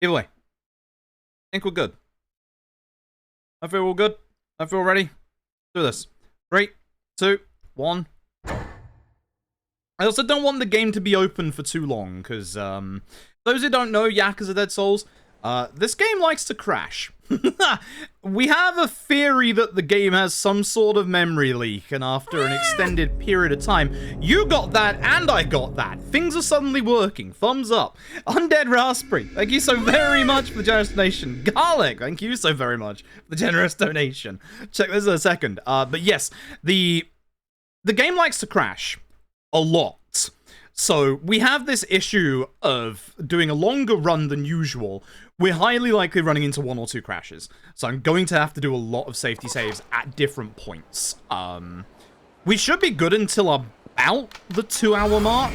Either way, I think we're good. I feel we're good. I feel ready. Do this. 3, 2, 1. I also don't want the game to be open for too long, because, those who don't know Yakuza Dead Souls, this game likes to crash. We have a theory that the game has some sort of memory leak, and after an extended period of time, you got that and I got that. Things are suddenly working. Thumbs up. Undead Raspberry, thank you so very much for the generous donation. Garlic, thank you so very much for the generous donation. Check this in a second. But yes, the game likes to crash a lot. So we have this issue of doing a longer run than usual. We're highly likely running into 1 or 2 crashes. So I'm going to have to do a lot of safety saves at different points. We should be good until about the 2-hour mark.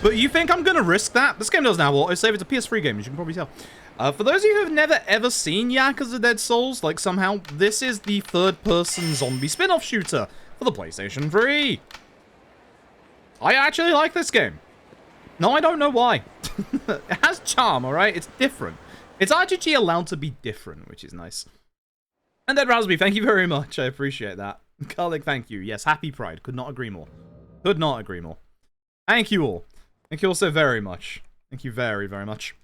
But you think I'm going to risk that? This game doesn't have autosave. It's a PS3 game, as you can probably tell. For those of you who have never ever seen Yakuza Dead Souls, like somehow, this is the third-person zombie spin-off shooter for the PlayStation 3. I actually like this game. No, I don't know why. It has charm, alright? It's different. It's RGG allowed to be different, which is nice. And then Raspberry, thank you very much. I appreciate that. Garlic, thank you. Yes, happy Pride. Could not agree more. Could not agree more. Thank you all. Thank you all so very much. Thank you very, very much.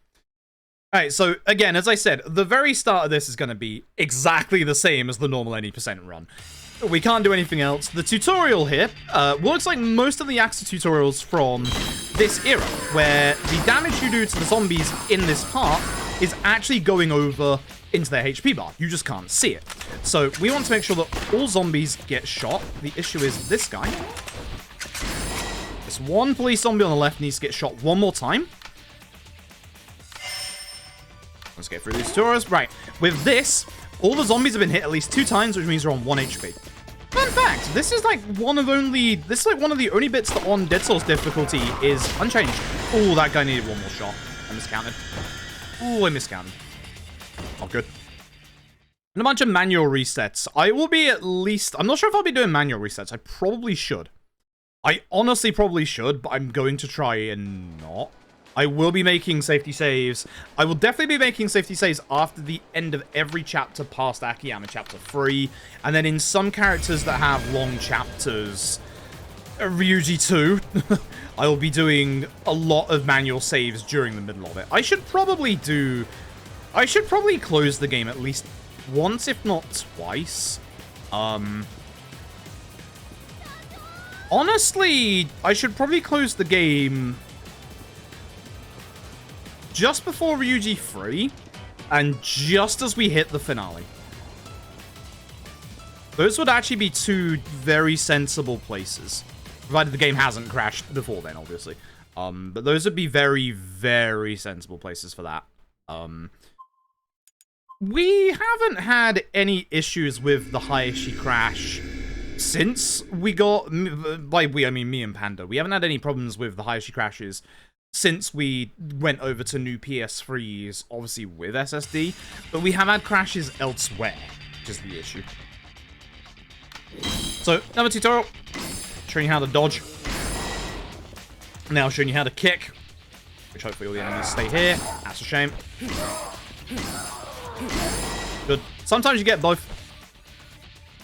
Alright, so again, as I said, the very start of this is going to be exactly the same as the normal any % run. We can't do anything else. The tutorial here looks like most of the Yakuza tutorials from this era, where the damage you do to the zombies in this part is actually going over into their HP bar. You just can't see it. So we want to make sure that all zombies get shot. The issue is this guy. This one police zombie on the left needs to get shot one more time. Let's get through these tutorials. Right, with this, all the zombies have been hit at least 2 times, which means they're on 1 HP. Fun fact, this is like one of the only bits that on Dead Souls difficulty is unchanged. Oh, that guy needed 1 more shot. I miscounted. Oh, I miscounted. Oh, good. And a bunch of manual resets. I will be at least... I'm not sure if I'll be doing manual resets. I probably should. I honestly probably should, but I'm going to try and not. I will be making safety saves. I will definitely be making safety saves after the end of every chapter past Akiyama chapter 3. And then in some characters that have long chapters, Ryuji 2, I will be doing a lot of manual saves during the middle of it. I should probably close the game at least once, if not twice. Honestly, I should probably close the game just before Ryuji 3, and just as we hit the finale. Those would actually be 2 very sensible places. Provided the game hasn't crashed before then, obviously. But those would be very, very sensible places for that. We haven't had any issues with the Hayashi crash since we got... By we, I mean me and Panda. We haven't had any problems with the Hayashi crashes since we went over to new PS3s, obviously with SSD, but we have had crashes elsewhere, which is the issue. So, another tutorial, showing you how to dodge. Now showing you how to kick, which hopefully all the enemies stay here. That's a shame. Good. Sometimes you get both.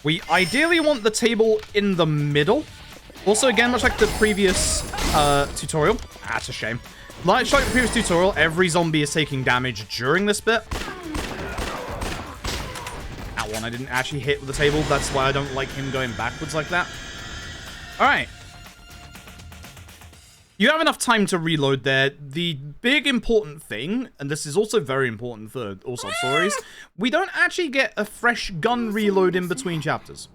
We ideally want the table in the middle. Also, again, much like the previous tutorial, that's a shame. Like the previous tutorial, every zombie is taking damage during this bit. That one I didn't actually hit with the table. That's why I don't like him going backwards like that. Alright. You have enough time to reload there. The big important thing, and this is also very important for all Substories, we don't actually get a fresh gun reload in between chapters.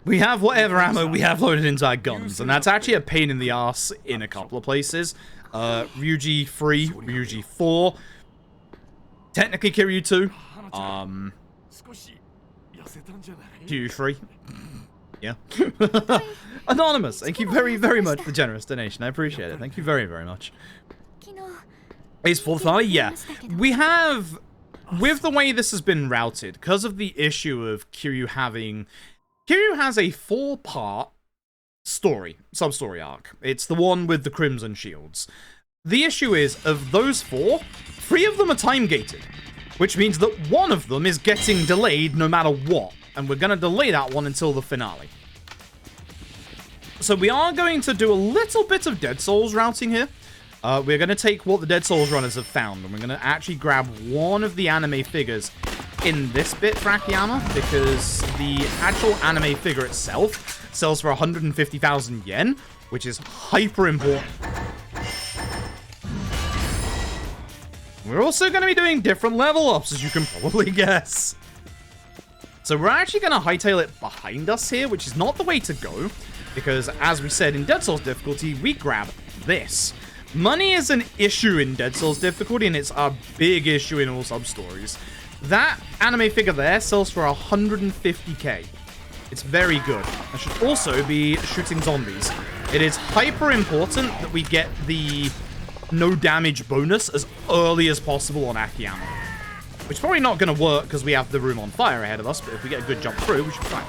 We have whatever ammo we have loaded into our guns, and that's actually a pain in the ass in a couple of places. Ryuji 3, Ryuji 4, technically Kiryu 2, Kiryu 3, yeah. Anonymous, thank you very, very much for the generous donation, I appreciate it, thank you very, very much. Is for the finale? Yeah. We have, with the way this has been routed, because of the issue of Kiryu having... Kiryu has a 4-part story, sub-story arc. It's the one with the Crimson Shields. the issue is, of those 4, 3 of them are time-gated, which means that one of them is getting delayed no matter what, and we're going to delay that one until the finale. So we are going to do a little bit of Dead Souls routing here. We're going to take what the Dead Souls runners have found, and we're going to actually grab one of the anime figures in this bit for Akiyama, because the actual anime figure itself sells for 150,000 yen, which is hyper important. We're also going to be doing different level ups, as you can probably guess. So we're actually going to hightail it behind us here, which is not the way to go, because as we said in Dead Souls difficulty, we grab this. Money is an issue in Dead Souls difficulty, and it's a big issue in all Substories. That anime figure there sells for 150k. It's very good. I should also be shooting zombies. It is hyper important that we get the no damage bonus as early as possible on Akiyama. Which is probably not going to work because we have the room on fire ahead of us, but if we get a good jump through, we should be fine.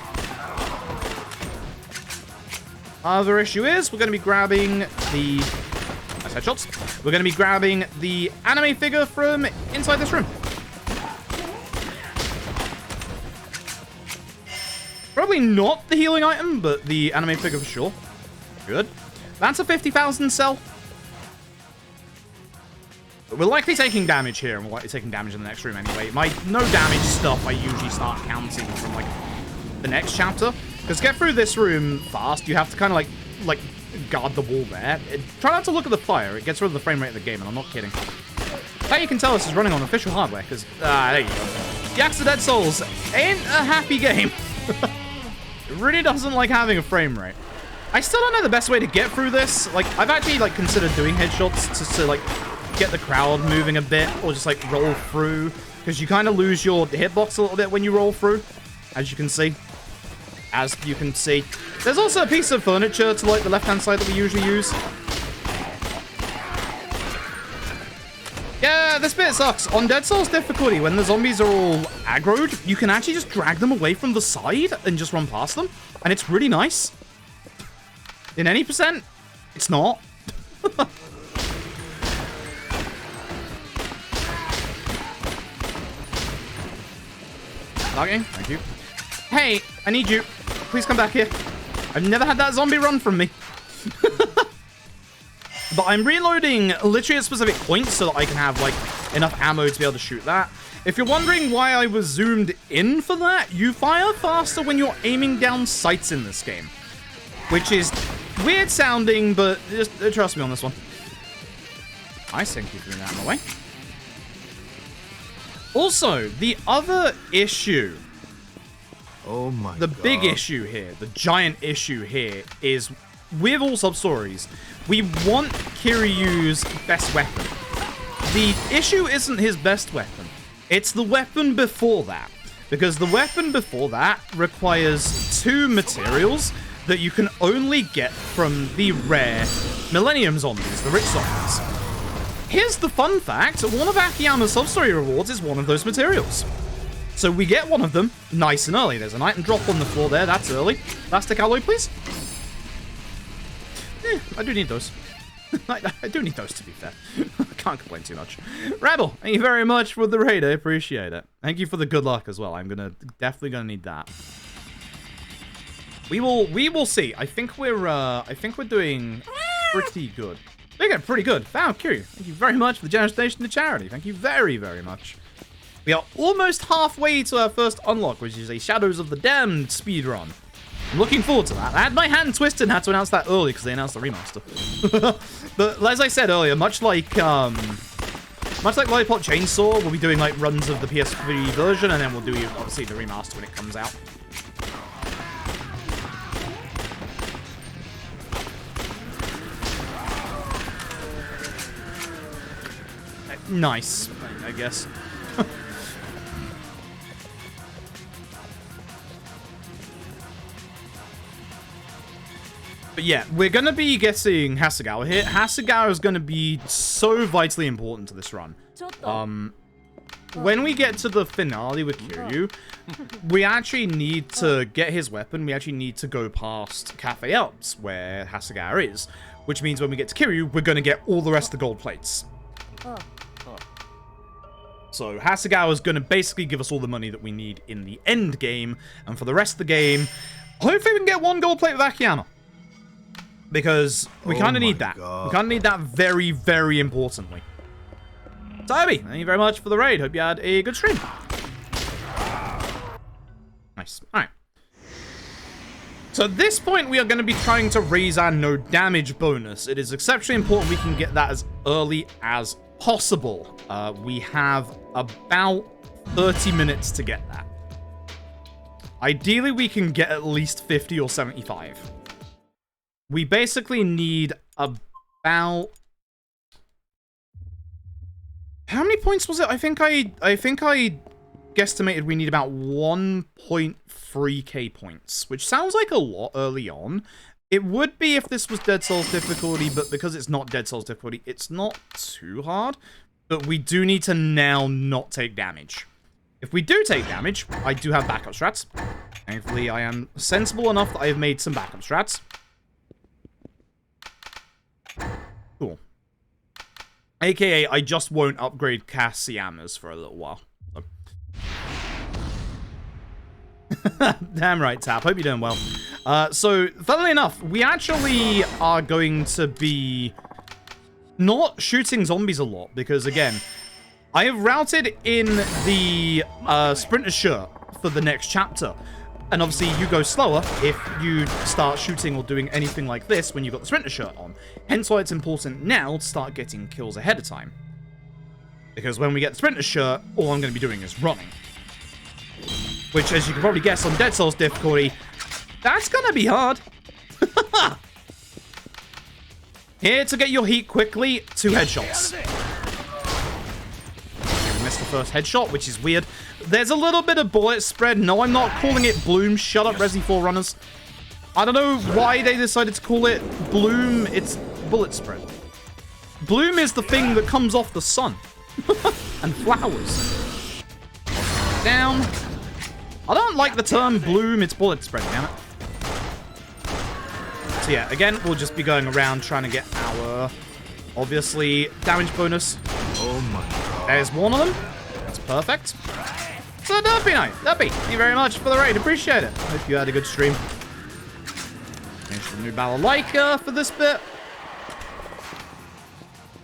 Other issue is we're going to be grabbing the... Nice headshots. We're going to be grabbing the anime figure from inside this room. Probably not the healing item, but the anime figure for sure. Good. That's a 50,000 sell. But we're likely taking damage here, and we're likely taking damage in the next room anyway. My no damage stuff I usually start counting from, like, the next chapter. Because to get through this room fast, you have to kind of, like, guard the wall there. Try not to look at the fire. It gets rid of the frame rate of the game, and I'm not kidding. How you can tell this is running on official hardware, because, there you go. Yakuza Dead Souls ain't a happy game. It really doesn't like having a frame rate. I still don't know the best way to get through this. Like, I've actually, like, considered doing headshots to like, get the crowd moving a bit, or just, like, roll through. Because you kind of lose your hitbox a little bit when you roll through, as you can see. As you can see. There's also a piece of furniture to, like, the left-hand side that we usually use. Yeah, this bit sucks. On Dead Souls difficulty, when the zombies are all aggroed, you can actually just drag them away from the side and just run past them. And it's really nice. In any percent, it's not. Logging, thank you. Hey, I need you. Please come back here. I've never had that zombie run from me. But I'm reloading literally at specific points so that I can have, like, enough ammo to be able to shoot that. If you're wondering why I was zoomed in for that, you fire faster when you're aiming down sights in this game. Which is weird sounding, but just trust me on this one. Nice, thank you for doing that in the way. Also, the other issue... Oh my God. The big issue here, the giant issue here, is with all Substories, we want Kiryu's best weapon. The issue isn't his best weapon. It's the weapon before that. Because the weapon before that requires 2 materials that you can only get from the rare Millennium Zombies, the rich zombies. Here's the fun fact, one of Akiyama's Substory rewards is one of those materials. So we get one of them nice and early. There's an item drop on the floor there. That's early. Plastic alloy, please. I do need those. I do need those, to be fair. I can't complain too much. Rebel, thank you very much for the raid. I appreciate it. Thank you for the good luck as well. I'm definitely gonna need that. We will see. I think we're doing pretty good. We're getting pretty good. Wow, Kiryu, thank you very much for the generous donation to charity. Thank you very, very much. We are almost halfway to our first unlock, which is a Shadows of the Damned speedrun. I'm looking forward to that. I had my hand twisted and had to announce that early because they announced the remaster. But as I said earlier, much like Lollipop Chainsaw, we'll be doing like runs of the PS3 version, and then we'll do obviously the remaster when it comes out. Nice, I guess. But yeah, we're going to be getting Hasegawa here. Hasegawa is going to be so vitally important to this run. When we get to the finale with Kiryu, we actually need to get his weapon. We actually need to go past Cafe Alps, where Hasegawa is. which means when we get to Kiryu, we're going to get all the rest of the gold plates. So Hasegawa's going to basically give us all the money that we need in the end game, and for the rest of the game, hopefully we can get 1 gold plate with Akiyama. Because we kind of need that. God. We kind of need that very, very importantly. So, Abby, thank you very much for the raid. Hope you had a good stream. Nice. Alright. So at this point, we are going to be trying to raise our no damage bonus. It is exceptionally important we can get that as early as possible. We have about 30 minutes to get that. Ideally, we can get at least 50 or 75. We basically need about... How many points was it? I think I guesstimated we need about 1.3k points, which sounds like a lot early on. It would be if this was Dead Souls difficulty, but because it's not Dead Souls difficulty, it's not too hard. But we do need to now not take damage. If we do take damage, I do have backup strats. Thankfully, I am sensible enough that I have made some backup strats. Cool. AKA, I just won't upgrade Kasiyama's for a little while. So. Damn right, Tap. Hope you're doing well. So, funnily enough, we actually are going to be not shooting zombies a lot, because, again, I have routed in the Sprinter shirt for the next chapter. And obviously, you go slower if you start shooting or doing anything like this when you've got the Sprinter shirt on. Hence why it's important now to start getting kills ahead of time. Because when we get the Sprinter shirt, all I'm going to be doing is running. Which, as you can probably guess on Dead Souls difficulty, that's going to be hard. Here to get your heat quickly, 2 headshots. Okay, we missed the first headshot, which is weird. There's a little bit of bullet spread. No, I'm not calling it Bloom. Shut up, Resi 4 runners. I don't know why they decided to call it Bloom. It's bullet spread. Bloom is the thing that comes off the sun. And flowers. Down. I don't like the term Bloom. It's bullet spread, damn it. So yeah, again, we'll just be going around trying to get our, obviously, damage bonus. Oh my god. There's one of them. That's perfect. So, Duffy Knight, Duffy, thank you very much for the raid. Appreciate it. Hope you had a good stream. Finish the new Balalaika for this bit.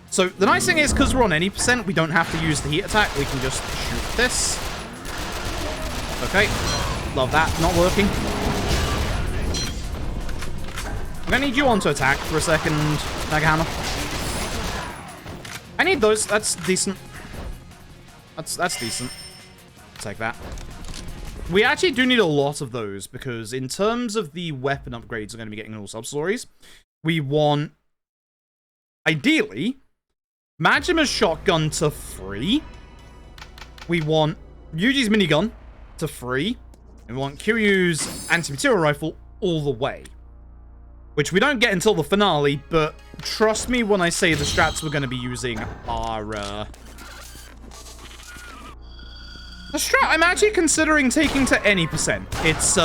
So, the nice thing is, because we're on any percent, we don't have to use the heat attack. We can just shoot this. Okay. Love that. Not working. I'm gonna need you on to attack for a second, Nagahama. I need those. That's decent. That's decent. Take that. We actually do need a lot of those, because in terms of the weapon upgrades we're going to be getting in all Substories, we want, ideally, Majima's shotgun to free. We want Yuji's minigun to free. And we want Kiryu's anti-material rifle all the way. Which we don't get until the finale, but trust me when I say the strats we're going to be using are, the strat I'm actually considering taking to any percent. It's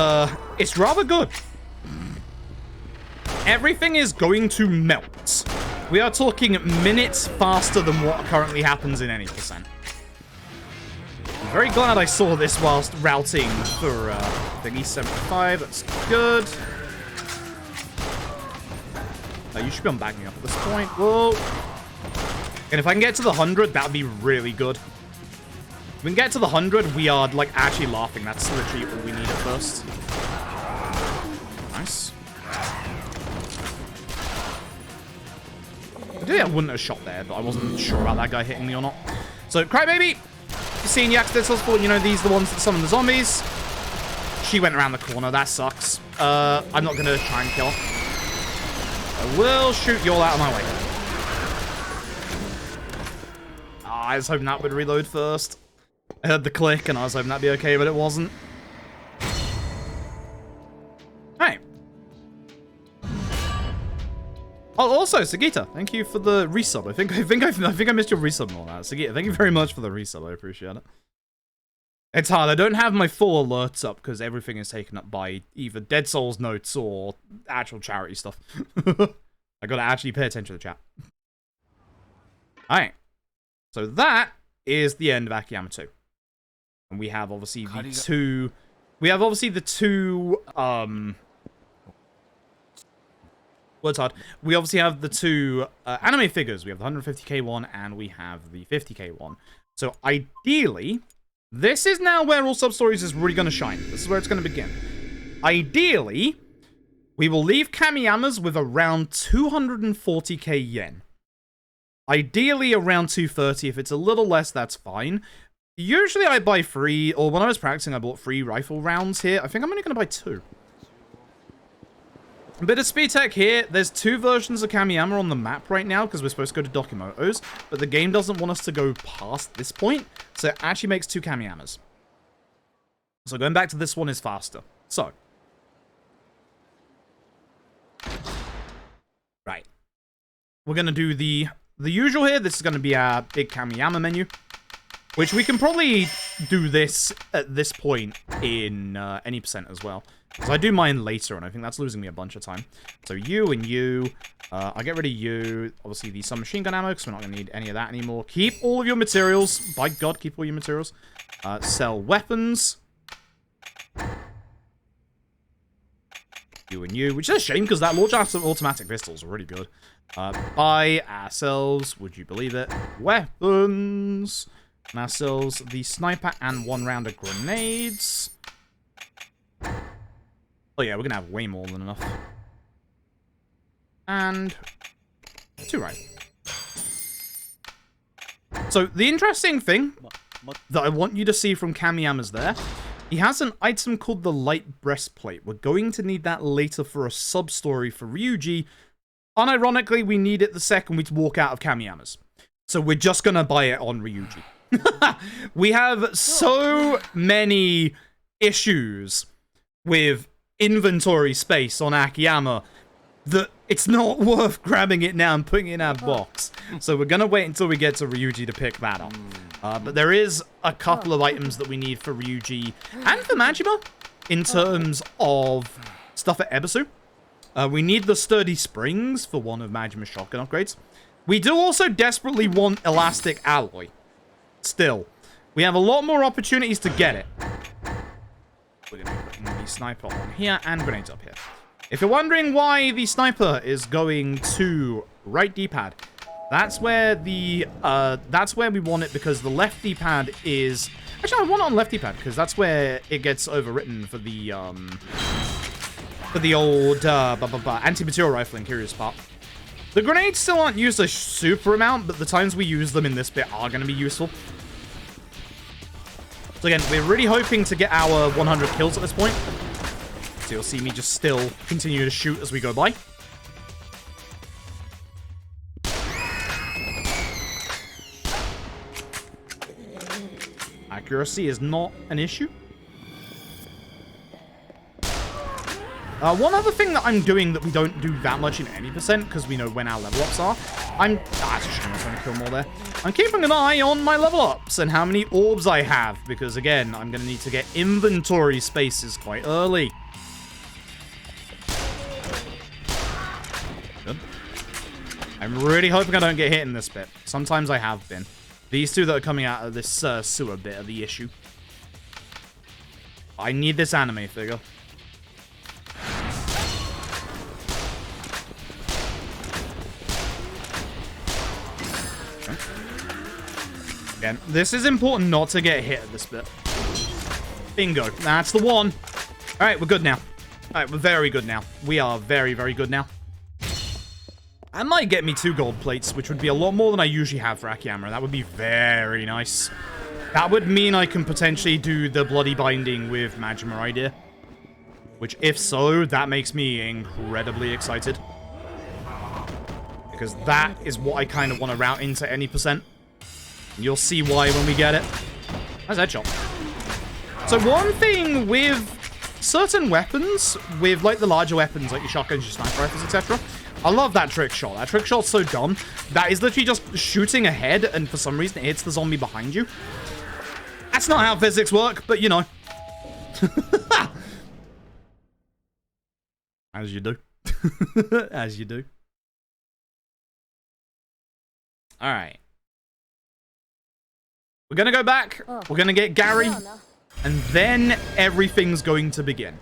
rather good. Everything is going to melt. We are talking minutes faster than what currently happens in any percent. I'm very glad I saw this whilst routing for, thingy 75. That's good. You should be on backing up at this point. Whoa. And if I can get to the 100, that would be really good. If we can get to the 100, we are, like, actually laughing. That's literally all we need at first. Nice. I wouldn't have shot there, but I wasn't sure about that guy hitting me or not. So, Crybaby, you've seen Yakuza Dead Souls 4, you know these are the ones that summon the zombies. She went around the corner. That sucks. I'm not going to try and kill her. I will shoot you all out of my way. Oh, I was hoping that would reload first. I heard the click and I was hoping that'd be okay, but it wasn't. Hey. Oh, also, Sagita, thank you for the resub. I think I missed your resub on that. Sagita, thank you very much for the resub. I appreciate it. It's hard. I don't have my full alerts up because everything is taken up by either Dead Souls notes or actual charity stuff. I gotta actually pay attention to the chat. Alright. So that is the end of Akiyama 2. And we have obviously the two... We have obviously the two... Word's hard. We obviously have the two anime figures. We have the 150k one and we have the 50k one. So ideally, this is now where all Substories is really going to shine. This is where it's going to begin. Ideally, we will leave Kamiyama's with around 240k yen. Ideally around 230. If it's a little less, that's fine. Usually I buy 3, or when I was practicing, I bought 3 rifle rounds here. I think I'm only going to buy 2. A bit of speed tech here. There's 2 versions of Kamiyama on the map right now, because we're supposed to go to Dokimoto's, but the game doesn't want us to go past this point, so it actually makes 2 Kamiyamas. So going back to this one is faster. So. Right. We're going to do the usual here. This is going to be our big Kamiyama menu. Which we can probably do this at this point in any percent as well. Because I do mine later, and I think that's losing me a bunch of time. So you and you. I'll get rid of you. Obviously, the submachine gun ammo, because we're not going to need any of that anymore. Keep all of your materials. By God, keep all your materials. Sell weapons. You and you. Which is a shame, because that launch automatic pistols are really good. Buy ourselves, would you believe it, weapons. And ourselves the sniper and 1 round of grenades. Oh yeah, we're gonna have way more than enough. And 2 right. So the interesting thing that I want you to see from Kamiyama's there, he has an item called the light breastplate. We're going to need that later for a sub-story for Ryuji. Unironically, we need it the second we walk out of Kamiyama's. So we're just gonna buy it on Ryuji. We have so many issues with inventory space on Akiyama that it's not worth grabbing it now and putting it in our box. So we're gonna wait until we get to Ryuji to pick that up. But there is a couple of items that we need for Ryuji and for Majima in terms of stuff at Ebisu. We need the sturdy springs for one of Majima's shotgun upgrades. We do also desperately want elastic alloy. Still, we have a lot more opportunities to get it. We're going to be putting the sniper on here and grenades up here. If you're wondering why the sniper is going to right D-pad, that's where we want it, because the left D-pad is... Actually, I want it on left D-pad because that's where it gets overwritten for the old anti-material rifling, curious part. The grenades still aren't used a super amount, but the times we use them in this bit are going to be useful. So again, we're really hoping to get our 100 kills at this point. So you'll see me just still continue to shoot as we go by. Accuracy is not an issue. One other thing that I'm doing that we don't do that much in any percent, because we know when our level ups are, I'm trying to kill more there. I'm keeping an eye on my level ups and how many orbs I have, because again, I'm going to need to get inventory spaces quite early. Good. I'm really hoping I don't get hit in this bit. Sometimes I have been. These two that are coming out of this sewer bit are the issue. I need this anime figure. Again, this is important not to get hit at this bit. Bingo. That's the one. Alright, we're good now. Alright, we're very good now. We are very, very good now. That might get me 2 gold plates, which would be a lot more than I usually have for Akiyama. That would be very nice. That would mean I can potentially do the bloody binding with Majima idea. Which, if so, that makes me incredibly excited. Because that is what I kind of want to route into any percent. You'll see why when we get it. That's headshot. So one thing with certain weapons, with like the larger weapons, like your shotguns, your sniper rifles, etc. I love that trick shot. That trick shot's so dumb. That is literally just shooting ahead, and for some reason it hits the zombie behind you. That's not how physics work, but you know. As you do. As you do. All right. We're going to go back. We're going to get Gary. And then everything's going to begin.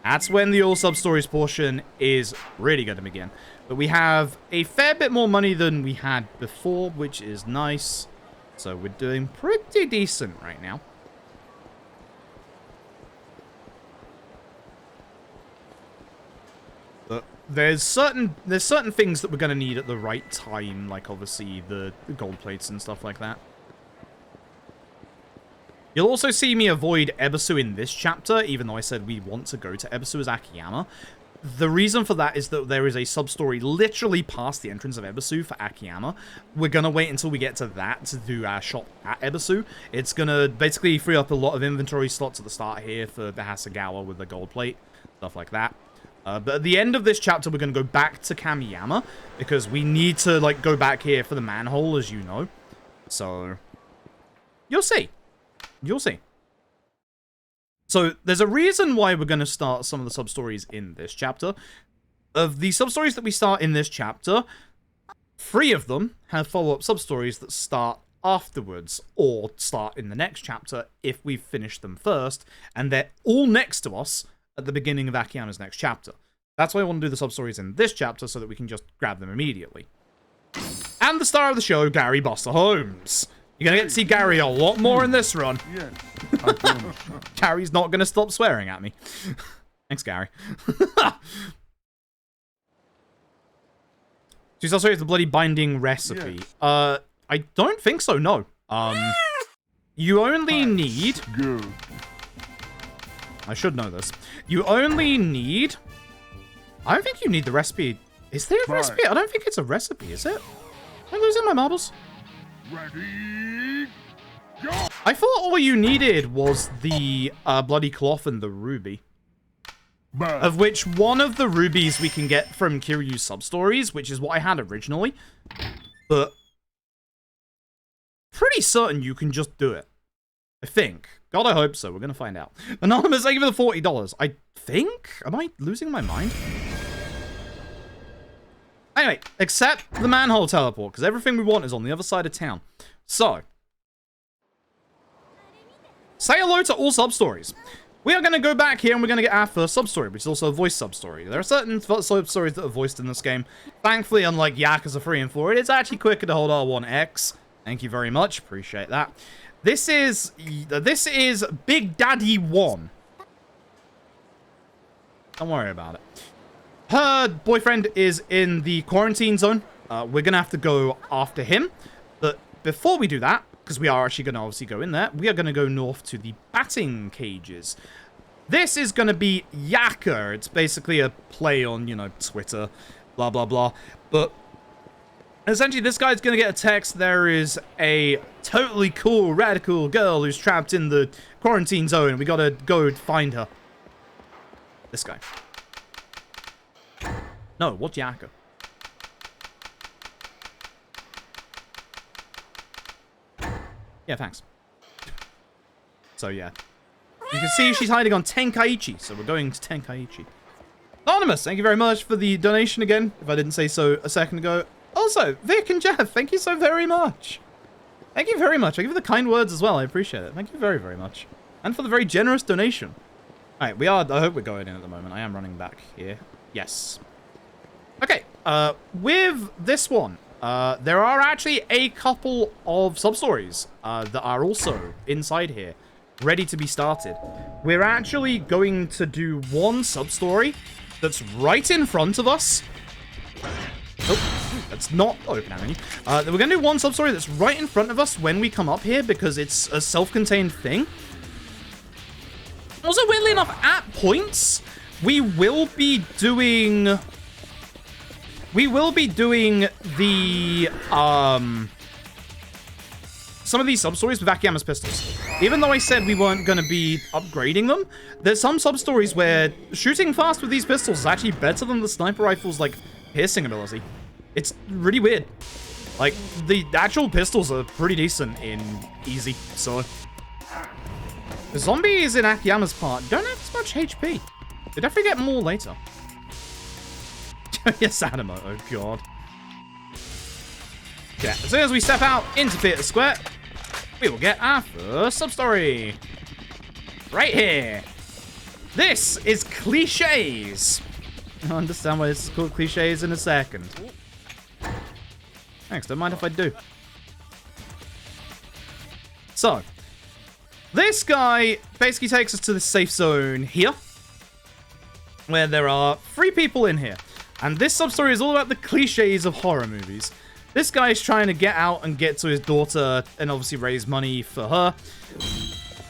That's when the all sub-stories portion is really going to begin. But we have a fair bit more money than we had before, which is nice. So we're doing pretty decent right now. But there's certain things that we're going to need at the right time, like obviously the gold plates and stuff like that. You'll also see me avoid Ebisu in this chapter, even though I said we want to go to Ebisu as Akiyama. The reason for that is that there is a sub-story literally past the entrance of Ebisu for Akiyama. We're going to wait until we get to that to do our shop at Ebisu. It's going to basically free up a lot of inventory slots at the start here for the Hasegawa with the gold plate, stuff like that. But at the end of this chapter, we're going to go back to Kamiyama, because we need to like go back here for the manhole, as you know. So, you'll see. You'll see. So, there's a reason why we're going to start some of the sub-stories in this chapter. Of the sub-stories that we start in this chapter, 3 of them have follow-up sub-stories that start afterwards, or start in the next chapter if we've finished them first, and they're all next to us at the beginning of Akiyama's next chapter. That's why I want to do the sub-stories in this chapter, so that we can just grab them immediately. And the star of the show, Gary Buster Holmes. You're going to get to see Gary a lot more in this run. Yes. Gary's not going to stop swearing at me. Thanks, Gary. She's also the bloody binding recipe. Yes. I don't think so, no. You only need... Good. I should know this. You only need... I don't think you need the recipe. Is there a recipe? I don't think it's a recipe, is it? Am I losing my marbles? Ready, go! I thought all you needed was the bloody cloth and the ruby. Bad. Of which one of the rubies we can get from Kiryu's sub-stories, which is what I had originally. But pretty certain you can just do it. I think. God, I hope so. We're going to find out. Anonymous, thank you for the $40. I think? Am I losing my mind? Anyway, except the manhole teleport, because everything we want is on the other side of town. So, say hello to all sub-stories. We are going to go back here and we're going to get our first sub-story, which is also a voice sub-story. There are certain sub-stories that are voiced in this game. Thankfully, unlike Yakuza 3 and 4, it's actually quicker to hold R1X. Thank you very much. Appreciate that. This is Big Daddy 1. Don't worry about it. Her boyfriend is in the quarantine zone. We're going to have to go after him. But before we do that, because we are actually going to obviously go in there, we are going to go north to the batting cages. This is going to be Yaka. It's basically a play on, you know, Twitter, blah, blah, blah. But essentially, this guy's going to get a text. There is a totally cool, radical girl who's trapped in the quarantine zone. We got to go find her. This guy. No, what's Yaka? Yeah, thanks. So, yeah. You can see she's hiding on Tenkaichi, so we're going to Tenkaichi. Anonymous, thank you very much for the donation again, if I didn't say so a second ago. Also, Vic and Jeff, thank you so very much. Thank you very much. I give you the kind words as well. I appreciate it. Thank you very, very much. And for the very generous donation. Alright, we are... I hope we're going in at the moment. I am running back here. Yes. Okay, with this one, there are actually a couple of sub-stories that are also inside here, ready to be started. We're actually going to do one sub-story that's right in front of us. Oh, that's not open menu. We're going to do one sub-story that's right in front of us when we come up here because it's a self-contained thing. Also, weirdly enough, at points, we will be doing the, some of these sub-stories with Akiyama's pistols. Even though I said we weren't going to be upgrading them, there's some sub-stories where shooting fast with these pistols is actually better than the sniper rifle's, like, piercing ability. It's really weird. Like, the actual pistols are pretty decent in easy, so... The zombies in Akiyama's part don't have as much HP. They definitely get more later. Yes, Animo. Oh, God. Yeah, as soon as we step out into Theatre Square, we will get our first sub-story. Right here. This is Clichés. I'll understand why this is called Clichés in a second. Thanks, don't mind if I do. So, this guy basically takes us to the safe zone here, where there are 3 people in here. And this sub-story is all about the cliches of horror movies. This guy is trying to get out and get to his daughter and obviously raise money for her.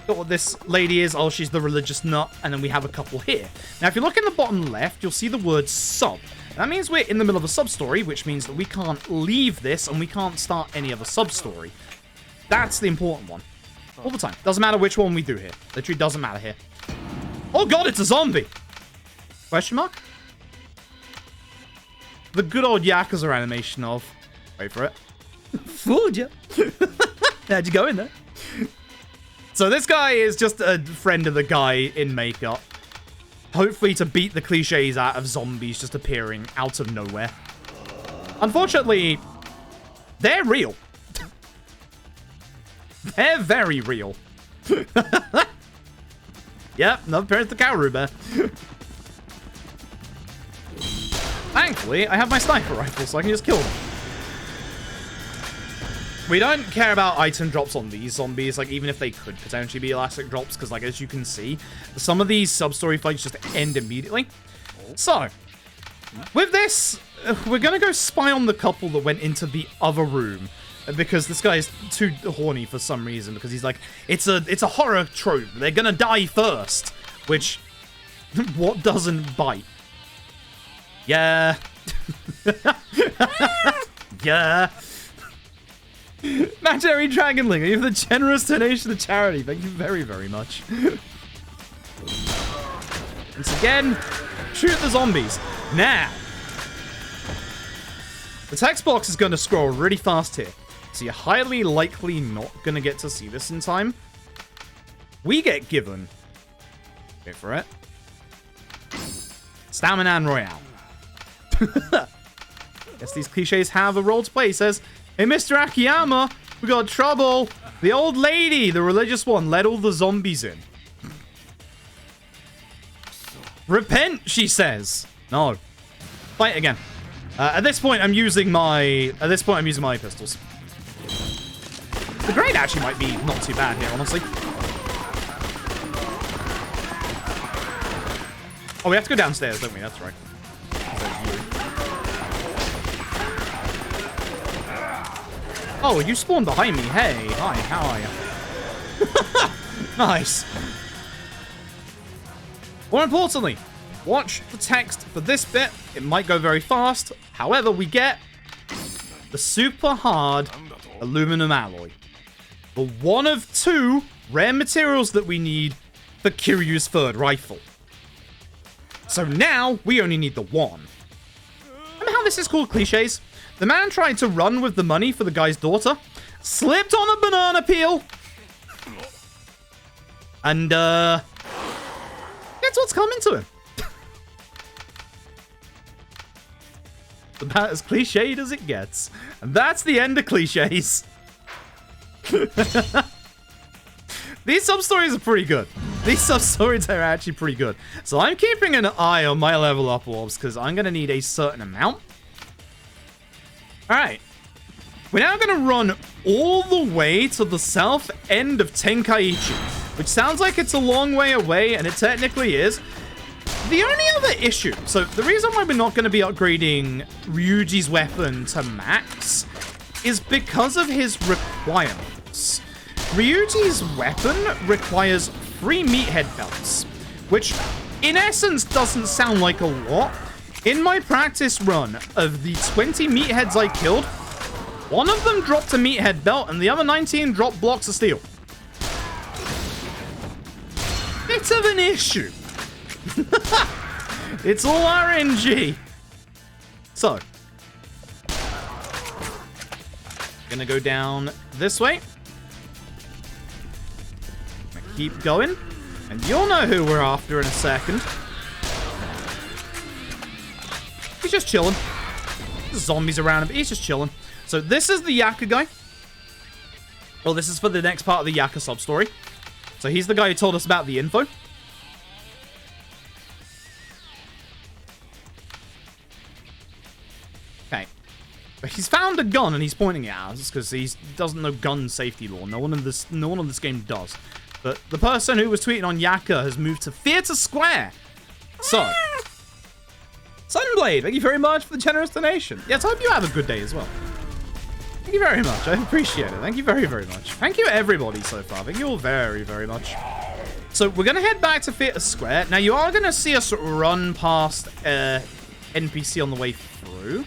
But what this lady is, oh, she's the religious nut. And then we have a couple here. Now, if you look in the bottom left, you'll see the word sub. That means we're in the middle of a sub-story, which means that we can't leave this and we can't start any other sub-story. That's the important one. All the time. Doesn't matter which one we do here. Literally doesn't matter here. Oh god, it's a zombie! Question mark? The good old Yakuza animation of... Wait for it. Fooled you. How'd you go in there? So this guy is just a friend of the guy in makeup. Hopefully to beat the cliches out of zombies just appearing out of nowhere. Unfortunately, they're real. They're very real. Yep, another appearance of the Kaoru Bear. Thankfully, I have my sniper rifle, so I can just kill them. We don't care about item drops on these zombies, like, even if they could potentially be elastic drops, because, like, as you can see, some of these sub-story fights just end immediately. So, with this, we're gonna go spy on the couple that went into the other room, because this guy is too horny for some reason, because he's like, it's a horror trope, they're gonna die first, which, what doesn't bite? Yeah. Yeah. Imaginary Dragonling, you have the generous donation to charity. Thank you very, very much. Once again, shoot the zombies. Now, the text box is going to scroll really fast here. So you're highly likely not going to get to see this in time. We get given... Wait for it. Stamina and Royale. Guess these cliches have a role to play. He says, hey, Mr. Akiyama, we got trouble. The old lady, the religious one, let all the zombies in. Repent, she says. No. Fight again. At this point, I'm using my pistols. The grenade actually might be not too bad here, honestly. Oh, we have to go downstairs, don't we? That's right. Oh, you spawned behind me. Hey, hi, how are you? Nice. More importantly, watch the text for this bit. It might go very fast. However, we get the super hard aluminum alloy. The one of 2 rare materials that we need for Kiryu's 3rd rifle. So now, we only need the 1. Remember how this is called cliches? The man tried to run with the money for the guy's daughter, slipped on a banana peel, and, that's what's coming to him. About as cliched as it gets. And that's the end of cliches. These sub-stories are pretty good. These sub-stories are actually pretty good. So I'm keeping an eye on my level up orbs, because I'm going to need a certain amount. Alright, we're now going to run all the way to the south end of Tenkaichi, which sounds like it's a long way away, and it technically is. The only other issue, so the reason why we're not going to be upgrading Ryuji's weapon to max is because of his requirements. Ryuji's weapon requires 3 meathead belts, which in essence doesn't sound like a lot. In my practice run of the 20 meatheads I killed, 1 of them dropped a meathead belt and the other 19 dropped blocks of steel. Bit of an issue. It's all RNG. So, gonna go down this way. Gonna keep going. And you'll know who we're after in a second. He's just chilling. There's zombies around him, but he's just chilling. So So this is the Yakuza guy. Well, this is for the next part of the Yakuza sub-story. So he's the guy who told us about the info. Okay. He's found a gun and he's pointing it at us because he doesn't know gun safety law. No one in this game does. But the person who was tweeting on Yakuza has moved to Theatre Square. So, Sunblade, thank you very much for the generous donation. Yes, I hope you have a good day as well. Thank you very much. I appreciate it. Thank you very, very much. Thank you everybody so far. Thank you all very, very much. So we're going to head back to Theatre Square. Now you are going to see us run past NPC on the way through.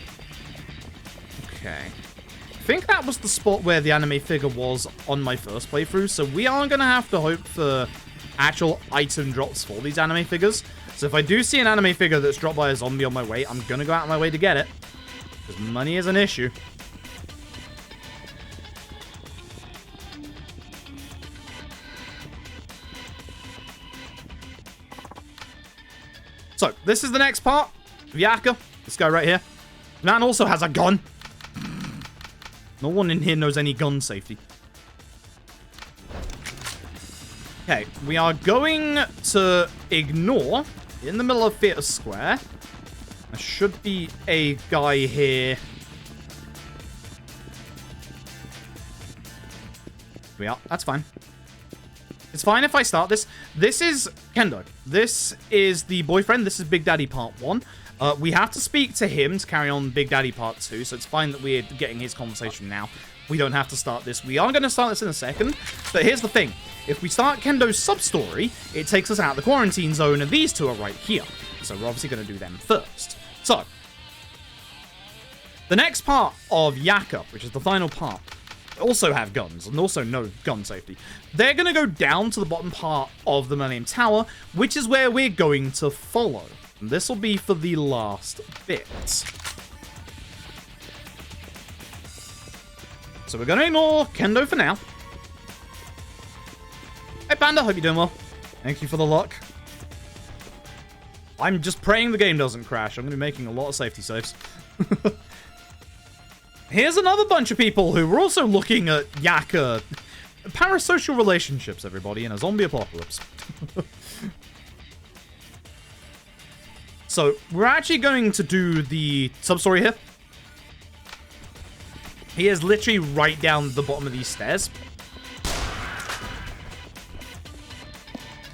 Okay. I think that was the spot where the anime figure was on my first playthrough. So we are going to have to hope for actual item drops for these anime figures. So if I do see an anime figure that's dropped by a zombie on my way, I'm going to go out of my way to get it. Because money is an issue. So, this is the next part of Yakuza. This guy right here. Man also has a gun. No one in here knows any gun safety. Okay, we are going to ignore, in the middle of Theatre Square, there should be a guy here. We are. That's fine. It's fine if I start this. This is Kendo. This is the boyfriend. This is Big Daddy Part 1. We have to speak to him to carry on Big Daddy Part 2, so it's fine that we're getting his conversation now. We don't have to start this. We are going to start this in a second, but here's the thing. If we start Kendo's sub-story, it takes us out of the quarantine zone, and these two are right here. So we're obviously going to do them first. So, the next part of Yakuza, which is the final part, also have guns and also no gun safety. They're going to go down to the bottom part of the Millennium Tower, which is where we're going to follow. And this will be for the last bit. So we're going to ignore Kendo for now. Hey Panda, hope you're doing well. Thank you for the luck. I'm just praying the game doesn't crash. I'm going to be making a lot of safety saves. Here's another bunch of people who were also looking at Yakuza. Parasocial relationships, everybody, in a zombie apocalypse. So, we're actually going to do the sub-story here. He is literally right down the bottom of these stairs.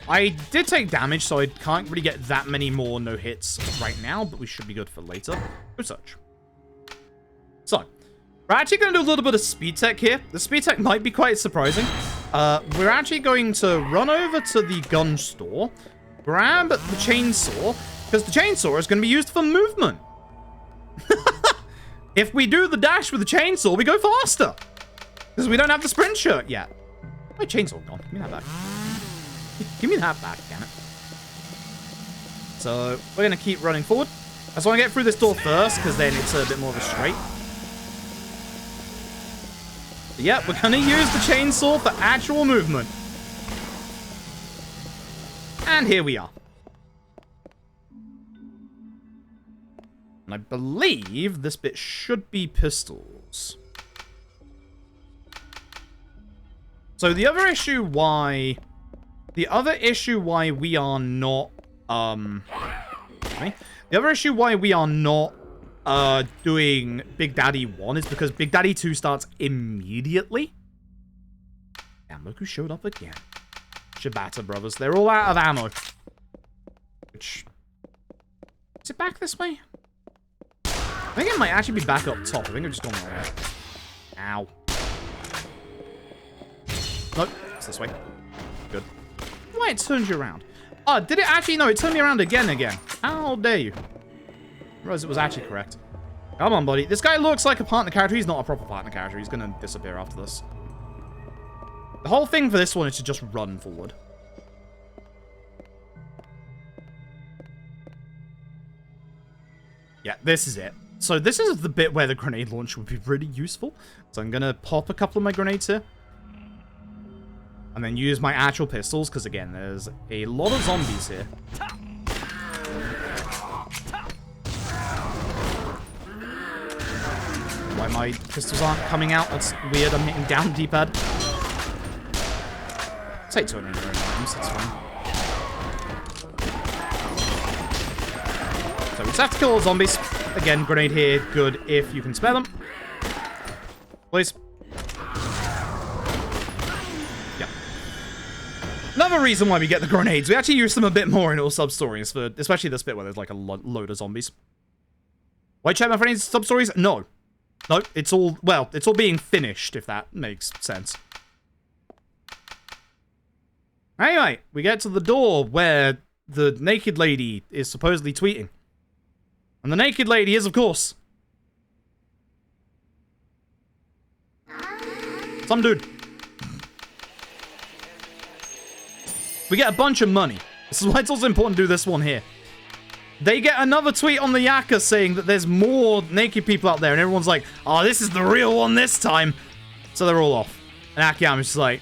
I did take damage, so I can't really get that many more no-hits right now, but we should be good for later. Research. So, we're actually going to do a little bit of speed tech here. The speed tech might be quite surprising. We're actually going to run over to the gun store, grab the chainsaw, because the chainsaw is going to be used for movement. If we do the dash with the chainsaw, we go faster. Because we don't have the sprint shirt yet. My chainsaw gone. Give me that back. Give me that back, damn it. So, we're going to keep running forward. I just want to get through this door first, because then it's a bit more of a straight. Yeah, we're going to use the chainsaw for actual movement. And here we are. And I believe this bit should be pistols. So the other issue why we are not doing Big Daddy 1 is because Big Daddy 2 starts immediately. Damn, look who showed up again. Shibata brothers. They're all out of ammo. Which... Is it back this way? I think it might actually be back up top. I think I've just gone the wrong way. Ow. Nope. It's this way. Good. Why it turns you around? Oh, did it actually? No, it turned me around again. How dare you? I realized it was actually correct. Come on, buddy. This guy looks like a partner character. He's not a proper partner character. He's going to disappear after this. The whole thing for this one is to just run forward. Yeah, this is it. So this is the bit where the grenade launcher would be really useful. So I'm going to pop a couple of my grenades here. And then use my actual pistols, because again, there's a lot of zombies here. why my pistols aren't coming out. That's weird. I'm hitting down D-pad. Take 200 items, that's fine. So we just have to kill all the zombies. Again, grenade here, good if you can spare them. Please. Yeah. Another reason why we get the grenades. We actually use them a bit more in all sub-stories, for especially this bit where there's like a load of zombies. Why check my friends' sub-stories? No. No, it's all, well, it's all being finished, if that makes sense. Anyway, we get to the door where the naked lady is supposedly tweeting. And the naked lady is, of course, some dude. We get a bunch of money. This is why it's also important to do this one here. They get another tweet on the Yakuza saying that there's more naked people out there, and everyone's like, oh, this is the real one this time. So they're all off. And Akiyama's just like,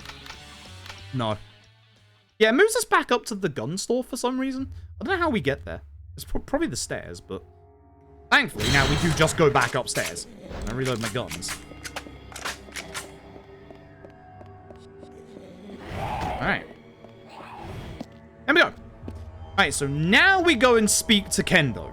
no. Yeah, it moves us back up to the gun store for some reason. I don't know how we get there. It's probably the stairs, but thankfully now we do just go back upstairs. And reload my guns. Alright. Here we go. Alright, so now we go and speak to Kendo.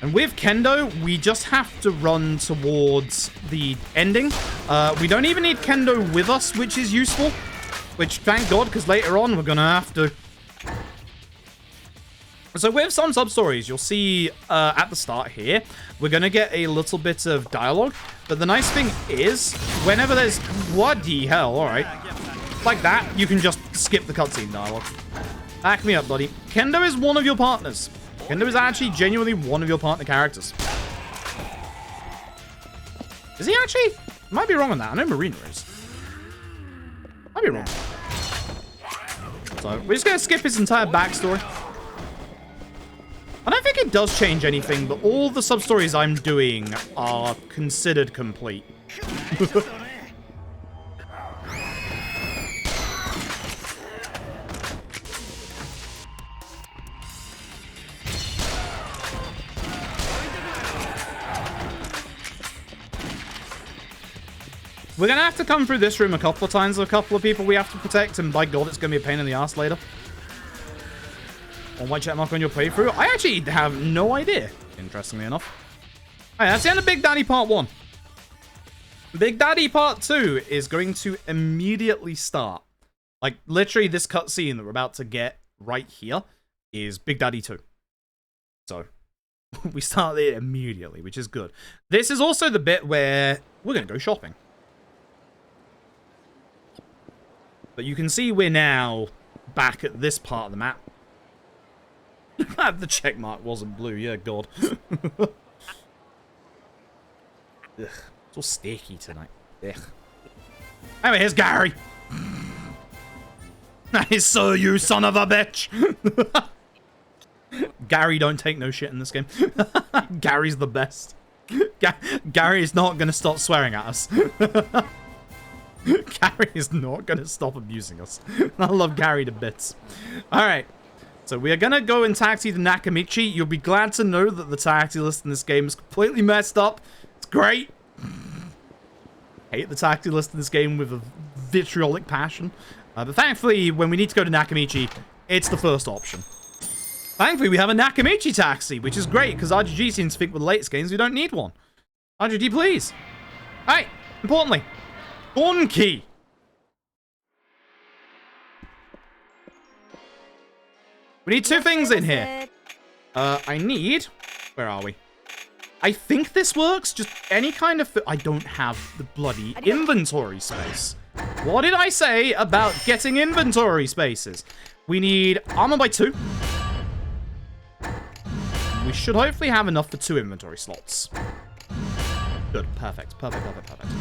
And with Kendo, we just have to run towards the ending. We don't even need Kendo with us, which is useful. Which, thank God, because later on we're going to have to. So with some sub-stories, you'll see at the start here, we're going to get a little bit of dialogue. But the nice thing is, whenever there's... What the hell? Alright. Like that, you can just skip the cutscene dialogue. Back me up, buddy. Kendo is one of your partners. Kendo is actually genuinely one of your partner characters. Is he actually? I might be wrong on that. I know Marina is. Might be wrong. So, we're just going to skip his entire backstory. I don't think it does change anything, but all the sub-stories I'm doing are considered complete. We're going to have to come through this room a couple of times with a couple of people we have to protect, and by God, it's going to be a pain in the ass later. On white check mark on your playthrough? I actually have no idea, interestingly enough. Alright, that's the end of Big Daddy Part 1. Big Daddy Part 2 is going to immediately start. Like, literally, this cutscene that we're about to get right here is Big Daddy 2. So, we start there immediately, which is good. This is also the bit where we're going to go shopping. But you can see we're now back at this part of the map. The check mark wasn't blue, yeah, God. Ugh. It's all sticky tonight. Ugh. Anyway, here's Gary. That is so you, son of a bitch. Gary don't take no shit in this game. Gary's the best. Gary is not going to stop swearing at us. Gary is not going to stop abusing us. I love Gary to bits. Alright. So we are going to go and taxi to Nakamichi. You'll be glad to know that the taxi list in this game is completely messed up. It's great. Hate the taxi list in this game with a vitriolic passion. But thankfully, when we need to go to Nakamichi, it's the first option. Thankfully, we have a Nakamichi taxi, which is great, because RGG seems to think with the latest games we don't need one. RGG, please. Alright, importantly, Gun key. We need two things in here. I need... Where are we? I think this works. Just any kind of... I don't have the bloody inventory space. What did I say about getting inventory spaces? We need armor by 2. We should hopefully have enough for 2 inventory slots. Good. Perfect. Perfect, perfect, perfect.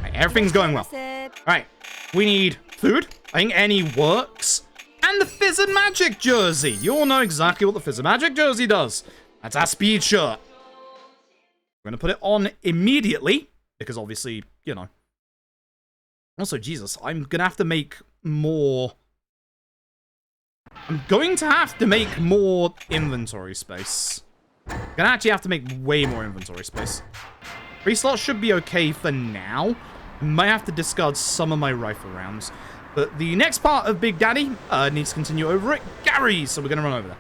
Right, everything's going well. Alright. We need food. I think any works. And the Fizz and Magic jersey. You all know exactly what the Fizz and Magic jersey does. That's our speed shirt. We're going to put it on immediately. Because obviously, you know. Also, Jesus, I'm going to have to make more I'm going to have to make more inventory space. Gonna actually have to make way more inventory space. 3 slots should be okay for now. I might have to discard some of my rifle rounds. But the next part of Big Daddy needs to continue over at Gary's, so we're gonna run over there.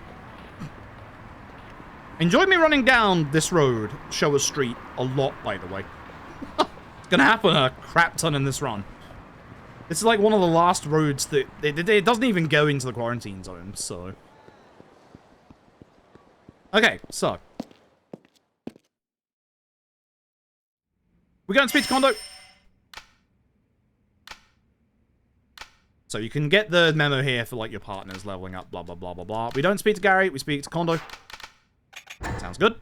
Enjoyed me running down this road, Showa Street, a lot, by the way. It's gonna happen a crap ton in this run. This is like one of the last roads that... It doesn't even go into the quarantine zone, so... Okay, so... We're going to speak to Kondo. So you can get the memo here for, like, your partners leveling up, blah, blah, blah, blah, blah. We don't speak to Gary, we speak to Kondo. Sounds good.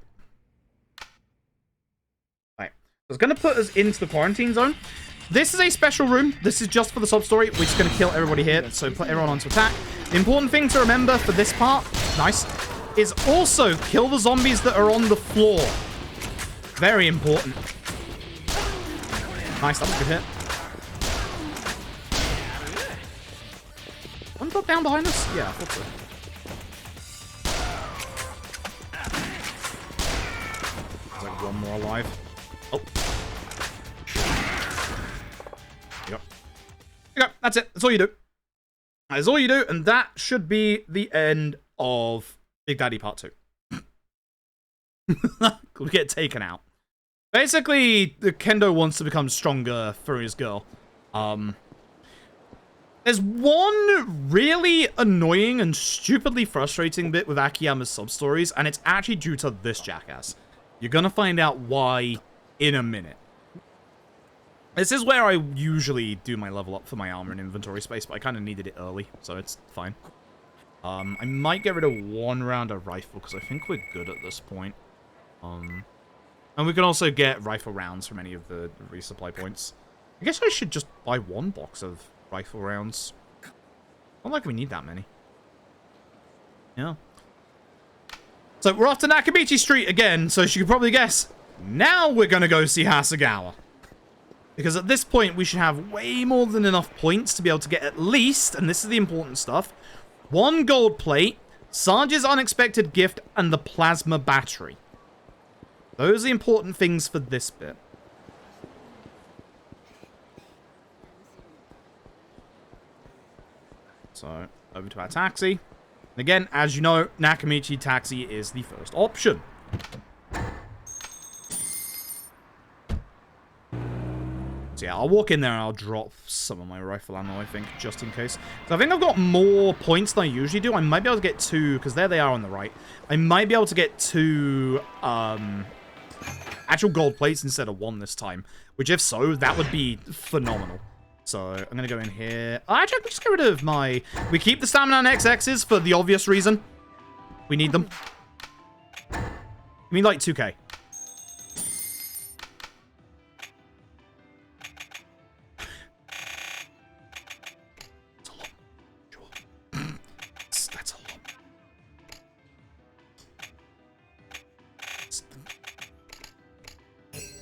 Alright. So it's going to put us into the quarantine zone. This is a special room. This is just for the sub-story. We're just going to kill everybody here, so put everyone onto attack. The important thing to remember for this part, nice, is also kill the zombies that are on the floor. Very important. Nice, that was a good hit. One got down behind us? Yeah, I thought so. There's like one more alive. Oh. Yep. Okay, that's it. That's all you do. That's all you do, and that should be the end of Big Daddy Part 2. We get taken out. Basically, the Kendo wants to become stronger for his girl. There's one really annoying and stupidly frustrating bit with Akiyama's sub-stories, and it's actually due to this jackass. You're gonna find out why in a minute. This is where I usually do my level up for my armor and inventory space, but I kind of needed it early, so it's fine. I might get rid of 1 round of rifle, because I think we're good at this point. And we can also get rifle rounds from any of the resupply points. I guess I should just buy 1 box of rifle rounds. Not like we need that many. Yeah. So we're off to Nakamichi Street again, so as you can probably guess, now we're going to go see Hasegawa. Because at this point, we should have way more than enough points to be able to get at least, and this is the important stuff, 1 gold plate, Sarge's unexpected gift, and the plasma battery. Those are the important things for this bit. So, over to our taxi. And again, as you know, Nakamichi Taxi is the first option. So yeah, I'll walk in there and I'll drop some of my rifle ammo, I think, just in case. So I think I've got more points than I usually do. I might be able to get 2, because there they are on the right. I might be able to get 2, actual gold plates instead of 1 this time. Which, if so, that would be phenomenal. So, I'm going to go in here. Actually, I can just get rid of my... We keep the stamina and XXs for the obvious reason. We need them. I mean, like, 2k. That's a lot. Sure. That's a lot.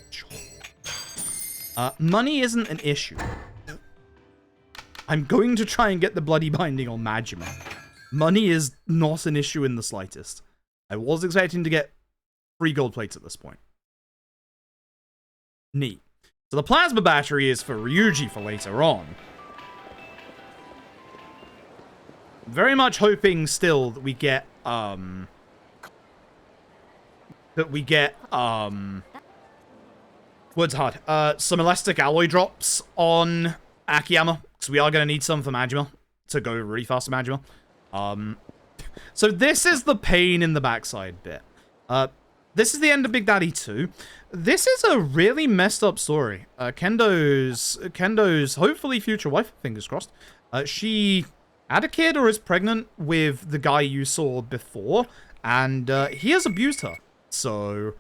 Sure. Money isn't an issue. I'm going to try and get the bloody binding on Majima. Money is not an issue in the slightest. I was expecting to get 3 gold plates at this point. Neat. So the plasma battery is for Ryuji for later on. Very much hoping still that we get, word's hard. Some elastic alloy drops on Akiyama. So we are going to need some for Majima to go really fast to Majima. So this is the pain in the backside bit. This is the end of Big Daddy 2. This is a really messed up story. Kendo's hopefully future wife, fingers crossed. She had a kid or is pregnant with the guy you saw before, and he has abused her. So,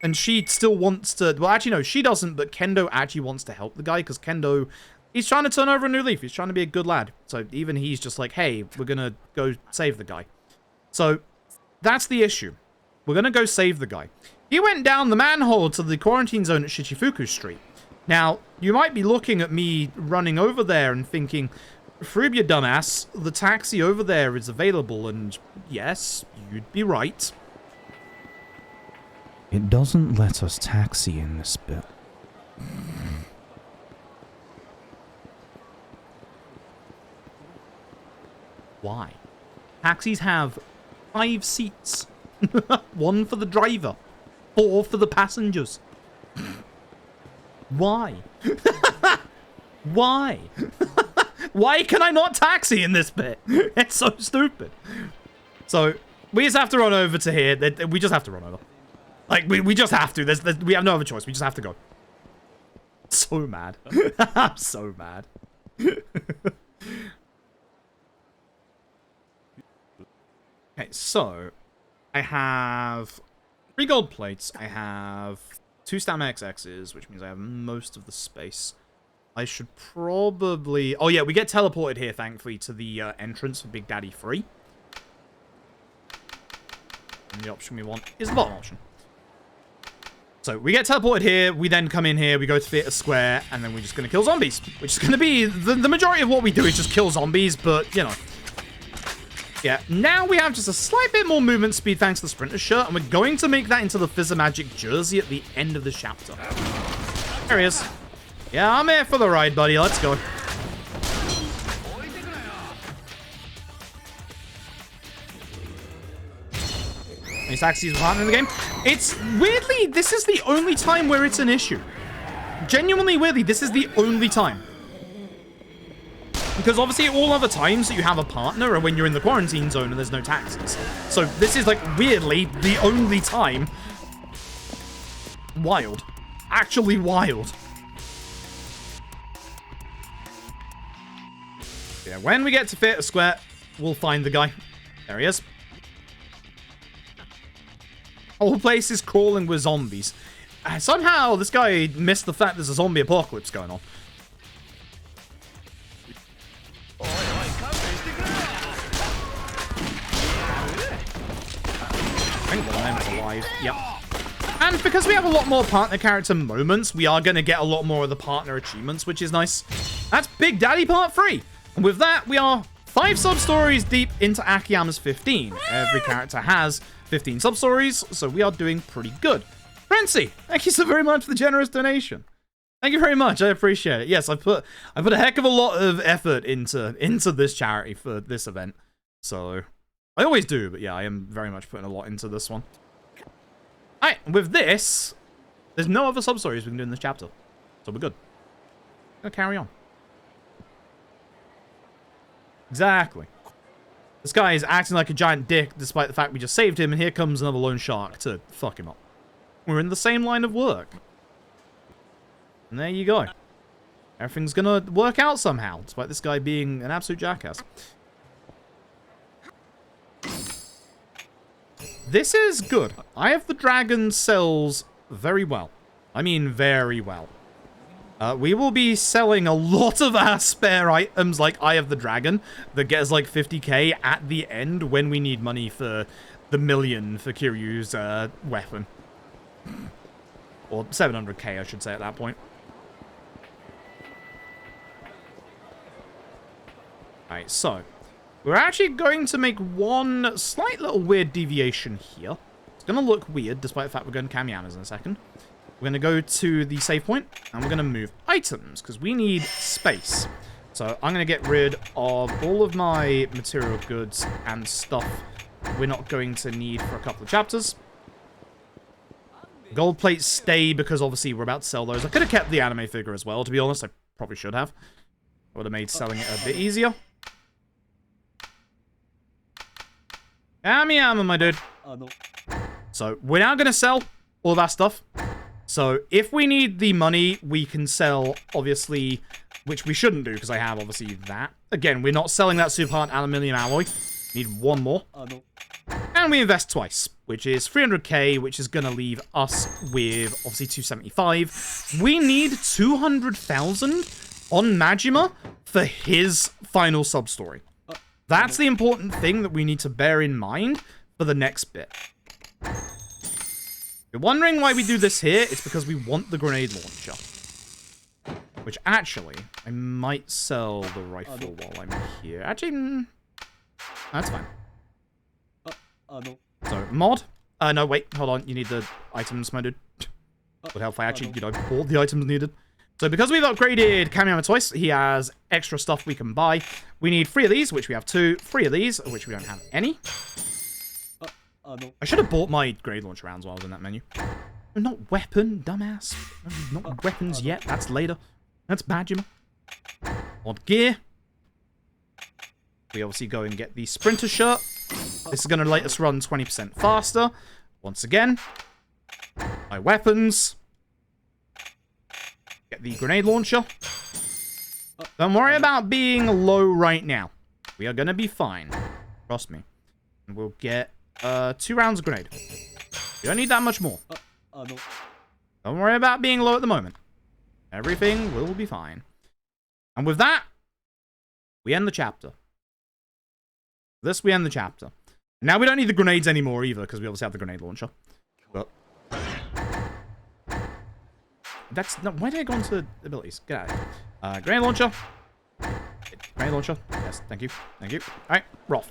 and she still wants to, well actually no, she doesn't, but Kendo actually wants to help the guy, because Kendo, he's trying to turn over a new leaf. He's trying to be a good lad. So even he's just like, hey, we're going to go save the guy. So that's the issue. We're going to go save the guy. He went down the manhole to the quarantine zone at Shichifuku Street. Now, you might be looking at me running over there and thinking, Frib, you dumbass. The taxi over there is available, and yes, you'd be right. It doesn't let us taxi in this bit. Why? Taxis have 5 seats. 1 for the driver. 4 for the passengers. Why? Why? Why can I not taxi in this bit? It's so stupid. So, we just have to run over to here. We just have to run over. Like, we just have to. We have no other choice. We just have to go. So mad. I'm so mad. Okay, so I have 3 gold plates. I have 2 stamina XXs, which means I have most of the space. I should probably... Oh yeah, we get teleported here, thankfully, to the entrance for Big Daddy 3. And the option we want is the bottom option. So we get teleported here, we then come in here, we go to Theatre Square, and then we're just going to kill zombies. Which is going to be... The majority of what we do is just kill zombies, but, you know... Yeah, now we have just a slight bit more movement speed thanks to the Sprinter shirt, and we're going to make that into the Fizz-O-Magic jersey at the end of the chapter. There he is. Yeah, I'm here for the ride, buddy. Let's go. Any taxis with partner in the game? It's weirdly, this is the only time where it's an issue. Genuinely weirdly, this is the only time. Because obviously all other times that you have a partner are when you're in the quarantine zone and there's no taxis. So this is like weirdly the only time. Wild. Actually wild. Yeah, when we get to Theatre Square, we'll find the guy. There he is. The whole place is crawling with zombies. Somehow this guy missed the fact there's a zombie apocalypse going on. I think one of them is alive. Yep. And because we have a lot more partner character moments, we are going to get a lot more of the partner achievements, which is nice. That's Big Daddy Part 3. And with that, we are 5 sub-stories deep into Akiyama's 15. Every character has 15 sub-stories, so we are doing pretty good. Frenzy, thank you so very much for the generous donation. Thank you very much, I appreciate it. Yes, I put a heck of a lot of effort into this charity for this event. So, I always do, but yeah, I am very much putting a lot into this one. Alright, with this, there's no other sub-stories we can do in this chapter. So we're good. Gonna carry on. Exactly. This guy is acting like a giant dick despite the fact we just saved him, and here comes another lone shark to fuck him up. We're in the same line of work. And there you go. Everything's gonna work out somehow, despite this guy being an absolute jackass. This is good. Eye of the Dragon sells very well. I mean, very well. We will be selling a lot of our spare items like Eye of the Dragon that gets like 50k at the end when we need money for the million for Kiryu's weapon. Or 700k, I should say, at that point. Alright, so we're actually going to make one slight little weird deviation here. It's going to look weird, despite the fact we're going to Kamiyama's in a second. We're going to go to the save point, and we're going to move items, because we need space. So I'm going to get rid of all of my material goods and stuff we're not going to need for a couple of chapters. Gold plates stay, because obviously we're about to sell those. I could have kept the anime figure as well, to be honest. I probably should have. I would have made selling it a bit easier. Kamiyama, my dude. So, we're now going to sell all of our stuff. So, if we need the money, we can sell, obviously, which we shouldn't do, because I have, obviously, that. Again, we're not selling that super hard aluminium alloy. Need one more. And we invest twice, which is 300k, which is going to leave us with, obviously, 275. We need 200,000 on Majima for his final sub-story. That's the important thing that we need to bear in mind for the next bit. If you're wondering why we do this here, it's because we want the grenade launcher. Which, actually, I might sell the rifle while I'm here. Actually, that's fine. So, mod? No, wait, hold on. You need the items modded. Would help if I actually, bought the items needed. So, because we've upgraded Kamiyama twice, he has extra stuff we can buy. We need 3 of these, which we have 2. 3 of these, of which we don't have any. I should have bought my grenade launcher rounds while I was in that menu. Not weapon, dumbass. Not weapons yet. That's later. That's bad, Jimmy. Mod gear. We obviously go and get the sprinter shirt. This is going to let us run 20% faster. Once again. My weapons. Get the grenade launcher. Don't worry about being low right now. We are going to be fine. Trust me. And we'll get 2 rounds of grenade. You don't need that much more. Don't worry about being low at the moment. Everything will be fine. And with that, we end the chapter. This, we end the chapter. Now we don't need the grenades anymore either, because we obviously have the grenade launcher. But that's no. Why did I go into abilities? Get out of here. Grenade launcher. Grenade launcher. Yes, thank you. Thank you. Alright, we're off.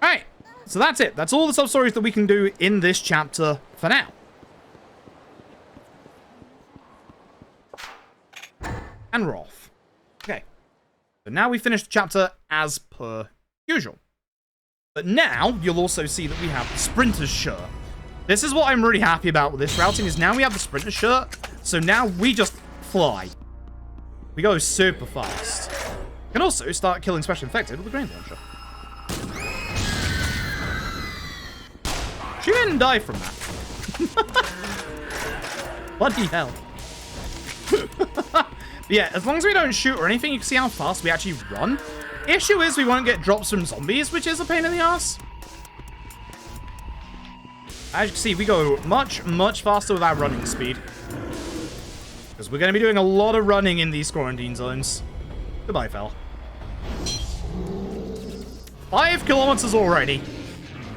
Alright, so that's it. That's all the sub-stories that we can do in this chapter for now. And we're off. Okay. So now we finished the chapter as per usual. But now, you'll also see that we have the sprinter's shirt. This is what I'm really happy about with this routing, is now we have the sprinter's shirt, so now we just fly. We go super fast. We can also start killing special infected with the grenade launcher. She didn't die from that. Bloody hell. Yeah, as long as we don't shoot or anything, you can see how fast we actually run. Issue is we won't get drops from zombies, which is a pain in the ass. As you can see, we go much, much faster with our running speed. Because we're going to be doing a lot of running in these quarantine zones. Goodbye, fella. 5 kilometers already.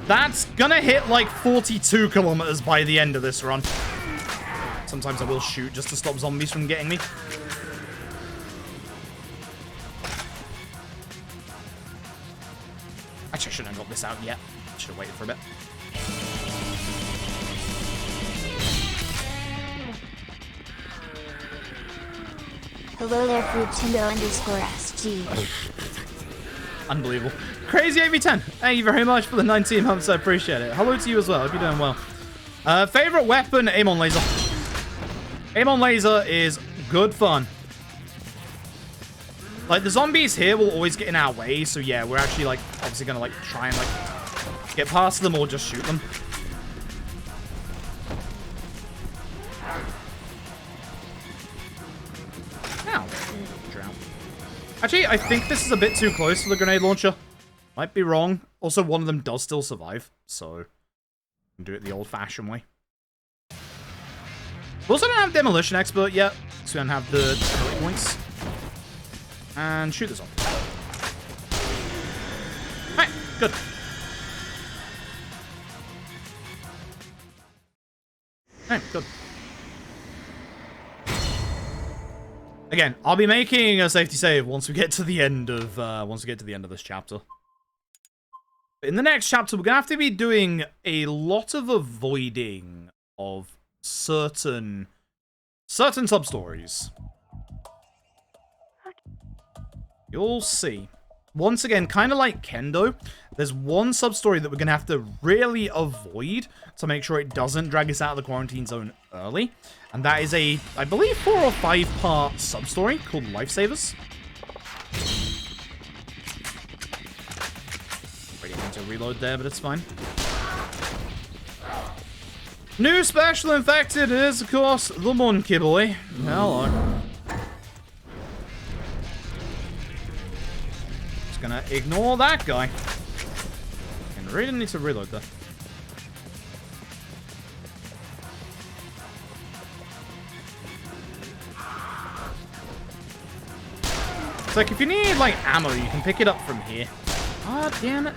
That's going to hit like 42 kilometers by the end of this run. Sometimes I will shoot just to stop zombies from getting me. Actually, I shouldn't have got this out yet. Should have waited for a bit. Hello there, Fruitindo_SG. Unbelievable. Crazy AV10. Thank you very much for the 19 months. I appreciate it. Hello to you as well. Hope you're doing well. Favorite weapon? Aim on laser. Aim on laser is good fun. Like, the zombies here will always get in our way, so yeah, we're actually, like, obviously gonna, like, try and, like, get past them or just shoot them. Ow. Drown. Actually, I think this is a bit too close for the grenade launcher. Might be wrong. Also, one of them does still survive, so we can do it the old-fashioned way. We also don't have Demolition Expert yet, so we don't have the ability points. And shoot this off. Alright, good. Alright, good. Again, I'll be making a safety save once we get to the end of this chapter. But in the next chapter, we're gonna have to be doing a lot of avoiding of certain sub-stories. You'll see. Once again, kind of like Kendo, there's one sub-story that we're going to have to really avoid to make sure it doesn't drag us out of the quarantine zone early. And that is a, I believe, 4 or 5 part sub-story called Lifesavers. Ready to reload there, but it's fine. New special infected is, of course, the Monkey Boy. Hello. Gonna ignore that guy. And really need to reload that. It's like if you need like ammo, you can pick it up from here. Ah, damn it.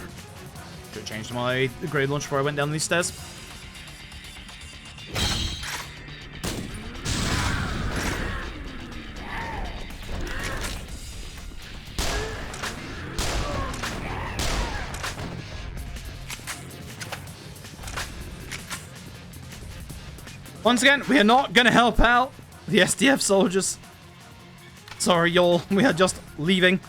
Should have changed my grenade launcher before I went down these stairs. Once again, we are not going to help out the SDF soldiers. Sorry, y'all. We are just leaving.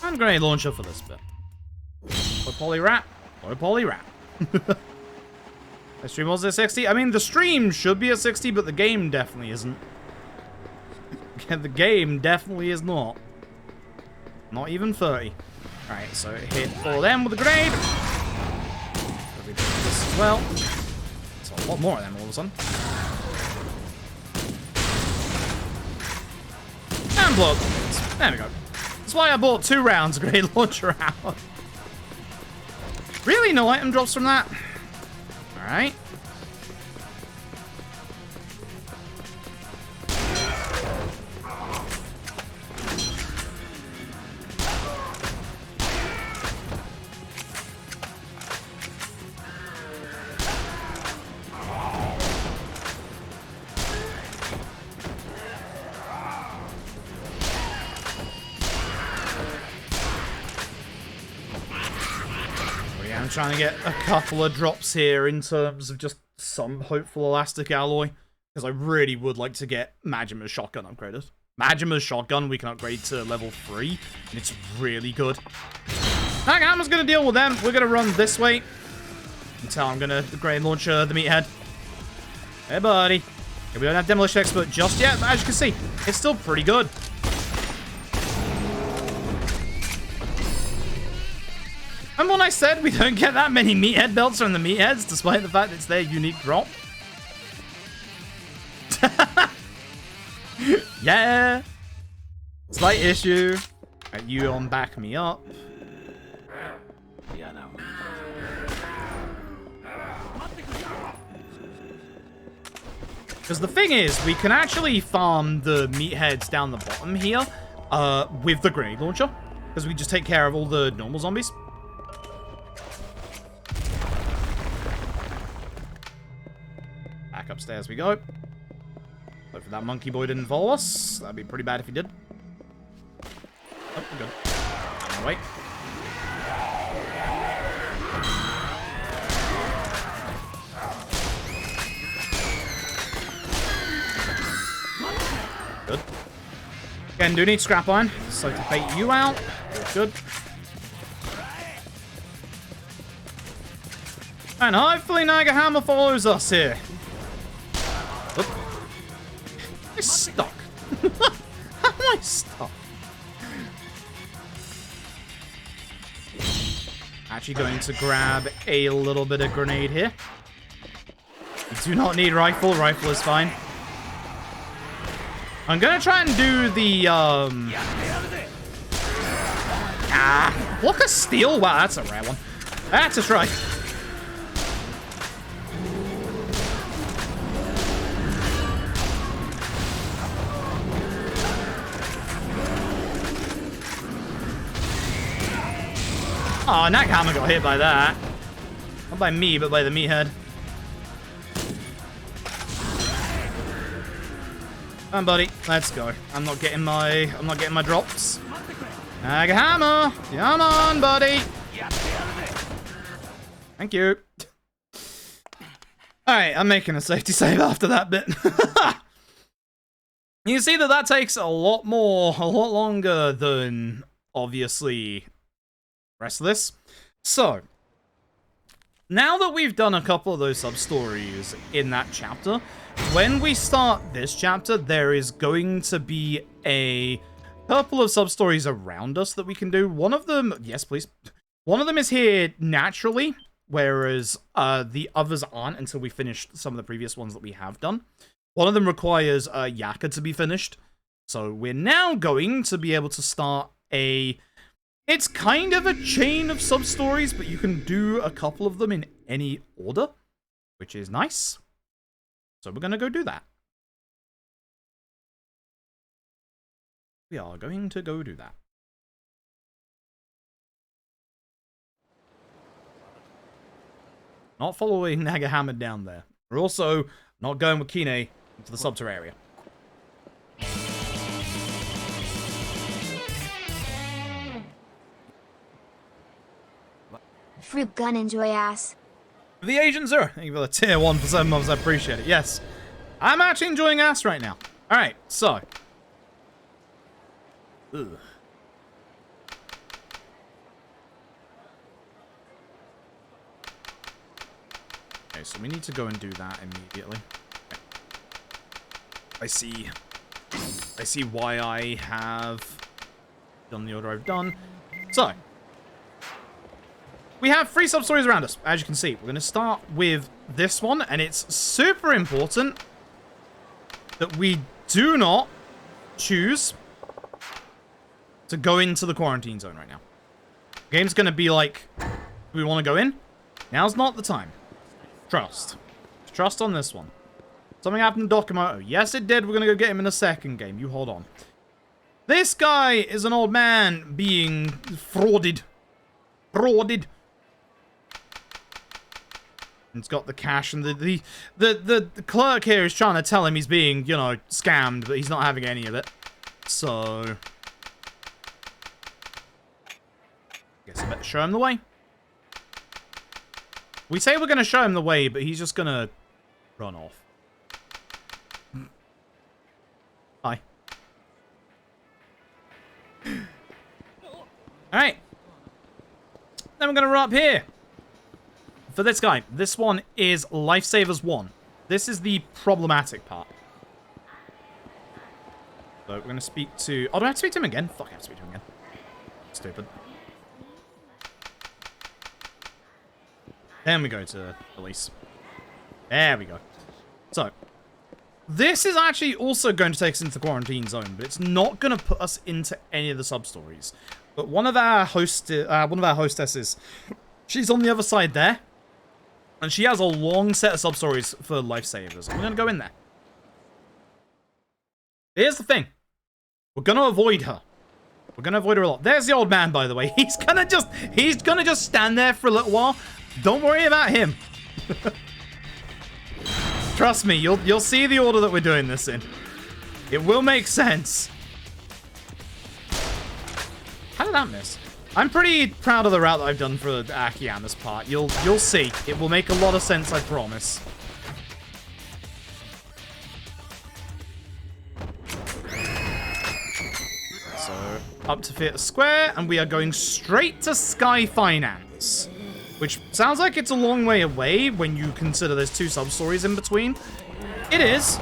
And grenade launcher for this bit. Low poly wrap. Low poly wrap. The stream was at 60. I mean, the stream should be at 60, but the game definitely isn't. The game definitely is not. Not even 30. Alright, so hit all of them with a grenade. We do this as well. So a lot more of them all of a sudden. And blow up the grenades. There we go. That's why I bought 2 rounds of grenade launcher out. Really? No item drops from that? Alright. Trying to get a couple of drops here in terms of just some hopeful elastic alloy, because I really would like to get Majima's shotgun upgraded. Majima's shotgun we can upgrade to level 3, and it's really good. Nagahama's going to deal with them. We're going to run this way until I'm going to grenade launcher the meathead. Hey, buddy. We don't have Demolition Expert just yet, but as you can see, it's still pretty good. And when I said we don't get that many meathead belts from the meatheads, despite the fact it's their unique drop. Yeah. Slight issue. Right, you on back me up. Yeah, no. Because the thing is, we can actually farm the meatheads down the bottom here with the grenade launcher. Because we just take care of all the normal zombies. Back upstairs we go. Hopefully that monkey boy didn't follow us. That'd be pretty bad if he did. Oh, we're good. Out of my way. Good. Again, do need scrap iron, so to bait you out. Good. And hopefully Nagahama follows us here. Oop. I'm stuck. How am I stuck? Actually going to grab a little bit of grenade here. You do not need rifle. Rifle is fine. I'm gonna try and do the, block of steel? Wow, that's a rare one. That's a try. Oh, Nakahama got hit by that. Not by me, but by the meathead. Come on, buddy. Let's go. I'm not getting my drops. Nagahama! Come on, buddy! Thank you. Alright, I'm making a safety save after that bit. You see that takes a lot longer than, obviously, the rest of this. So, now that we've done a couple of those sub-stories in that chapter, when we start this chapter, there is going to be a couple of sub-stories around us that we can do. One of them, yes please, one of them is here naturally, whereas the others aren't until we finish some of the previous ones that we have done. One of them requires Yaka to be finished. So we're now going to be able to start it's kind of a chain of sub-stories, but you can do a couple of them in any order, which is nice. So we're going to go do that. We are going to go do that. Not following Nagahama down there. We're also not going with Kine into the sub-terraria. Fruit gun enjoy ass. The Asian Zero. Thank you for the tier 1 for 7 months. I appreciate it. Yes. I'm actually enjoying ass right now. Alright, so. Ugh. Okay, so we need to go and do that immediately. Okay. I see why I have done the order I've done. So. We have 3 sub-stories around us, as you can see. We're going to start with this one, and it's super important that we do not choose to go into the quarantine zone right now. The game's going to be like, do we want to go in? Now's not the time. Trust. Trust on this one. Something happened to Docomoto. Yes, it did. We're going to go get him in the second game. You hold on. This guy is an old man being frauded. Frauded. He's got the cash, and the clerk here is trying to tell him he's being, you know, scammed, but he's not having any of it. So, guess I better show him the way. We say we're going to show him the way, but he's just going to run off. Hi. Alright. Then we're going to run up here. For this guy, this one is Lifesavers 1. This is the problematic part. So we're going to speak to... Oh, do I have to speak to him again? Fuck, I have to speak to him again. Stupid. Then we go to police. There we go. So, this is actually also going to take us into the quarantine zone, but it's not going to put us into any of the sub-stories. But one of our hostesses, she's on the other side there. And she has a long set of sub-stories for Lifesavers. I'm going to go in there. Here's the thing. We're going to avoid her. We're going to avoid her a lot. There's the old man, by the way. He's going to just stand there for a little while. Don't worry about him. Trust me, you'll see the order that we're doing this in. It will make sense. How did that miss? I'm pretty proud of the route that I've done for Akiyama's part. You'll see. It will make a lot of sense, I promise. So, up to Theatre Square, and we are going straight to Sky Finance. Which sounds like it's a long way away when you consider there's 2 sub-stories in between. It is.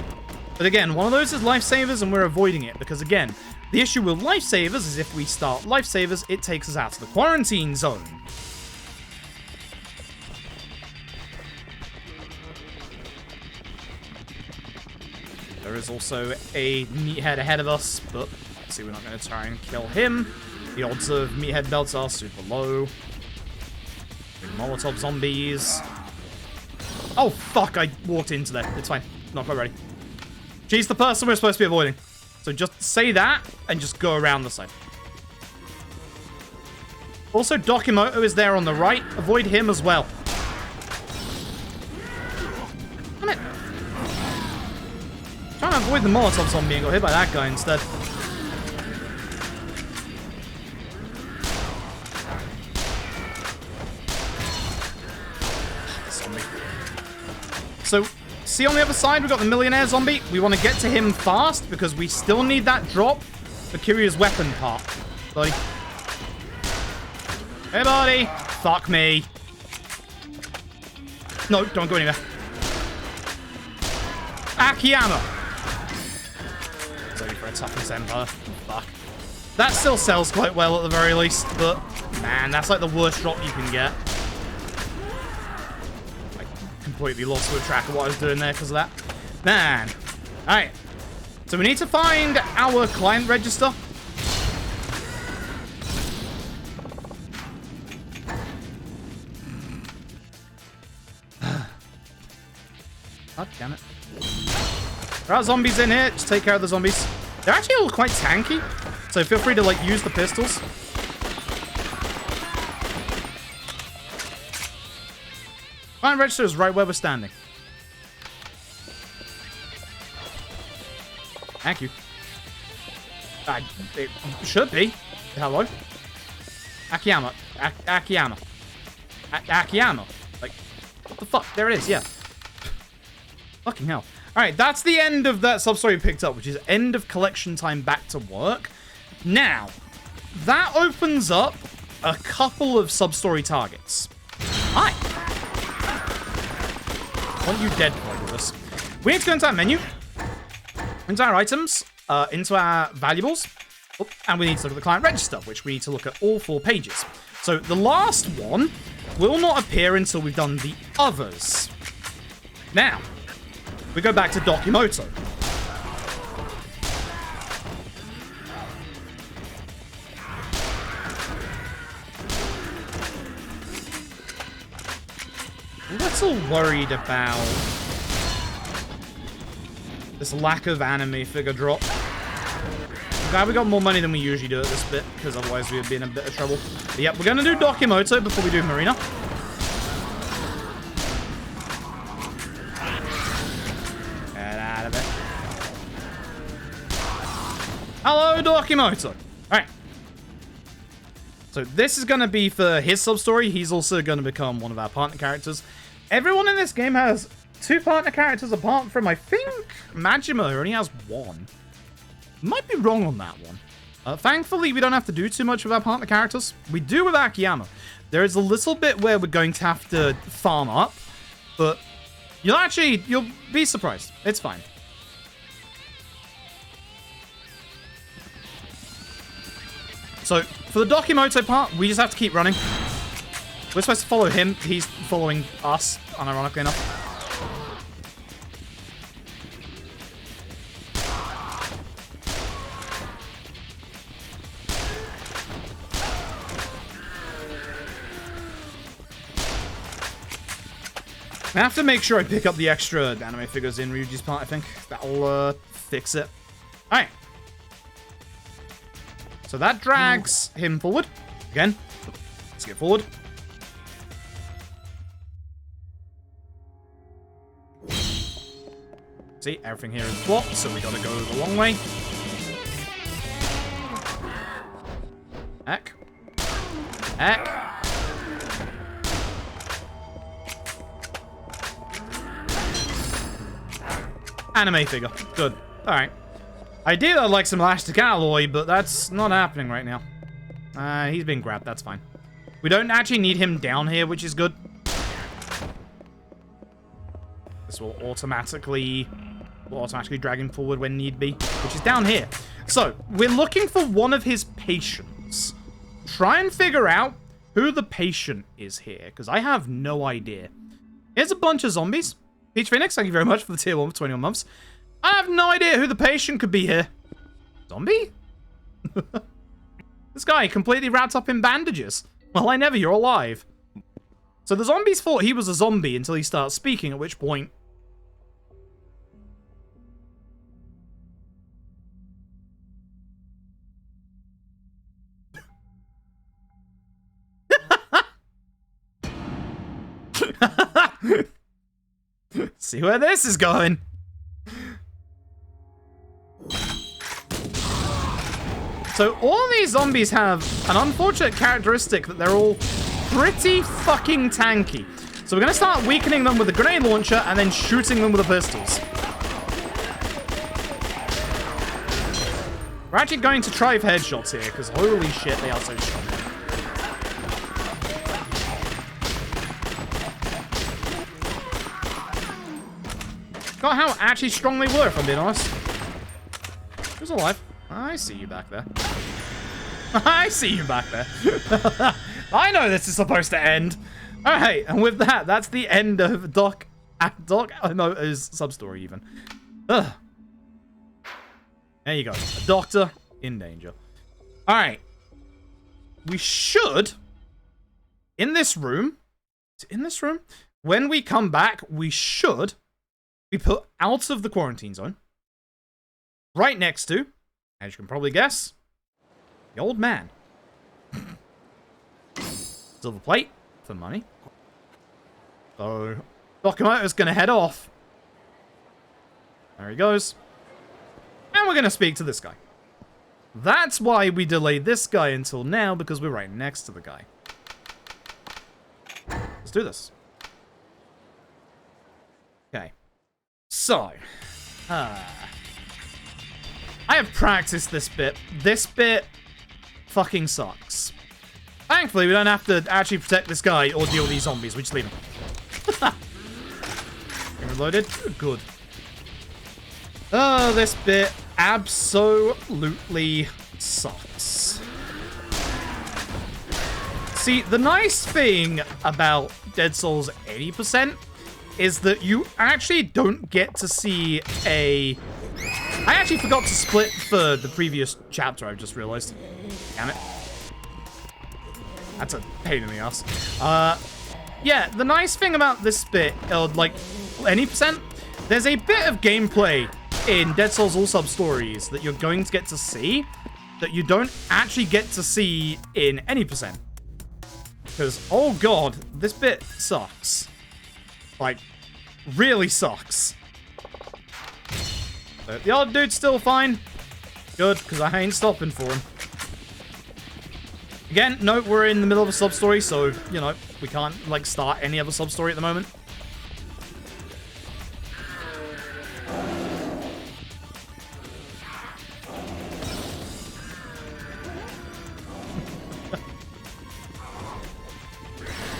But again, one of those is Lifesavers, and we're avoiding it. Because again, the issue with Lifesavers is if we start Lifesavers, it takes us out to the quarantine zone. There is also a meathead ahead of us, but see, we're not going to try and kill him. The odds of meathead belts are super low. Molotov zombies. Oh, fuck, I walked into there. It's fine. Not quite ready. She's the person we're supposed to be avoiding. So just say that and just go around the side. Also, Dokimoto is there on the right. Avoid him as well. Damn it. Trying to avoid the Molotov zombie and got hit by that guy instead. So, see on the other side, we've got the millionaire zombie. We want to get to him fast because we still need that drop for Kiryu's weapon part. Buddy. Hey, buddy. Fuck me. No, don't go anywhere. Akiyama. Sorry for a toughness empire. Fuck. That still sells quite well at the very least, but man, that's like the worst drop you can get. Completely lost the track of what I was doing there because of that. Man. Alright. So we need to find our client register. God damn it. There are zombies in here. Just take care of the zombies. They're actually all quite tanky. So feel free to, like, use the pistols. Client register is right where we're standing. Thank you. It should be. Hello? Akiyama. Akiyama. Akiyama. Like, what the fuck? There it is, yeah. Fucking hell. Alright, that's the end of that sub-story we picked up, which is end of collection time back to work. Now, that opens up a couple of sub-story targets. Hi. Want you dead for this. We need to go into our menu, into our items, into our valuables, and we need to look at the client register, which we need to look at all 4 pages. So the last one will not appear until we've done the others. Now, we go back to Dokimoto. I'm a little worried about this lack of anime figure drop. I'm glad we got more money than we usually do at this bit, because otherwise we would be in a bit of trouble. But yep, we're going to do Dokimoto before we do Marina. Get out of it. Hello, Dokimoto. Alright. So this is going to be for his sub-story. He's also going to become one of our partner characters. Everyone in this game has 2 partner characters apart from, I think, Majima, who only has 1. Might be wrong on that one. Thankfully, we don't have to do too much with our partner characters. We do with Akiyama. There is a little bit where we're going to have to farm up, but you'll be surprised. It's fine. So, for the Dokimoto part, we just have to keep running. We're supposed to follow him. He's following us, unironically enough. I have to make sure I pick up the extra anime figures in Ryuji's part, I think. That'll fix it. Alright. So that drags him forward. Again. Let's get forward. See, everything here is blocked, so we gotta go the long way. Heck. Heck. Anime figure. Good. Alright. Ideally, I'd like some elastic alloy, but that's not happening right now. He's being grabbed. That's fine. We don't actually need him down here, which is good. This will automatically drag him forward when need be, which is down here. So, we're looking for one of his patients. Try and figure out who the patient is here, because I have no idea. Here's a bunch of zombies. Peach Phoenix, thank you very much for the tier 1 for 21 months. I have no idea who the patient could be here. Zombie? This guy completely wrapped up in bandages. Well, I never, you're alive. So the zombies thought he was a zombie until he starts speaking, at which point... See where this is going. So all these zombies have an unfortunate characteristic that they're all pretty fucking tanky. So we're going to start weakening them with a grenade launcher and then shooting them with the pistols. We're actually going to try for headshots here, because holy shit, they are so strong. Got how actually strong they were, if I'm being honest. Who's alive? I see you back there. I see you back there. I know this is supposed to end. Alright, and with that, that's the end of Dokimoto's sub-story even. Ugh. There you go. A doctor in danger. Alright. We should, in this room, when we come back, we should be put out of the quarantine zone. Right next to, as you can probably guess, the old man. Silver plate for money. So, Dokimoto's gonna head off. There he goes. And we're gonna speak to this guy. That's why we delayed this guy until now, because we're right next to the guy. Let's do this. Okay. So. I have practiced this bit. This bit fucking sucks. Thankfully, we don't have to actually protect this guy or deal with these zombies. We just leave him. Reloaded. Good. Oh, this bit absolutely sucks. See, the nice thing about Dead Souls 80% is that you actually don't get to see a... I actually forgot to split for the previous chapter, I just realized. Damn it. That's a pain in the ass. Yeah, the nice thing about this bit, like, any percent, there's a bit of gameplay in Dead Souls All Substories that you're going to get to see that you don't actually get to see in any percent. Because, oh god, this bit sucks. Like, really sucks. So, the odd dude's still fine. Good, because I ain't stopping for him. Again, note we're in the middle of a sub-story, so, you know, we can't, like, start any other sub-story at the moment.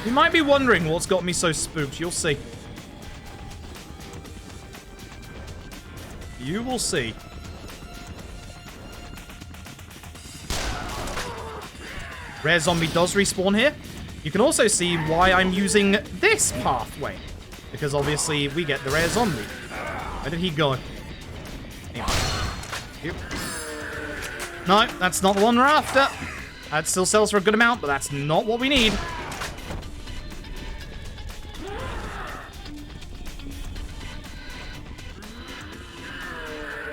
You might be wondering what's got me so spooked. You'll see. You will see. Rare zombie does respawn here. You can also see why I'm using this pathway. Because obviously we get the rare zombie. Where did he go? Anyway. No, that's not the one we're after. That still sells for a good amount, but that's not what we need.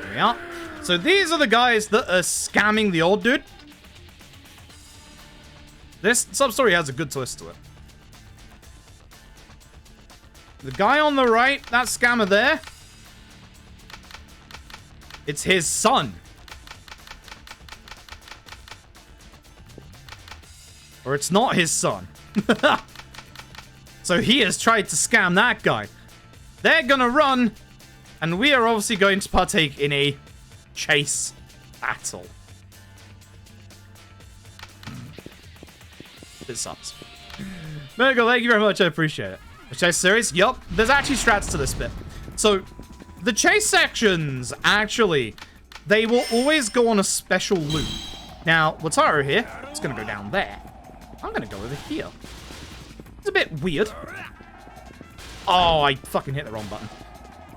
There we are. So these are the guys that are scamming the old dude. This sub-story has a good twist to it. The guy on the right, that scammer there, it's his son. Or it's not his son. So he has tried to scam that guy. They're gonna run, and we are obviously going to partake in a chase battle. It sucks. Miracle, thank you very much. I appreciate it. The chase series? Yup. There's actually strats to this bit. So, the chase sections, actually, they will always go on a special loop. Now, Wataru here, it's going to go down there. I'm going to go over here. It's a bit weird. Oh, I fucking hit the wrong button.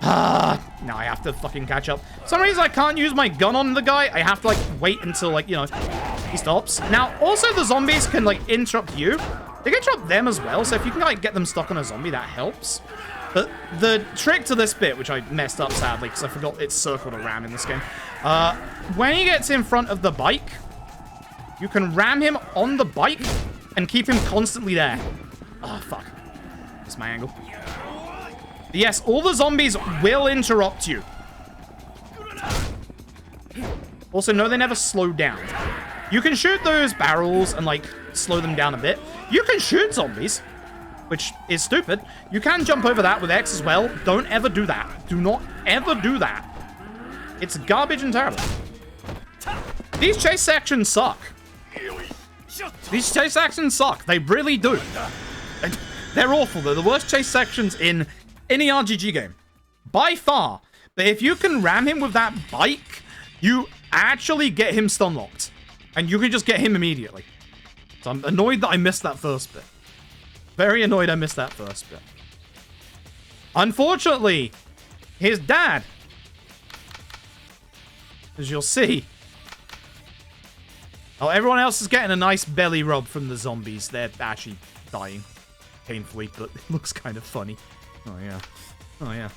Now I have to fucking catch up. For some reason I can't use my gun on the guy. I have to, like, wait until, like, you know, he stops. Now, also the zombies can, like, interrupt you. They can interrupt them as well, so if you can, like, get them stuck on a zombie, that helps. But the trick to this bit, which I messed up, sadly, because I forgot it's circled around in this game. When he gets in front of the bike, you can ram him on the bike and keep him constantly there. Oh, fuck. That's my angle. Yes, all the zombies will interrupt you. Also, no, they never slow down. You can shoot those barrels and, like, slow them down a bit. You can shoot zombies, which is stupid. You can jump over that with X as well. Don't ever do that. Do not ever do that. It's garbage and terrible. These chase sections suck. These chase sections suck. They really do. They're awful. They're the worst chase sections in any RPG game. By far. But if you can ram him with that bike, you actually get him stun locked. And you can just get him immediately. So I'm annoyed that I missed that first bit. Very annoyed I missed that first bit. Unfortunately, his dad, as you'll see. Oh, everyone else is getting a nice belly rub from the zombies. They're actually dying painfully, but it looks kind of funny. Oh, yeah. Oh, yeah.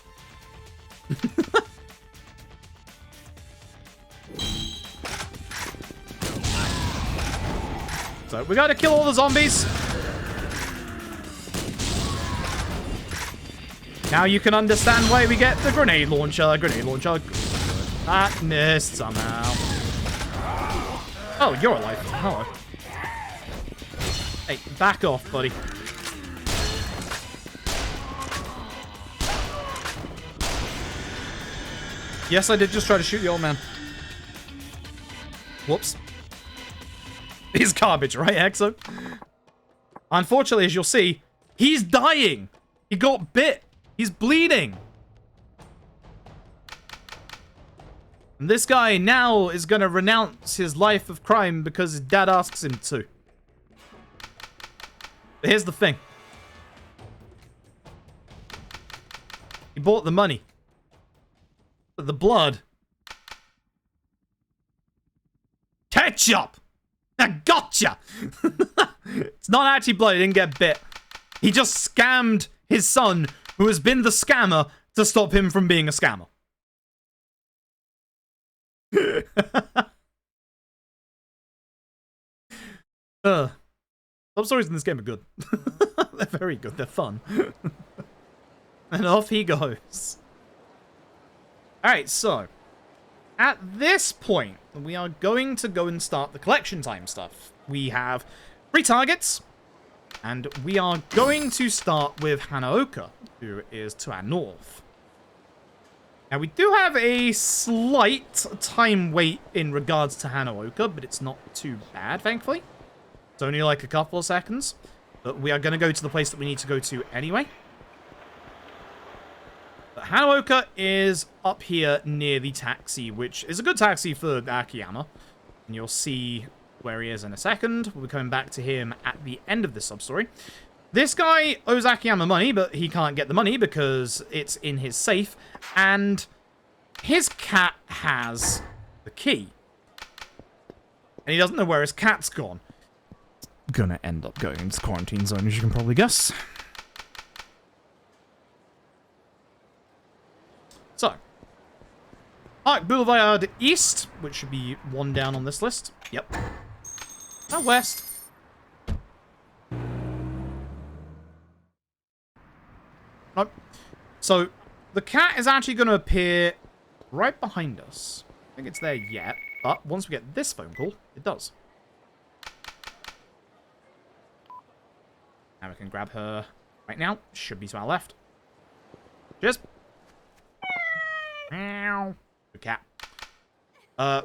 So, we gotta kill all the zombies. Now you can understand why we get the grenade launcher. Grenade launcher. That missed somehow. Oh, you're alive. Hello. Hey, back off, buddy. Yes, I did just try to shoot the old man. Whoops. He's garbage, right, Exo? Unfortunately, as you'll see, he's dying. He got bit. He's bleeding. And this guy now is going to renounce his life of crime because his dad asks him to. But here's the thing. He bought the money. But the blood... Ketchup! I gotcha! It's not actually blood, he didn't get bit. He just scammed his son, who has been the scammer, to stop him from being a scammer. Substories in this game are good. They're very good, they're fun. And off he goes. Alright, so... At this point, we are going to go and start the collection time stuff. We have 3 targets, and we are going to start with Hanaoka, who is to our north. Now, we do have a slight time wait in regards to Hanaoka, but it's not too bad, thankfully. It's only like a couple of seconds, but we are going to go to the place that we need to go to anyway. But Hanaoka is up here near the taxi, which is a good taxi for Akiyama. And you'll see where he is in a second. We'll be coming back to him at the end of this sub-story. This guy owes Akiyama money, but he can't get the money because it's in his safe. And his cat has the key. And he doesn't know where his cat's gone. Gonna end up going into quarantine zone, as you can probably guess. So, Park Boulevard East, which should be 1 down on this list. Yep. Now west. Nope. So, the cat is actually going to appear right behind us. I don't think it's there yet, but once we get this phone call, it does. Now we can grab her right now. Should be to our left. Cheers. Meow. Good cat.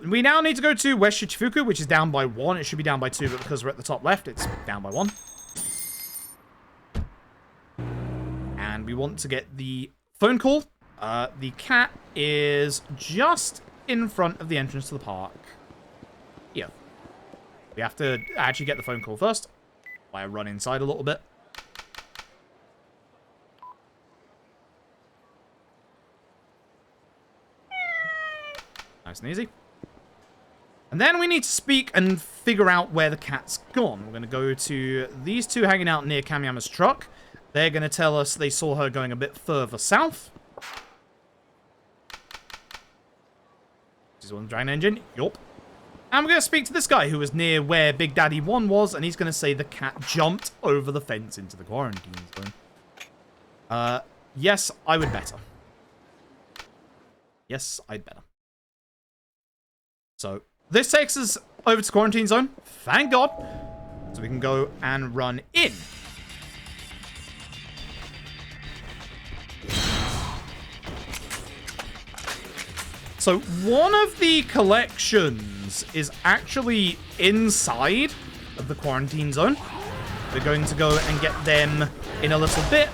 We now need to go to West Shichifuku, which is down by 1. It should be down by 2, but because we're at the top left, it's down by 1. And we want to get the phone call. The cat is just in front of the entrance to the park. Here. We have to actually get the phone call first. I run inside a little bit. Nice and easy. And then we need to speak and figure out where the cat's gone. We're going to go to these two hanging out near Kamiyama's truck. They're going to tell us they saw her going a bit further south. This is on the Dragon Engine. Yup. And we're going to speak to this guy who was near where Big Daddy 1 was, and he's going to say the cat jumped over the fence into the quarantine zone. Yes, I would better. Yes, I'd better. So, this takes us over to quarantine zone. Thank God. So we can go and run in. So, one of the collections is actually inside of the quarantine zone. We're going to go and get them in a little bit.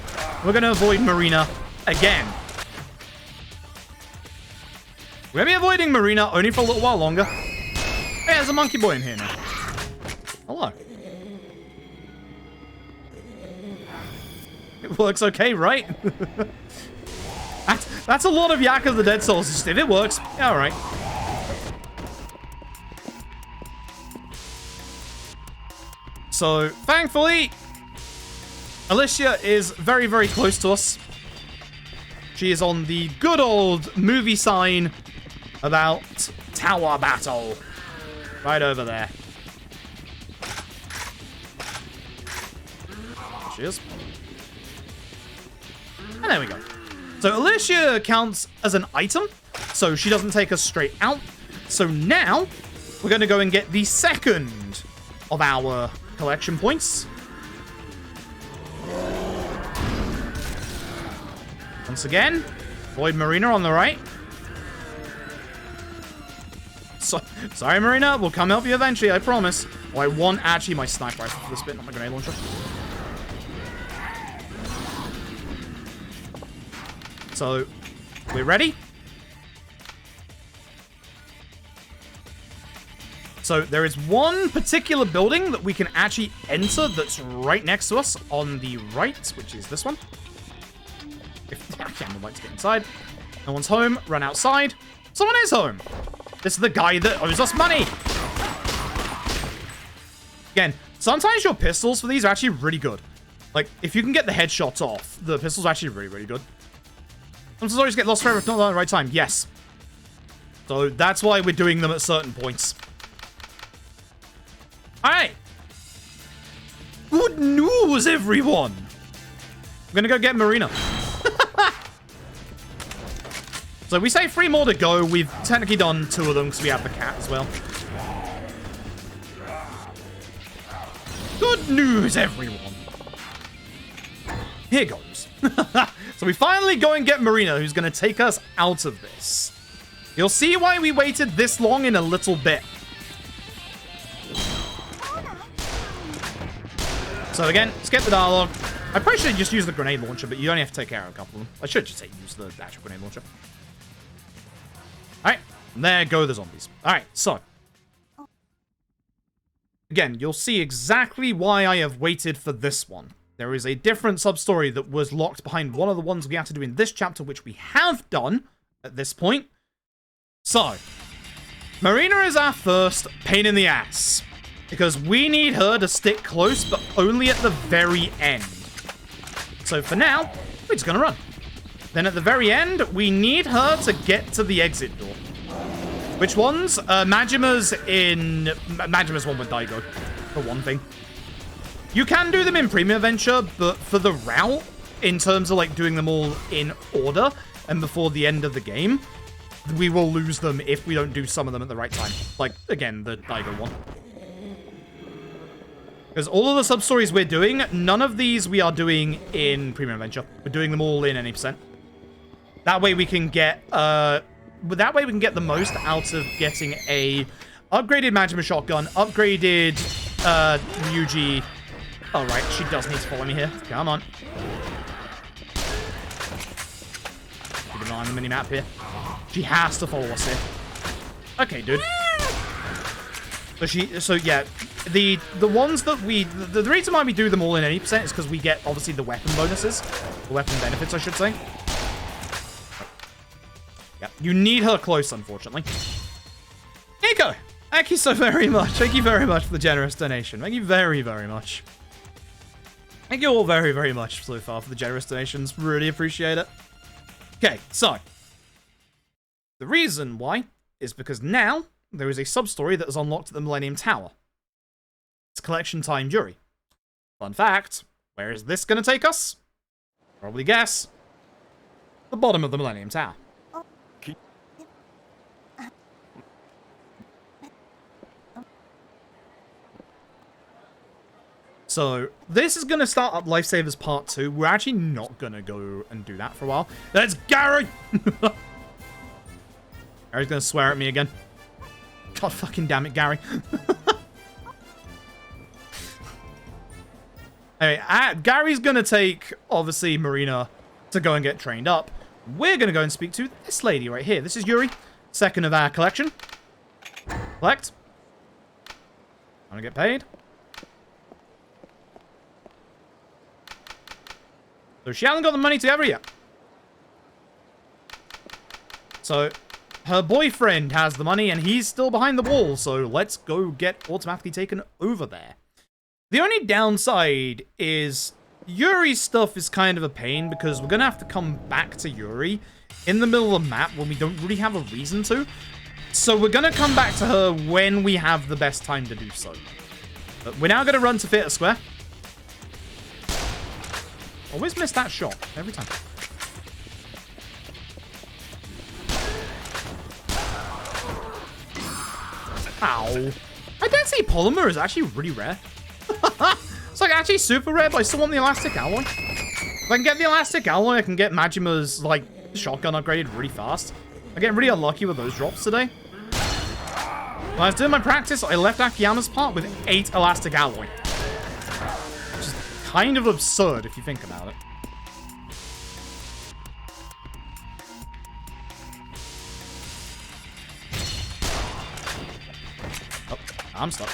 We're going to avoid Marina again. We're going to be avoiding Marina only for a little while longer. Hey, there's a monkey boy in here now. Hello. It works okay, right? That's a lot of Yakuza the Dead Souls. Just if it works, yeah, all right. So, thankfully, Alicia is very, very close to us. She is on the good old movie sign about tower battle. Right over there. There she is. And there we go. So Alicia counts as an item, so she doesn't take us straight out. So now, we're going to go and get the second of our collection points. Once again, Void Marina on the right. Sorry, Marina. We'll come help you eventually, I promise. Oh, I want actually my sniper rifle for this bit, not my grenade launcher. So, we're ready? So, there is one particular building that we can actually enter that's right next to us on the right, which is this one. If I would like to get inside. No one's home. Run outside. Someone is home. This is the guy that owes us money. Again, sometimes your pistols for these are actually really good. Like, if you can get the headshots off, the pistols are actually really, really good. Some stories get lost forever if not at the right time. Yes. So that's why we're doing them at certain points. Alright. Good news, everyone. I'm gonna go get Marina. So we say 3 more to go. We've technically done 2 of them because we have the cat as well. Good news, everyone. Here goes. So we finally go and get Marina, who's going to take us out of this. You'll see why we waited this long in a little bit. So again, skip the dialogue. I probably should just use the grenade launcher, but you only have to take care of a couple of them. I should just say use the actual grenade launcher. Alright, there go the zombies. Alright, so. Again, you'll see exactly why I have waited for this one. There is a different sub-story that was locked behind one of the ones we have to do in this chapter, which we have done at this point. So, Marina is our first pain in the ass. Because we need her to stick close, but only at the very end. So for now, we're just gonna run. Then at the very end, we need her to get to the exit door. Which ones? Majima's one with Daigo, for one thing. You can do them in Premium Adventure, but for the route, in terms of like doing them all in order, and before the end of the game, we will lose them if we don't do some of them at the right time. Like, again, the Daigo one. Because all of the sub-stories we're doing, none of these we are doing in Premium Adventure. We're doing them all in any %. That way we can get, the most out of getting a upgraded Majima shotgun, upgraded, Ryuji. Oh, right, she does need to follow me here. Come on. Keep an eye on the mini-map here. She has to follow us here. Okay, dude. So yeah, the ones that the reason why we do them all in any % is because we get, obviously, the weapon bonuses. The weapon benefits, I should say. Yeah, you need her close, unfortunately. Nico, thank you so very much. Thank you very much for the generous donation. Thank you very, very much. Thank you all very, very much so far for the generous donations. Really appreciate it. Okay, so. The reason why is because now there is a sub-story that is unlocked at the Millennium Tower. It's collection time Yuri. Fun fact, where is this going to take us? Probably guess. The bottom of the Millennium Tower. So, this is going to start up Lifesavers Part 2. We're actually not going to go and do that for a while. That's Gary! Gary's going to swear at me again. God fucking damn it, Gary. Anyway, Gary's going to take, obviously, Marina to go and get trained up. We're going to go and speak to this lady right here. This is Yuri, second of our collection. Collect. Want to get paid? So she hasn't got the money together yet. So her boyfriend has the money and he's still behind the wall. So let's go get automatically taken over there. The only downside is Yuri's stuff is kind of a pain because we're going to have to come back to Yuri in the middle of the map when we don't really have a reason to. So we're going to come back to her when we have the best time to do so. But we're now going to run to Theatre Square. Always miss that shot. Every time. Ow. I bet say polymer is actually really rare. It's like actually super rare, but I still want the elastic alloy. If I can get the elastic alloy, I can get Majima's, like, shotgun upgraded really fast. I'm getting really unlucky with those drops today. Well, When I was doing my practice, I left Akiyama's part with 8 elastic alloy. Which is kind of absurd if you think about it. Oh, I'm stuck.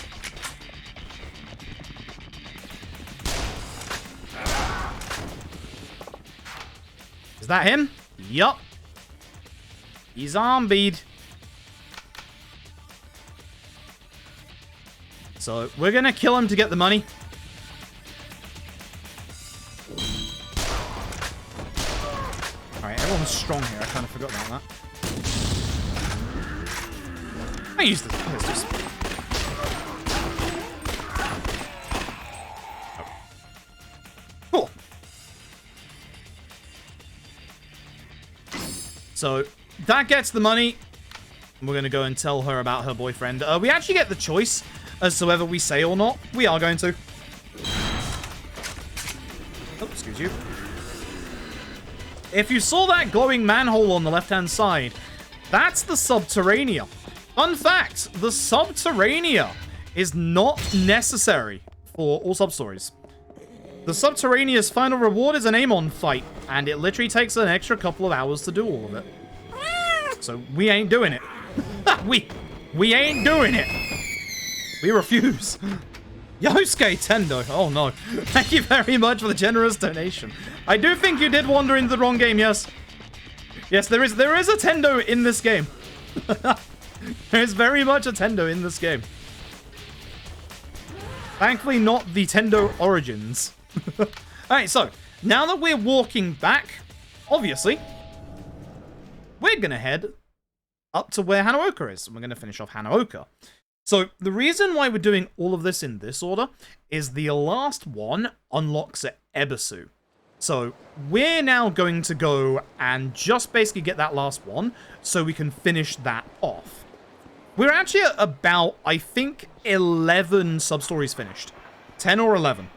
Is that him? Yup. He's zombied. So, we're gonna kill him to get the money. Alright, everyone's strong here. I kind of forgot about that. I used this. Let's just... Cool. So, that gets the money. We're going to go and tell her about her boyfriend. We actually get the choice as to whether we say or not. We are going to. Oh, excuse you. If you saw that glowing manhole on the left-hand side, that's the Subterranea. Fun fact, the Subterranea is not necessary for all Substories. The Subterranea's final reward is an Amon fight, and it literally takes an extra couple of hours to do all of it. So we ain't doing it. we ain't doing it. We refuse. Yosuke Tendo. Oh no. Thank you very much for the generous donation. I do think you did wander into the wrong game, yes. Yes, there is a Tendo in this game. There is very much a Tendo in this game. Thankfully not the Tendo Origins. Alright, so, now that we're walking back, obviously, we're gonna head up to where Hanaoka is. And we're gonna finish off Hanaoka. So, the reason why we're doing all of this in this order is the last one unlocks at Ebisu. So, we're now going to go and just basically get that last one so we can finish that off. We're actually at about, I think, 11 sub-stories finished. 10 or 11.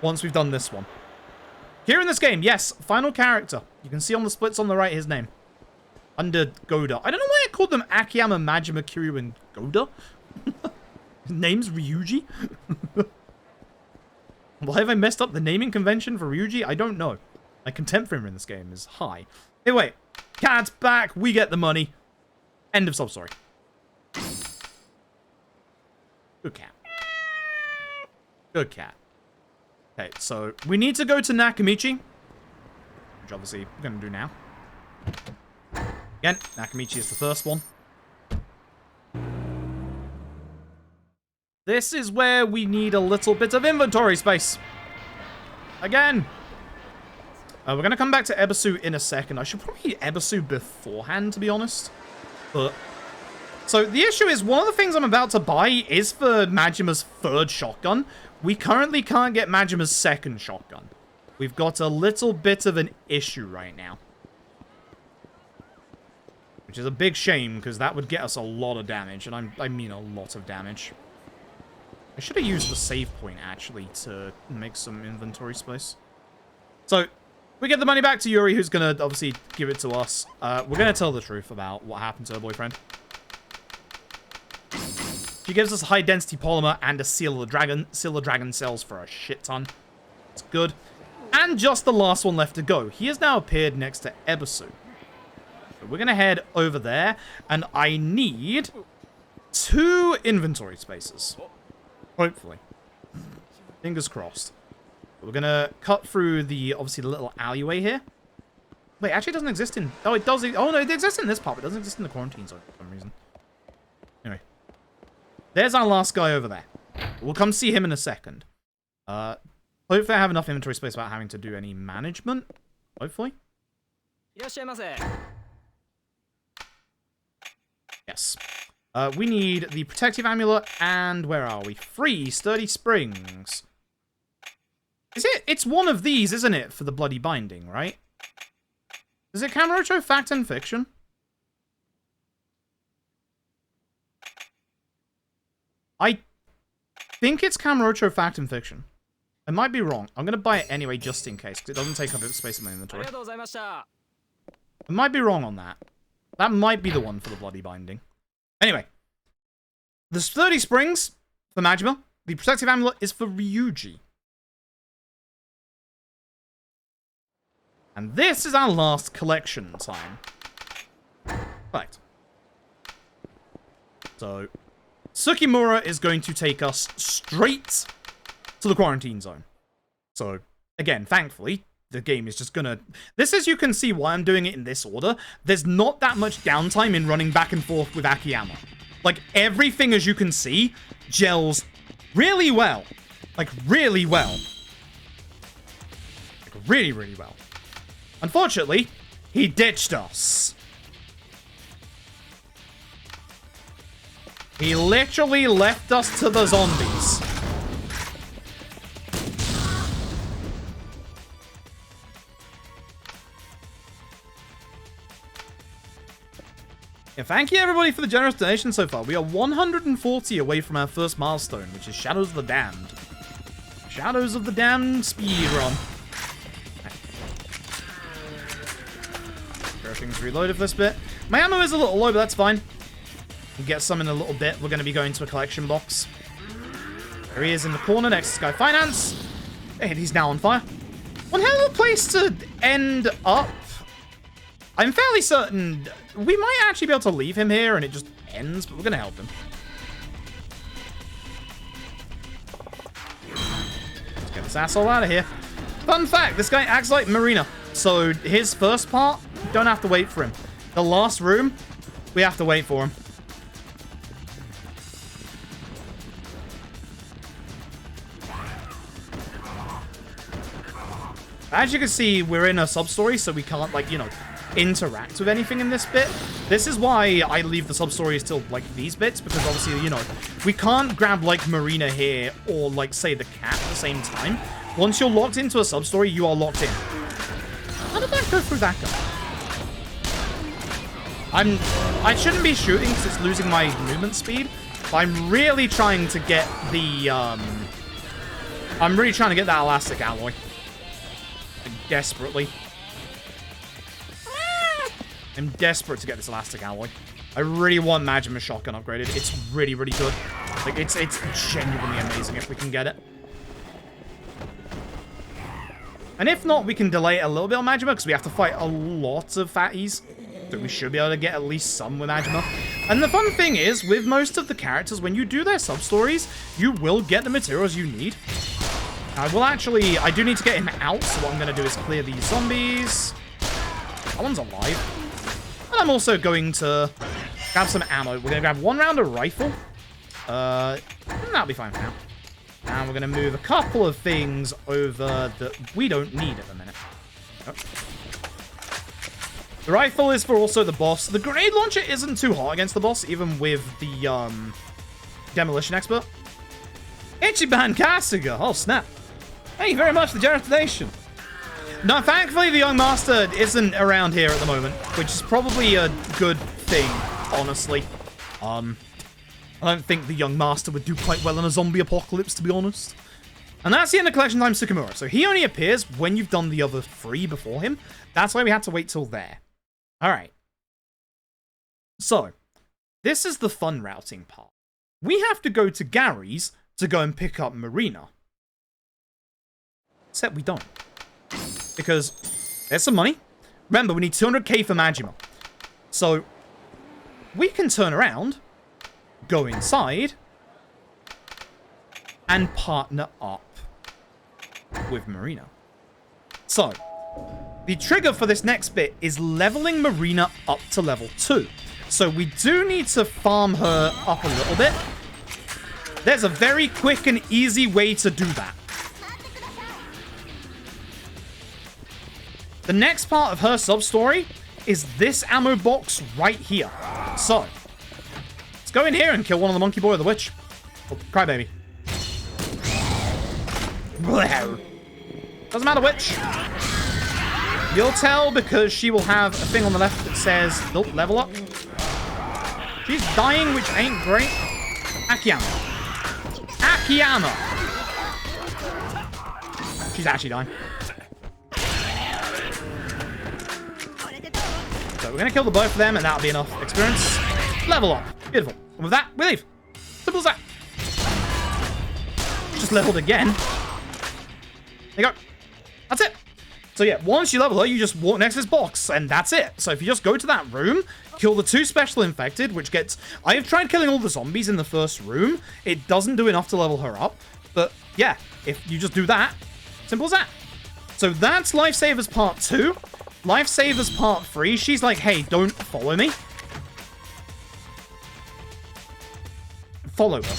Once we've done this one. Here in this game, yes, final character. You can see on the splits on the right his name. Under Goda. I don't know why I called them Akiyama, Majima, Kiryu, and Goda. His name's Ryuji? Why have I messed up the naming convention for Ryuji? I don't know. My contempt for him in this game is high. Anyway, cat's back. We get the money. End of sub-story. Good cat. Good cat. Okay, so we need to go to Nakamichi. Which obviously we're going to do now. Again, Nakamichi is the first one. This is where we need a little bit of inventory space. Again. We're going to come back to Ebisu in a second. I should probably Ebisu beforehand, to be honest. But... So, the issue is, one of the things I'm about to buy is for Majima's third shotgun. We currently can't get Majima's second shotgun. We've got a little bit of an issue right now. Which is a big shame, because that would get us a lot of damage. And I mean a lot of damage. I should have used the save point, actually, to make some inventory space. So, we get the money back to Yuri, who's going to, obviously, give it to us. We're going to tell the truth about what happened to her boyfriend. She gives us a high-density polymer and a Seal of the Dragon cells for a shit ton. It's good. And just the last one left to go. He has now appeared next to Ebisu. So we're going to head over there, and I need 2 inventory spaces. Hopefully. Fingers crossed. We're going to cut through the, obviously, the little alleyway here. Wait, actually it doesn't exist in... Oh, it does... Oh, no, it exists in this part, but it doesn't exist in the quarantine zone for some reason. Anyway. There's our last guy over there. We'll come see him in a second. Hopefully I have enough inventory space without having to do any management. Hopefully. Yes. We need the protective amulet and where are we? 3 sturdy springs. Is it? It's one of these, isn't it? For the bloody binding, right? Is it Kamurocho Fact and Fiction? I think it's Kamurocho Fact and Fiction. I might be wrong. I'm going to buy it anyway just in case, because it doesn't take up space in my inventory. I might be wrong on that. That might be the one for the bloody binding. Anyway. There's 30 springs for Majima. The protective amulet is for Ryuji. And this is our last collection time. Right. So, Tsukimura is going to take us straight to the quarantine zone. So, again, thankfully, the game is just gonna... This, as you can see, why I'm doing it in this order. There's not that much downtime in running back and forth with Akiyama. Like, everything, as you can see, gels really well. Like, really well. Like, really, really well. Unfortunately, he ditched us. He literally left us to the zombies. Yeah, thank you everybody for the generous donation so far. We are 140 away from our first milestone, which is Shadows of the Damned. Shadows of the Damned speedrun. Everything's reloaded for this bit. My ammo is a little low, but that's fine. We'll get some in a little bit. We're going to be going to a collection box. There he is in the corner next to Sky Finance. And he's now on fire. One hell of a place to end up. I'm fairly certain we might actually be able to leave him here and it just ends, but we're going to help him. Let's get this asshole out of here. Fun fact, this guy acts like Marina. So his first part, don't have to wait for him. The last room, we have to wait for him. As you can see, we're in a sub-story, so we can't, like, you know, interact with anything in this bit. This is why I leave the sub-stories till, like, these bits, because obviously, you know, we can't grab, like, Marina here or, like, say, the cat at the same time. Once you're locked into a sub-story, you are locked in. How did that go through that guy? I shouldn't be shooting because it's losing my movement speed, but I'm really trying to get the, I'm really trying to get that elastic alloy. Desperately. I'm desperate to get this elastic alloy. I really want Majima Shotgun upgraded. It's really, really good. Like, it's genuinely amazing if we can get it. And if not, we can delay it a little bit on Majima, because we have to fight a lot of fatties. So we should be able to get at least some with Majima. And the fun thing is, with most of the characters, when you do their sub-stories, you will get the materials you need. I do need to get him out, so what I'm going to do is clear these zombies. That one's alive. And I'm also going to grab some ammo. We're going to grab one round of rifle. That'll be fine for now. And we're going to move a couple of things over that we don't need at the minute. Oh. The rifle is for also the boss. The grenade launcher isn't too hot against the boss, even with the demolition expert. Ichiban Kasuga. Oh, snap. Thank you very much for the generous donation. Now, thankfully, the young master isn't around here at the moment, which is probably a good thing, honestly. I don't think the young master would do quite well in a zombie apocalypse, to be honest. And that's the end of Collection Time Tsukimura. So he only appears when you've done the other 3 before him. That's why we had to wait till there. All right. So, this is the fun routing part. We have to go to Gary's to go and pick up Marina. Except we don't. Because there's some money. Remember, we need 200k for Majima. So, we can turn around, go inside, and partner up with Marina. So, the trigger for this next bit is leveling Marina up to level 2. So, we do need to farm her up a little bit. There's a very quick and easy way to do that. The next part of her sub-story is this ammo box right here. So, let's go in here and kill one of the monkey boy or the witch. Oh, crybaby. Doesn't matter which. You'll tell because she will have a thing on the left that says, nope, level up. She's dying, which ain't great. Akiyama. Akiyama. She's actually dying. So we're going to kill the both of them, and that'll be enough experience. Level up. Beautiful. And with that, we leave. Simple as that. Just leveled again. There you go. That's it. So yeah, once you level her, you just walk next to this box, and that's it. So if you just go to that room, kill the 2 special infected, which gets... I have tried killing all the zombies in the first room. It doesn't do enough to level her up. But yeah, if you just do that, simple as that. So that's Lifesavers Part 2. Lifesavers Part 3, she's like, hey, don't follow me. Follow her.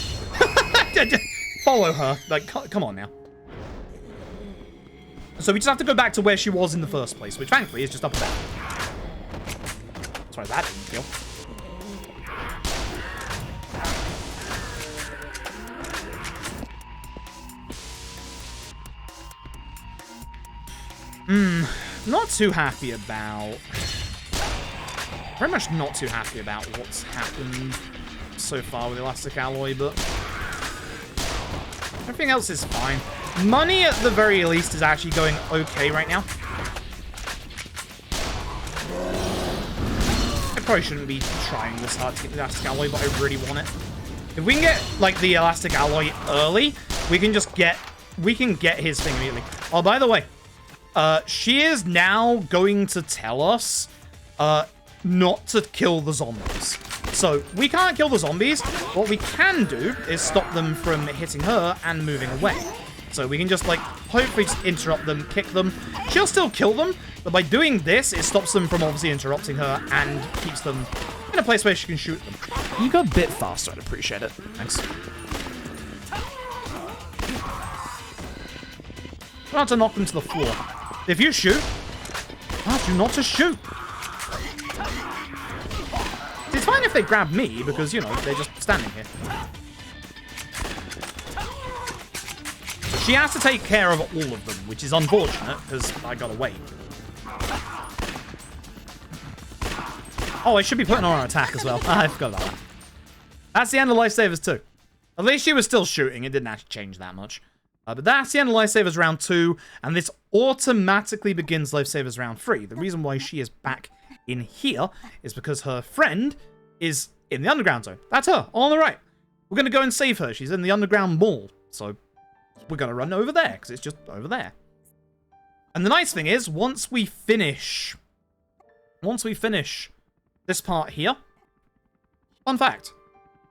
Follow her. Like, come on now. So we just have to go back to where she was in the first place, which thankfully is just up there. Sorry, that didn't feel. Not too happy about... Very much not too happy about what's happened so far with Elastic Alloy, but... everything else is fine. Money, at the very least, is actually going okay right now. I probably shouldn't be trying this hard to get the Elastic Alloy, but I really want it. If we can get, like, the Elastic Alloy early, we can just get... we can get his thing immediately. Oh, by the way, she is now going to tell us not to kill the zombies. So, we can't kill the zombies. What we can do is stop them from hitting her and moving away. So we can just, like, hopefully just interrupt them, kick them. She'll still kill them, but by doing this, it stops them from obviously interrupting her and keeps them in a place where she can shoot them. You go a bit faster, I'd appreciate it. Thanks. Try not to knock them to the floor. If you shoot, ask you not to shoot. It's fine if they grab me, because, you know, they're just standing here. She has to take care of all of them, which is unfortunate, because I gotta wait. Oh, I should be putting on an attack as well. I forgot about that. That's the end of Lifesavers 2. At least she was still shooting. It didn't actually change that much. But that's the end of Lifesavers Round 2, and this automatically begins Lifesavers Round 3. The reason why she is back in here is because her friend is in the underground zone. That's her, on the right. We're going to go and save her. She's in the underground mall, so we're going to run over there, because it's just over there. And the nice thing is, once we finish this part here, fun fact,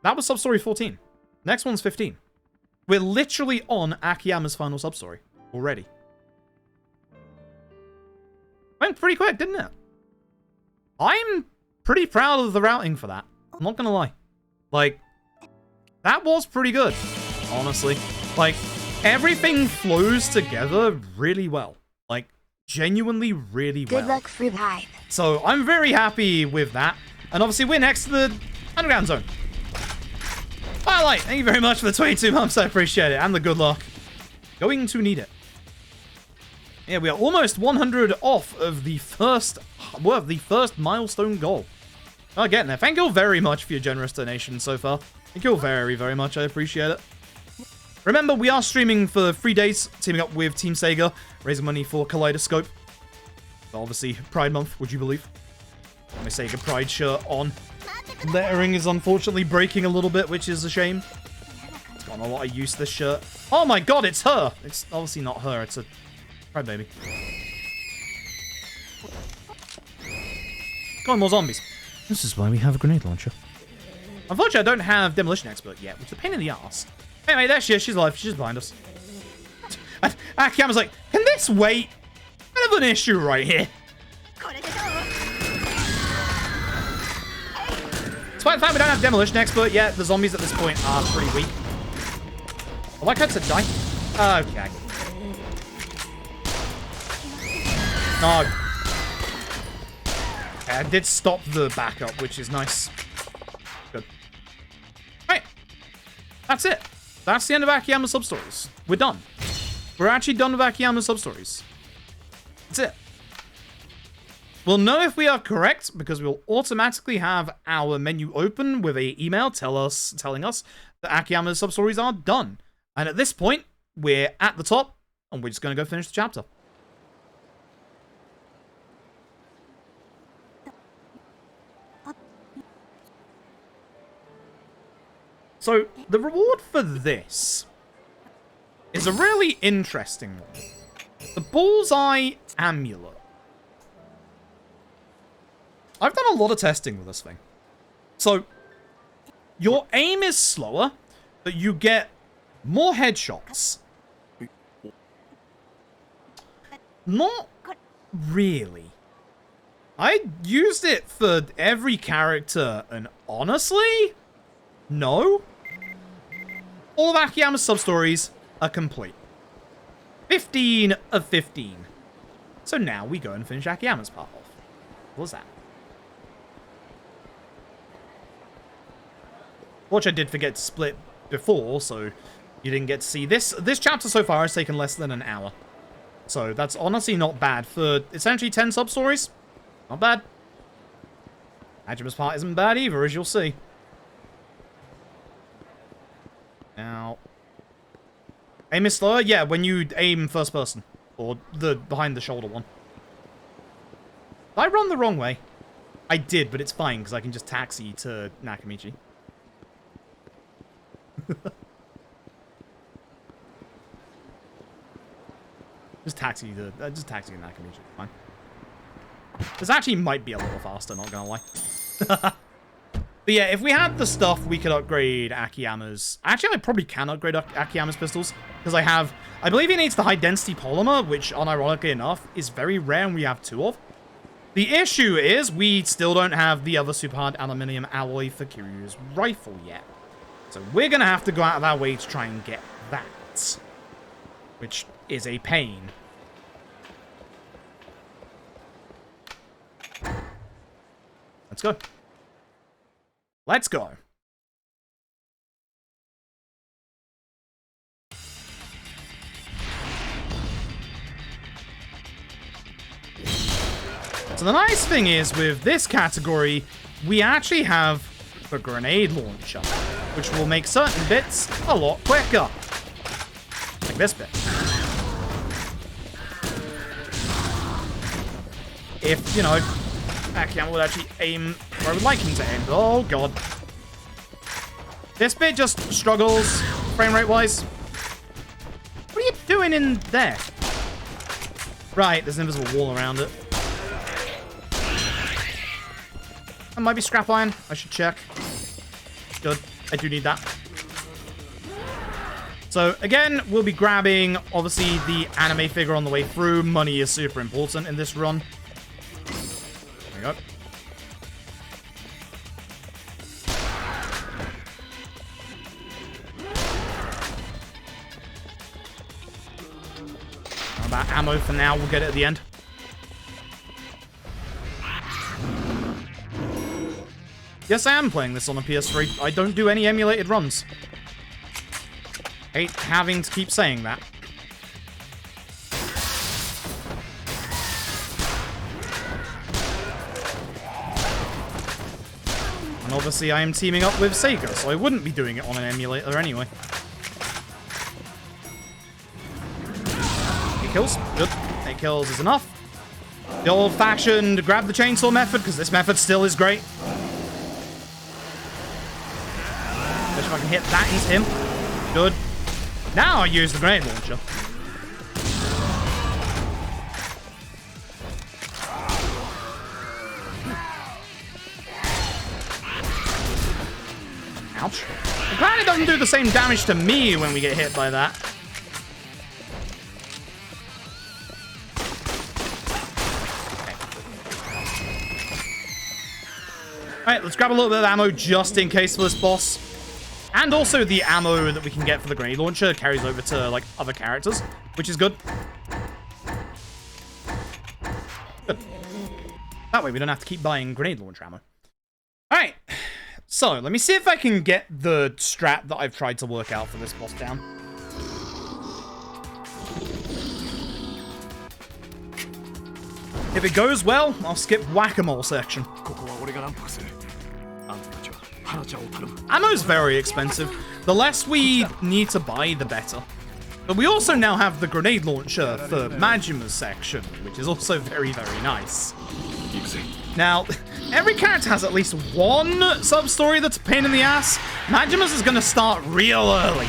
that was Substory 14. Next one's 15. We're literally on Akiyama's final substory already. Went pretty quick, didn't it? I'm pretty proud of the routing for that. I'm not gonna lie. Like, that was pretty good, honestly. Like, everything flows together really well. Like, genuinely really well. Good luck, Fruit Hype. So, I'm very happy with that. And obviously, we're next to the underground zone. Firelight, thank you very much for the 22 months. I appreciate it. And the good luck. Going to need it. Yeah, we are almost 100 off of the first milestone goal. Oh, getting there. Thank you all very much for your generous donation so far. Thank you all very, very much. I appreciate it. Remember, we are streaming for 3 days, teaming up with Team Sega, raising money for Kaleidoscope. Obviously, Pride Month, would you believe? My Sega Pride shirt on. Lettering is unfortunately breaking a little bit, which is a shame. It's gotten a lot of use, this shirt. Oh my god, it's her! It's obviously not her, it's a Pride baby. Come on, more zombies. This is why we have a grenade launcher. Unfortunately, I don't have Demolition Expert yet, which is a pain in the ass. Anyway, there she is. She's alive. She's behind us. Akiyama's like, can this wait? I have an issue right here. Despite the fact we don't have Demolition Expert yet, the zombies at this point are pretty weak. I like her to die. Okay. No. Okay, I did stop the backup, which is nice. Good. Right. That's it. That's the end of Akiyama Substories. We're done. We're actually done with Akiyama Substories. That's it. We'll know if we are correct because we'll automatically have our menu open with an email telling us that Akiyama Substories are done. And at this point, we're at the top and we're just going to go finish the chapter. So, the reward for this is a really interesting one. The Bullseye Amulet. I've done a lot of testing with this thing. So, your aim is slower, but you get more headshots. Not really. I used it for every character, and honestly, no. All of Akiyama's sub-stories are complete. 15 of 15. So now we go and finish Akiyama's part off. What was that? Which I did forget to split before, so you didn't get to see this. This chapter so far has taken less than an hour. So that's honestly not bad for essentially 10 sub-stories. Not bad. Hajima's part isn't bad either, as you'll see. Now, aim is slower? Yeah, when you aim first person. Or the behind the shoulder one. Did I run the wrong way? I did, but it's fine, because I can just taxi to Nakamichi. Just taxi to Nakamichi. Fine. This actually might be a little faster, not gonna lie. But yeah, if we had the stuff, we could upgrade Akiyama's... Actually, I probably can upgrade Akiyama's pistols. Because I believe he needs the high-density polymer, which, unironically enough, is very rare and we have 2 of. The issue is, we still don't have the other super hard aluminium alloy for Kiryu's rifle yet. So we're gonna have to go out of our way to try and get that. Which is a pain. Let's go. Let's go. So the nice thing is, with this category, we actually have the grenade launcher, which will make certain bits a lot quicker. Like this bit. If, you know, Akiyama would actually aim where I would like him to aim. Oh, God. This bit just struggles, frame rate-wise. What are you doing in there? Right, there's an invisible wall around it. That might be scrap iron. I should check. Good. I do need that. So, again, we'll be grabbing, obviously, the anime figure on the way through. Money is super important in this run. There we go. How about ammo for now? We'll get it at the end. Yes, I am playing this on a PS3. I don't do any emulated runs. Hate having to keep saying that. And obviously I am teaming up with Sega, so I wouldn't be doing it on an emulator anyway. 8 kills. Good. 8 kills is enough. The old-fashioned grab the chainsaw method, because this method still is great. If I can hit that into him. Good. Now I use the grenade launcher. Ouch. I'm glad it doesn't do the same damage to me when we get hit by that. Okay. Alright, let's grab a little bit of ammo just in case for this boss. And also the ammo that we can get for the grenade launcher carries over to, like, other characters, which is good. Good. That way we don't have to keep buying grenade launcher ammo. Alright, so let me see if I can get the strat that I've tried to work out for this boss down. If it goes well, I'll skip whack-a-mole section. Ammo's very expensive. The less we need to buy, the better. But we also now have the grenade launcher for Majima's section, which is also very, very nice. Now, every character has at least one sub-story that's a pain in the ass. Majima's is gonna start real early.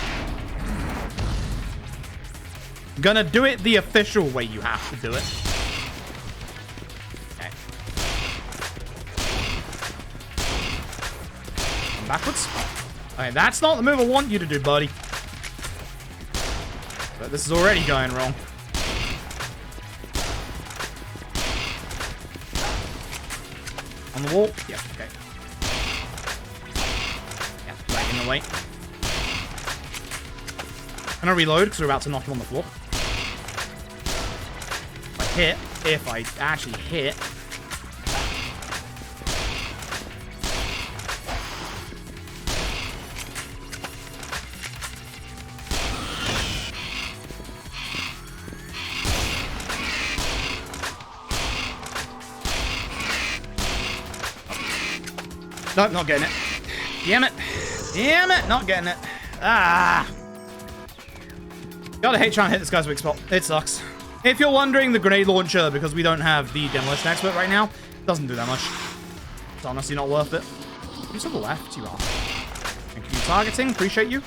Gonna do it the official way you have to do it. Okay. Come backwards. Okay, that's not the move I want you to do, buddy. But this is already going wrong. On the wall? Yeah, okay. Yeah, right in the way. I'm gonna reload because we're about to knock him on the floor. If I actually hit. Nope, not getting it. Damn it. Damn it, not getting it. Ah. Gotta hate trying to hit this guy's weak spot. It sucks. If you're wondering, the grenade launcher, because we don't have the demolition expert right now, doesn't do that much. It's honestly not worth it. Who's on the left? You are. Thank you for targeting. Appreciate you.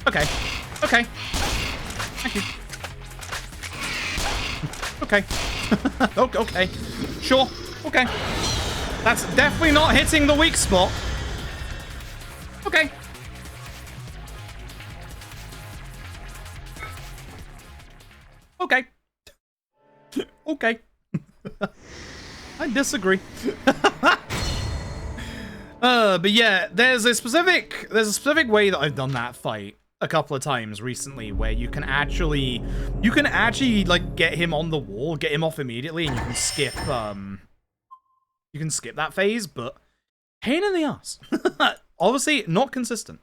Okay. Okay. Thank you. Okay. Okay. Sure. Okay. That's definitely not hitting the weak spot. Okay. Okay. Okay. I disagree. But yeah, there's a specific way that I've done that fight a couple of times recently where you can actually like get him on the wall, get him off immediately, and you can skip that phase, but pain in the ass. Obviously not consistent.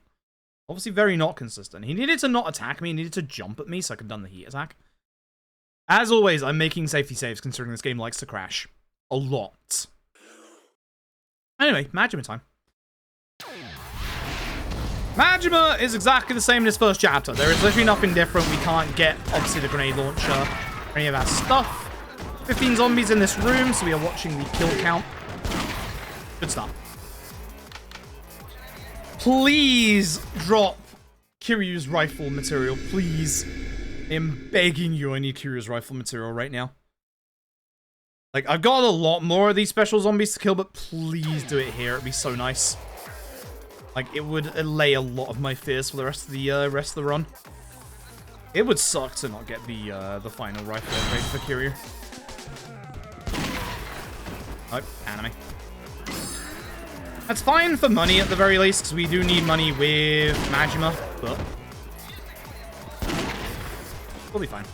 Obviously very not consistent. He needed to not attack me, he needed to jump at me so I could done the heat attack. As always, I'm making safety saves considering this game likes to crash. A lot. Anyway, Majima time. Majima is exactly the same in his first chapter. There is literally nothing different. We can't get, obviously, the grenade launcher or any of that stuff. 15 zombies in this room, so we are watching the kill count. Good start. Please drop Kiryu's rifle material, please. I'm begging you, I need Kiryu's rifle material right now. Like, I've got a lot more of these special zombies to kill, but please do it here. It'd be so nice. Like, it would allay a lot of my fears for the rest of the run. It would suck to not get the final rifle upgrade for Kiryu. Oh, anime. That's fine for money at the very least, because we do need money with Majima, but we'll be fine.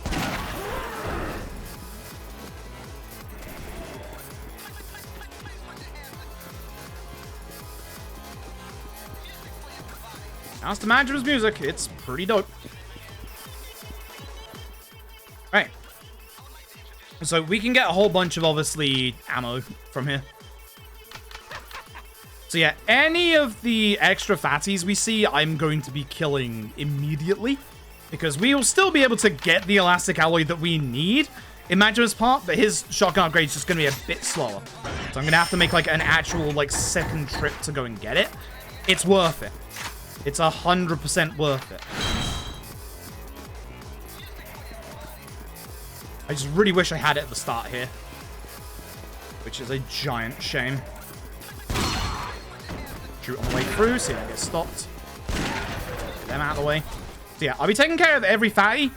As to Majima's music, it's pretty dope. Right. So we can get a whole bunch of, obviously, ammo from here. So yeah, any of the extra fatties we see, I'm going to be killing immediately. Because we will still be able to get the elastic alloy that we need in Majima's part, but his shotgun upgrade is just going to be a bit slower. So I'm going to have to make like an actual like second trip to go and get it. It's worth it. It's 100% worth it. I just really wish I had it at the start here. Which is a giant shame. Shoot on the way through, see if I get stopped. Get them out of the way. So yeah, I'll be taking care of every fatty.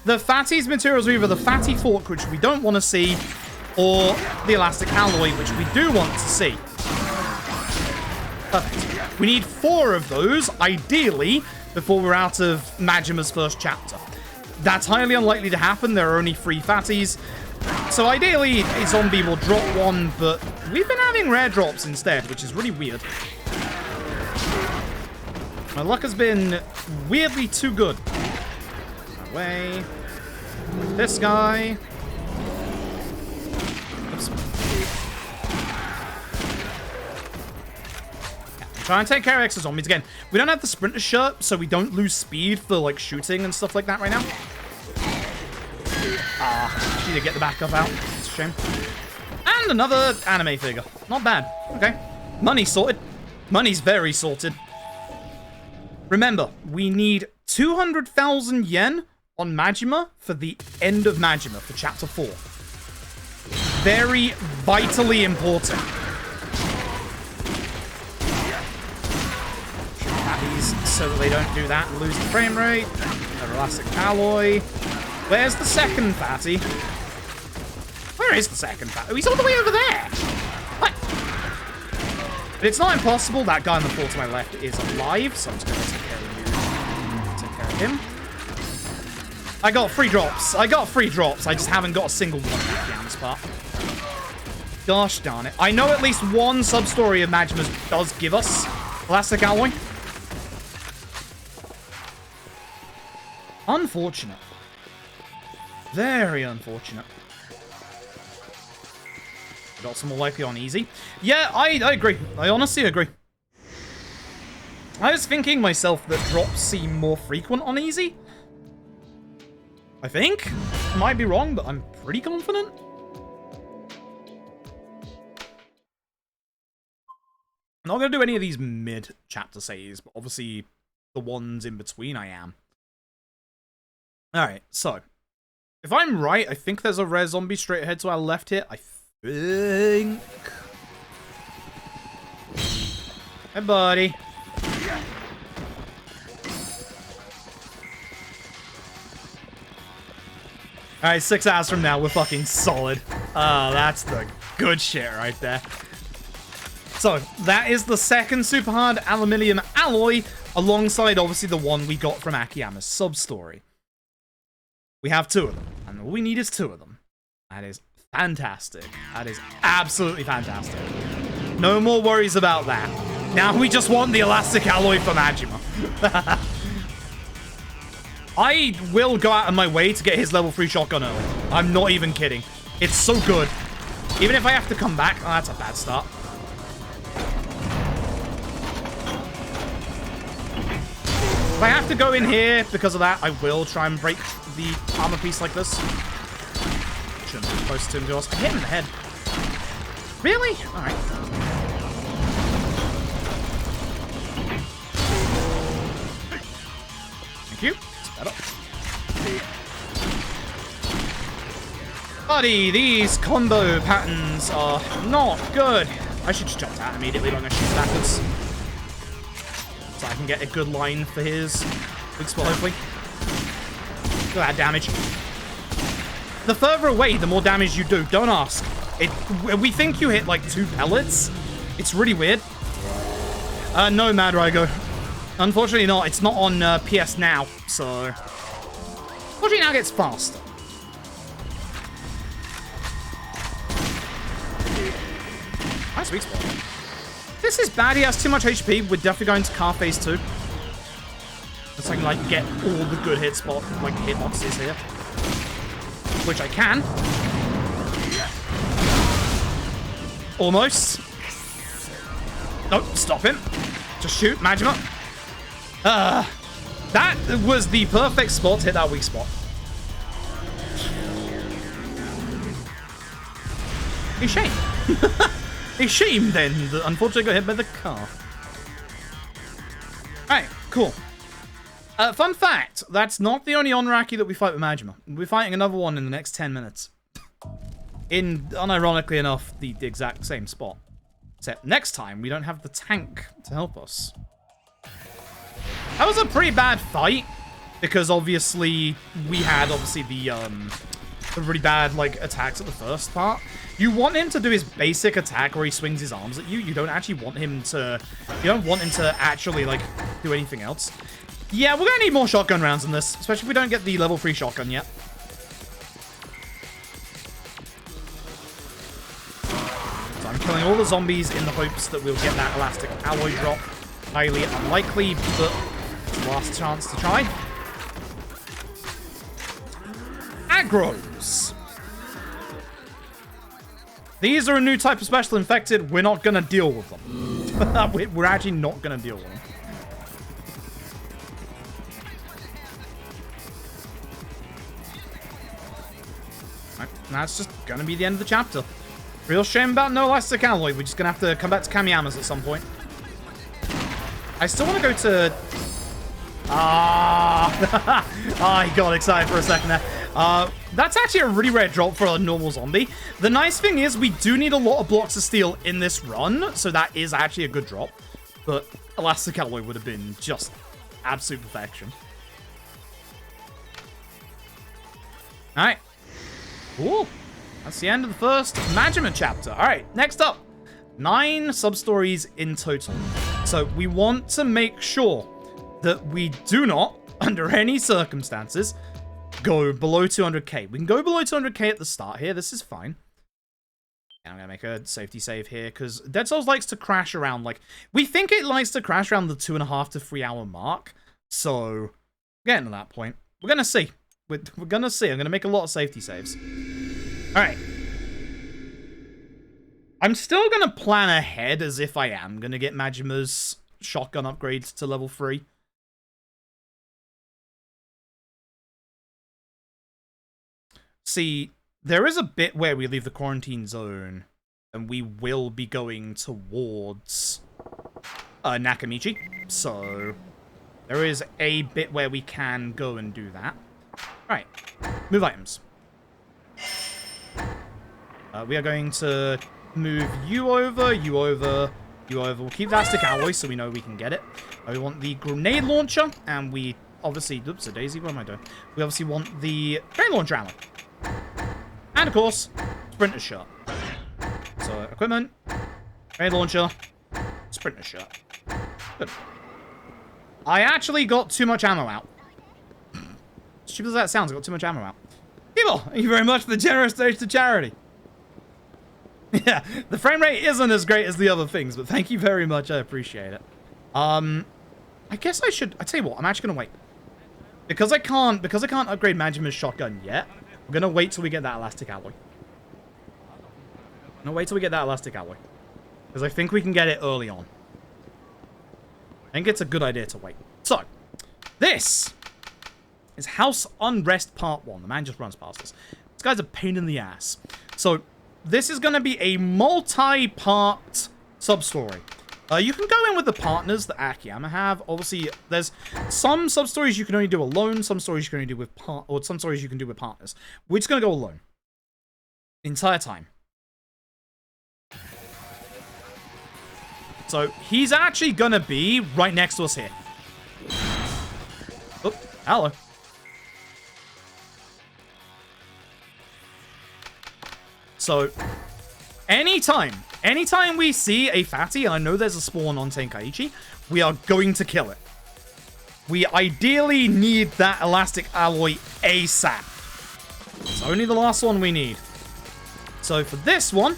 The fatty's materials are either the fatty fork, which we don't want to see, or the elastic alloy, which we do want to see. Perfect. We need 4 of those, ideally, before we're out of Majima's first chapter. That's highly unlikely to happen. There are only 3 fatties. So ideally, a zombie will drop 1, but we've been having rare drops instead, which is really weird. My luck has been weirdly too good. That way. This guy. Oops. Try and take care of extra zombies again. We don't have the sprinter shirt, so we don't lose speed for like shooting and stuff like that right now. Ah, she did get the backup out. It's a shame. And another anime figure. Not bad. Okay. Money sorted. Money's very sorted. Remember, we need 200,000 yen on Majima for the end of Majima for Chapter 4. Very vitally important. These so that they don't do that and lose the frame rate. Another elastic alloy. Where's the second fatty? Where is the second fatty? Oh, he's all the way over there. What? But it's not impossible. That guy on the floor to my left is alive, so I'm just going to take care of you. Take care of him. I got free drops. I just haven't got a single one back down this part. Gosh darn it. I know at least one sub-story of Majima's does give us elastic alloy. Unfortunate. Very unfortunate. Got some more likely on easy. Yeah, I agree. I honestly agree. I was thinking myself that drops seem more frequent on easy. I think. I might be wrong, but I'm pretty confident. I'm not going to do any of these mid-chapter saves, but obviously the ones in between I am. Alright, so. If I'm right, I think there's a rare zombie straight ahead to our left here. I think. Hey, buddy. Alright, 6 hours from now, we're fucking solid. Oh, that's the good shit right there. So, that is the second super hard aluminium alloy, alongside, obviously, the one we got from Akiyama's sub-story. We have 2 of them, and all we need is 2 of them. That is fantastic. That is absolutely fantastic. No more worries about that. Now we just want the elastic alloy for Majima. I will go out of my way to get his level 3 shotgun early. I'm not even kidding. It's so good. Even if I have to come back, oh, that's a bad start. If I have to go in here because of that, I will try and break the armor piece like this. Shouldn't be close to him to us. I hit him in the head. Really? Alright. Thank you. It's better. Buddy, these combo patterns are not good. I should just jump out immediately when I shoot backwards. So I can get a good line for his weak spot, hopefully. Look at that damage. The further away, the more damage you do. Don't ask. We think you hit like 2 pellets. It's really weird. No, Mad Rygo. Unfortunately not. It's not on PS Now, so... Unfortunately now gets faster. Nice weak spot. This is bad. He has too much HP. We're definitely going to car phase 2. So I can, like, get all the good hit spot, like, hitboxes here. Which I can. Almost. Nope, stop him. Just shoot, Majima. That was the perfect spot to hit that weak spot. A shame. A shame, then, that unfortunately got hit by the car. Alright, cool. Fun fact, that's not the only Onraki that we fight with Majima. We're fighting another one in the next 10 minutes. In, unironically enough, the exact same spot. Except next time, we don't have the tank to help us. That was a pretty bad fight, because obviously, we had, obviously, the really bad, like, attacks at the first part. You want him to do his basic attack where he swings his arms at you. You don't actually want him to... You don't want him to actually, like, do anything else. Yeah, we're gonna need more shotgun rounds in this, especially if we don't get the level 3 shotgun yet. So I'm killing all the zombies in the hopes that we'll get that elastic alloy drop. Highly unlikely, but it's the last chance to try. Aggros. These are a new type of special infected. We're not gonna deal with them. We're actually not gonna deal with them. Right, and that's just gonna be the end of the chapter. Real shame about no elastic alloy. We're just gonna have to come back to Kamiyama's at some point. I still want to go to... I got excited for a second there. That's actually a really rare drop for a normal zombie. The nice thing is we do need a lot of blocks of steel in this run, so that is actually a good drop. But elastic alloy would have been just absolute perfection. Alright. Cool. That's the end of the first management chapter. Alright, next up. 9 sub-stories in total. So we want to make sure that we do not, under any circumstances, go below 200k. We can go below 200k at the start here. This is fine. And I'm going to make a safety save here because Dead Souls likes to crash around, like, we think it likes to crash around the 2.5 to 3 hour mark. So, getting to that point. We're going to see. We're going to see. I'm going to make a lot of safety saves. All right. I'm still going to plan ahead as if I am going to get Majima's shotgun upgrades to level 3. See, there is a bit where we leave the quarantine zone and we will be going towards Nakamichi. So there is a bit where we can go and do that. Right, move items. We are going to move you over, you over, you over. We'll keep that stick alloy so we know we can get it. We want the grenade launcher, and we obviously... Oops, a daisy, what am I doing? We obviously want the grenade launcher ammo. And, of course, sprinter shirt. So, equipment, grenade launcher, sprinter shirt. Good. I actually got too much ammo out. Stupid as that sounds, I got too much ammo out. People, thank you very much for the generous donation to charity. Yeah, the frame rate isn't as great as the other things, but thank you very much. I appreciate it. I guess I should... I tell you what, I'm actually gonna wait. Because I can't upgrade Majima's shotgun yet, we're gonna wait till we get that elastic alloy. Because I think we can get it early on. I think it's a good idea to wait. So, this is House Unrest Part 1. The man just runs past us. This guy's a pain in the ass. So, this is going to be a multi-part sub-story. You can go in with the partners that Akiyama have. Obviously, there's some sub-stories you can only do alone, some stories you can only do with some stories you can do with partners. We're just going to go alone. The entire time. So, he's actually going to be right next to us here. Oh, hello. So, anytime we see a fatty, and I know there's a spawn on Tenkaichi, we are going to kill it. We ideally need that elastic alloy ASAP. It's only the last one we need. So for this one,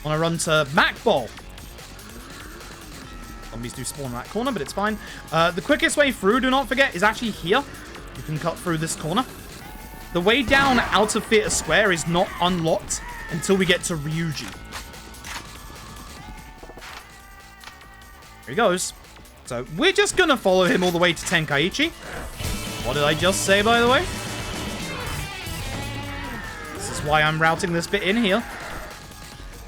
I want to run to Mac Bowl. Zombies do spawn in that corner, but it's fine. The quickest way through, do not forget, is actually here. You can cut through this corner. The way down out of Theater Square is not unlocked until we get to Ryuji. Here he goes. So, we're just gonna follow him all the way to Tenkaichi. What did I just say, by the way? This is why I'm routing this bit in here.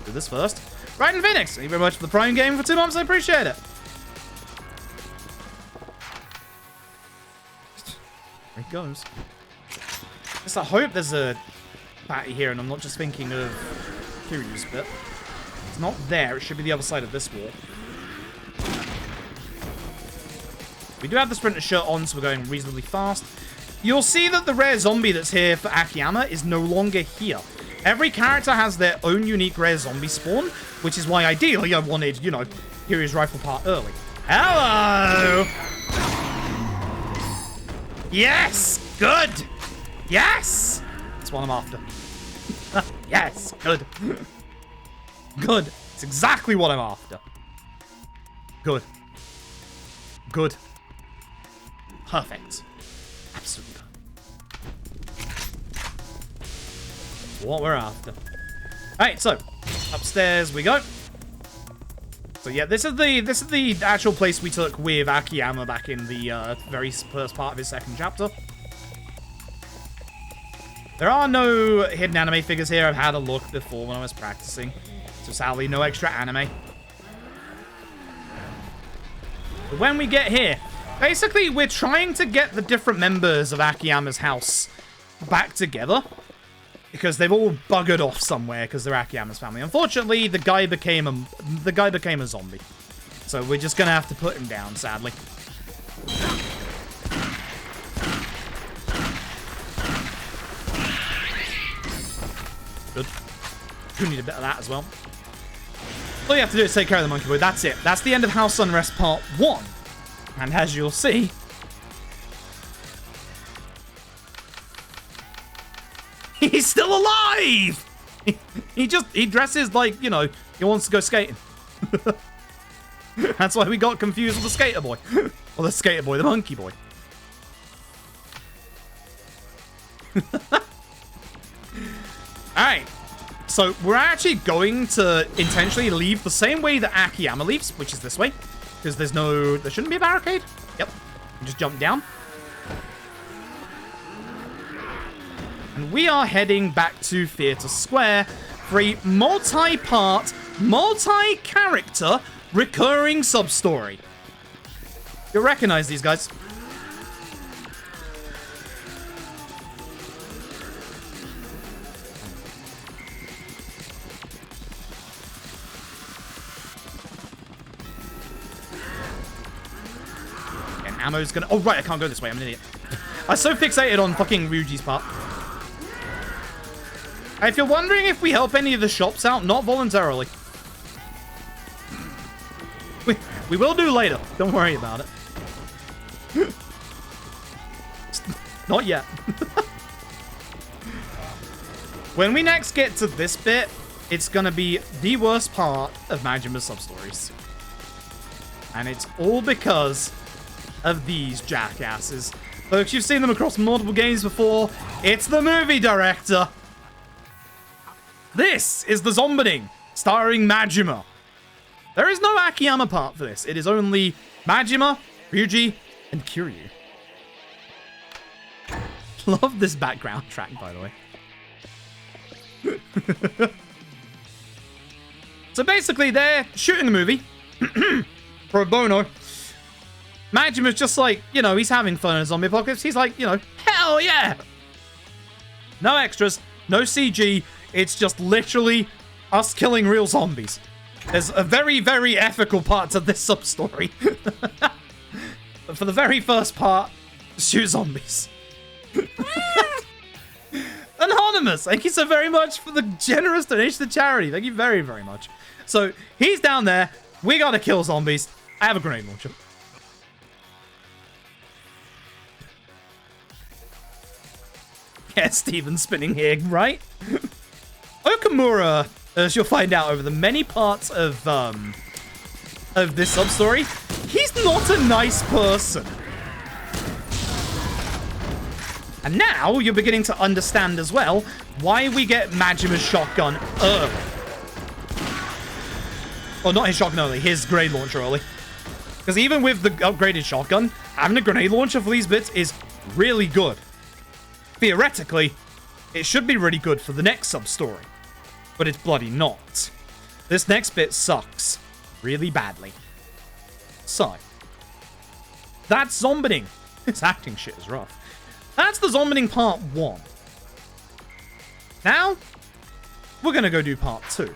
Do this first. Right, and Phoenix, thank you very much for the Prime game for 2 months. I appreciate it. There he goes. Just I hope there's a patty here and I'm not just thinking of Kiryu's bit. It's not there. It should be the other side of this wall. We do have the sprinter shirt on, so we're going reasonably fast. You'll see that the rare zombie that's here for Akiyama is no longer here. Every character has their own unique rare zombie spawn, which is why ideally I wanted, you know, Kiryu's rifle part early. Hello! Yes! Good! Yes! That's what I'm after. Yes! Good. Good. It's exactly what I'm after. Good. Good. Perfect. Absolutely. What we're after. Alright, so upstairs we go. So yeah, this is the actual place we took with Akiyama back in the very first part of his second chapter. There are no hidden anime figures here. I've had a look before when I was practicing. So sadly, no extra anime. But when we get here, basically, we're trying to get the different members of Akiyama's house back together. Because they've all buggered off somewhere because they're Akiyama's family. Unfortunately, the guy became a zombie. So we're just going to have to put him down, sadly. Good. Do need a bit of that as well. All you have to do is take care of the monkey boy. That's it. That's the end of House Unrest Part 1. And as you'll see... he's still alive! He dresses like, you know, he wants to go skating. That's why we got confused with the skater boy. Or the skater boy, the monkey boy. Alright. So we're actually going to intentionally leave the same way that Akiyama leaves, which is this way. Because there shouldn't be a barricade. Yep. Just jump down. And we are heading back to Theatre Square for a multi-part, multi-character recurring sub-story. You'll recognize these guys. And ammo's gonna... oh, right, I can't go this way. I'm an idiot. I was so fixated on fucking Ryuji's part. If you're wondering if we help any of the shops out, not voluntarily. We will do later. Don't worry about it. Not yet. When we next get to this bit, it's going to be the worst part of Majima's Substories. And it's all because of these jackasses. Folks, you've seen them across multiple games before. It's the movie director. This is the Zombining, starring Majima. There is no Akiyama part for this. It is only Majima, Ryuji, and Kiryu. Love this background track, by the way. So basically, they're shooting a movie. Pro bono. Majima's just like, you know, he's having fun in a zombie apocalypse. He's like, you know, hell yeah! No extras, no CG. It's just literally us killing real zombies. There's a very, very ethical part to this sub-story. But for the very first part, shoot zombies. Anonymous, thank you so very much for the generous donation to charity. Thank you very, very much. So, he's down there. We gotta kill zombies. I have a grenade launcher. Yeah, Steven spinning here, right? Okamura, as you'll find out over the many parts of this sub-story, he's not a nice person. And now you're beginning to understand as well why we get Majima's shotgun early. Well, not his shotgun early, his grenade launcher early. Because even with the upgraded shotgun, having a grenade launcher for these bits is really good. Theoretically, it should be really good for the next sub-story. But it's bloody not. This next bit sucks. Really badly. So. That's Zombining. This acting shit is rough. That's the Zombining Part 1. Now, we're gonna go do Part 2.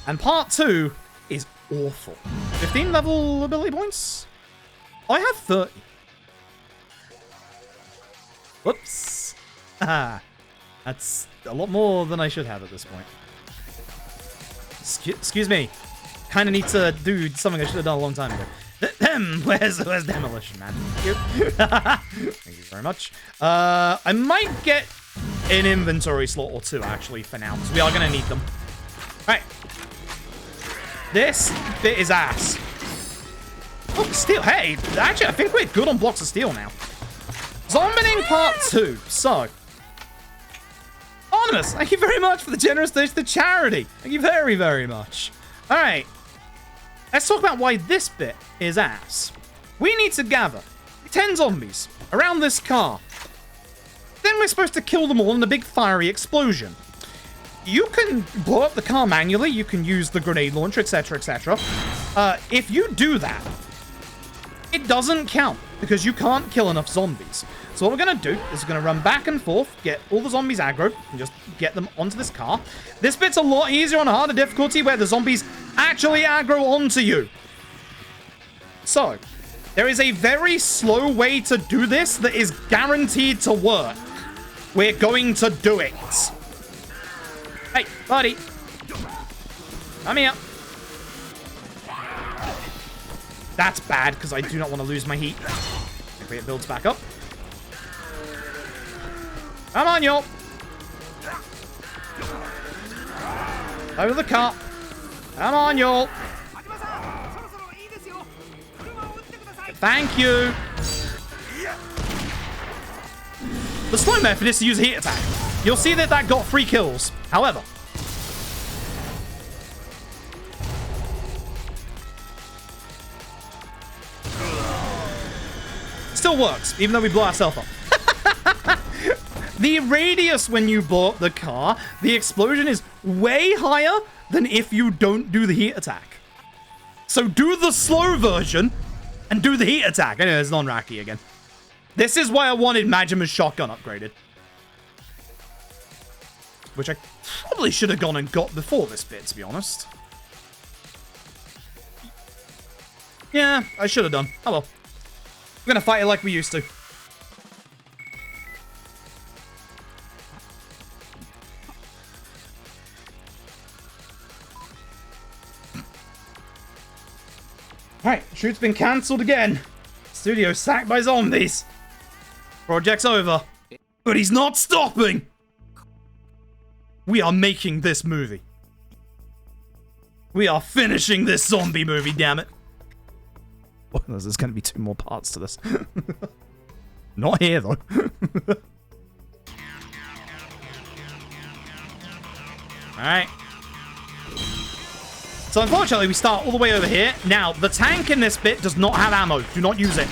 And Part 2 is awful. 15 level ability points? I have 30. Whoops. Haha. That's a lot more than I should have at this point. Excuse me. Kind of need to do something I should have done a long time ago. Where's Demolition Man? Thank you. Thank you very much. I might get an inventory slot or two, actually, for now, because we are going to need them. All right. This bit is ass. Oh, steel. Hey, actually, I think we're good on blocks of steel now. Zombining Part 2. So... Anonymous, thank you very much for the generous donation to charity. Thank you very, very much. All right. Let's talk about why this bit is ass. We need to gather 10 zombies around this car. Then I supposed to kill them all in a big fiery explosion? You can blow up the car manually, you can use the grenade launcher, etc., etc. If you do that, it doesn't count, because you can't kill enough zombies. So what we're going to do is we're going to run back and forth, get all the zombies aggro, and just get them onto this car. This bit's a lot easier on a harder difficulty, where the zombies actually aggro onto you. So, there is a very slow way to do this that is guaranteed to work. We're going to do it. Hey, buddy. Come here. That's bad, because I do not want to lose my heat. Hopefully it builds back up. Come on, y'all. Over the car. Come on, y'all. Thank you. The slow method is to use a heat attack. You'll see that that got 3 kills. However, still works, even though we blow ourselves up. The radius when you blow up the car, the explosion is way higher than if you don't do the heat attack. So do the slow version and do the heat attack. Anyway, it's non-Raki again. This is why I wanted Majima's shotgun upgraded. Which I probably should have gone and got before this bit, to be honest. Yeah, I should have done. Oh well. We're gonna fight it like we used to. Alright, shoot's been cancelled again. Studio sacked by zombies. Project's over. But he's not stopping! We are making this movie. We are finishing this zombie movie, damn it. Oh, there's going to be 2 more parts to this. Not here, though. Alright. So unfortunately, we start all the way over here. Now, the tank in this bit does not have ammo. Do not use it.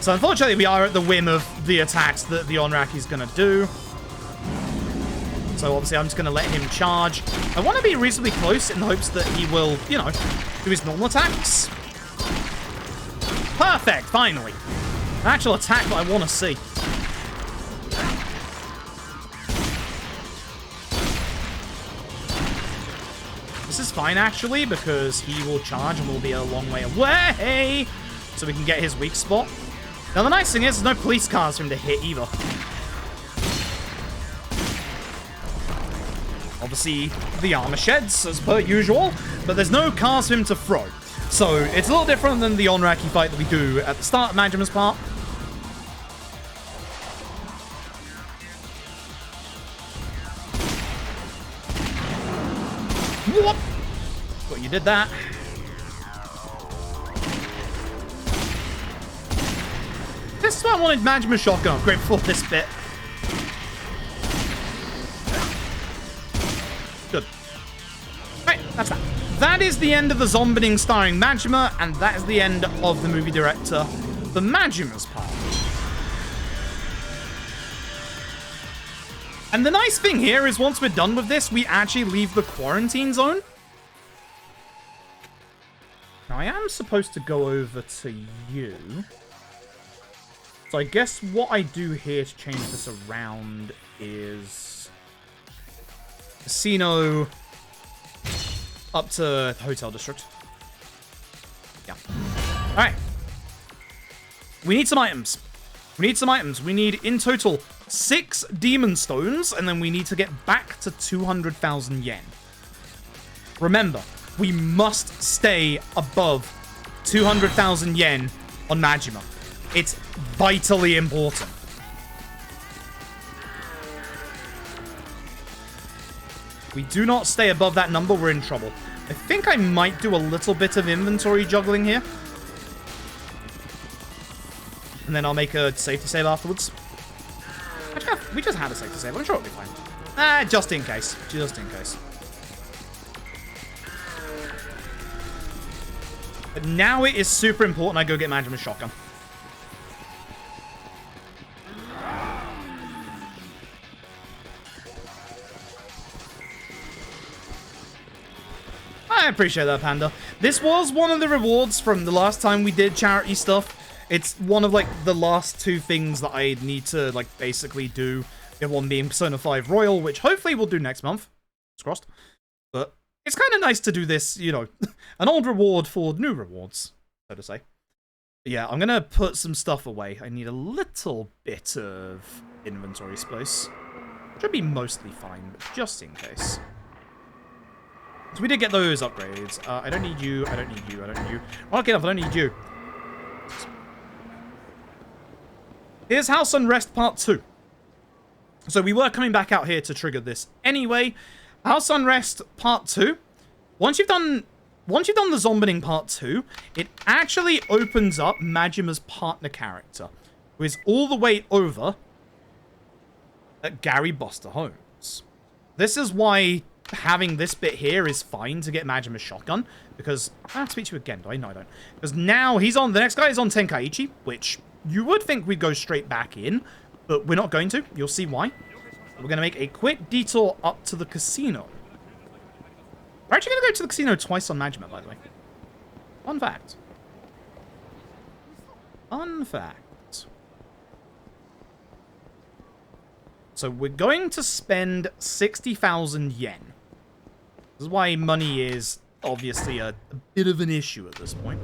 So unfortunately, we are at the whim of the attacks that the Onraki's going to do. So obviously, I'm just going to let him charge. I want to be reasonably close in the hopes that he will, you know, do his normal attacks. Perfect, finally. An actual attack that I want to see. This is fine, actually, because he will charge and will be a long way away. So we can get his weak spot. Now, the nice thing is, there's no police cars for him to hit either. Obviously, the armor sheds, as per usual, but there's no cars for him to throw. So, it's a little different than the Onraki fight that we do at the start of Majima's part. What? Well, you did that. This is why I wanted Majima's shotgun upgrade before this bit. Good. Right, that's that. That is the end of the Zombining starring Majima, and that is the end of the movie director for Majima's part. And the nice thing here is once we're done with this, we actually leave the quarantine zone. Now, I am supposed to go over to you. So I guess what I do here to change this around is casino up to the hotel district. Yeah. All right. We need some items. We need some items. We need, in total, 6 demon stones, and then we need to get back to 200,000 yen. Remember, we must stay above 200,000 yen on Majima. It's vitally important. We do not stay above that number, we're in trouble. I think I might do a little bit of inventory juggling here. And then I'll make a safety save afterwards. Actually, we just had a safety save. I'm sure it'll be fine. Just in case. Just in case. But now it is super important I go get Majima's shotgun. I appreciate that, Panda. This was one of the rewards from the last time we did charity stuff. It's one of, like, the last 2 things that I need to, like, basically do. The one being Persona 5 Royal, which hopefully we'll do next month. It's crossed. But it's kind of nice to do this, you know, an old reward for new rewards, so to say. But yeah, I'm going to put some stuff away. I need a little bit of inventory space. Should be mostly fine, but just in case. So we did get those upgrades. I don't need you, I don't need you, I don't need you. Okay, enough, I don't need you. Here's House Unrest Part 2. So we were coming back out here to trigger this anyway. House Unrest Part 2. Once you've done the Zombining Part 2, it actually opens up Majima's partner character, who is all the way over at Gary Buster Holmes. This is why having this bit here is fine to get Majima's shotgun, because I have to speak to you again, do I? No, I don't. Because now he's on, the next guy is on Tenkaichi, which you would think we'd go straight back in, but we're not going to. You'll see why. We're going to make a quick detour up to the casino. We're actually going to go to the casino twice on Majima, by the way. Fun fact. Fun fact. So we're going to spend 60,000 yen. This is why money is obviously a bit of an issue at this point.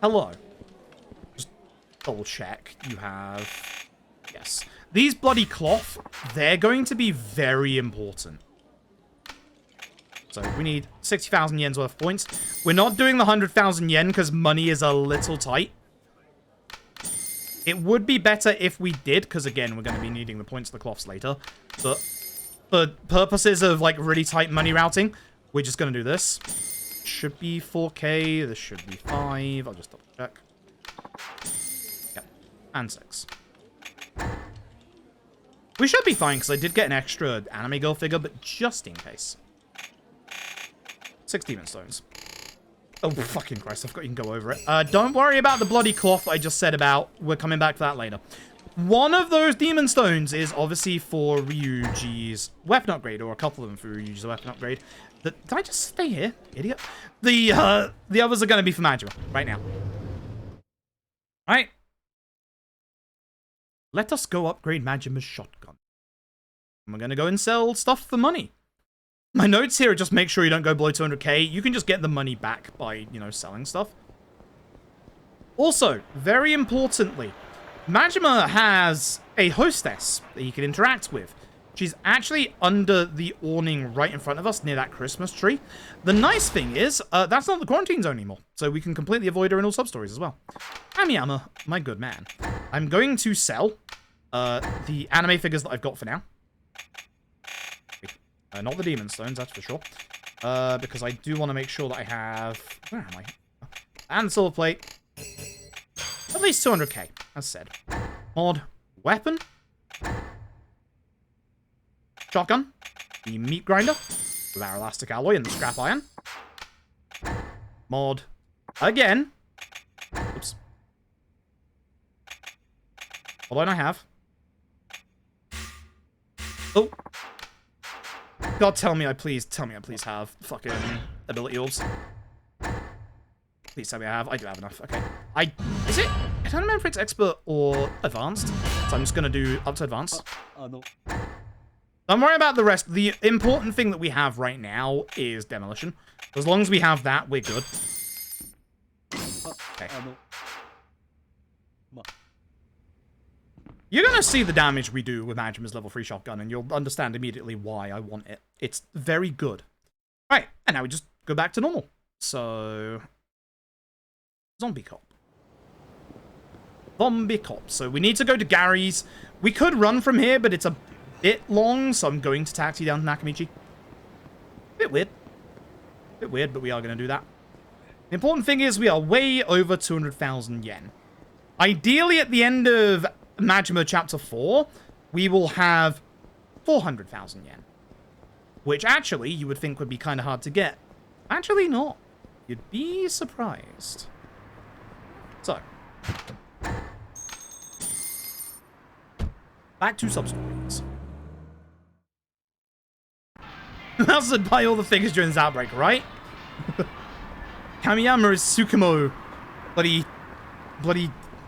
Hello. Just double check. You have... Yes. These bloody cloth, they're going to be very important. So we need 60,000 yen's worth of points. We're not doing the 100,000 yen because money is a little tight. It would be better if we did, because again, we're going to be needing the points of the cloths later. But for purposes of like really tight money routing, we're just going to do this. Should be 4k. This should be 5. I'll just double check. Yep. And 6. We should be fine, because I did get an extra anime girl figure, but just in case. 6 demon stones. Oh, fucking Christ, I've got you can go over it. Don't worry about the bloody cloth I just said about. We're coming back to that later. One of those demon stones is obviously for Ryuji's weapon upgrade, or a couple of them for Ryuji's weapon upgrade. Did I just stay here, idiot? The others are going to be for Majima, right now. Alright. Let us go upgrade Majima's shotgun. And we're going to go and sell stuff for money. My notes here are just make sure you don't go below 200k. You can just get the money back by, you know, selling stuff. Also, very importantly, Majima has a hostess that he can interact with. She's actually under the awning right in front of us near that Christmas tree. The nice thing is, that's not the quarantine zone anymore. So we can completely avoid her in all Substories as well. Amiyama, my good man. I'm going to sell the anime figures that I've got for now. Not the demon stones, that's for sure. Because I do want to make sure that I have... Where am I? And the silver plate. At least 200k, as said. Mod. Weapon. Shotgun. The meat grinder. With our elastic alloy and the scrap iron. Mod. Again. Oops. What don't I have? Oh. God, tell me I please have fucking ability orbs. Please tell me I have. I do have enough. Okay. Is it? I don't remember if it's expert or advanced. So I'm just gonna do up to advanced. No. Don't worry about the rest. The important thing that we have right now is demolition. As long as we have that, we're good. Okay. You're going to see the damage we do with Majima's level 3 shotgun, and you'll understand immediately why I want it. It's very good. Right, and now we just go back to normal. So... Zombie cop. Zombie cop. So we need to go to Gary's. We could run from here, but it's a bit long, so I'm going to taxi down to Nakamichi. Bit weird. Bit weird, but we are going to do that. The important thing is we are way over 200,000 yen. Ideally, at the end of Majima Chapter 4, we will have 400,000 yen. Which, actually, you would think would be kind of hard to get. Actually, not. You'd be surprised. So. Back to Substories. That's to buy all the figures during this outbreak, right? Kamiyama is Tsukumo. Bloody,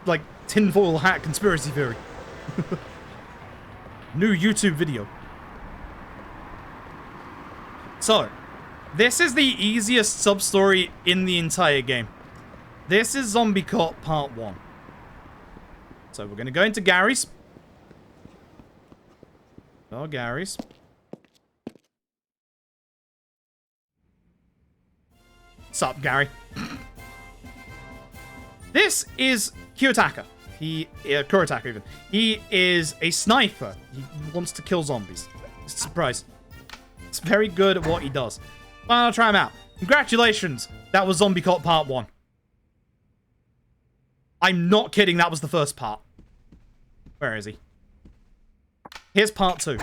like, tinfoil hat conspiracy theory. New YouTube video. So, this is the easiest sub-story in the entire game. This is Zombie Cop Part 1. So we're going to go into Gary's. Oh, Gary's. Sup, Gary? This is Kiyotaka. Kurataka even. He is a sniper. He wants to kill zombies. Surprise. He's very good at what he does. Well, I'll try him out. Congratulations. That was Zombie Cop Part 1. I'm not kidding. That was the first part. Where is he? Here's Part 2.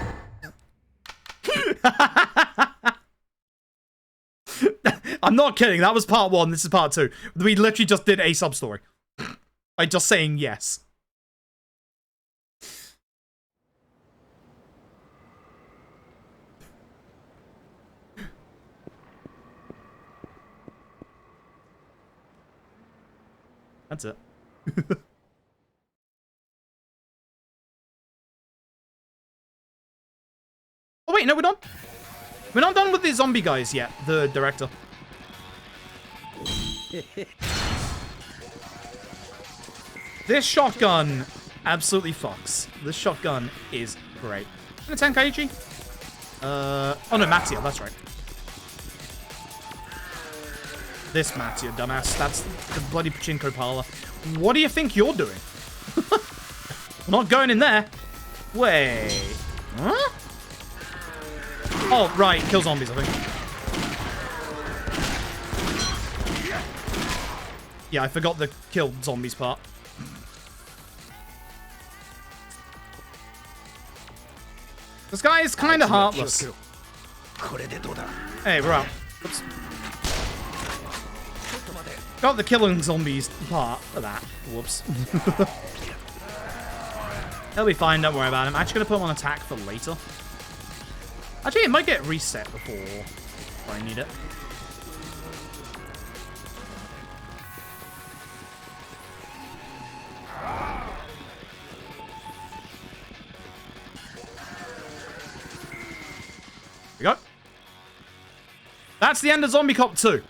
I'm not kidding. That was Part 1. This is Part 2. We literally just did a sub-story. By just saying yes. That's it. Oh wait, no, we're not. We're not done with the zombie guys yet. The director. This shotgun absolutely fucks. This shotgun is great. Gonna Tenkaichi? Oh no, Mattia, that's right. This Mattia, dumbass. That's the bloody pachinko parlor. What do you think you're doing? We're not going in there. Wait. Huh? Oh, right. Kill zombies, I think. Yeah, I forgot the kill zombies part. This guy is kind of heartless. Hey, we're out. Oops. Got the killing zombies part of that. Whoops. He'll be fine, don't worry about him. I'm actually going to put him on attack for later. Actually, it might get reset before I need it. Here we go. That's the end of Zombie Cop 2.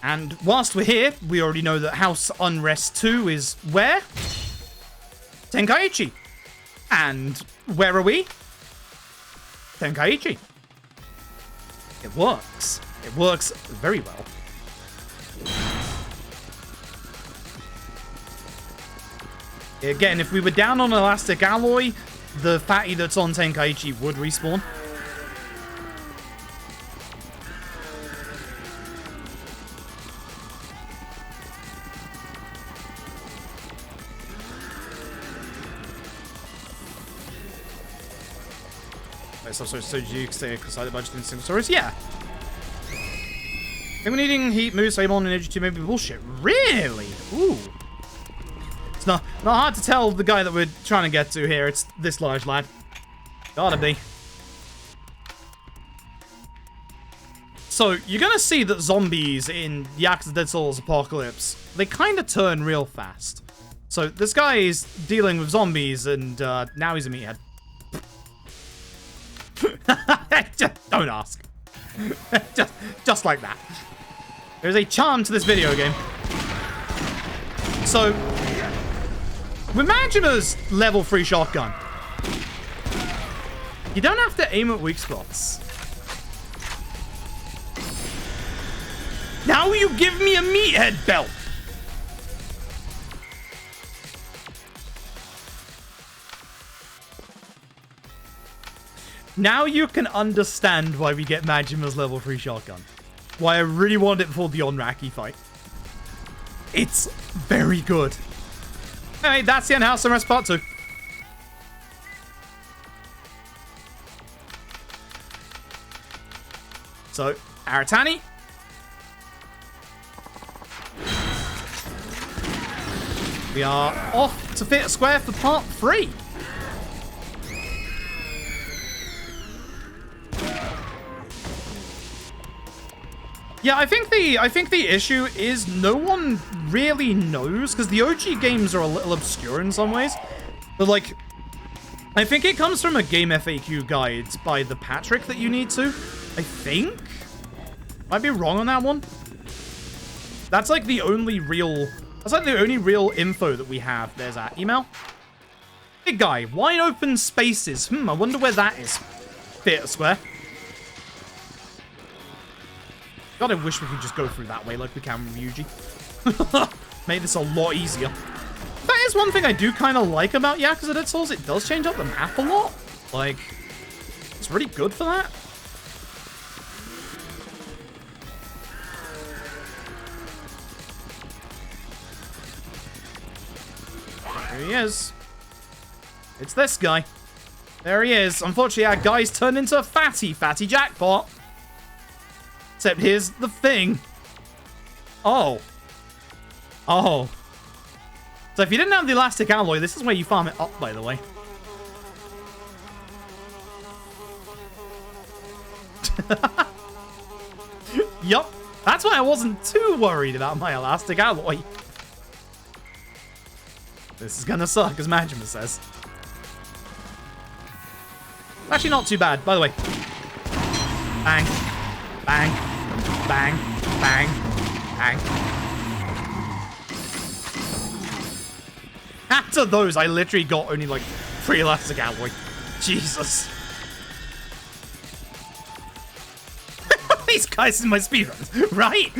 And whilst we're here, we already know that House Unrest 2 is where? Tenkaichi. And where are we? Tenkaichi. It works. It works very well. Again, if we were down on Elastic Alloy, the fatty that's on Tenkaichi would respawn. Substories so you can stay excited about just in single stories? Yeah. Think we're needing heat, moves, same on energy to maybe bullshit. Really? Ooh. It's not hard to tell the guy that we're trying to get to here. It's this large lad. Gotta be. So, you're gonna see that zombies in Yakuza Dead Souls Apocalypse, they kind of turn real fast. So, this guy is dealing with zombies, and now he's a meathead. Just don't ask. just like that. There's a charm to this video game. So, with Majima's level 3 shotgun, you don't have to aim at weak spots. Now you give me a meathead belt. Now you can understand why we get Majima's level 3 shotgun. Why I really wanted it before the Onraki fight. It's very good. Anyway, that's the end of House Unrest Part 2. So, Aratani. We are off to Theatre Square for Part 3. Yeah, I think the issue is no one really knows, because the OG games are a little obscure in some ways. But like, I think it comes from a game FAQ guide by the Patrick that you need to. I think. Might be wrong on that one. That's like the only real. That's like the only real info that we have. There's our email. Big guy, wide open spaces. I wonder where that is. Theater Square. God, I wish we could just go through that way like we can with Yuji. Made this a lot easier. That is one thing I do kind of like about Yakuza Dead Souls. It does change up the map a lot. Like, it's really good for that. There he is. It's this guy. There he is. Unfortunately, our guy's turned into a fatty jackpot. Except here's the thing. Oh. Oh. So if you didn't have the elastic alloy, this is where you farm it up, by the way. Yup. That's why I wasn't too worried about my elastic alloy. This is gonna suck, as Majima says. Actually not too bad, by the way. Bang. Bang. Bang. Bang. Bang. After those, I literally got only like 3 elastic alloy. Jesus. These guys in my speedruns, right?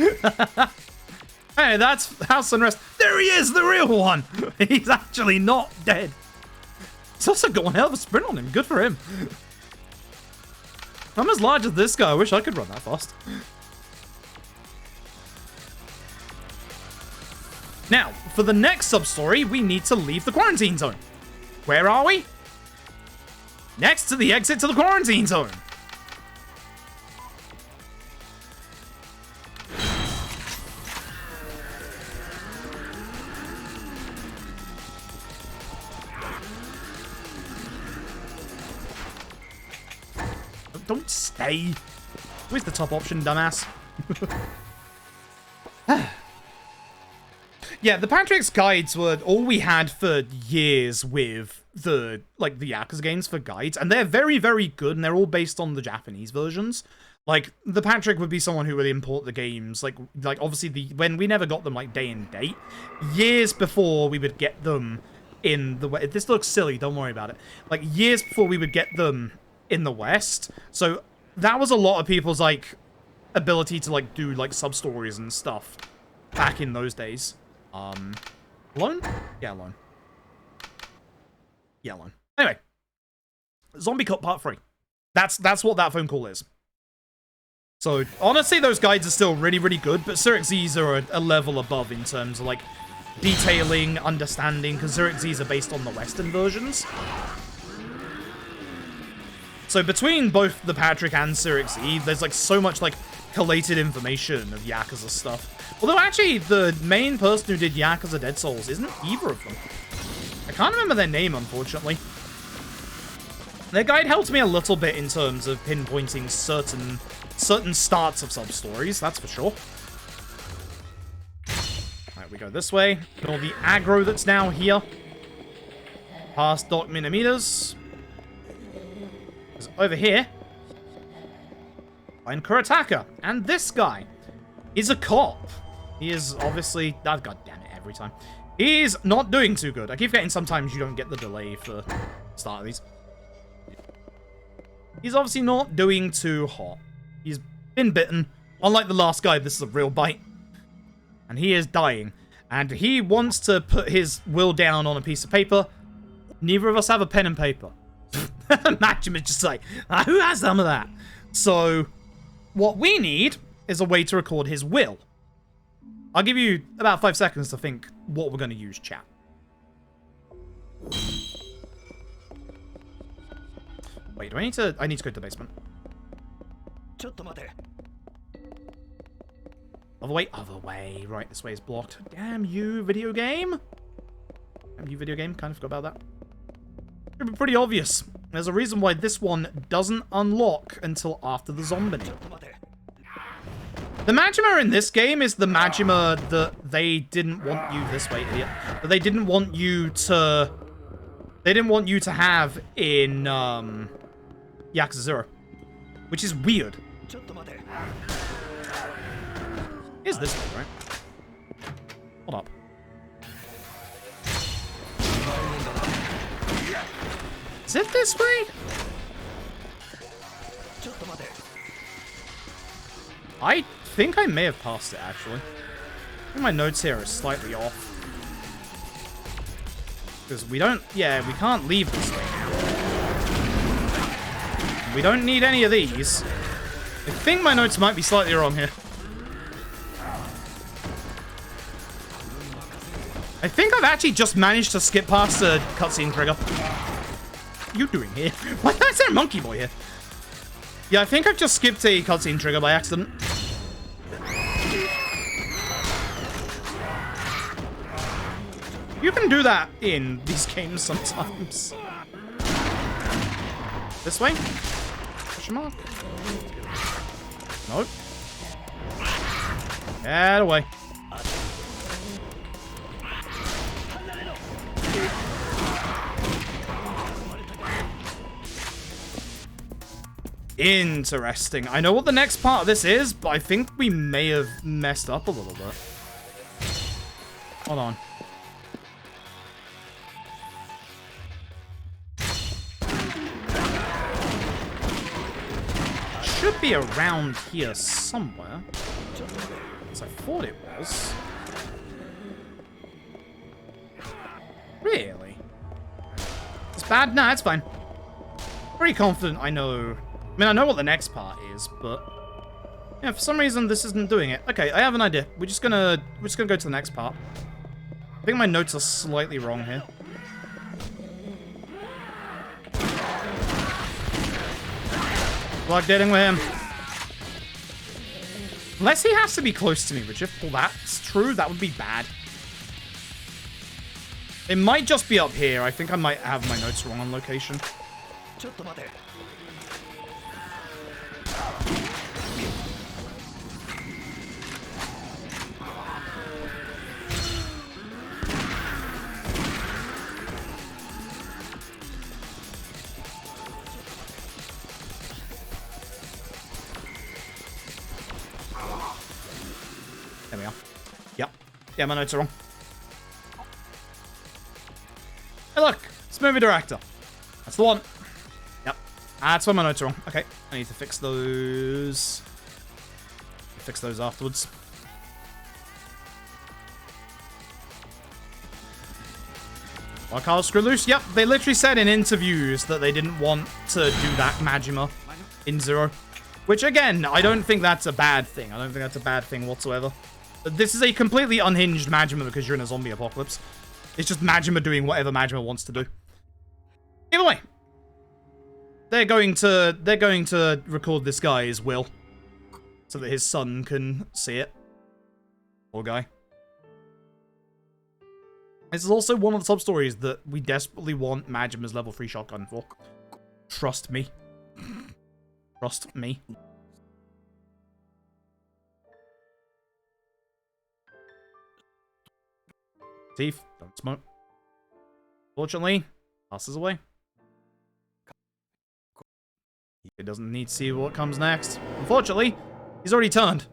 Hey, that's House Unrest. There he is, the real one. He's actually not dead. He's also got one hell of a sprint on him. Good for him. I'm as large as this guy. I wish I could run that fast. Now, for the next sub-story, we need to leave the quarantine zone. Where are we? Next to the exit to the quarantine zone. Don't stay. Where's the top option, dumbass? Yeah, the Patrick's guides were all we had for years with the Yakuza games for guides, and they're very, very good, and they're all based on the Japanese versions. Like, the Patrick would be someone who would import the games, like obviously when we never got them like day and date, years before we would get them in the West. This looks silly, don't worry about it. Like, years before we would get them in the West, so that was a lot of people's like ability to like do like sub-stories and stuff back in those days. Alone? Yeah, alone. Yeah, alone. Anyway, Zombie Cop Part 3. That's what that phone call is. So honestly, those guides are still really, really good, but Zurich Z's are a level above in terms of like detailing, understanding, because Zurich Z's are based on the Western versions. So between both the Patrick and Zurich Z, there's like so much like collated information of Yakuza stuff. Although actually, the main person who did Yakuza Dead Souls isn't either of them. I can't remember their name, unfortunately. Their guide helped me a little bit in terms of pinpointing certain starts of sub-stories, that's for sure. Alright, we go this way. Ignore the aggro that's now here. Past Doc Minamitas. Over here, find Kurataka. And this guy is a cop. He is obviously... Oh, God damn it, every time. He's not doing too good. I keep getting sometimes you don't get the delay for the start of these. He's obviously not doing too hot. He's been bitten. Unlike the last guy, this is a real bite. And he is dying. And he wants to put his will down on a piece of paper. Neither of us have a pen and paper. Imagine it's just like, who has some of that? So, what we need is a way to record his will. I'll give you about 5 seconds to think what we're going to use, chat. Wait, do I need to... I need to go to the basement. Other way, other way. Right, this way is blocked. Damn you, video game. Damn you, video game. Kind of forgot about that. Should be pretty obvious. There's a reason why this one doesn't unlock until after the zombie. The Majima in this game is the Majima that they didn't want you this way, idiot. That they didn't want you to. They didn't want you to have in Yakuza 0, which is weird. Is this way, right? Hold up. Is it this way? I think I may have passed it, actually. I think my notes here are slightly off. Because we don't... Yeah, we can't leave this way. We don't need any of these. I think my notes might be slightly wrong here. I think I've actually just managed to skip past the cutscene trigger. What are you doing here? Why did I say monkey boy here? Yeah, I think I've just skipped a cutscene trigger by accident. You can do that in these games sometimes. This way? Question mark? Nope. Get away. Interesting. I know what the next part of this is, but I think we may have messed up a little bit. Hold on. Should be around here somewhere. As I thought it was. Really? It's bad? Nah, it's fine. Pretty confident I know. I mean, I know what the next part is, but yeah, for some reason this isn't doing it. Okay, I have an idea. We're just gonna go to the next part. I think my notes are slightly wrong here. Blood dealing with him. Unless he has to be close to me, which if that's true, that would be bad. It might just be up here. I think I might have my notes wrong on location. There we are. Yep. Yeah, my notes are wrong. Hey, look! It's movie director. That's the one. Yep. That's where my notes are wrong. Okay. I need to fix those. Fix those afterwards. Are cars screw loose? Yep. They literally said in interviews that they didn't want to do that Majima in Zero. Which, again, I don't think that's a bad thing. I don't think that's a bad thing whatsoever. But this is a completely unhinged Majima because you're in a zombie apocalypse. It's just Majima doing whatever Majima wants to do. Either way, they're going to record this guy's will so that his son can see it. Poor guy. This is also one of the sub-stories that we desperately want Majima's level 3 shotgun for. Trust me. Trust me. Thief, don't smoke. Fortunately, passes away. He doesn't need to see what comes next. Unfortunately, he's already turned.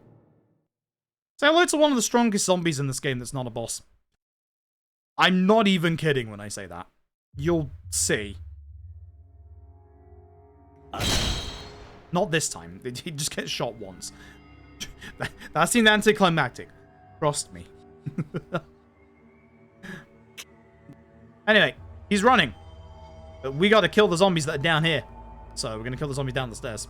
Say hello to one of the strongest zombies in this game that's not a boss. I'm not even kidding when I say that. You'll see. Not this time. He just gets shot once. That seemed anticlimactic. Trust me. Anyway, he's running. But we gotta kill the zombies that are down here. So we're gonna kill the zombies down the stairs.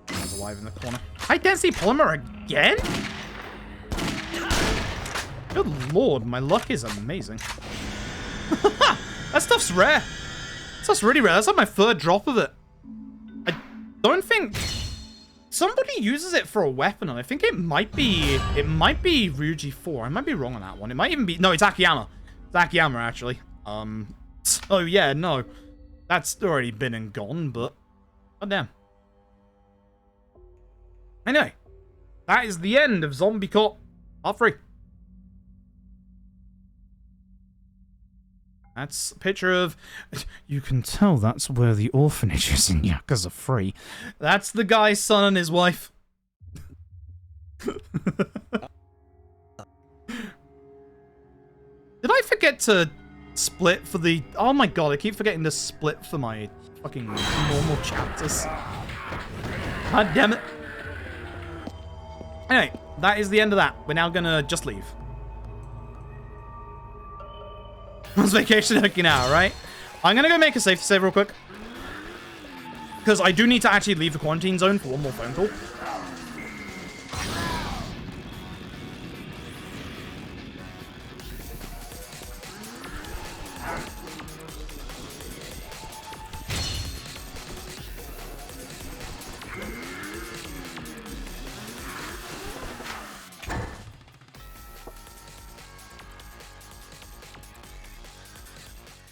He's alive in the corner. High density polymer again? Good lord, my luck is amazing. That stuff's rare. That stuff's really rare. That's like my third drop of it. I don't think Somebody uses it for a weapon, and I think it might be Ryuji 4. I might be wrong on that one. It might even be, no, it's Akiyama. It's Akiyama, actually. So yeah, no. That's already been and gone, but goddamn. Anyway, that is the end of Zombie Cop Part 3. That's a picture of... You can tell that's where the orphanage is in Yakuza 3. That's the guy's son and his wife. Did I forget to split for the... Oh my god, I keep forgetting to split for my fucking normal chapters. God damn it. Anyway, that is the end of that. We're now gonna just leave. It's vacation Okinawa, right? I'm gonna go make a safety save real quick. Because I do need to actually leave the quarantine zone for one more phone call.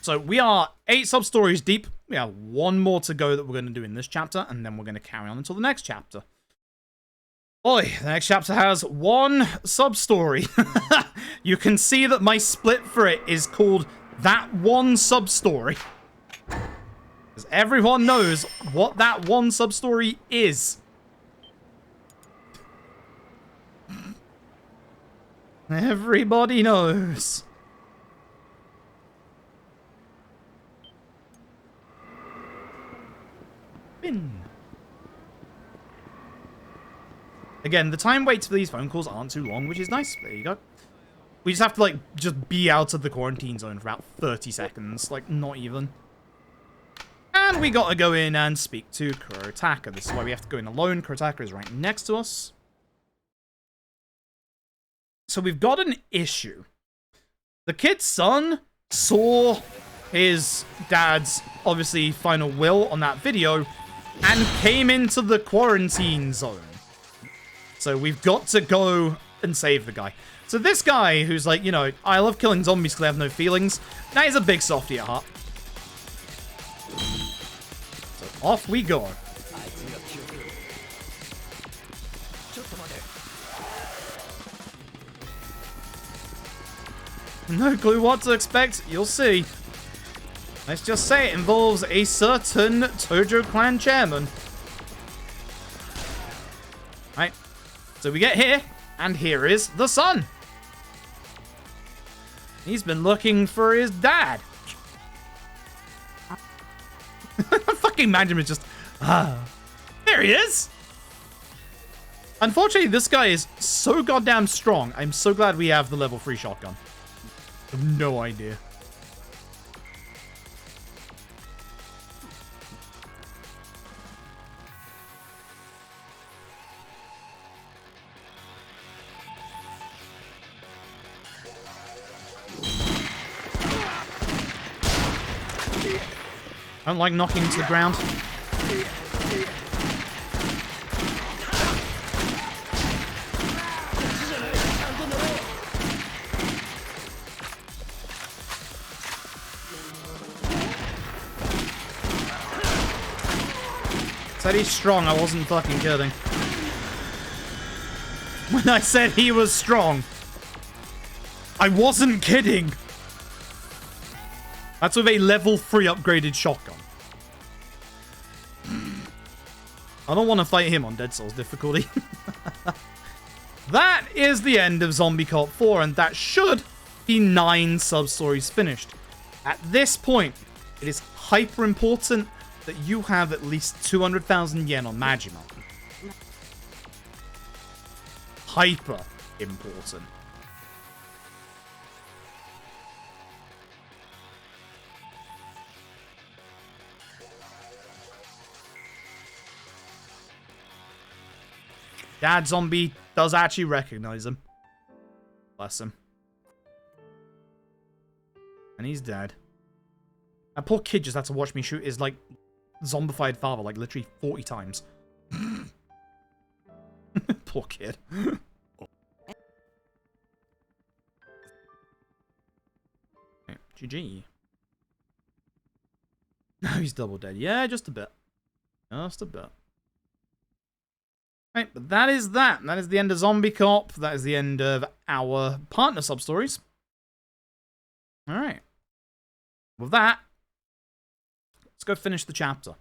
So we are 8 sub-stories deep. We have one more to go that we're going to do in this chapter, and then we're going to carry on until the next chapter. Boy, the next chapter has one sub-story. You can see that my split for it is called That One Sub-Story. Because everyone knows what that one sub-story is. Everybody knows. Again, the time waits for these phone calls aren't too long, which is nice. There you go. We just have to, like, just be out of the quarantine zone for about 30 seconds. Like, not even. And we gotta go in and speak to Kurotaka. This is why we have to go in alone. Kurotaka is right next to us. So we've got an issue. The kid's son saw his dad's, obviously, final will on that video and came into the quarantine zone. So we've got to go and save the guy. So this guy who's like, you know, I love killing zombies because I have no feelings. That is a big softie at heart. So off we go. No clue what to expect. You'll see. Let's just say it involves a certain Tojo clan chairman. Right. So we get here, and here is the son. He's been looking for his dad. Fucking imagine it's just... There he is! Unfortunately, this guy is so goddamn strong. I'm so glad we have the level 3 shotgun. I have no idea. I don't like knocking into the ground. Said he's strong, I wasn't fucking kidding. When I said he was strong, I wasn't kidding. That's with a level 3 upgraded shotgun. I don't want to fight him on Dead Souls difficulty. That is the end of Zombie Cop 4, and that should be 9 sub-stories finished. At this point, it is hyper important that you have at least 200,000 yen on Majima. Hyper important. Dad Zombie does actually recognize him. Bless him. And he's dead. That poor kid just had to watch me shoot his, like, zombified father, like, literally 40 times. Poor kid. Okay, GG. No, he's double dead. Yeah, just a bit. Just a bit. Right, but that is that. That is the end of Zombie Cop. That is the end of our partner sub-stories. Alright. With that, let's go finish the chapter.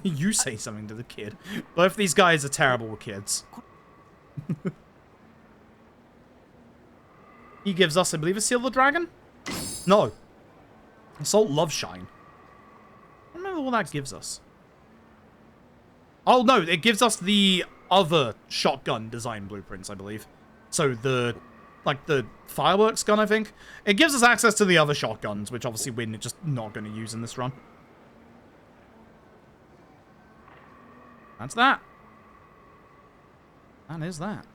You say something to the kid. Both these guys are terrible with kids. He gives us, I believe, a Silver Dragon? No. Assault Love Shine. I don't remember what that gives us. Oh, no, it gives us the other shotgun design blueprints, I believe. So the, like, the fireworks gun, I think. It gives us access to the other shotguns, which obviously we're just not going to use in this run. That's that. That is that.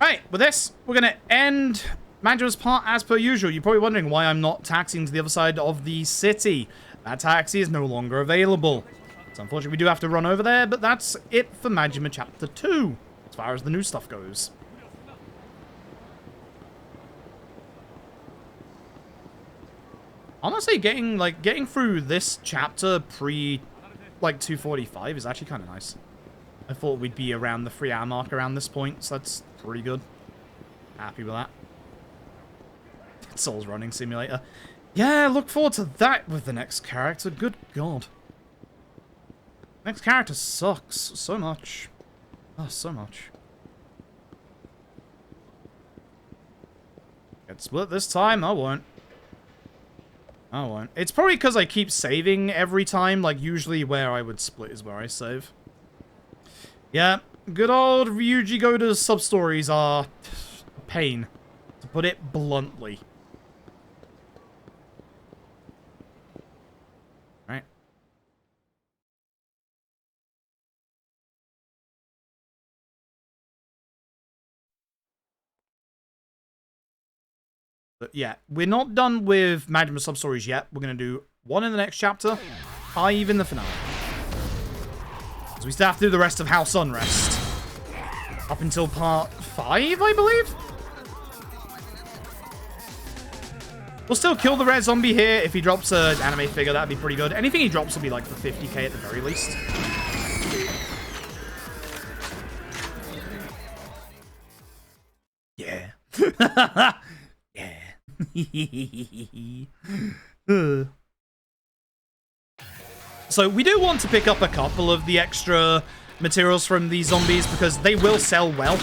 Right, with this, we're going to end Manjo's part as per usual. You're probably wondering why I'm not taxiing to the other side of the city. That taxi is no longer available. So unfortunately, we do have to run over there, but that's it for Majima Chapter 2, as far as the new stuff goes. Honestly, getting through this chapter pre, 245 is actually kind of nice. I thought we'd be around the 3-hour mark around this point, so that's pretty good. Happy with that. Souls Running Simulator. Yeah, look forward to that with the next character. Good God. Next character sucks so much. Oh, so much. Get split this time? I won't. I won't. It's probably because I keep saving every time. Like, usually where I would split is where I save. Yeah, good old Ryuji Goda's sub-stories are a pain, to put it bluntly. Right. But yeah, we're not done with Majima sub-stories yet. We're going to do one in the next chapter, 5 in the finale. So we still have to do the rest of House Unrest. Up until part 5, I believe? We'll still kill the rare zombie here. If he drops an anime figure, that'd be pretty good. Anything he drops will be like for 50k at the very least. Yeah. Yeah. So we do want to pick up a couple of the extra materials from these zombies because they will sell well.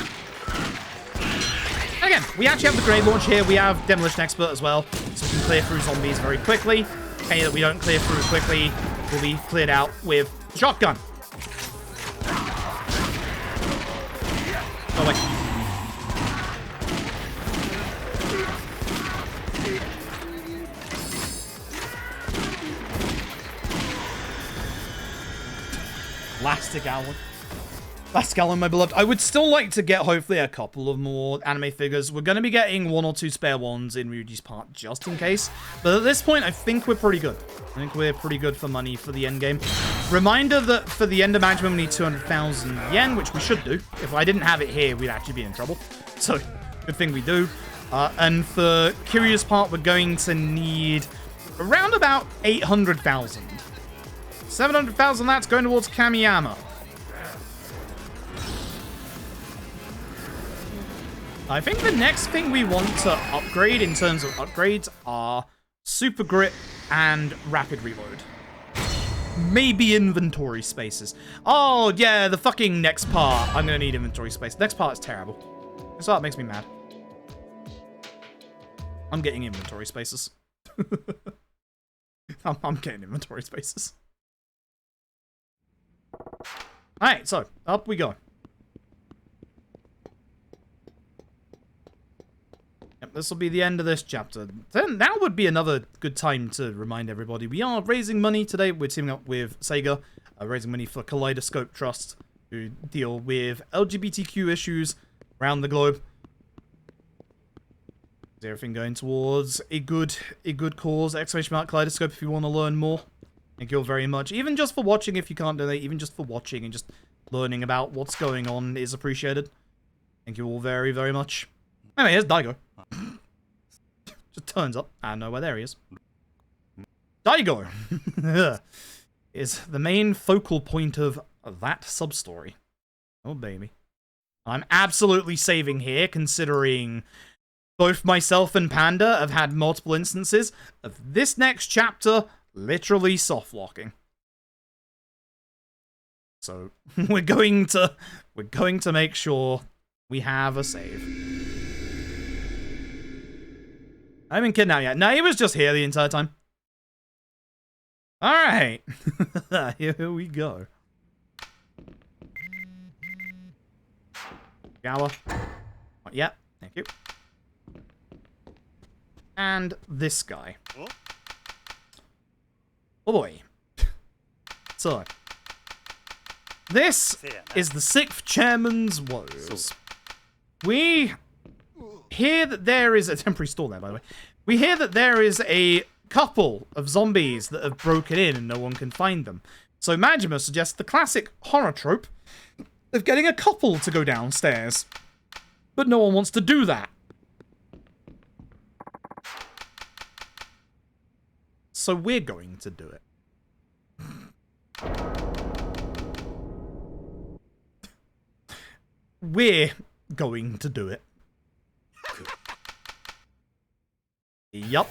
Again, we actually have the grenade launch here. We have Demolition Expert as well, so we can clear through zombies very quickly. Any that we don't clear through quickly will be cleared out with shotgun. Oh, wait. Plastic Allen. Plastic Allen, my beloved. I would still like to get, hopefully, a couple of more anime figures. We're going to be getting 1 or 2 spare ones in Ryuji's part, just in case. But at this point, I think we're pretty good. I think we're pretty good for money for the end game. Reminder that for the end of management, we need 200,000 yen, which we should do. If I didn't have it here, we'd actually be in trouble. So, good thing we do. And for Kiryu's part, we're going to need around about 800,000. 700,000, that's going towards Kamiyama. I think the next thing we want to upgrade in terms of upgrades are Super Grip and Rapid Reload. Maybe inventory spaces. Oh, yeah, the fucking next part. I'm going to need inventory space. Next part is terrible. This part makes me mad. I'm getting inventory spaces. I'm getting inventory spaces. Alright, so, up we go. Yep, this will be the end of this chapter. Then now would be another good time to remind everybody. We are raising money today. We're teaming up with Sega, raising money for Kaleidoscope Trust, who deal with LGBTQ issues around the globe. Is everything going towards a good cause? Exclamation mark Kaleidoscope if you want to learn more. Thank you all very much. Even just for watching if you can't donate, even just for watching and just learning about what's going on is appreciated. Thank you all very, very much. Anyway, here's Daigo. Just turns up. I know where there he is. Daigo is the main focal point of that sub-story. Oh, baby. I'm absolutely saving here, considering both myself and Panda have had multiple instances of this next chapter literally soft-locking. So, we're going to make sure we have a save. I haven't kidnapped yet. No, he was just here the entire time. Alright. Here we go. Gower. Yep, thank you. And this guy. Oh boy. So, this is the 6th Chairman's Woes. We hear that there is a temporary store there, by the way. We hear that there is a couple of zombies that have broken in and no one can find them. So Majima suggests the classic horror trope of getting a couple to go downstairs. But no one wants to do that. So we're going to do it. We're going to do it. Yup.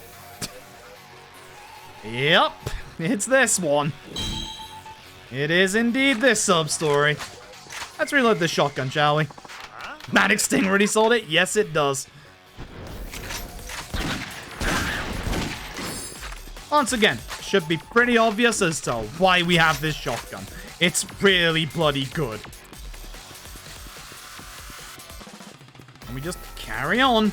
Yup. It's this one. It is indeed this sub-story. Let's reload this shotgun, shall we? Manic Sting already sold it? Yes, it does. Once again, should be pretty obvious as to why we have this shotgun. It's really bloody good. And we just carry on.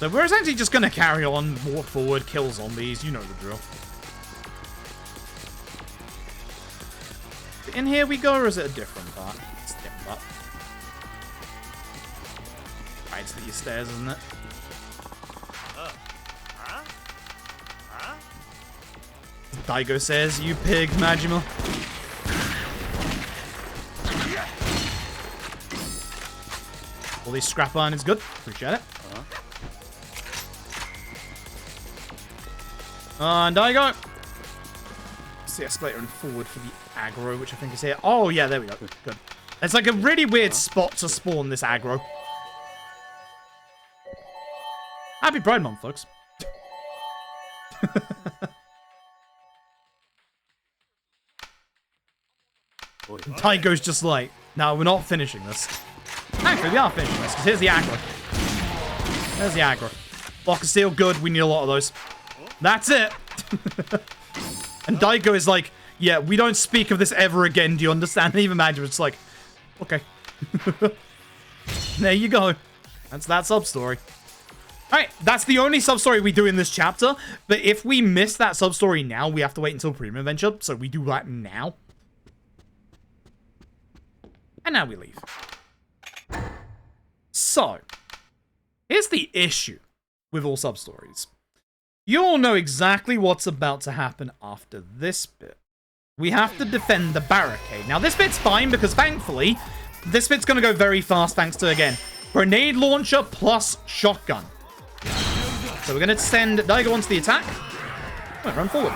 So we're essentially just going to carry on, walk forward, kill zombies. You know the drill. In here we go, or is it a different part? It's a different part. Right, it's these stairs, isn't it? Daigo says, you pig, Majima. All these scrap iron is good. Appreciate it. And Daigo. It's the escalator and forward for the aggro, which I think is here. Oh, yeah, there we go. Good. It's like a really weird spot to spawn this aggro. Happy Pride Month, folks. Daigo's just like, no, we're not finishing this. Actually, we are finishing this, because here's the aggro. There's the aggro. Block of steel, good. We need a lot of those. That's it. And Daigo is like, yeah, we don't speak of this ever again. Do you understand? And even Majima is like, okay. There you go. That's that sub-story. Alright, that's the only sub-story we do in this chapter. But if we miss that sub-story now, we have to wait until Premium Adventure. So we do that now. And now we leave. So, here's the issue with all sub-stories. You all know exactly what's about to happen after this bit. We have to defend the barricade. Now, this bit's fine because, thankfully, this bit's going to go very fast thanks to, again, grenade launcher plus shotgun. So we're going to send Daigo onto the attack. Oh, run forward.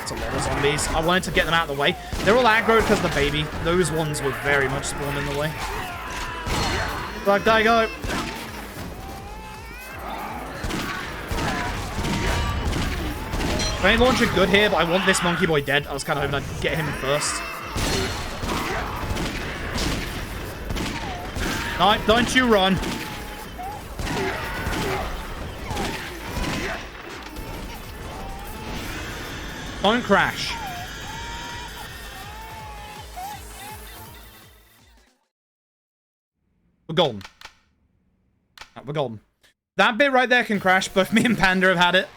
It's a lot of zombies. I wanted to get them out of the way. They're all aggroed because of the baby. Those ones were very much spawned in the way. Fuck Daigo. Grenade launcher good here, but I want this monkey boy dead. I was kind of hoping I'd get him first. No, don't you run. Don't crash. We're golden. We're golden. That bit right there can crash. Both me and Panda have had it.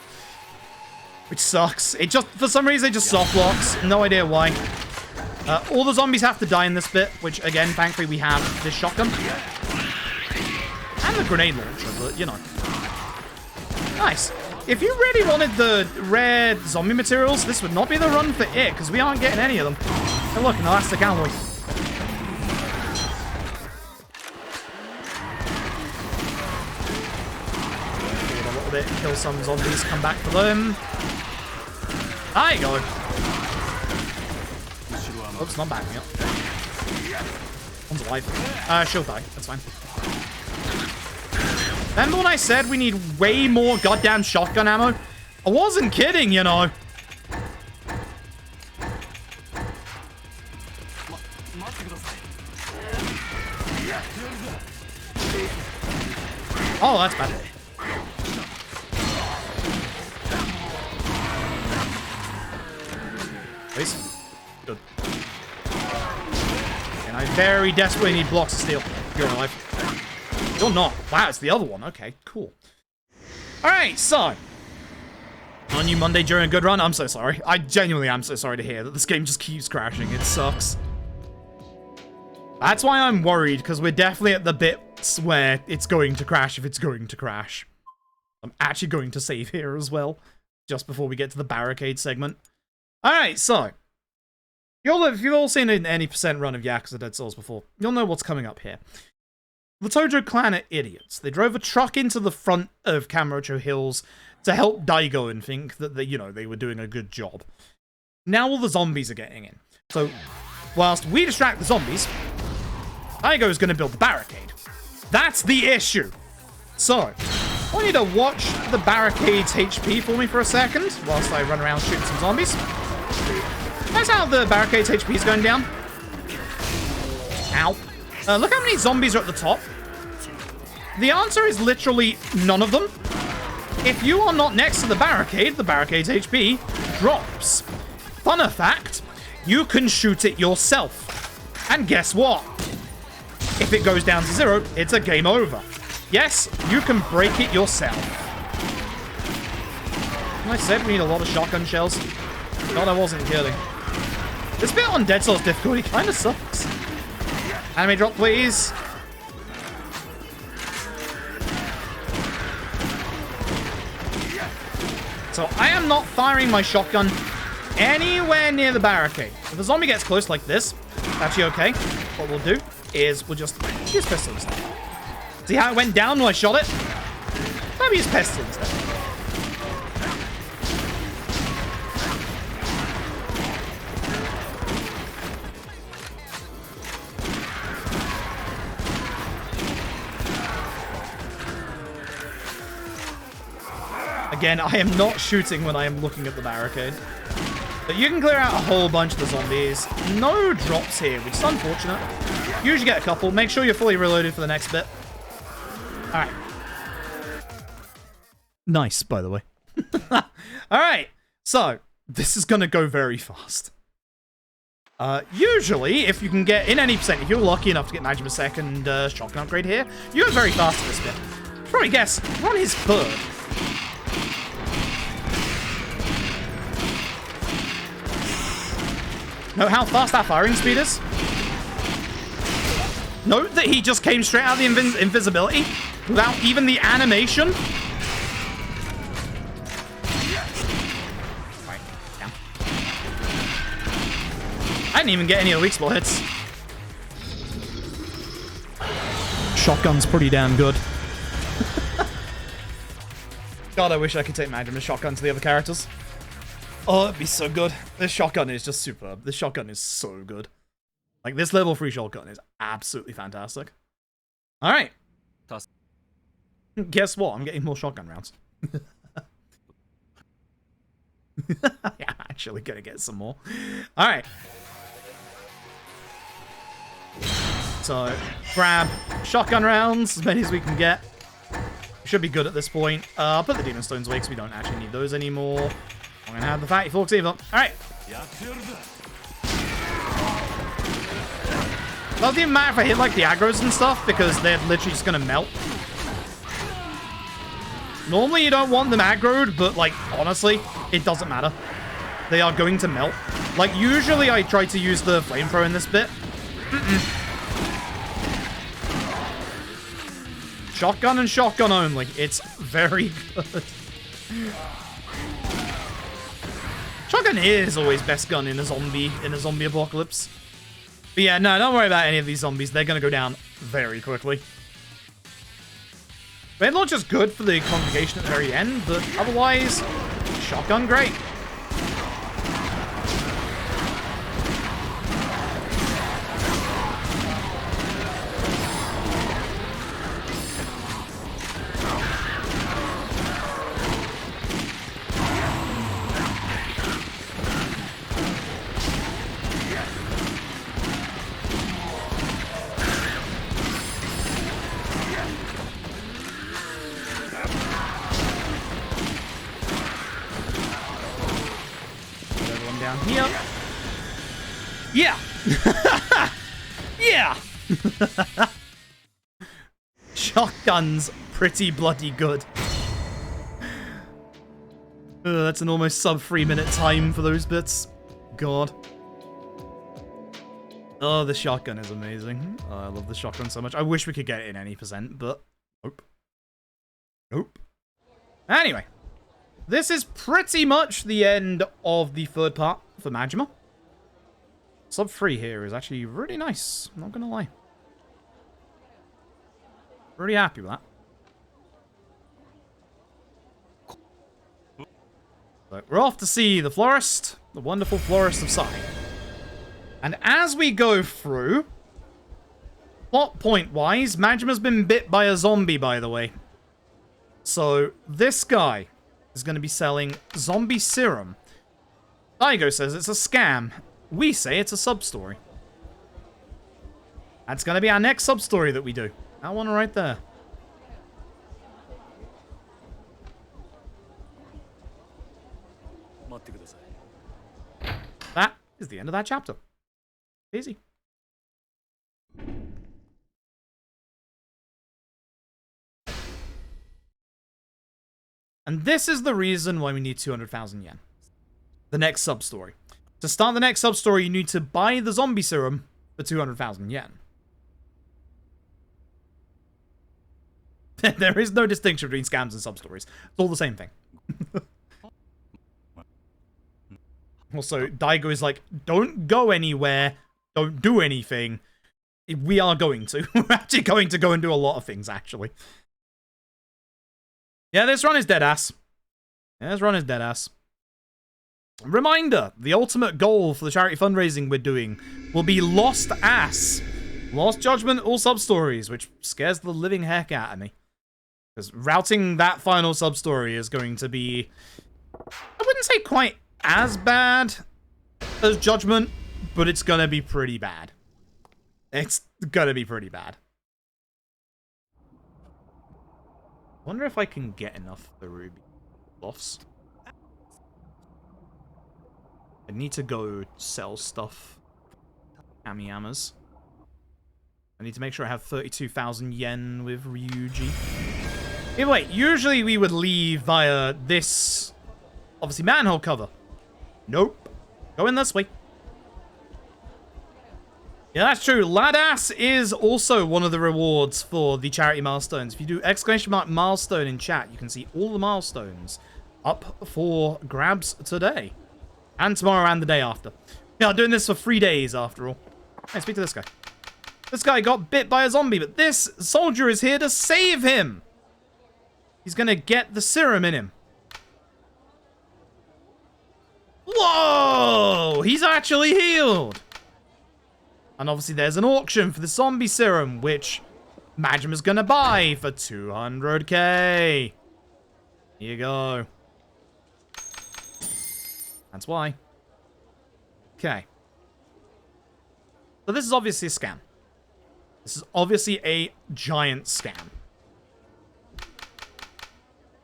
Which sucks. It just, for some reason, it just soft locks. No idea why. All the zombies have to die in this bit, which, again, thankfully we have this shotgun. And the grenade launcher, but, you know. Nice. If you really wanted the rare zombie materials, this would not be the run for it, because we aren't getting any of them. Oh, look, an elastic alloy. Forward a little bit, kill some zombies, come back for them. There you go. Oops, not backing up. One's alive. She'll die. That's fine. Remember when I said we need way more goddamn shotgun ammo? I wasn't kidding, you know. Oh, that's bad. Please. Good. And I very desperately need blocks of steel. You're alive. You're not. Wow, it's the other one. Okay, cool. Alright, so. On you Monday during a good run? I'm so sorry. I genuinely am so sorry to hear that this game just keeps crashing. It sucks. That's why I'm worried, because we're definitely at the bits where it's going to crash if it's going to crash. I'm actually going to save here as well, just before we get to the barricade segment. Alright, so. If you've all seen any percent run of Yakuza Dead Souls before, you'll know what's coming up here. The Tojo clan are idiots. They drove a truck into the front of Kamurocho Hills to help Daigo and think that they were doing a good job. Now all the zombies are getting in. So, whilst we distract the zombies, Daigo is going to build the barricade. That's the issue. So, I want you to watch the barricade's HP for me for a second, whilst I run around shooting some zombies. That's how the barricade's HP is going down. Ow. Look how many zombies are at the top. The answer is literally none of them. If you are not next to the barricade's HP drops. Fun fact, you can shoot it yourself. And guess what? If it goes down to 0, it's a game over. Yes, you can break it yourself. I said we need a lot of shotgun shells. God, I wasn't kidding. This bit on Dead Souls difficulty kind of sucks. Anime drop, please. So I am not firing my shotgun anywhere near the barricade. If the zombie gets close like this, it's actually okay. What we'll do is we'll just use pistol instead. See how it went down when I shot it? Maybe use pistol instead. Again, I am not shooting when I am looking at the barricade. But you can clear out a whole bunch of the zombies. No drops here, which is unfortunate. You usually get a couple. Make sure you're fully reloaded for the next bit. Alright. Nice, by the way. Alright, so this is going to go very fast. Usually, if you can get, in any percent, if you're lucky enough to get 90 per second shotgun upgrade here, you go very fast at this bit. Probably guess, run his third. Know how fast that firing speed is? Note that he just came straight out of the invisibility without even the animation. Right, down. I didn't even get any of the weak spot hits. Shotgun's pretty damn good. God, I wish I could take Magnum shotgun to the other characters. Oh, it'd be so good. This shotgun is just superb. This shotgun is so good. Like, this level 3 shotgun is absolutely fantastic. Alright. Guess what? I'm getting more shotgun rounds. Yeah, actually gonna get some more. Alright. So, grab shotgun rounds, as many as we can get. Should be good at this point. I'll put the Demon Stones away because we don't actually need those anymore. I'm gonna have the Fatty Forks either. Alright. Doesn't even matter if I hit like the aggros and stuff because they're literally just gonna melt. Normally you don't want them aggroed, but like honestly, it doesn't matter. they are going to melt. Like, usually I try to use the flamethrower in this bit. Shotgun and shotgun only. It's very good. Shotgun is always best gun in a zombie apocalypse. But yeah, no, don't worry about any of these zombies. They're gonna go down very quickly. Blade launcher's good for the congregation at the very end, but otherwise, shotgun great. Here. Yeah. Yeah. Shotgun's pretty bloody good. That's an almost sub 3 minute time for those bits. God. Oh, the shotgun is amazing. Oh, I love the shotgun so much. I wish we could get it in any percent, but nope. Nope. Anyway. This is pretty much the end of the third part for Majima. Sub 3 here is actually really nice. I'm not gonna lie. Pretty happy with that. But we're off to see the florist, the wonderful florist of Sai. And as we go through, plot point-wise, Majima's been bit by a zombie, by the way. So this guy is going to be selling zombie serum. Daigo says it's a scam. We say it's a sub-story. That's going to be our next sub-story that we do. That one right there. That is the end of that chapter. Easy. And this is the reason why we need 200,000 yen. The next sub-story. To start the next sub-story, you need to buy the zombie serum for 200,000 yen. There is no distinction between scams and sub-stories. It's all the same thing. Also, Daigo is like, don't go anywhere. Don't do anything. We are going to. We're actually going to go and do a lot of things, actually. Yeah, this run is dead ass. Yeah, this run is dead ass. Reminder, the ultimate goal for the charity fundraising we're doing will be Lost Ass. Lost Judgment, all sub-stories, which scares the living heck out of me. Because routing that final sub-story is going to be, I wouldn't say quite as bad as Judgment, but it's gonna be pretty bad. It's gonna be pretty bad. Wonder if I can get enough of the ruby buffs. I need to go sell stuff. Amiyamas. I need to make sure I have 32,000 yen with Ryuji. Either way, usually we would leave via this, obviously, manhole cover. Nope. Go in this way. Yeah, that's true. Ladass is also one of the rewards for the charity milestones. If you do !! milestone in chat, you can see all the milestones up for grabs today. And tomorrow and the day after. Yeah, I'm doing this for 3 days after all. Hey, speak to this guy. This guy got bit by a zombie, but this soldier is here to save him. He's gonna get the serum in him. Whoa! He's actually healed! And obviously there's an auction for the zombie serum, which Majima's gonna buy for 200k. Here you go. That's why. Okay. So this is obviously a scam. This is obviously a giant scam.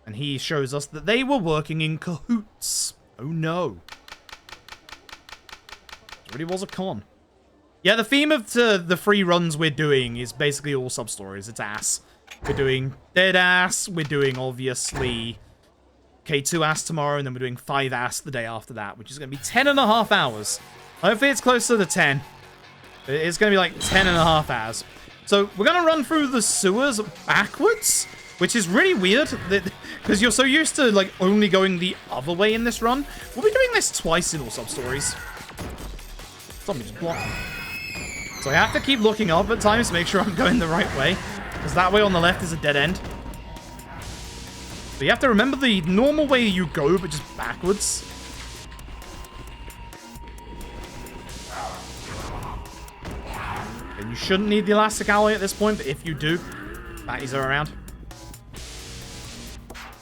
And he shows us that they were working in cahoots. Oh no. It really was a con. Yeah, the theme of the 3 runs we're doing is basically all sub-stories. It's ass. We're doing dead ass. We're doing, obviously, K2 ass tomorrow, and then we're doing 5 ass the day after that, which is going to be 10.5 hours. Hopefully it's closer to 10. It's going to be like 10.5 hours. So we're going to run through the sewers backwards, which is really weird, because you're so used to like only going the other way in this run. We'll be doing this twice in all sub-stories. Zombie just blocked me. So I have to keep looking up at times to make sure I'm going the right way, because that way on the left is a dead end. So you have to remember the normal way you go, but just backwards. And you shouldn't need the elastic alloy at this point, but if you do, fatties are around.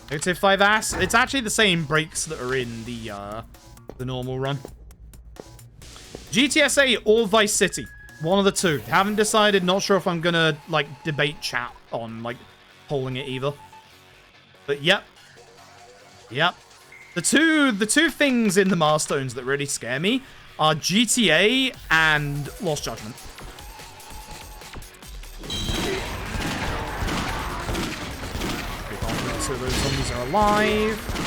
Negative 5 ass. It's actually the same brakes that are in the normal run. GTSA or Vice City. One of the two. Haven't decided. Not sure if I'm gonna like debate chat on like polling it either. But yep. Yep. The two things in the milestones that really scare me are GTA and Lost Judgment. Pretty confident so those zombies are alive.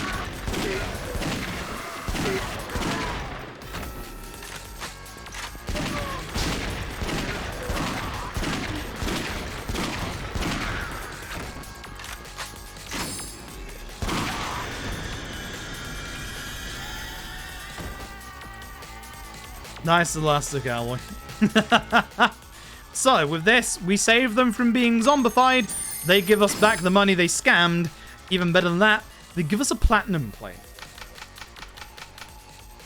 Nice elastic alloy. So, with this, we save them from being zombified. They give us back the money they scammed. Even better than that, they give us a platinum plate.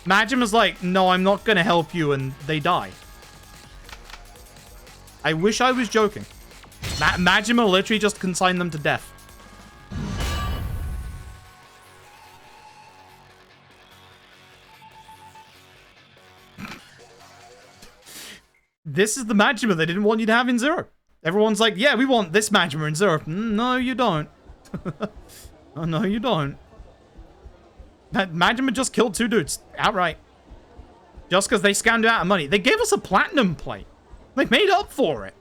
Majima's like, no, I'm not going to help you, and they die. I wish I was joking. Majima literally just consigned them to death. This is the Majima they didn't want you to have in Zero. Everyone's like, yeah, we want this Majima in Zero. No, you don't. Oh, no, you don't. Majima just killed 2 dudes. Outright. Just because they scammed out of money. They gave us a platinum plate. They made up for it.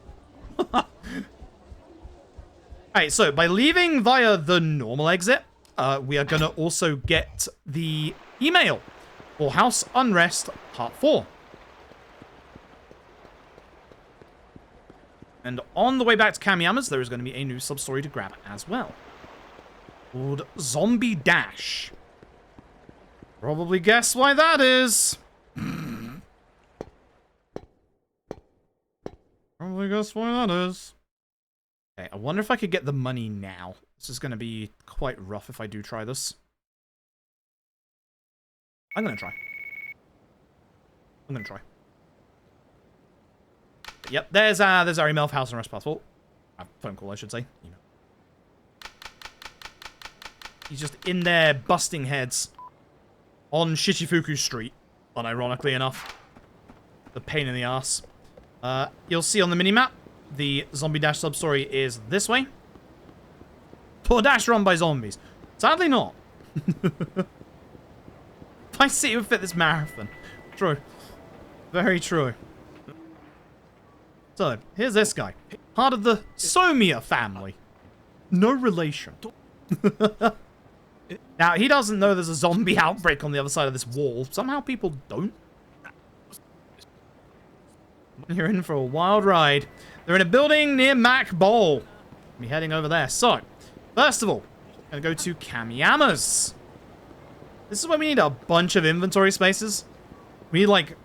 Alright, so by leaving via the normal exit, we are going to also get the email for House Unrest Part 4. And on the way back to Kamiyama's, there is going to be a new sub-story to grab as well. Called Zombie Dash. Probably guess why that is. Probably guess why that is. Okay, I wonder if I could get the money now. This is going to be quite rough if I do try this. I'm going to try. I'm going to try. Yep, there's our email of House Arrest Passport. Phone call, I should say. Email. He's just in there busting heads on Shichifuku Street, unironically enough. The pain in the ass. You'll see on the minimap, the Zombie Dash sub-story is this way. Poor Dash run by zombies. Sadly not. I see it would fit this marathon. True. Very true. So, here's this guy. Part of the Somiya family. No relation. Now, he doesn't know there's a zombie outbreak on the other side of this wall. Somehow people don't. You're in for a wild ride. They're in a building near Mac Bowl. I'll be heading over there. So, first of all, I'm going to go to Kamiyama's. This is where we need a bunch of inventory spaces. We need like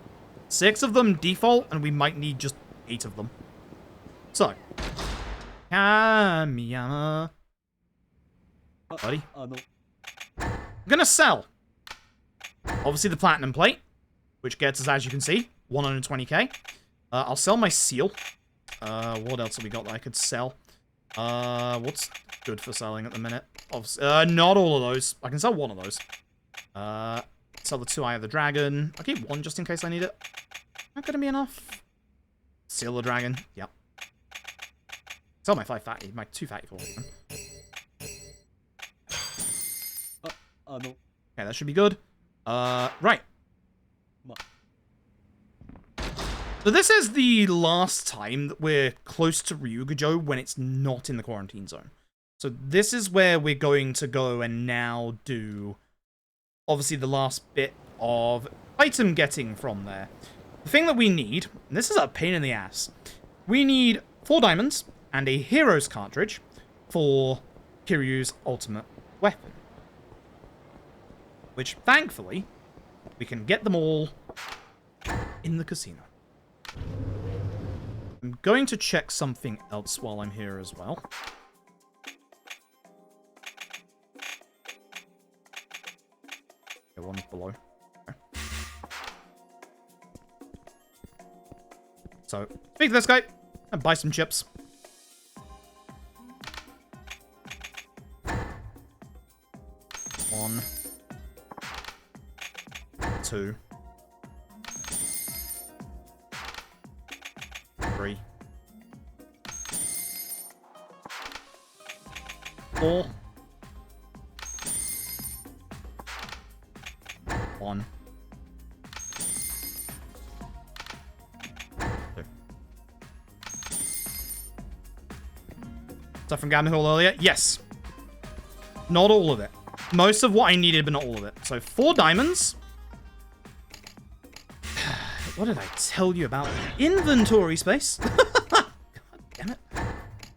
6 of them default, and we might need just 8 of them. So, Kamiyama. Buddy. I'm gonna sell. Obviously the platinum plate, which gets us, as you can see, 120k. I'll sell my seal. What else have we got that I could sell? What's good for selling at the minute? Obviously, not all of those. I can sell one of those. Sell the 2 Eye of the Dragon. I'll keep 1 just in case I need it. Not gonna be enough. Seal the Dragon. Yep. Sell my 5 fatty. My 2 fatty for one. Okay, that should be good. Right. So this is the last time that we're close to Ryugujo when it's not in the quarantine zone. So this is where we're going to go and now do, obviously, the last bit of item getting from there. The thing that we need, and this is a pain in the ass, we need 4 diamonds and a hero's cartridge for Kiryu's ultimate weapon. Which, thankfully, we can get them all in the casino. I'm going to check something else while I'm here as well. Okay, one's below. Okay. So, speak to this guy and buy some chips. One. 2. 3. 4. 1. 2. Stuff from Gamma Hill earlier? Yes. Not all of it. Most of what I needed, but not all of it. So 4 diamonds. What did I tell you about inventory space? God damn it.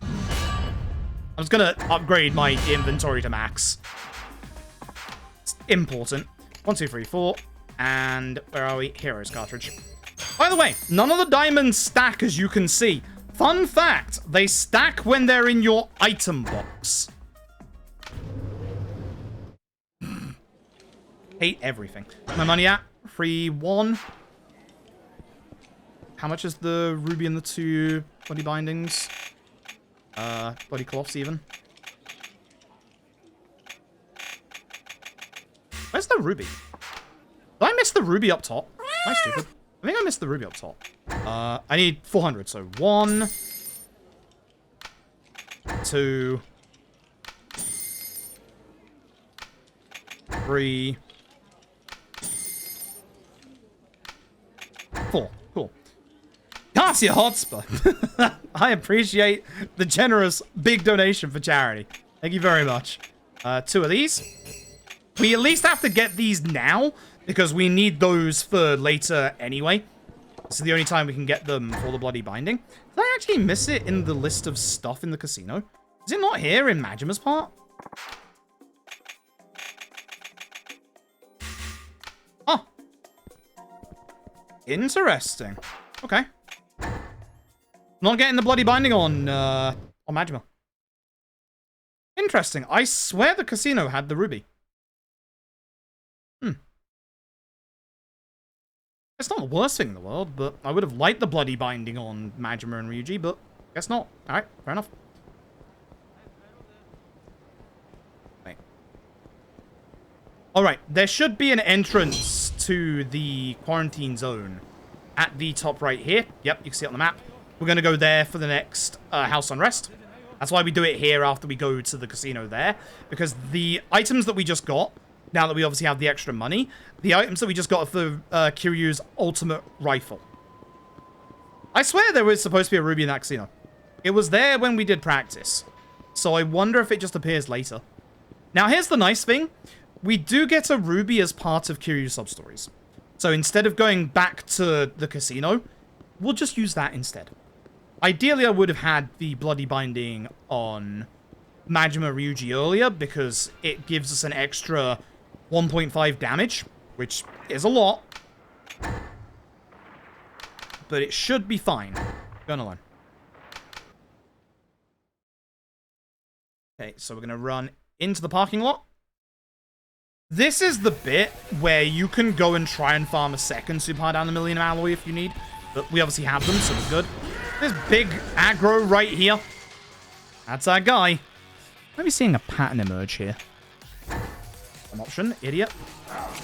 I was gonna upgrade my inventory to max. It's important. 1, 2, 3, 4. And where are we? Heroes cartridge. By the way, none of the diamonds stack, as you can see. Fun fact, they stack when they're in your item box. Hate everything. My money at? 3, 1. How much is the ruby and the 2 body bindings? Body cloths even. Where's the ruby? Did I miss the ruby up top? Am I stupid? I think I missed the ruby up top. I need 400, so 1, 2, 3, 4. Cool. Garcia Hotspur. I appreciate the generous big donation for charity. Thank you very much. 2 of these. We at least have to get these now, because we need those for later anyway. This is the only time we can get them for the bloody binding. Did I actually miss it in the list of stuff in the casino? Is it not here in Majima's part? Oh. Interesting. Okay. Not getting the bloody binding on Majima. Interesting. I swear the casino had the ruby. It's not the worst thing in the world, but I would have liked the bloody binding on Majima and Ryuji, but guess not. Alright, fair enough. Wait. Alright, there should be an entrance to the quarantine zone at the top right here. Yep, you can see it on the map. We're going to go there for the next House Unrest. That's why we do it here after we go to the casino there. Because the items that we just got, now that we obviously have the extra money, the items that we just got for Kiryu's ultimate rifle. I swear there was supposed to be a ruby in that casino. It was there when we did practice. So I wonder if it just appears later. Now here's the nice thing. We do get a ruby as part of Kiryu's Substories. So instead of going back to the casino, we'll just use that instead. Ideally, I would have had the bloody binding on Majima Ryuji earlier, because it gives us an extra 1.5 damage, which is a lot. But it should be fine. Gonna learn. Okay, so we're gonna run into the parking lot. This is the bit where you can go and try and farm a second Super Hard Down Millennium Alloy if you need. But we obviously have them, so we're good. There's big aggro right here. That's our guy. Maybe seeing a pattern emerge here. An option, idiot. Ow.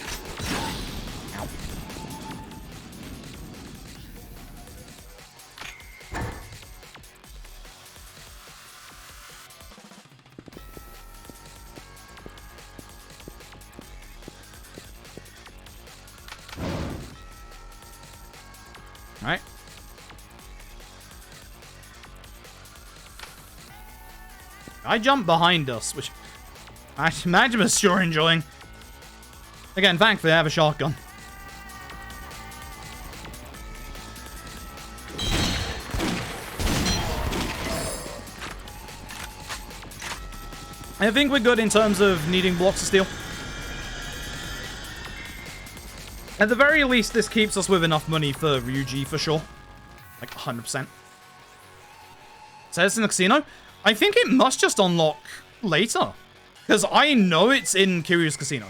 Alright. I jumped behind us, which Majima's sure enjoying. Again, thankfully I have a shotgun. I think we're good in terms of needing blocks of steel. At the very least, this keeps us with enough money for Ryuji for sure. Like 100%. Says in the casino? I think it must just unlock later. Because I know it's in Kiryu's casino.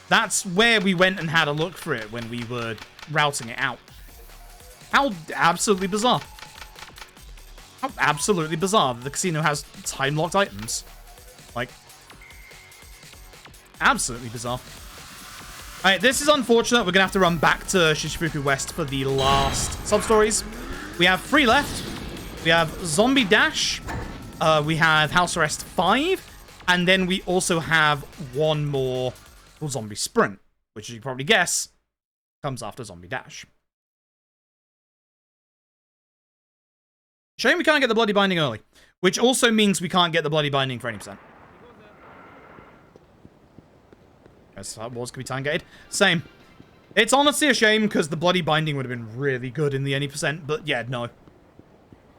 That's where we went and had a look for it when we were routing it out. How absolutely bizarre. How absolutely bizarre that the casino has time-locked items. Like, absolutely bizarre. Alright, this is unfortunate. We're going to have to run back to Shichibuku West for the last sub-stories. We have 3 left. We have Zombie Dash. We have House Arrest 5. And then we also have one more called Zombie Sprint, which, as you can probably guess, comes after Zombie Dash. Shame we can't get the Bloody Binding early, which also means we can't get the Bloody Binding for any percent. Yes, that was going to be time gated. Same. It's honestly a shame because the Bloody Binding would have been really good in the any percent, but yeah, no.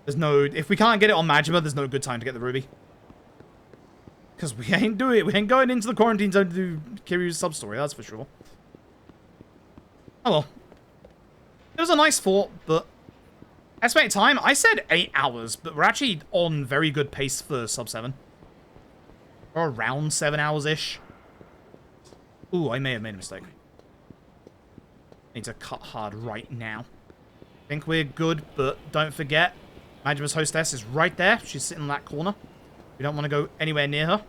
There's no... If we can't get it on Majima, there's no good time to get the Ruby. Because we ain't doing it. We ain't going into the quarantine zone to do Kiryu's sub-story, that's for sure. Oh well. It was a nice fort, but... Estimated time, I said 8 hours, but we're actually on very good pace for sub 7. Or around 7 hours-ish. Ooh, I may have made a mistake. Need to cut hard right now. I think we're good, but don't forget, Majima's hostess is right there. She's sitting in that corner. We don't want to go anywhere near her.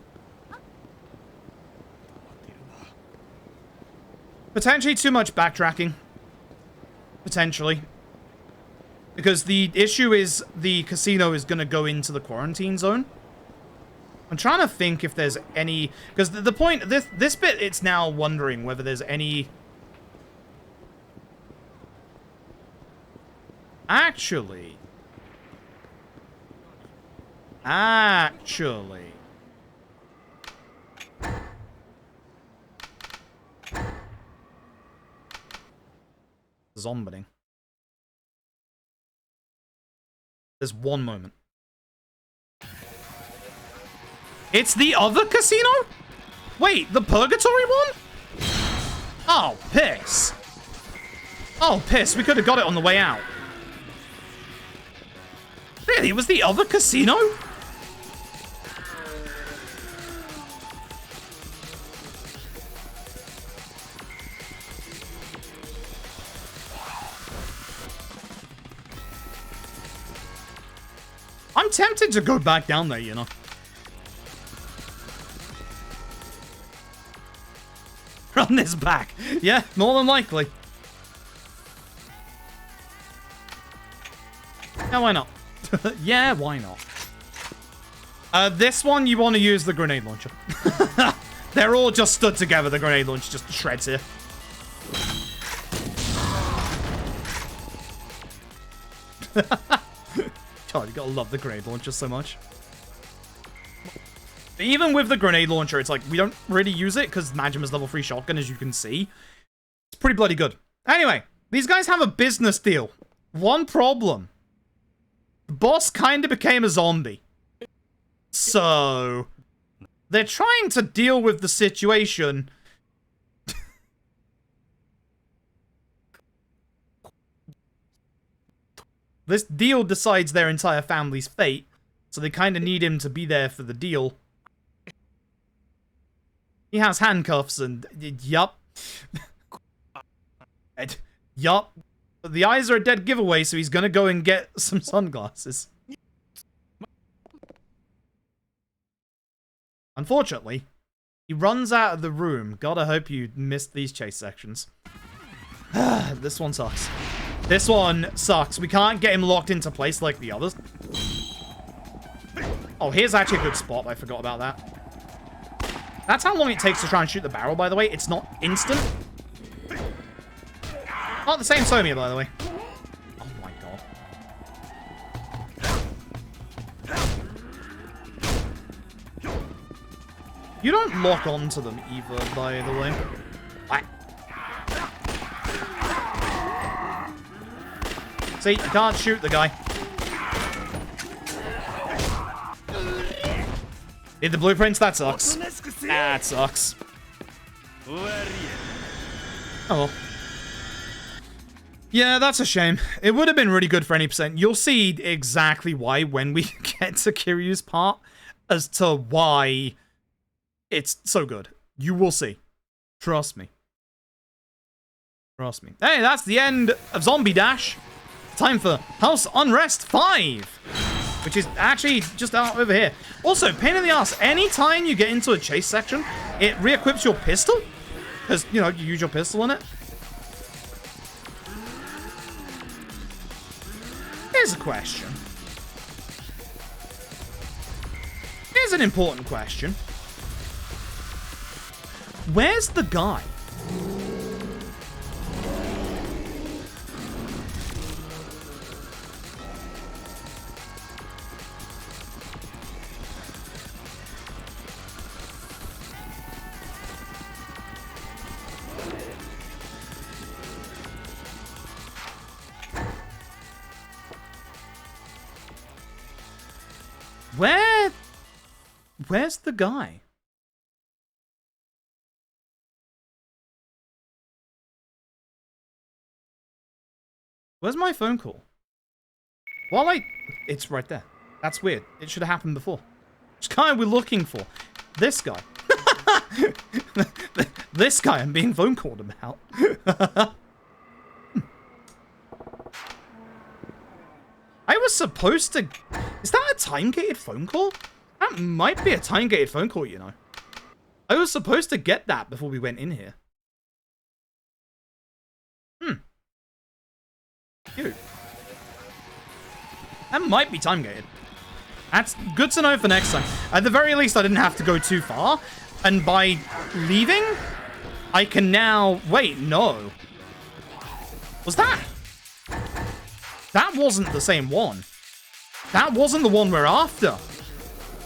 Potentially too much backtracking. Potentially. Because the issue is the casino is going to go into the quarantine zone. I'm trying to think if there's any... Because the point... This bit, it's now wondering whether there's any... Actually... Zombiting. There's one moment. It's the other casino? Wait, the Purgatory one? Oh, piss. Oh, piss. We could have got it on the way out. Really? It was the other casino? I'm tempted to go back down there, you know. Run this back. Yeah, more than likely. Yeah, why not? Yeah, why not? This one, you want to use the grenade launcher. They're all just stood together. The grenade launcher just shreds here. God, you gotta love the grenade launcher so much. But even with the grenade launcher, it's like, we don't really use it because Majima's level 3 shotgun, as you can see. It's pretty bloody good. Anyway, these guys have a business deal. One problem. The boss kind of became a zombie. So, they're trying to deal with the situation. This deal decides their entire family's fate, so they kind of need him to be there for the deal. He has handcuffs and... yup. Yup. The eyes are a dead giveaway, so he's gonna go and get some sunglasses. Unfortunately, he runs out of the room. God, I hope you missed these chase sections. This one sucks. This one sucks. We can't get him locked into place like the others. Oh, here's actually a good spot. I forgot about that. That's how long it takes to try and shoot the barrel, by the way. It's not instant. Not the same Somiya, by the way. Oh my god. You don't lock onto them either, by the way. See, you can't shoot the guy. Need the blueprints? That sucks. That sucks. Oh well. Yeah, that's a shame. It would have been really good for any percent. You'll see exactly why when we get to Kiryu's part as to why it's so good. You will see. Trust me. Trust me. Hey, that's the end of Zombie Dash. Time for House Unrest 5, which is actually just out over here. Also, pain in the ass. Anytime you get into a chase section, it re-equips your pistol. Because, you know, you use your pistol on it. Here's a question. Here's an important question. Where's the guy? Where's the guy? Where's my phone call? It's right there. That's weird. It should have happened before. Which guy are we looking for? This guy. This guy I'm being phone called about. I was supposed to... Is that a time-gated phone call? That might be a time-gated phone call, you know. I was supposed to get that before we went in here. Cute. That might be time-gated. That's good to know for next time. At the very least, I didn't have to go too far. And by leaving, I can now... Wait, no. Was that... That wasn't the same one. That wasn't the one we're after.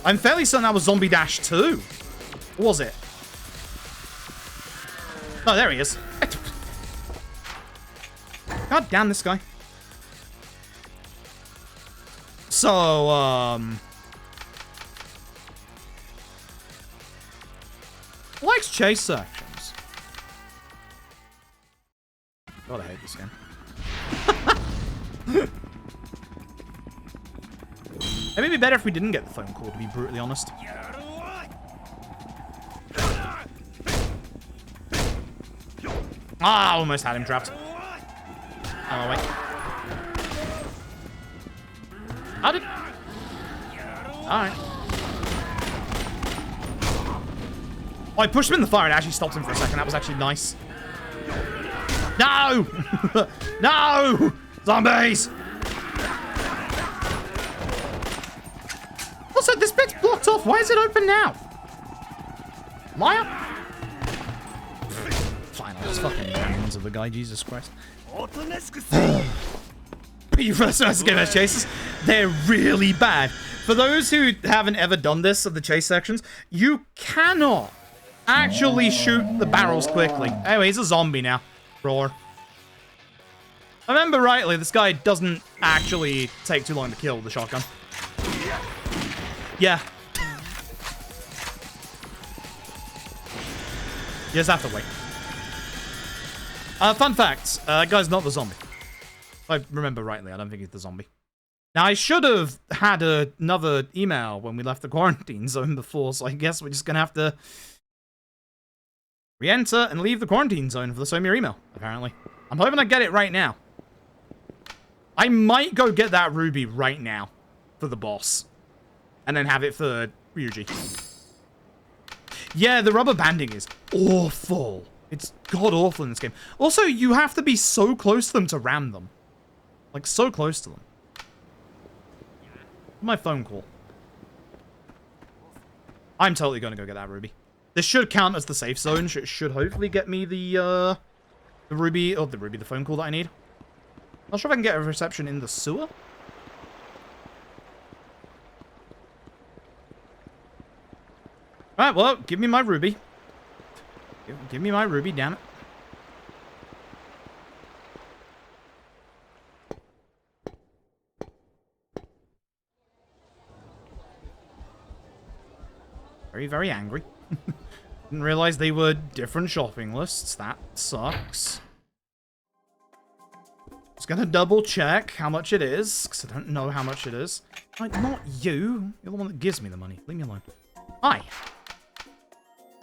I'm fairly certain that was Zombie Dash 2. Or was it? Oh, there he is. God damn this guy. So, likes chase sections. God, I hate this game. It'd be better if we didn't get the phone call, to be brutally honest. Ah, almost had him trapped. Oh, wait. How did... Alright. Oh, I pushed him in the fire and actually stopped him for a second. That was actually nice. No! No! Zombies! Also, this bit's blocked off. Why is it open now? Liar? Fine, I'll just fucking hands of the guy. Jesus Christ. You first know game as chases. They're really bad. For those who haven't ever done this of the chase sections, you cannot actually shoot the barrels quickly. Anyway, he's a zombie now. Roar. I remember rightly, this guy doesn't actually take too long to kill with the shotgun. Yeah. You just have to wait. Fun fact, guy's not the zombie. If I remember rightly, I don't think he's the zombie. Now, I should have had another email when we left the quarantine zone before, so I guess we're just gonna have to re-enter and leave the quarantine zone for the Somir email, apparently. I'm hoping I get it right now. I might go get that ruby right now for the boss. And then have it for Ryuji. Yeah, the rubber banding is awful. It's god-awful in this game. Also, you have to be so close to them to ram them. Like, so close to them. My phone call. I'm totally going to go get that ruby. This should count as the safe zone. It should hopefully get me the ruby, or the phone call that I need. Not sure if I can get a reception in the sewer. Alright, well, give me my ruby. Give me my ruby, damn it. Very, very angry. Didn't realize they were different shopping lists. That sucks. Just gonna double check how much it is, because I don't know how much it is. Like, not you. You're the one that gives me the money. Leave me alone. Hi.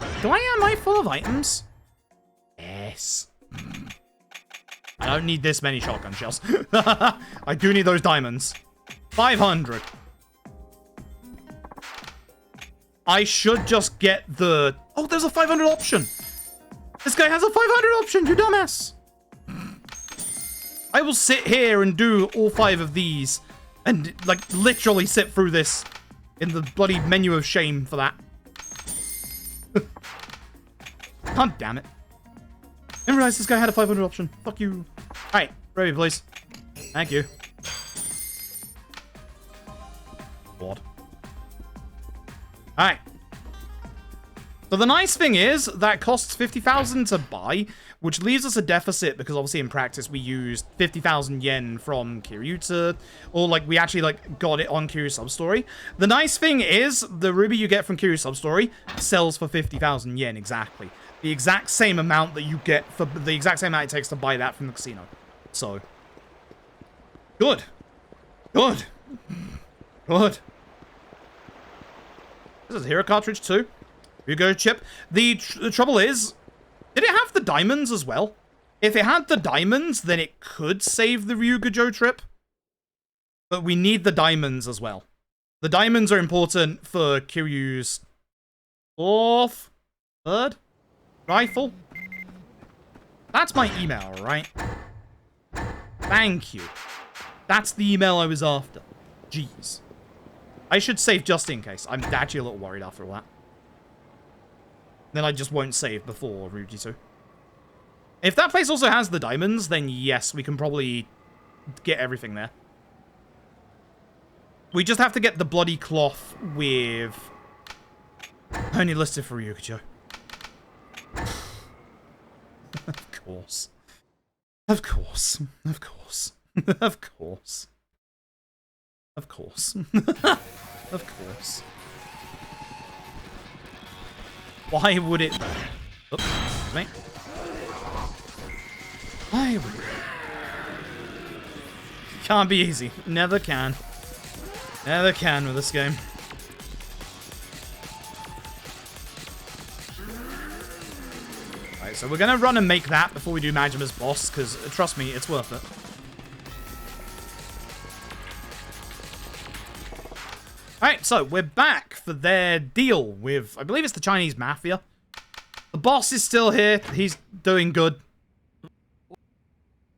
Am I full of items? Yes. I don't need this many shotgun shells. I do need those diamonds. 500. I should just get the... Oh, there's a 500 option. This guy has a 500 option, you dumbass. I will sit here and do all 5 of these and, like, literally sit through this in the bloody menu of shame for that. God damn it. I didn't realize this guy had a 500 option. Fuck you. Alright, ready, please. Thank you. What? Alright. So the nice thing is, that costs 50,000 to buy, which leaves us a deficit, because obviously in practice we used 50,000 yen from Kiryuta, or like we actually like got it on Kiryu's Substory. The nice thing is, the ruby you get from Kiryu's Substory sells for 50,000 yen exactly. The exact same amount that you get for the exact same amount it takes to buy that from the casino. So, good. Good. Good. This is a hero cartridge too. Here you go, chip. The trouble is, did it have the diamonds as well? If it had the diamonds, then it could save the Ryugujo trip. But we need the diamonds as well. The diamonds are important for Kiryu's 4th, 3rd rifle. That's my email, right? Thank you. That's the email I was after. Jeez. I should save just in case. I'm actually a little worried after all that. Then I just won't save before Ryuji 2. If that place also has the diamonds, then yes, we can probably get everything there. We just have to get the bloody cloth with... Only listed for Ryugujo. Of course. Of course. Of course. Of course. Of course. Of course. Why would it... Oops, excuse me. Why would it... Can't be easy. Never can. Never can with this game. Alright, so we're gonna run and make that before we do Majima's boss, because, trust me, it's worth it. Alright, so we're back for their deal with, I believe it's the Chinese Mafia. The boss is still here. He's doing good.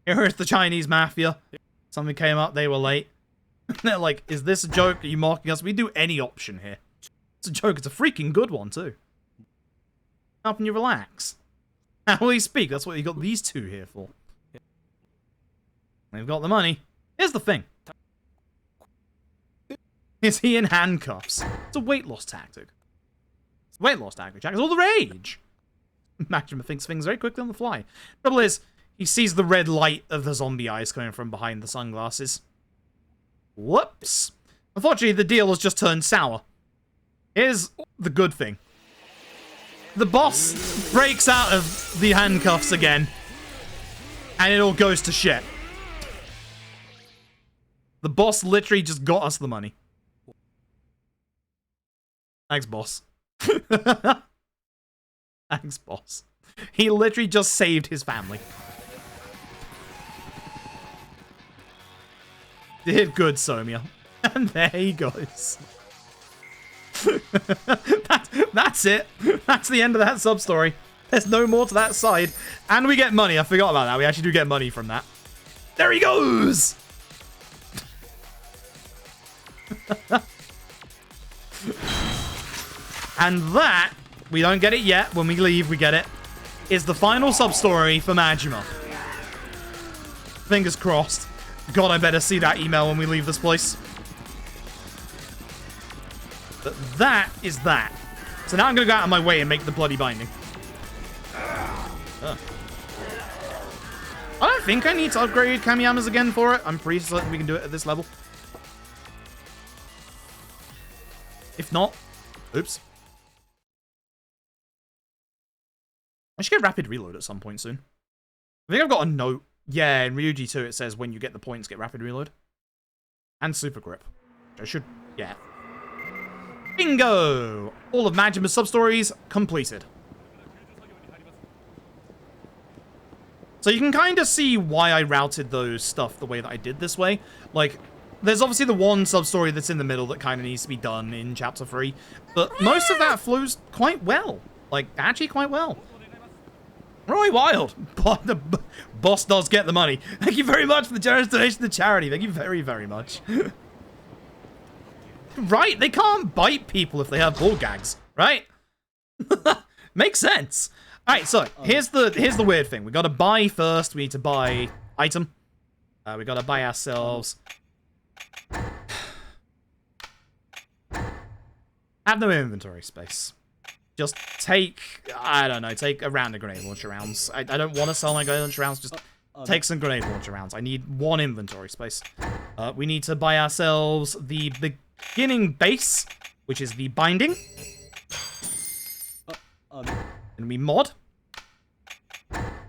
Here is the Chinese Mafia. Something came up, they were late. They're like, is this a joke? Are you mocking us? We do any option here. It's a joke. It's a freaking good one, too. Helping you relax. How will you speak? That's what you got these two here for. They've got the money. Here's the thing. Is he in handcuffs? It's a weight loss tactic. It's a weight loss tactic. Jack is all the rage. Majima thinks things very quickly on the fly. Trouble is, he sees the red light of the zombie eyes coming from behind the sunglasses. Whoops. Unfortunately, the deal has just turned sour. Here's the good thing. The boss breaks out of the handcuffs again. And it all goes to shit. The boss literally just got us the money. Thanks, boss. Thanks, boss. He literally just saved his family. Did good, Somia. And there he goes. That's it. That's the end of that sub-story. There's no more to that side. And we get money. I forgot about that. We actually do get money from that. There he goes! And that, we don't get it yet. When we leave, we get it. Is the final sub-story for Majima. Fingers crossed. God, I better see that email when we leave this place. But that is that. So now I'm gonna go out of my way and make the bloody binding. I don't think I need to upgrade Kamiyamas again for it. I'm pretty certain we can do it at this level. If not, oops. I should get rapid reload at some point soon. I think I've got a note. Yeah, in Ryuji 2 it says when you get the points, get rapid reload. And super grip. I should, yeah. Bingo! All of Majima's sub-stories completed. So you can kind of see why I routed those stuff the way that I did this way. Like, there's obviously the one sub-story that's in the middle that kind of needs to be done in Chapter 3. But most of that flows quite well. Like, actually quite well. Roy Wild. The boss does get the money. Thank you very much for the generous donation to charity. Thank you very, very much. Right, they can't bite people if they have bull gags, right? Makes sense. Alright, so here's the weird thing. We gotta buy first. We need to buy item. We gotta buy ourselves. Have no inventory space. Just take, I don't know, take a round of grenade launcher rounds. I don't want to sell my grenade launcher rounds, just take some grenade launcher rounds. I need one inventory space. We need to buy ourselves the beginning base, which is the binding. And we mod.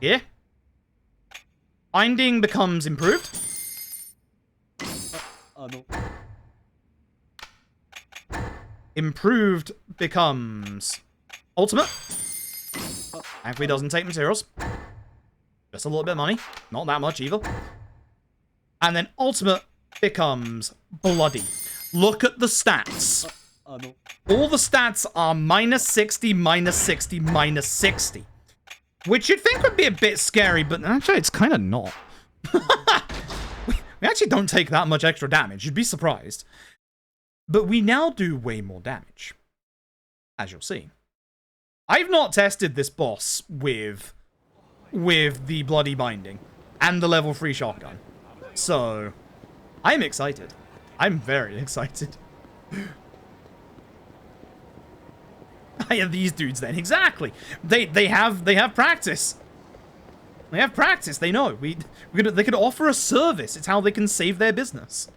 Here. Binding becomes improved. Improved becomes ultimate. Thankfully doesn't take materials. Just a little bit of money. Not that much either. And then ultimate becomes bloody. Look at the stats. All the stats are minus 60, minus 60, minus 60. Which you'd think would be a bit scary, but actually it's kind of not. We actually don't take that much extra damage. You'd be surprised. But we now do way more damage. As you'll see. I've not tested this boss with the bloody binding and the level 3 shotgun. So, I'm excited. I'm very excited. I have these dudes then. Exactly. They have practice. They have practice. They know. They could offer a service. It's how they can save their business.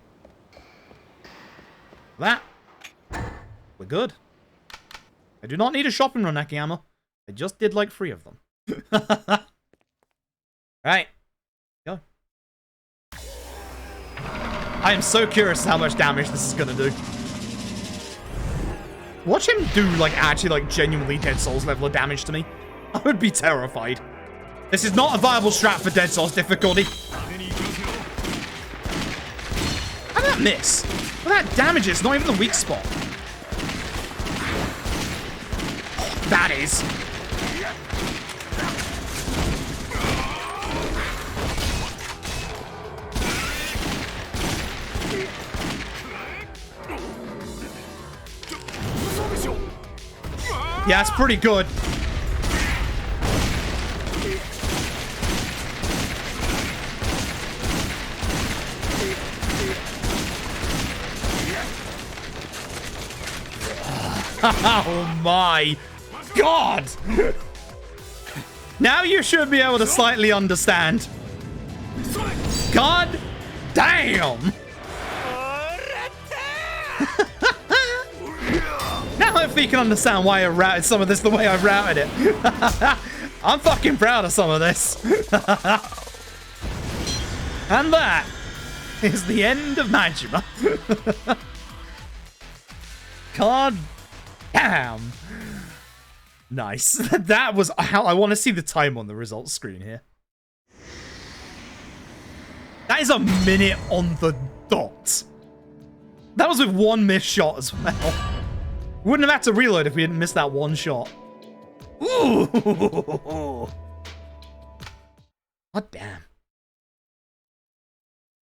That. We're good. I do not need a shopping run, Akiyama. I just did like 3 of them. Right. Go. I am so curious how much damage this is gonna do. Watch him do, like, actually, like, genuinely Dead Souls level of damage to me. I would be terrified. This is not a viable strat for Dead Souls difficulty. How did that miss? Well, that damage is not even the weak spot. That is. Yeah, it's pretty good. Oh my God! Now you should be able to slightly understand. God damn! Now if you can understand why I routed some of this the way I routed it. I'm fucking proud of some of this. And that is the end of Majima. God damn. Nice. That was how I want to see the time on the results screen here. That is a minute on the dot. That was with 1 missed shot as well. Wouldn't have had to reload if we didn't miss that 1 shot. Ooh. God damn.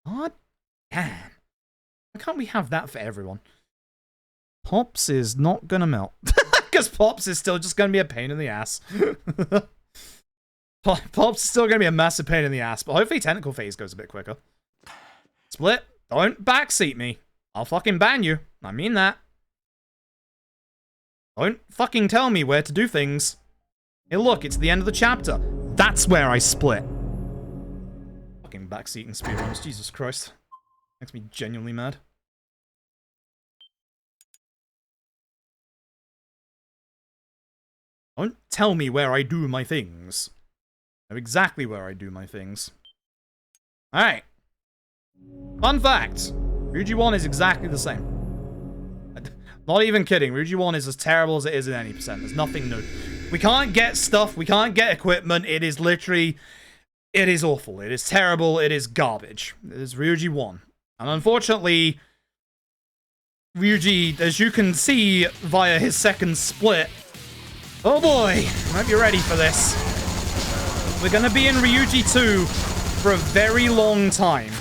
God damn. Why can't we have that for everyone? Pops is not gonna melt. Because Pops is still just gonna be a pain in the ass. Pops is still gonna be a massive pain in the ass, but hopefully technical phase goes a bit quicker. Split, don't backseat me. I'll fucking ban you. I mean that. Don't fucking tell me where to do things. Hey, look, it's the end of the chapter. That's where I split. Fucking backseating speedruns, Jesus Christ. Makes me genuinely mad. Don't tell me where I do my things. I know exactly where I do my things. Alright. Fun fact. Ryuji 1 is exactly the same. Not even kidding. Ryuji 1 is as terrible as it is in any percent. There's nothing new. We can't get stuff. We can't get equipment. It is literally... It is awful. It is terrible. It is garbage. It is Ryuji 1. And unfortunately... Ryuji, as you can see via his second split... Oh boy. I hope you're ready for this. We're gonna be in Ryuji 2 for a very long time.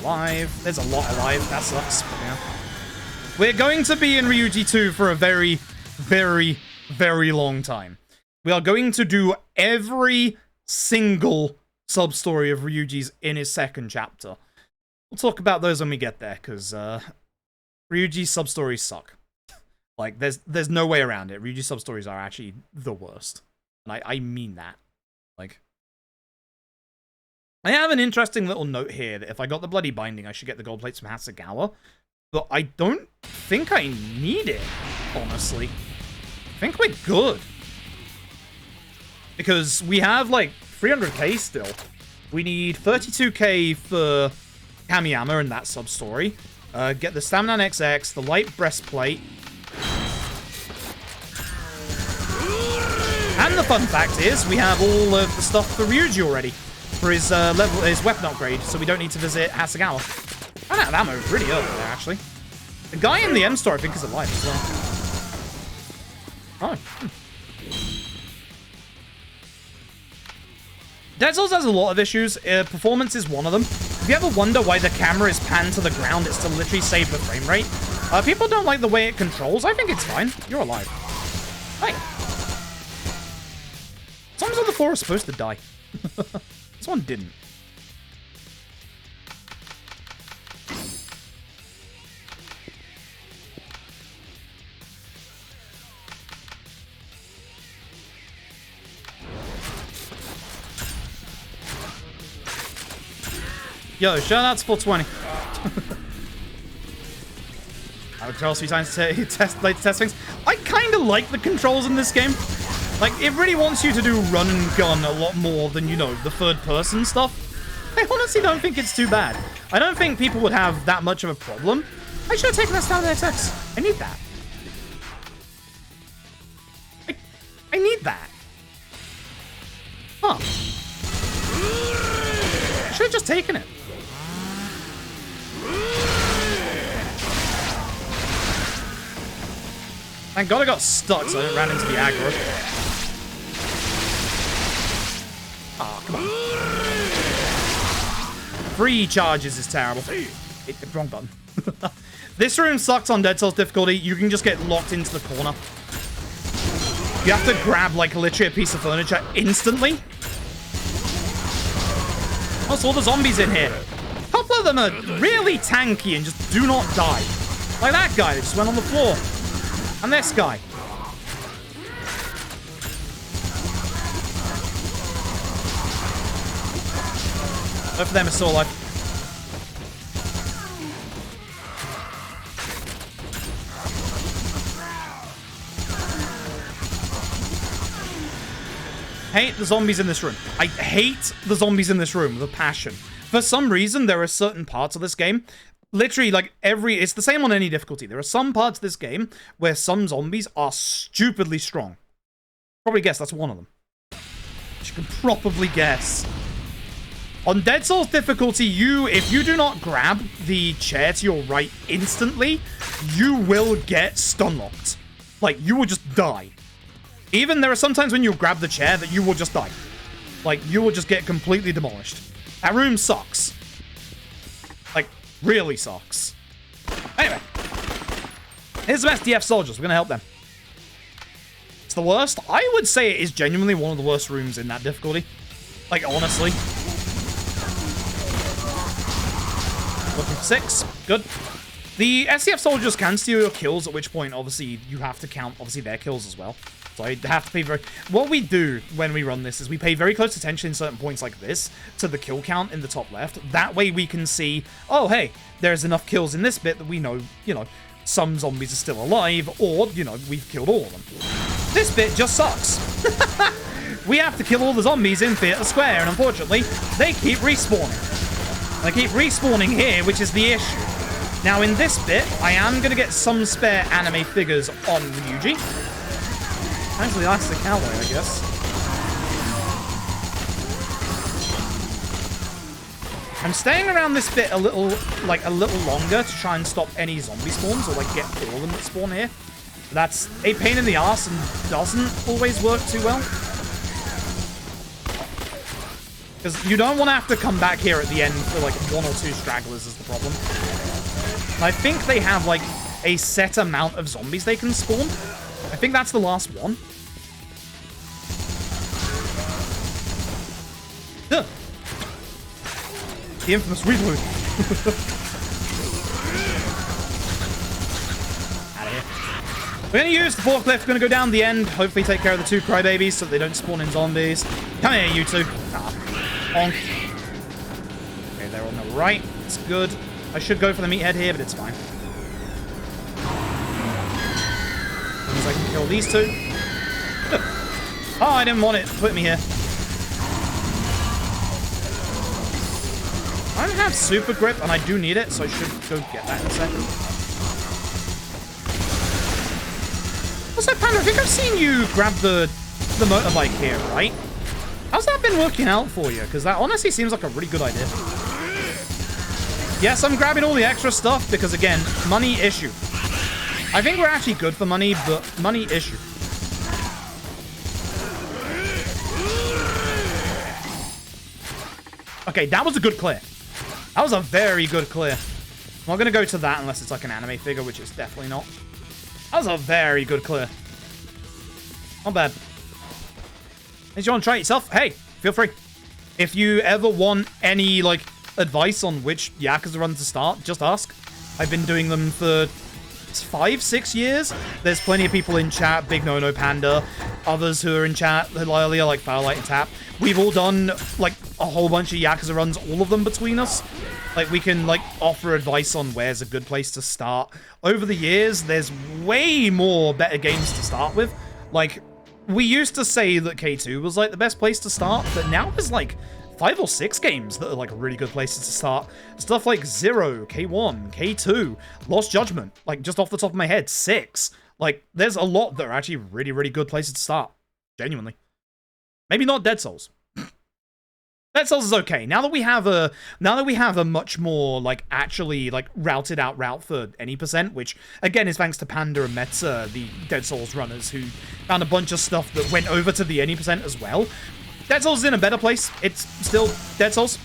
Alive. There's a lot alive. That sucks. But yeah. We're going to be in Ryuji 2 for a very, very, very long time. We are going to do every single sub-story of Ryuji's in his second chapter. We'll talk about those when we get there, because Ryuji's sub-stories suck. Like, there's no way around it. Ryuji's sub-stories are actually the worst. And I mean that. Like... I have an interesting little note here that if I got the bloody binding, I should get the gold plates from Hasegawa. But I don't think I need it, honestly. I think we're good. Because we have, like, 300k still. We need 32k for Kamiyama and that sub-story. Get the Stamina XX, the light breastplate. And the fun fact is, we have all of the stuff for Ryuji already. For his his weapon upgrade, so we don't need to visit Hasegawa. Ran out of ammo really early there, actually. The guy in the M store, I think, is alive as well. Oh. Dead Cells has a lot of issues. Performance is one of them. If you ever wonder why the camera is panned to the ground, it's to literally save the frame rate. People don't like the way it controls. I think it's fine. You're alive. Hey. Zombies on the floor are supposed to die. This one didn't. Yo, shout out to 420. I would tell 3 times to test things. I kind of like the controls in this game. Like, it really wants you to do run and gun a lot more than, you know, the third-person stuff. I honestly don't think it's too bad. I don't think people would have that much of a problem. I should have taken that down to XX. I need that. I need that. Huh. I should have just taken it. Thank God I got stuck so I didn't ran into the aggro. Oh, come on. 3 charges is terrible. Hit the wrong button. This room sucks on Dead Cells difficulty. You can just get locked into the corner. You have to grab, like, literally a piece of furniture instantly. What's all the zombies in here? A couple of them are really tanky and just do not die. Like that guy that just went on the floor. And this guy. Both of them are still alive. Hate the zombies in this room. I hate the zombies in this room with a passion. For some reason, there are certain parts of this game, literally, like, it's the same on any difficulty. There are some parts of this game where some zombies are stupidly strong. Probably guess that's one of them. You can probably guess. On Dead Cells difficulty, if you do not grab the chair to your right instantly, you will get stun-locked. Like, you will just die. Even there are some times when you grab the chair that you will just die. Like, you will just get completely demolished. That room sucks. Like, really sucks. Anyway. Here's some SDF soldiers. We're gonna help them. It's the worst. I would say it is genuinely one of the worst rooms in that difficulty. Like, honestly. Looking for 6. Good. The SCF soldiers can steal your kills, at which point, obviously, you have to count, obviously, their kills as well. So I have to pay very... What we do when we run this is we pay very close attention in certain points like this to the kill count in the top left. That way we can see, oh, hey, there's enough kills in this bit that we know, you know, some zombies are still alive, or, you know, we've killed all of them. This bit just sucks. We have to kill all the zombies in Theatre Square, and unfortunately, they keep respawning. They keep respawning here, which is the issue. Now, in this bit, I am going to get some spare anime figures on Ryuji. Actually, that's the cowboy, I guess. I'm staying around this bit a little longer to try and stop any zombie spawns, or, like, get all of them that spawn here. That's a pain in the ass and doesn't always work too well. Because you don't want to have to come back here at the end for, like, 1 or 2 stragglers is the problem. I think they have, like, a set amount of zombies they can spawn. I think that's the last one. Ugh. The infamous reload. Out of here. We're going to use the forklift. We're going to go down the end. Hopefully take care of the 2 crybabies so they don't spawn in zombies. Come here, you 2. Ah. Bonk. Okay, they're on the right. It's good. I should go for the meathead here, but it's fine. As long as I can kill these 2. Oh, I didn't want it. Put me here. I don't have super grip, and I do need it, so I should go get that in a second. Also, Panda, I think I've seen you grab the motorbike here, right? How's that been working out for you? Because that honestly seems like a really good idea. Yes, I'm grabbing all the extra stuff because, again, money issue. I think we're actually good for money, but money issue. Okay, that was a good clear. That was a very good clear. I'm not going to go to that unless it's like an anime figure, which it's definitely not. That was a very good clear. Not bad. If you want to try it yourself, hey, feel free. If you ever want any, like, advice on which Yakuza run to start, just ask. I've been doing them for 5-6 years. There's plenty of people in chat, Big No Panda, others who are in chat earlier, like Firelight and Tap. We've all done, like, a whole bunch of Yakuza runs, all of them between us. Like, we can, like, offer advice on where's a good place to start. Over the years, there's way more better games to start with. Like, we used to say that K2 was, like, the best place to start, but now there's, like, 5 or 6 games that are, like, really good places to start. Stuff like Zero, K1, K2, Lost Judgment, like, just off the top of my head, 6. Like, there's a lot that are actually really, really good places to start. Genuinely. Maybe not Dead Souls. Dead Souls is okay. Now that we have a much more, like, actually, like, routed out route for any percent, which, again, is thanks to Panda and Metza, the Dead Souls runners, who found a bunch of stuff that went over to the any percent as well. Dead Souls is in a better place. It's still Dead Souls.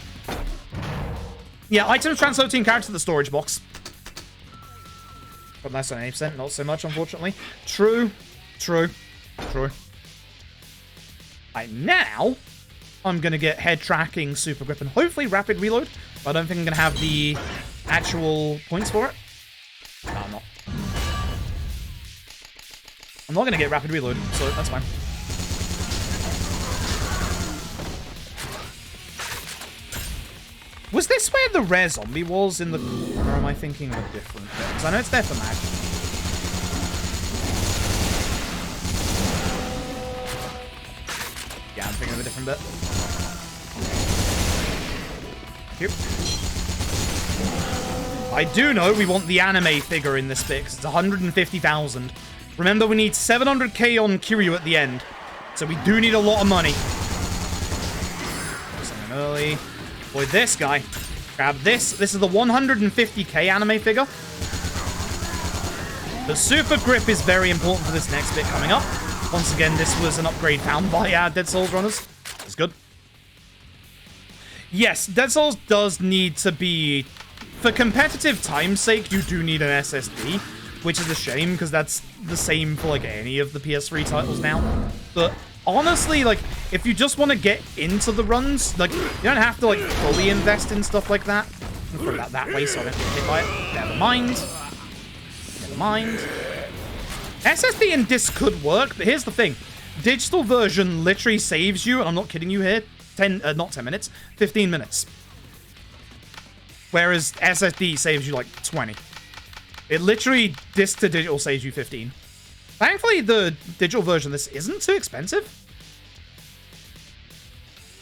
Yeah, items transfer between characters to the storage box. But that's on 80%, not so much, unfortunately. True. True. True. Right, now, I'm going to get head tracking, super grip, and hopefully rapid reload. But I don't think I'm going to have the actual points for it. No, I'm not. I'm not going to get rapid reload, so that's fine. Was this where the rare zombie was in the... Or am I thinking of a different bit? Because I know it's there for magic. Yeah, I'm thinking of a different bit. Here. I do know we want the anime figure in this bit, because it's 150,000. Remember, we need 700k on Kiryu at the end. So we do need a lot of money. Something early. Boy, this guy. Grab this. This is the 150k anime figure. The super grip is very important for this next bit coming up. Once again, this was an upgrade found by our Dead Souls runners. It's good. Yes, Dead Souls does need to be... For competitive time's sake, you do need an SSD, which is a shame, because that's the same for, like, any of the PS3 titles now. But honestly, like, if you just want to get into the runs, like, you don't have to, like, fully invest in stuff like that. I'll put that way so I don't get hit by it. Never mind. Never mind. SSD and disc could work, but here's the thing. Digital version literally saves you, and I'm not kidding you here, not 10 minutes, 15 minutes. Whereas SSD saves you like 20. It literally, disc to digital saves you 15. Thankfully, the digital version of this isn't too expensive.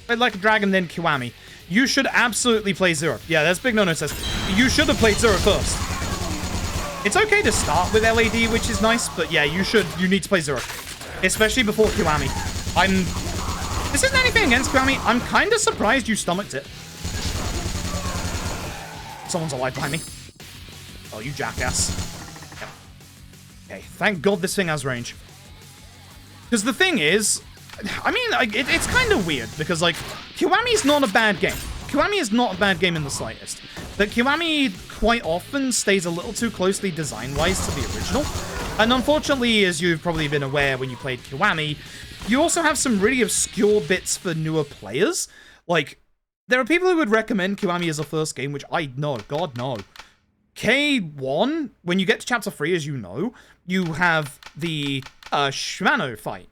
Played Like a Dragon, then Kiwami. You should absolutely play Zero. Yeah, that's Big No-No says. You should have played Zero first. It's okay to start with LAD, which is nice, but yeah, you need to play Zero. Especially before Kiwami. This isn't anything against Kiwami. I'm kind of surprised you stomached it. Someone's alive behind me. Oh, you jackass. Yep. Okay, thank God this thing has range. Because the thing is, I mean, it's kind of weird, because, like, Kiwami's not a bad game. Kiwami is not a bad game in the slightest. But Kiwami quite often stays a little too closely design-wise to the original. And unfortunately, as you've probably been aware when you played Kiwami, you also have some really obscure bits for newer players. Like, there are people who would recommend Kiwami as a first game, which I know, God no. K1, when you get to Chapter 3, as you know, you have the Shimano fight,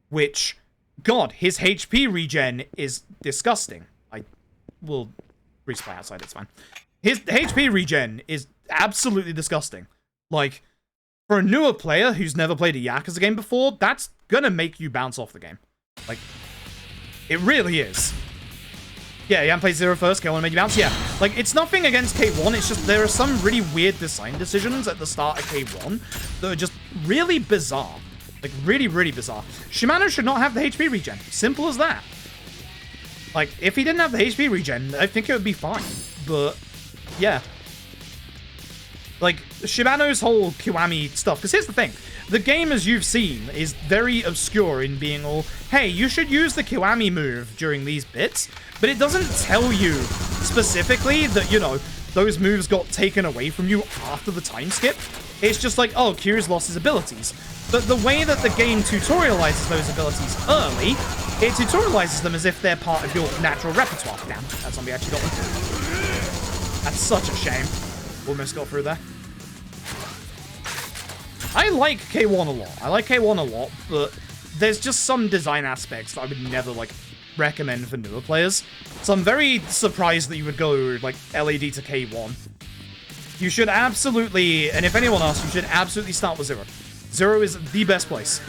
which, God, his HP regen is disgusting. I will resupply outside, it's fine. His HP regen is absolutely disgusting. Like, for a newer player who's never played a Yakuza game before, that's gonna make you bounce off the game. Like, it really is. Yeah, you haven't played Zero first, K1 made you bounce? Yeah. Like, it's nothing against K1, it's just there are some really weird design decisions at the start of K1 that are just really bizarre. Like, really, really bizarre. Shimano should not have the HP regen. Simple as that. Like, if he didn't have the HP regen, I think it would be fine. But, yeah. Like, Shimano's whole Kiwami stuff, because here's the thing. The game, as you've seen, is very obscure in being all, hey, you should use the Kiwami move during these bits, but it doesn't tell you specifically that, you know, those moves got taken away from you after the time skip. It's just like, oh, Kiryu's lost his abilities. But the way that the game tutorializes those abilities early, it tutorializes them as if they're part of your natural repertoire. Damn, that zombie actually got one. That's such a shame. Almost got through there. I like K1 a lot. I like K1 a lot, but there's just some design aspects that I would never, like, recommend for newer players. So I'm very surprised that you would go, like, LAD to K1. You should absolutely, and if anyone asks, you should absolutely start with Zero. Zero is the best place.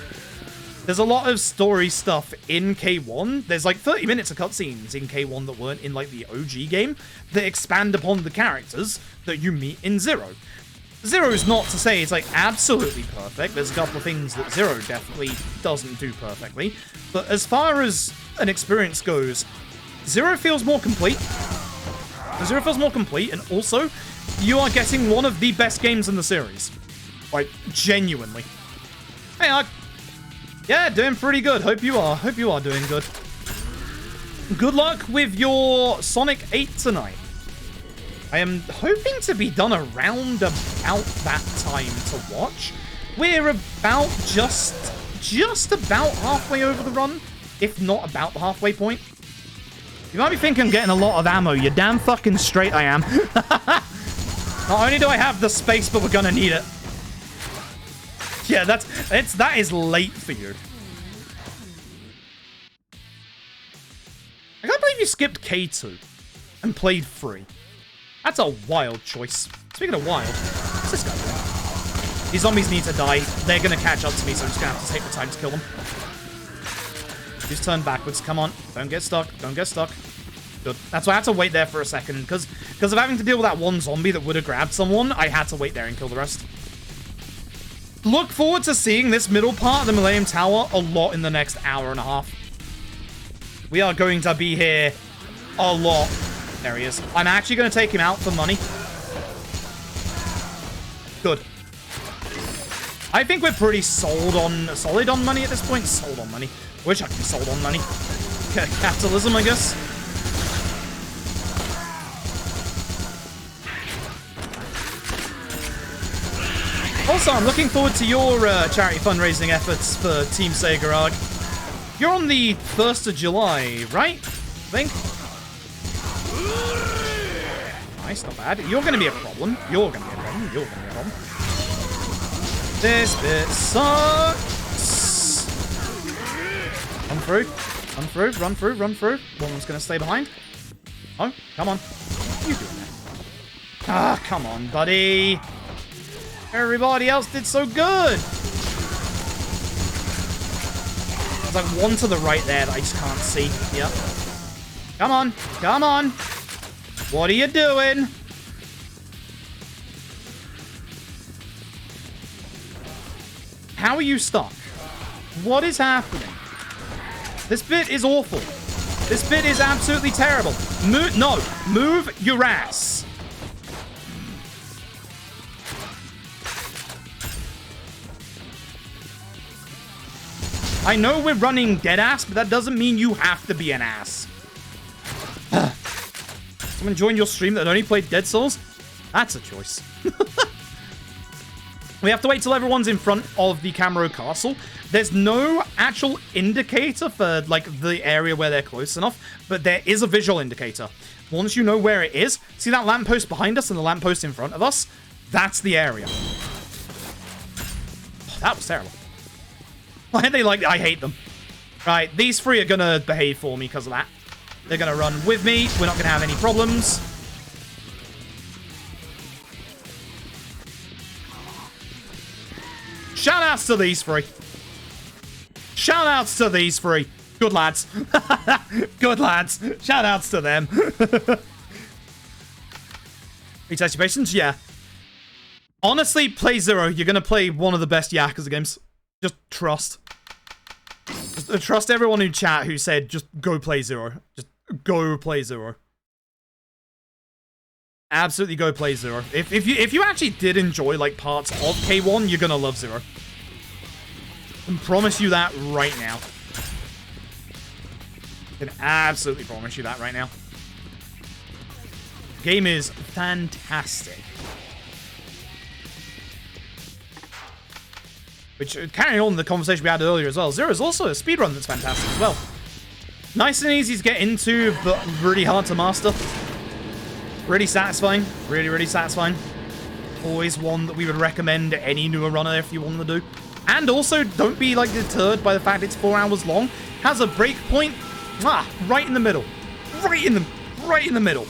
There's a lot of story stuff in K1. There's like 30 minutes of cutscenes in K1 that weren't in like the OG game that expand upon the characters that you meet in Zero. Zero is not to say it's like absolutely perfect. There's a couple of things that Zero definitely doesn't do perfectly. But as far as an experience goes, Zero feels more complete. Zero feels more complete, and also, you are getting one of the best games in the series. Like, genuinely. Hey, Ark. Yeah, doing pretty good. Hope you are. Hope you are doing good. Good luck with your Sonic 8 tonight. I am hoping to be done around about that time to watch. We're about just about halfway over the run, if not about the halfway point. You might be thinking I'm getting a lot of ammo. You're damn fucking straight I am. Not only do I have the space, but we're gonna need it. Yeah, that is late for you. I can't believe you skipped K2 and played 3. That's a wild choice. Speaking of wild, what's this guy doing? These zombies need to die. They're gonna catch up to me, so I'm just gonna have to take the time to kill them. Just turn backwards. Come on. Don't get stuck. Don't get stuck. Good. That's why I had to wait there for a second, because of having to deal with that one zombie that would have grabbed someone, I had to wait there and kill the rest. Look forward to seeing this middle part of the Millennium Tower a lot in the next hour and a half. We are going to be here a lot. There he is. I'm actually going to take him out for money. Good. I think we're pretty solid on money at this point. Sold on money. Wish I could be sold on money. Capitalism, I guess. Also, I'm looking forward to your charity fundraising efforts for Team Sega ARG. You're on the 1st of July, right? I think. Nice, not bad. You're going to be a problem. You're going to be a problem. You're going to be a problem. This bit sucks. Run through. Run through. Run through. Run through. One's gonna stay behind. Oh, come on. What are you doing there? Ah, come on, buddy. Everybody else did so good. There's like one to the right there that I just can't see. Yep. Come on. Come on. What are you doing? How are you stuck? What is happening? This bit is awful. This bit is absolutely terrible. Move your ass. I know we're running dead ass, but that doesn't mean you have to be an ass. Someone joined your stream that only played Dead Souls? That's a choice. We have to wait till everyone's in front of the Camaro Castle. There's no actual indicator for, like, the area where they're close enough, but there is a visual indicator. Once you know where it is, see that lamppost behind us and the lamppost in front of us? That's the area. Oh, that was terrible. Why are they like, I hate them. Right, these three are gonna behave for me because of that. They're gonna run with me. We're not gonna have any problems. Shoutouts to these three. Shoutouts to these three. Good lads. Good lads. Shoutouts to them. Retest your patience? Yeah. Honestly, play Zero. You're gonna play one of the best Yakuza games. Just trust. Just trust everyone in chat who said just go play Zero. Just go play Zero. Absolutely go play Zero. If you actually did enjoy like parts of K1, you're gonna love Zero. I can promise you that right now. I can absolutely promise you that right now. Game is fantastic. Which, carrying on the conversation we had earlier as well, Zero is also a speedrun that's fantastic as well. Nice and easy to get into, but really hard to master. Really satisfying. Really, really satisfying. Always one that we would recommend to any newer runner if you want to do. And also, don't be like deterred by the fact it's 4 hours long. Has a break point, right in the middle. Right in the middle.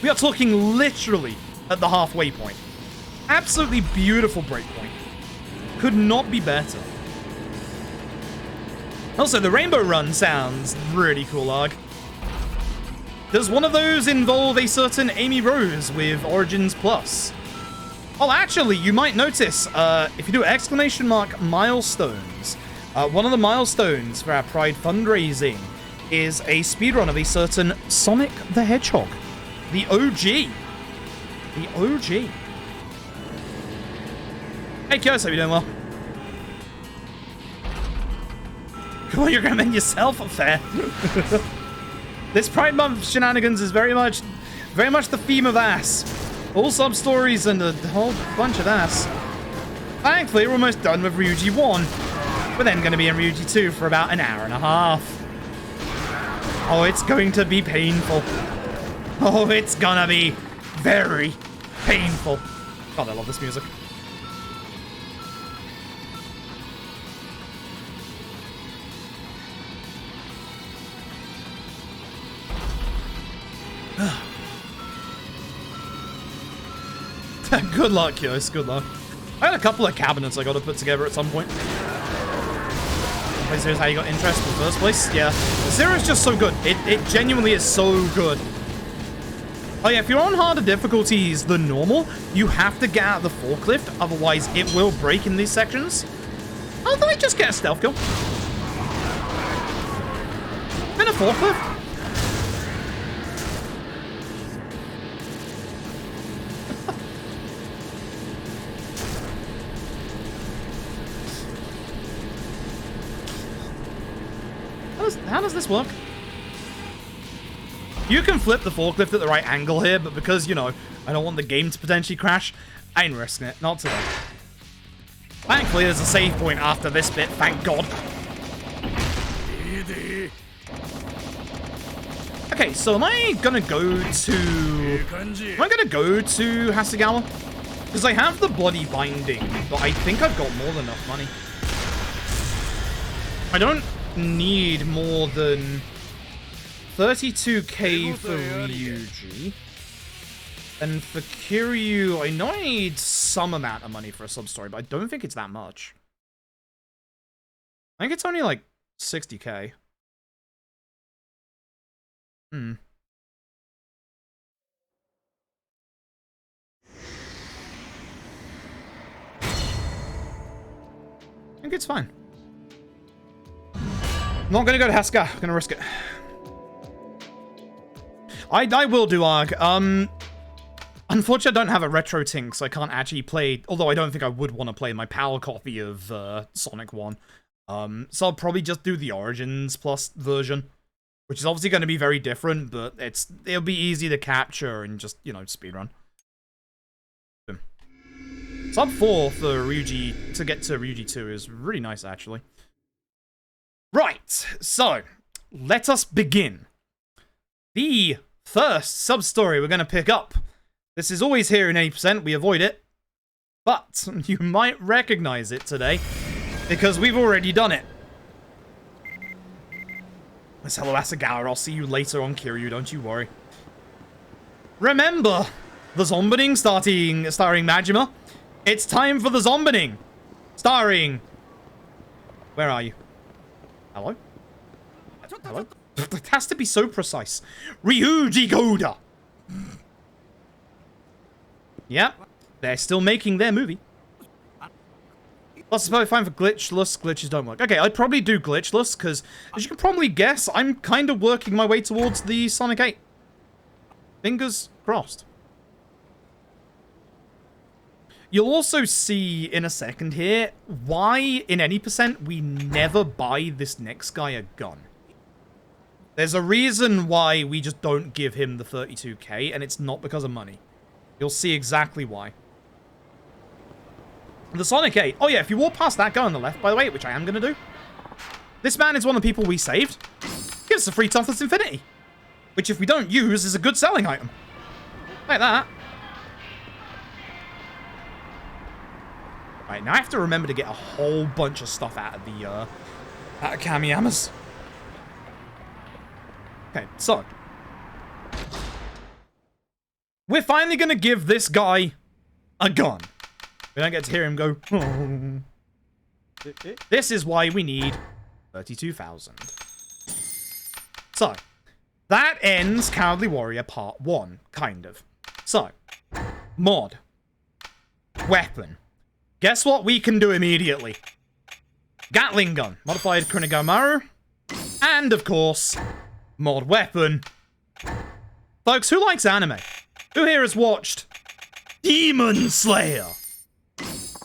We are talking literally at the halfway point. Absolutely beautiful break point. Could not be better. Also, the Rainbow Run sounds really cool, Arg. Does one of those involve a certain Amy Rose with Origins Plus? Oh, actually, you might notice, if you do exclamation mark milestones, one of the milestones for our Pride fundraising is a speedrun of a certain Sonic the Hedgehog. The OG. The OG. Hey, Kios, how you doing well? Come on, you're gonna make yourself fair. This Pride Month shenanigans is very much the theme of ass. All sub-stories and a whole bunch of ass. Thankfully, we're almost done with Ryuji 1. We're then going to be in Ryuji 2 for about an hour and a half. Oh, it's going to be painful. Oh, it's gonna be very painful. God, I love this music. Good luck, Kios. Good luck. I had a couple of cabinets I got to put together at some point. Here's how you got interest in the first place. Yeah. Zero's just so good. It genuinely is so good. Oh yeah, if you're on harder difficulties than normal, you have to get out of the forklift, otherwise it will break in these sections. Oh, did I just get a stealth kill? In a forklift? How does this work? You can flip the forklift at the right angle here, but because, you know, I don't want the game to potentially crash, I ain't risking it. Not today. Thankfully, there's a save point after this bit, thank God. Okay, so am I gonna go to Hasagawa? Because I have the bloody binding, but I think I've got more than enough money. I don't need more than 32k for Ryuji. And for Kiryu, I know I need some amount of money for a sub-story, but I don't think it's that much. I think it's only like 60k. Hmm. I think it's fine. Not gonna go to Haska. Gonna risk it. I will do ARG. Unfortunately, I don't have a retro tink, so I can't actually play. Although I don't think I would want to play my PAL copy of Sonic 1. So I'll probably just do the Origins Plus version, which is obviously going to be very different, but it'll be easy to capture and just, you know, speedrun. Sub 4 for Ryuji to get to Ryuji 2 is really nice, actually. Right, so let us begin. The first sub-story we're going to pick up. This is always here in 80%, we avoid it. But you might recognize it today, because we've already done it. Miss Hello Asagawa, I'll see you later on Kiryu, don't you worry. Remember, the Zombining starring Majima. It's time for the Zombining, starring... Where are you? Hello? Hello? It has to be so precise. Ryuji Goda. Yeah, they're still making their movie. Plus, it's probably fine for glitchless. Glitches don't work. Okay, I'd probably do glitchless, because, as you can probably guess, I'm kind of working my way towards the Sonic 8. Fingers crossed. You'll also see in a second here why, in any percent, we never buy this next guy a gun. There's a reason why we just don't give him the 32k, and it's not because of money. You'll see exactly why. The Sonic 8. Oh yeah, if you walk past that guy on the left, by the way, which I am going to do. This man is one of the people we saved. Gives us a free Toughness Infinity. Which, if we don't use, is a good selling item. Like that. Right, now I have to remember to get a whole bunch of stuff out of the, out of Kamiyamas. Okay, so. We're finally going to give this guy a gun. We don't get to hear him go, oh. This is why we need 32,000. So, that ends Cowardly Warrior Part 1, kind of. So, mod. Weapon. Guess what we can do immediately? Gatling gun, modified Kunigamaru, and of course, mod weapon. Folks, who likes anime? Who here has watched Demon Slayer?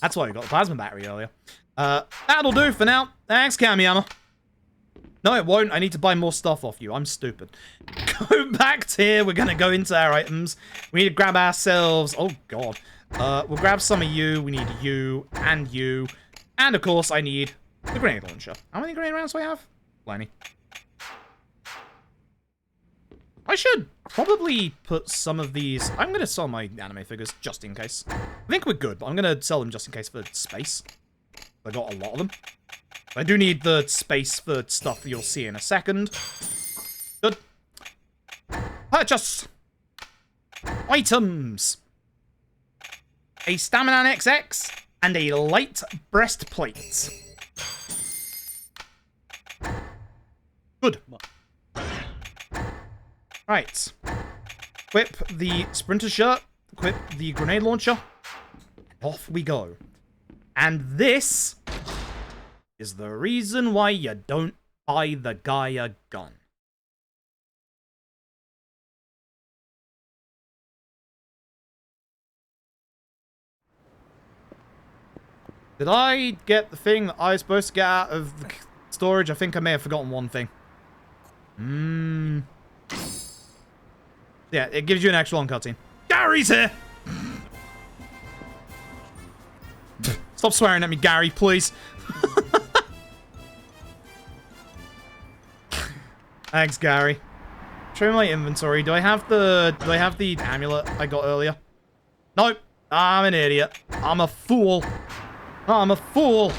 That's why we got the plasma battery earlier. That'll do for now. Thanks, Kamiyama. No, it won't. I need to buy more stuff off you. I'm stupid. Go back to here. We're gonna go into our items. We need to grab ourselves... Oh, God. We'll grab some of you. We need you and you. And, of course, I need the grenade launcher. How many grenade rounds do I have? Plenty. I should probably put some of these... I'm going to sell my anime figures just in case. I think we're good, but I'm going to sell them just in case for space. I got a lot of them. I do need the space for stuff you'll see in a second. Good. Purchase! Items! A Stamina XX and a light breastplate. Good. Right. Equip the sprinter shirt. Equip the grenade launcher. Off we go. And this is the reason why you don't buy the guy a gun. Did I get the thing that I was supposed to get out of the storage? I think I may have forgotten one thing. Yeah, it gives you an extra long cutscene. Gary's here! Stop swearing at me, Gary, please. Thanks, Gary. Show me my inventory. Do I have the amulet I got earlier? Nope. I'm an idiot. I'm a fool. I'm a fool.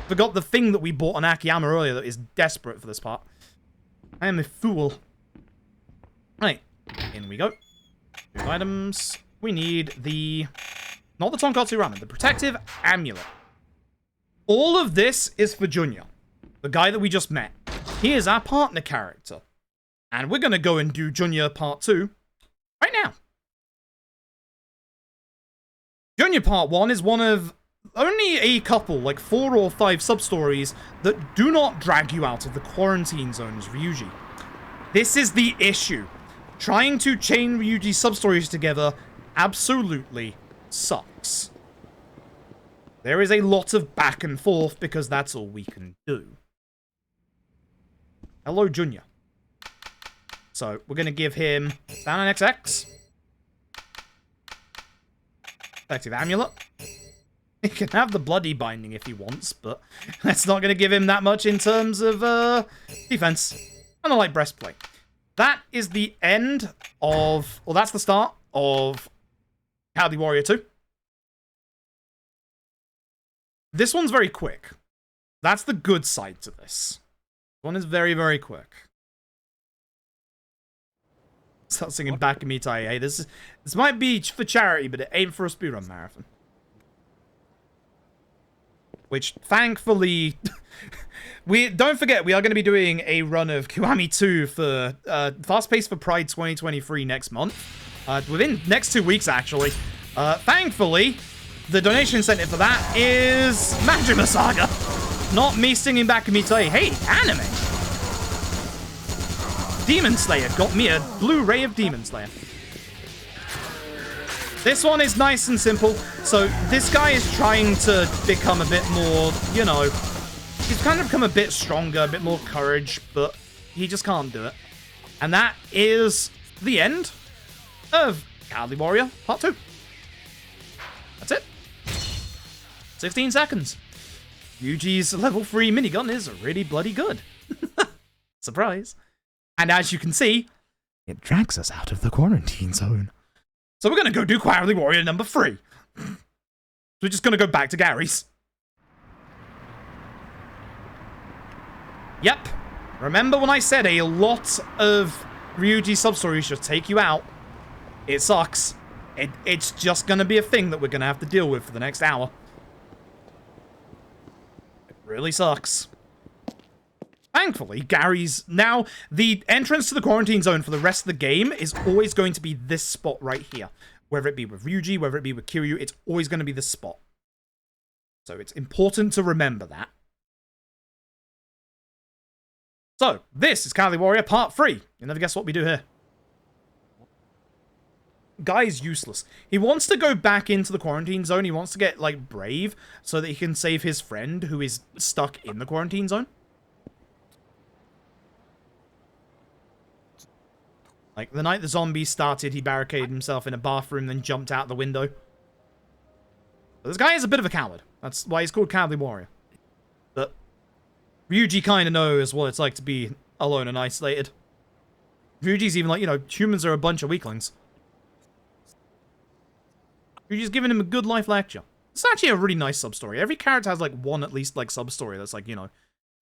Forgot the thing that we bought on Akiyama earlier that is desperate for this part. I am a fool. Right. In we go. 2 items. We need the... Not the Tonkatsu Ramen. The Protective Amulet. All of this is for Junya. The guy that we just met. He is our partner character. And we're going to go and do Junya Part 2 right now. Junya Part 1 is one of only a couple, like 4 or 5 sub-stories that do not drag you out of the quarantine zone as Ryuji. This is the issue. Trying to chain Ryuji's sub-stories together absolutely sucks. There is a lot of back and forth because that's all we can do. Hello, Junya. So, we're going to give him down an XX. Protective Amulet. He can have the bloody binding if he wants, but that's not going to give him that much in terms of defense. And a light breastplate. That is the end of... Well, that's the start of Cowardly Warrior 2. This one's very quick. That's the good side to this. This one is very, very quick. Start singing Back of Me Tai. Hey, this might be for charity, but it ain't for a speedrun marathon. Which, thankfully, don't forget, we are going to be doing a run of Kiwami 2 for Fast Pace for Pride 2023 next month. Within next 2 weeks, actually. Thankfully, the donation incentive for that is Majima Saga. Not me singing Back of Me Tai. Hey, anime! Demon Slayer got me a Blu-ray of Demon Slayer. This one is nice and simple. So this guy is trying to become a bit more, you know, he's kind of become a bit stronger, a bit more courage, but he just can't do it. And that is the end of Cowardly Warrior Part 2. That's it. 16 seconds. Ryuji's level 3 minigun is really bloody good. Surprise. And as you can see, it drags us out of the quarantine zone. So we're going to go do Cowardly Warrior number 3. We're just going to go back to Gary's. Yep. Remember when I said a lot of Ryuji sub-stories just take you out? It sucks. It's just going to be a thing that we're going to have to deal with for the next hour. It really sucks. Thankfully, Gary's... Now, the entrance to the quarantine zone for the rest of the game is always going to be this spot right here. Whether it be with Ryuji, whether it be with Kiryu, it's always going to be this spot. So it's important to remember that. So, this is Cowardly Warrior Part 3. You'll never guess what we do here. Guy's useless. He wants to go back into the quarantine zone. He wants to get, like, brave so that he can save his friend who is stuck in the quarantine zone. Like, the night the zombies started, he barricaded himself in a bathroom, then jumped out the window. But this guy is a bit of a coward. That's why he's called Cowardly Warrior. But Ryuji kind of knows what it's like to be alone and isolated. Ryuji's even like, you know, humans are a bunch of weaklings. Ryuji's giving him a good life lecture. It's actually a really nice sub-story. Every character has, like, one, at least, like, sub-story that's, like, you know,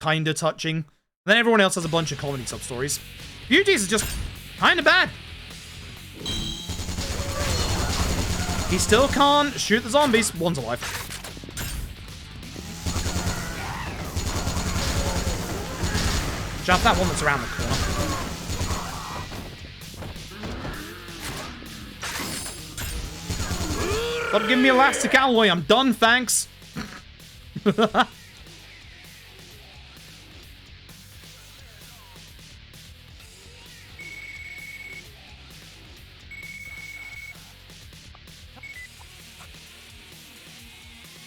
kind of touching. And then everyone else has a bunch of comedy sub-stories. Ryuji's is just... kind of bad. He still can't shoot the zombies. One's alive. Jump that one that's around the corner. Stop giving me elastic alloy. I'm done, thanks.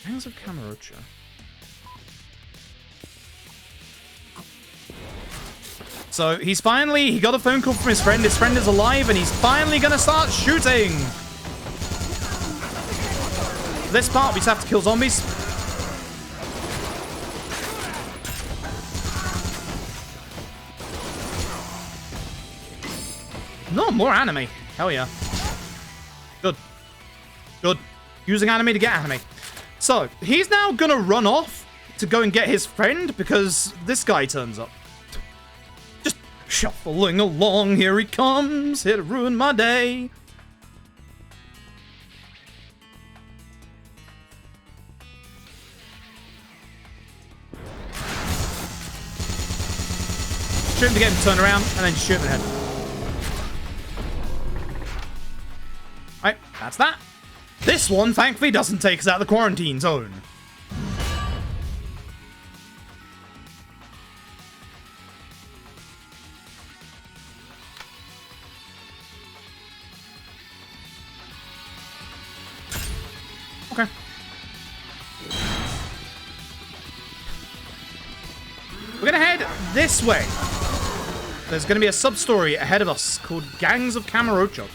Hands of Kamurocho. So he's finally, he got a phone call from his friend. His friend is alive and he's finally gonna start shooting. This part, we just have to kill zombies. No, more anime. Hell yeah. Good. Good. using anime to get anime. So, he's now gonna run off to go and get his friend because this guy turns up. Just shuffling along, here he comes, here to ruin my day. Shoot him to get him to turn around, and then shoot him in the head. Alright, that's that. This one, thankfully, doesn't take us out of the quarantine zone. Okay. We're gonna head this way. There's gonna be a sub-story ahead of us called Gangs of Kamurocho.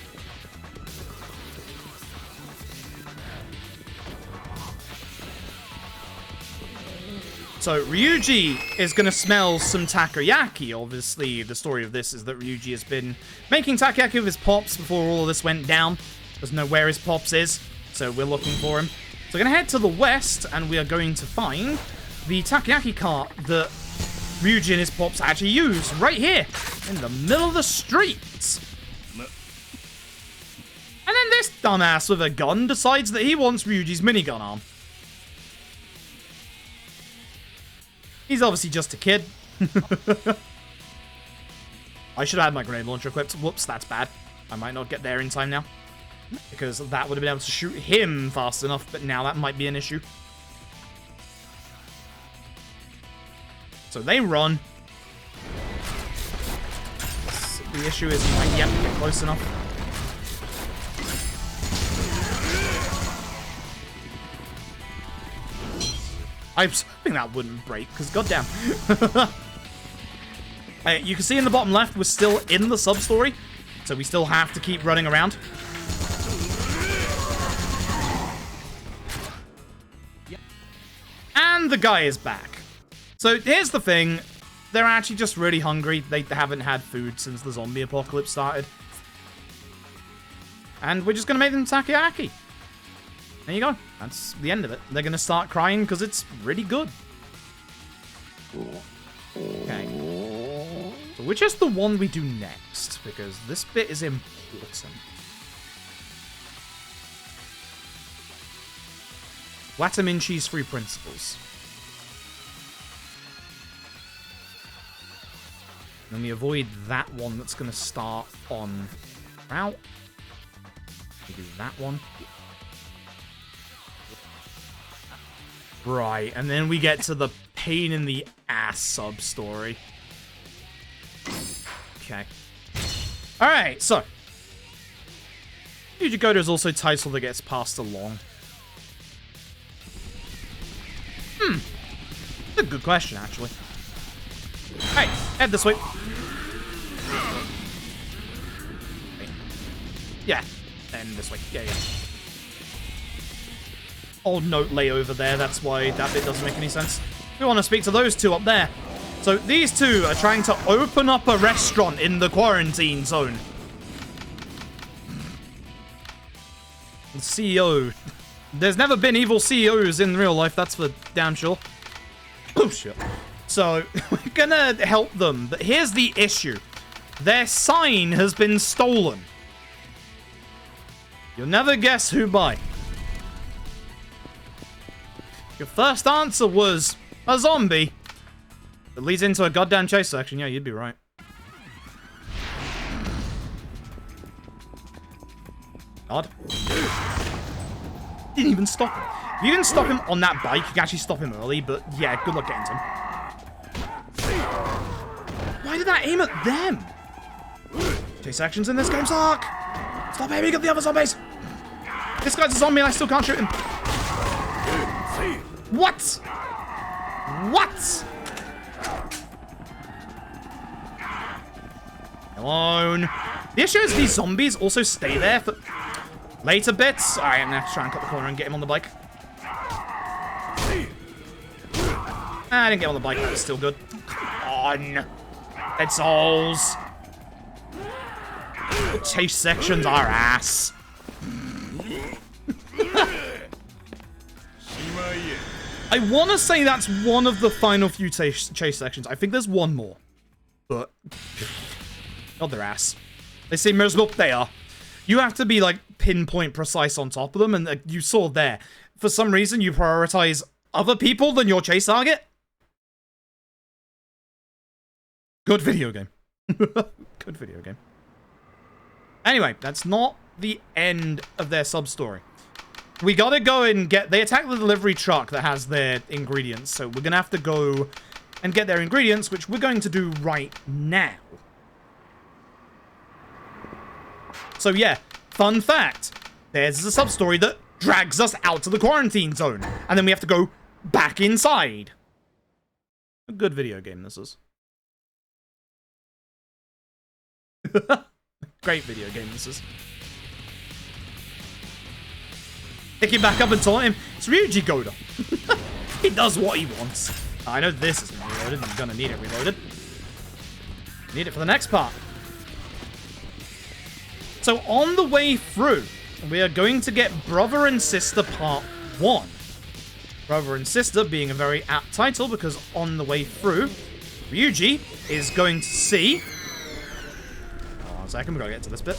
So, Ryuji is going to smell some takoyaki. Obviously, the story of this is that Ryuji has been making takoyaki with his pops before all of this went down. Doesn't know where his pops is, so we're looking for him. So, we're going to head to the west, and we are going to find the takoyaki cart that Ryuji and his pops actually use right here, in the middle of the street. And then this dumbass with a gun decides that he wants Ryuji's minigun arm. He's obviously just a kid. I should have had my grenade launcher equipped. Whoops, that's bad. I might not get there in time now. Because that would have been able to shoot him fast enough, but now that might be an issue. So they run. The issue is you might get close enough. I was hoping that wouldn't break, because goddamn. You can see in the bottom left, we're still in the sub-story, so we still have to keep running around. And the guy is back. So here's the thing. They're actually just really hungry. They haven't had food since the zombie apocalypse started. And we're just going to make them takoyaki. There you go. That's the end of it. They're going to start crying because it's really good. Okay. So which is the one we do next? Because this bit is important. Wataminshi's 3 principles. Then we avoid that one that's going to start on route. We do that one. Right, and then we get to the pain in the ass sub-story. Okay. Alright, so. Yujigoto is also title that gets passed along. That's a good question, actually. Hey, head this way. Wait. Yeah, and this way. Yeah. Old note layover there, that's why that bit doesn't make any sense. We want to speak to those two up there. So these two are trying to open up a restaurant in the quarantine zone. The CEO. There's never been evil CEOs in real life, that's for damn sure. Oh shit. So, we're gonna help them, but here's the issue. Their sign has been stolen. You'll never guess who by. Your first answer was a zombie. It leads into a goddamn chase section. Yeah, you'd be right. God. Didn't even stop him. If you didn't stop him on that bike, you can actually stop him early, but yeah, good luck getting to him. Why did that aim at them? Chase actions in this game suck. Stop aiming at the other zombies. This guy's a zombie and I still can't shoot him. What? What? Alone. The issue is these zombies also stay there for later bits. Alright, I'm gonna have to try and cut the corner and get him on the bike. I didn't get on the bike, that was still good. Come on. Dead souls. The chase sections are ass. I want to say that's one of the final few chase sections. I think there's one more. But... God, their ass. They say miserable. They are. You have to be, like, pinpoint precise on top of them, and you saw there. For some reason, you prioritize other people than your chase target. Good video game. Good video game. Anyway, that's not the end of their sub-story. We gotta go and get... They attack the delivery truck that has their ingredients, so we're gonna have to go and get their ingredients, which we're going to do right now. So yeah, fun fact. There's a sub-story that drags us out to the quarantine zone, and then we have to go back inside. A good video game this is. Great video game this is. Pick him back up and taunt him. It's Ryuji Goda. He does what he wants. I know this isn't reloaded. I'm gonna need it reloaded. Need it for the next part. So on the way through, we are going to get Brother and Sister Part 1. Brother and Sister being a very apt title because on the way through, Ryuji is going to see... Hold on a second, we gotta get to this bit.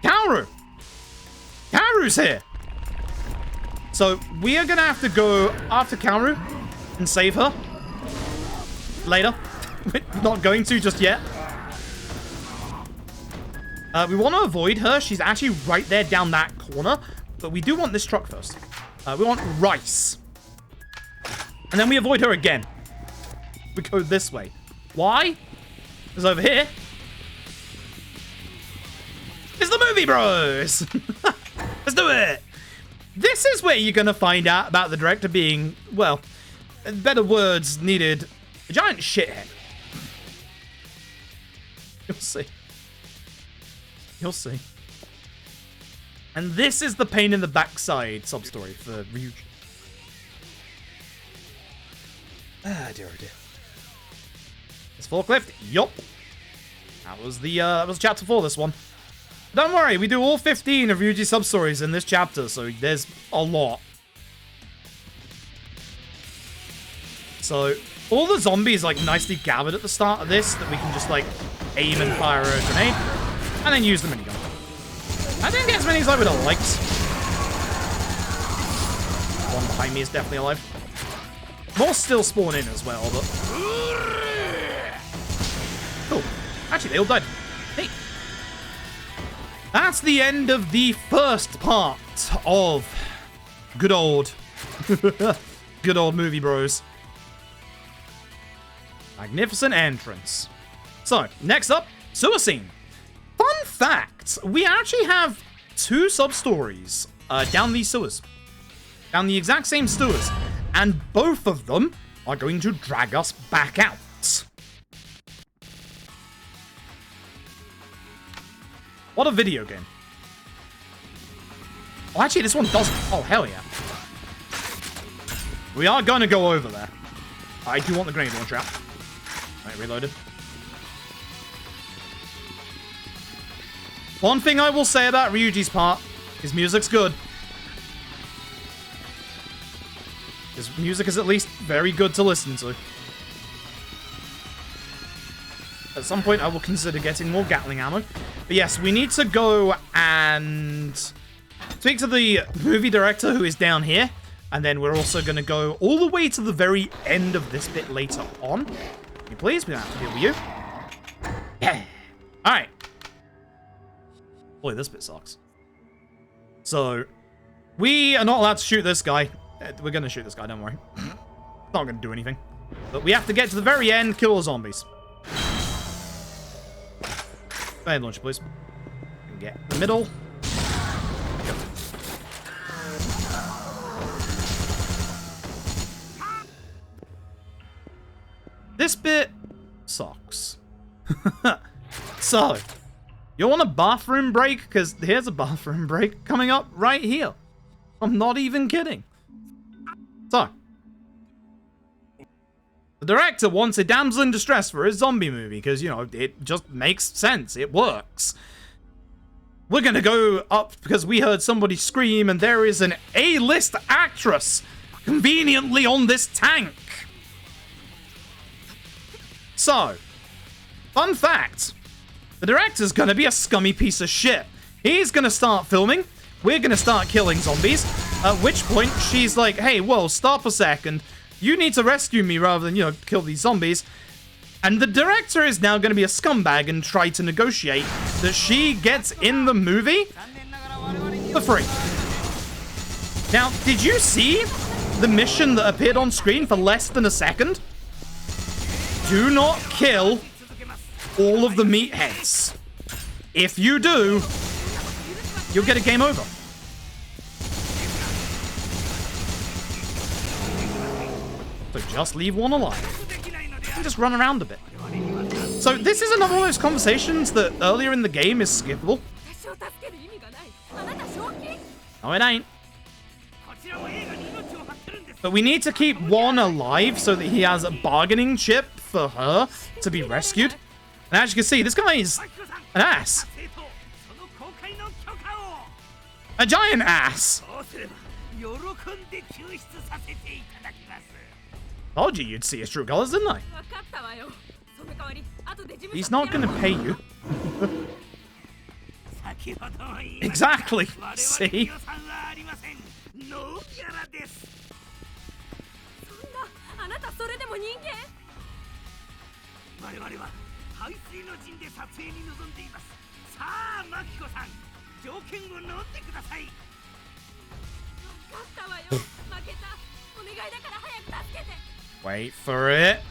Kaoru! Kaoru's here! So, we are gonna have to go after Kaoru and save her. Later. We're not going to just yet. We want to avoid her. She's actually right there down that corner. But we do want this truck first. We want rice. And then we avoid her again. We go this way. Why? Because over here is the movie bros. Let's do it. This is where you're going to find out about the director being, well, better words needed, a giant shithead. You'll see. You'll see. And this is the pain in the backside sub-story for Ryuji. Ah, dear, oh dear. This forklift? Yup. That was the, that was chapter 4, this one. Don't worry, we do all 15 of Ryuji's sub-stories in this chapter, so there's a lot. So, all the zombies, like, nicely gathered at the start of this, that we can just, like, aim and fire a grenade, and then use the minigun. I didn't get as many as I would have liked. One behind me is definitely alive. More still spawn in as well, but... Cool. Actually, they all died. Hey. That's the end of the first part of good old... good old movie bros. Magnificent entrance. So, next up, sewer scene. Fun fact, we actually have 2 sub-stories down these sewers. Down the exact same sewers. And both of them are going to drag us back out. What a video game. Oh, actually, this one doesn't. Oh, hell yeah. We are going to go over there. I do want the grenade launcher out. Right, reloaded. One thing I will say about Ryuji's part, his music's good. His music is at least very good to listen to. At some point, I will consider getting more Gatling ammo. But yes, we need to go and speak to the movie director who is down here. And then we're also going to go all the way to the very end of this bit later on. Can you please? We don't have to deal with you. Yeah. Alright. Boy, this bit sucks. So, we are not allowed to shoot this guy. We're going to shoot this guy, don't worry. It's not going to do anything. But we have to get to the very end, kill the zombies. Go ahead, launcher, please. Get in the middle. Go. This bit sucks. So, you want a bathroom break? Because here's a bathroom break coming up right here. I'm not even kidding. So, the director wants a damsel in distress for his zombie movie because, you know, it just makes sense. It works. we're gonna go up because we heard somebody scream and there is an A-list actress conveniently on this tank. So, fun fact, the director's gonna be a scummy piece of shit. He's gonna start filming, we're gonna start killing zombies, at which point she's like, hey, whoa, stop a second. You need to rescue me rather than, you know, kill these zombies. And the director is now going to be a scumbag and try to negotiate that she gets in the movie for free. Now, did you see the mission that appeared on screen for less than a second? Do not kill all of the meatheads. If you do, you'll get a game over. So just leave one alive. And just run around a bit. So this is another one of those conversations that earlier in the game is skippable. No, it ain't. But we need to keep one alive so that he has a bargaining chip for her to be rescued. And as you can see, this guy is an ass. A giant ass. Told you you'd see his true colors, didn't I? He's not gonna pay you. Exactly. See? Wait for it.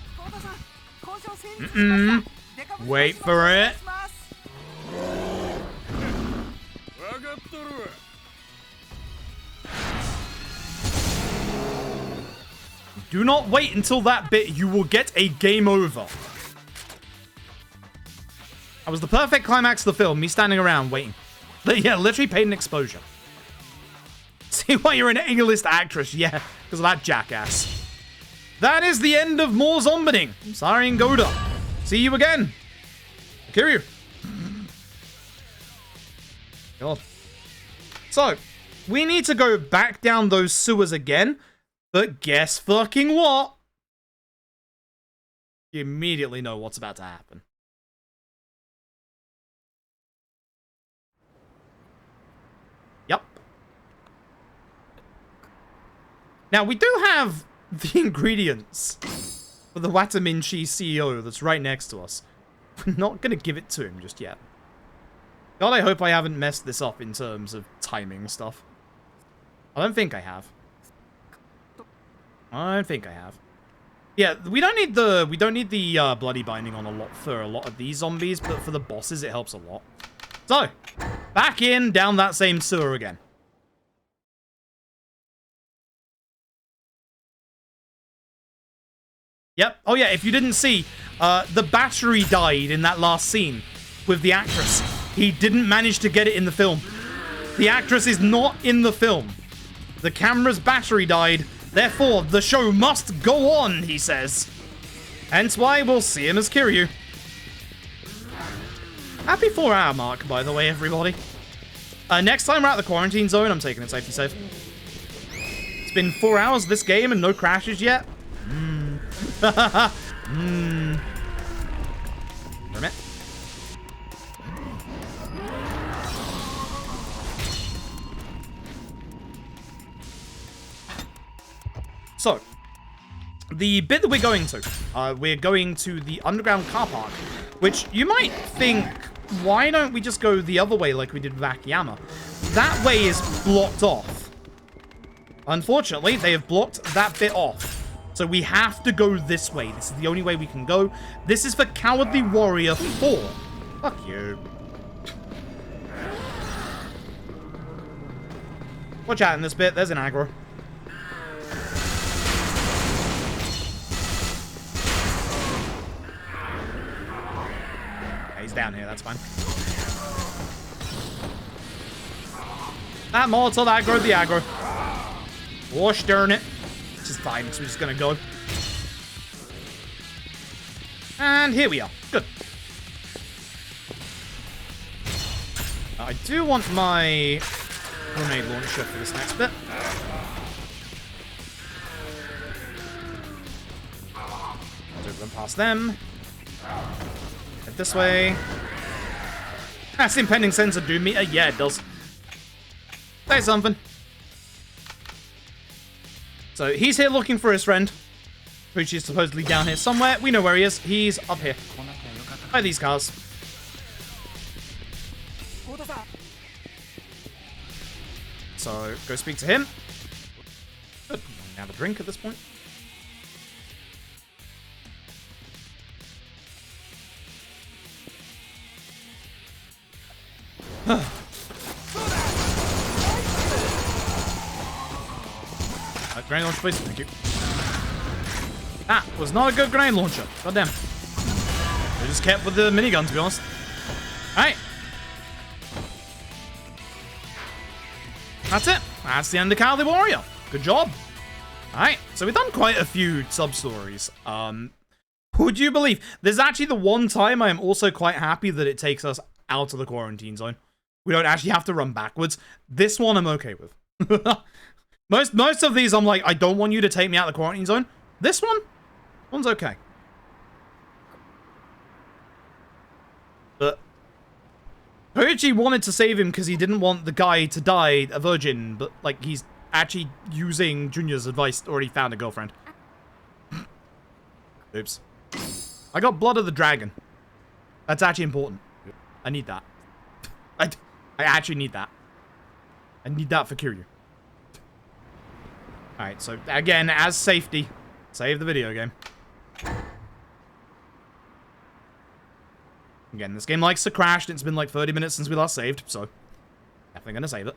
Wait for it. Do not wait until that bit. You will get a game over. That was the perfect climax of the film. Me standing around waiting. Yeah, literally paid an exposure. See why you're an A-list actress? Yeah, because of that jackass. That is the end of more zombining. Sorry, and Goda. See you again. Kiryu. God. So, we need to go back down those sewers again. But guess fucking what? You immediately know what's about to happen. Yep. Now, we do have the ingredients for the Wataminchi CEO that's right next to us. We're not going to give it to him just yet. God, I hope I haven't messed this up in terms of timing stuff. I don't think I have. Yeah, we don't need the bloody binding on for a lot of these zombies, but for the bosses it helps a lot. So, back in down that same sewer again. Yep. Oh yeah, if you didn't see, the battery died in that last scene with the actress. He didn't manage to get it in the film. The actress is not in the film. The camera's battery died. Therefore, the show must go on, he says. Hence why we'll see him as Kiryu. Happy 4-hour mark, by the way, everybody. Next time we're at the quarantine zone, I'm taking it safety safe. It's been 4 hours of this game and no crashes yet. Damn it. So, the bit that we're going to the underground car park, which you might think, why don't we just go the other way like we did with Akiyama? That way is blocked off. Unfortunately, they have blocked that bit off. So we have to go this way. This is the only way we can go. This is for Cowardly Warrior 4. Fuck you. Watch out in this bit. There's an aggro. Okay, he's down here. That's fine. That mortal aggroed the aggro. Gosh darn it. Which is fine, so we're just gonna go. And here we are. Good. I do want my grenade launcher for this next bit. I'll run past them. Head this way. That's impending sensor doom meter. Yeah, it does. Say something. So he's here looking for his friend, which is supposedly down here somewhere. We know where he is. He's up here. By these cars. So go speak to him. Good. Have a drink at this point. Grenade launcher, please. Thank you. That was not a good grenade launcher. God damn. They just kept with the minigun, to be honest. Alright. That's it. That's the end of Cowardly Warrior. Good job. Alright, so we've done quite a few sub-stories. Would you believe? There's actually the one time I am also quite happy that it takes us out of the quarantine zone. We don't actually have to run backwards. This one I'm okay with. Most of these I'm like, I don't want you to take me out of the quarantine zone. This one's okay. But Koichi wanted to save him because he didn't want the guy to die a virgin, but like he's actually using Junior's advice, already found a girlfriend. Oops. I got Blood of the Dragon. That's actually important. I need that. I actually need that. I need that for Kiryu. Alright, so again, as safety, save the video game. Again, this game likes to crash, and it's been like 30 minutes since we last saved, so definitely gonna save it.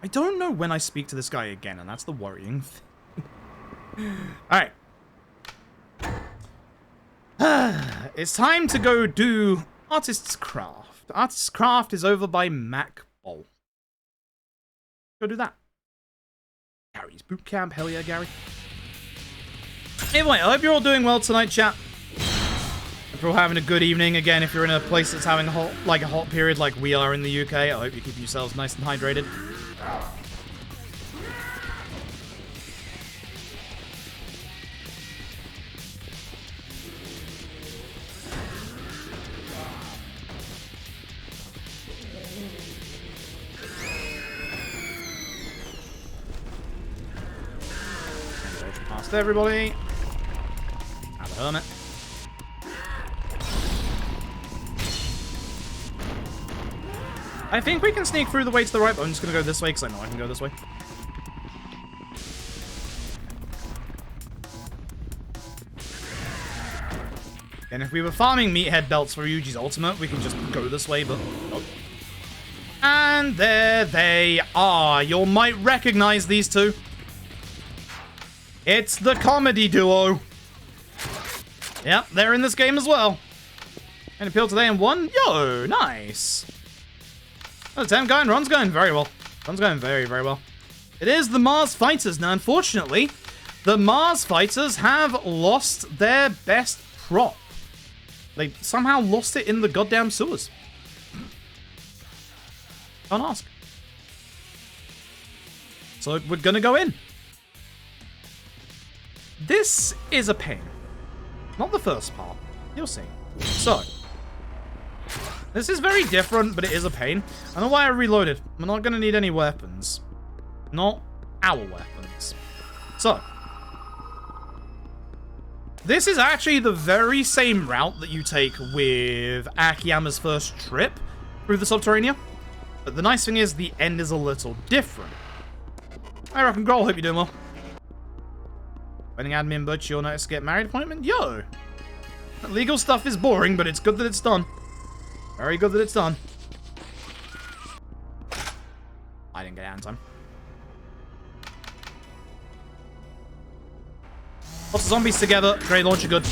I don't know when I speak to this guy again, and that's the worrying thing. Alright. It's time to go do Artist's Craft. Artist's Craft is over by Mac Bowl. Go do that. Gary's boot camp. Hell yeah, Gary. Anyway, I hope you're all doing well tonight, chat. If you're all having a good evening, again, if you're in a place that's having a hot period like we are in the UK, I hope you keep yourselves nice and hydrated. Past everybody. Have a hermit. I think we can sneak through the way to the right, but I'm just going to go this way because I know I can go this way. And if we were farming meathead belts for Ryuji's ultimate, we can just go this way, but nope. And there they are. You might recognize these two. It's the comedy duo. Yep, they're in this game as well. And appeal today in one. Yo, nice. Oh, the time going, Ron's going very well. Ron's going very, very well. It is the Mars Fighters. Now, unfortunately, the Mars Fighters have lost their best prop. They somehow lost it in the goddamn sewers. Can't ask. So we're gonna go in. This is a pain. Not the first part. You'll see. So, this is very different, but it is a pain. I don't know why I reloaded. We're not going to need any weapons. Not our weapons. So, this is actually the very same route that you take with Akiyama's first trip through the Subterranea. But the nice thing is, the end is a little different. Hi, Rock and Growl. Hope you're doing well. Wedding admin butch, you'll notice get married appointment? Yo! Legal stuff is boring, but it's good that it's done. Very good that it's done. I didn't get out in time. Lots of zombies together. Great launcher, good.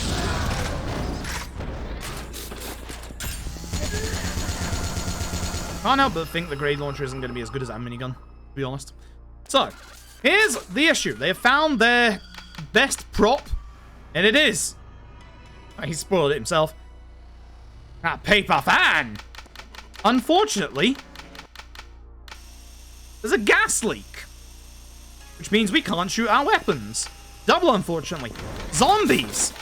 Can't help but think the grenade launcher isn't going to be as good as that minigun, to be honest. So, here's the issue. They have found their best prop, and it is... He spoiled it himself. Ah, paper fan! Unfortunately, there's a gas leak. Which means we can't shoot our weapons. Double unfortunately. Zombies!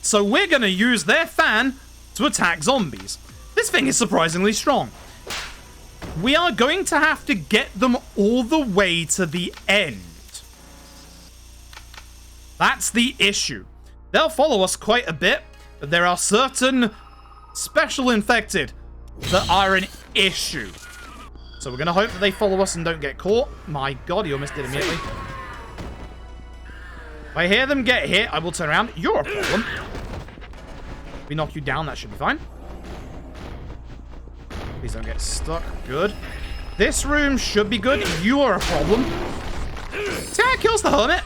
So we're gonna use their fan to attack zombies. This thing is surprisingly strong. We are going to have to get them all the way to the end. That's the issue. They'll follow us quite a bit, but there are certain special infected that are an issue. So we're going to hope that they follow us and don't get caught. My god, he almost did immediately. If I hear them get hit, I will turn around. You're a problem. If we knock you down, that should be fine. Please don't get stuck. Good. This room should be good. You are a problem. See how it kills the hermit?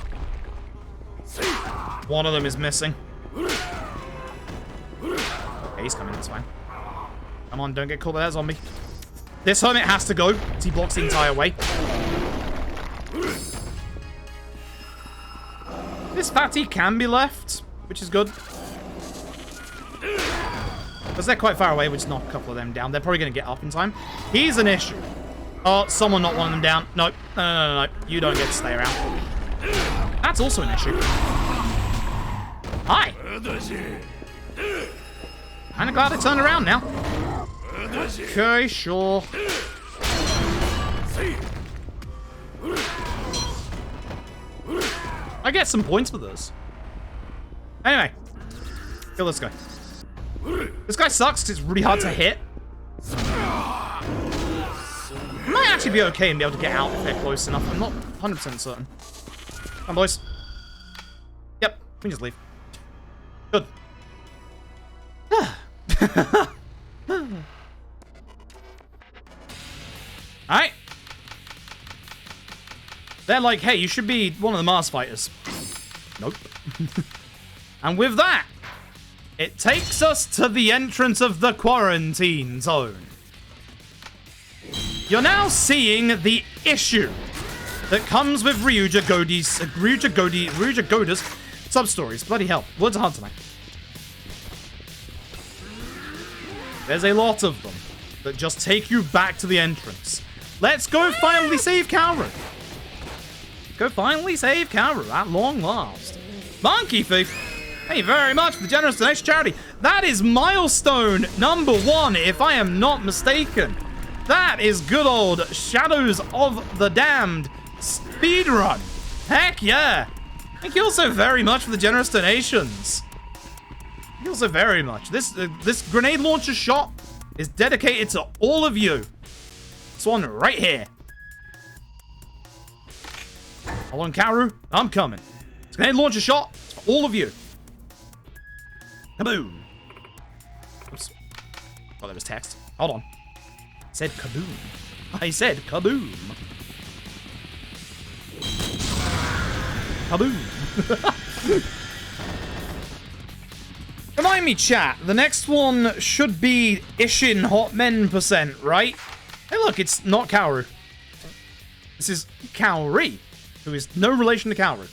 One of them is missing. Okay, he's coming. That's fine. Come on, don't get caught by that zombie. This hermit has to go, because he blocks the entire way. This fatty can be left, which is good. Because they're quite far away, we just knock a couple of them down. They're probably going to get up in time. He's an issue. Oh, someone knocked one of them down. Nope. No. You don't get to stay around. That's also an issue. Hi. Kind of glad I turned around now. Okay, sure. I get some points for this. Anyway. Kill this guy. This guy sucks because it's really hard to hit. I might actually be okay and be able to get out if they're close enough. I'm not 100% certain. Come on, boys. Yep, we can just leave. Good. Alright. They're like, hey, you should be one of the Mars fighters. Nope. And with that, it takes us to the entrance of the quarantine zone. You're now seeing the issue that comes with Ryuja Goda's Substories. Bloody hell. Words are hard tonight. There's a lot of them that just take you back to the entrance. Let's go finally save Kaoru. Go finally save Kaoru at long last. Monkey Thief, thank you very much for the generous donation charity. That is milestone number 1, if I am not mistaken. That is good old Shadows of the Damned Speedrun. Heck yeah. Thank you also very much for the generous donations. Thank you also very much. This grenade launcher shot is dedicated to all of you. This one right here. Hold on, Kaoru. I'm coming. This grenade launcher shot is for all of you. Kaboom. Oops. Oh, there was text. Hold on. I said kaboom. I said kaboom. Kaboom. Remind me, chat. The next one should be Ishin Hot Men %, right? Hey, look, it's not Kaoru. This is Kaori, who is no relation to Kaoru.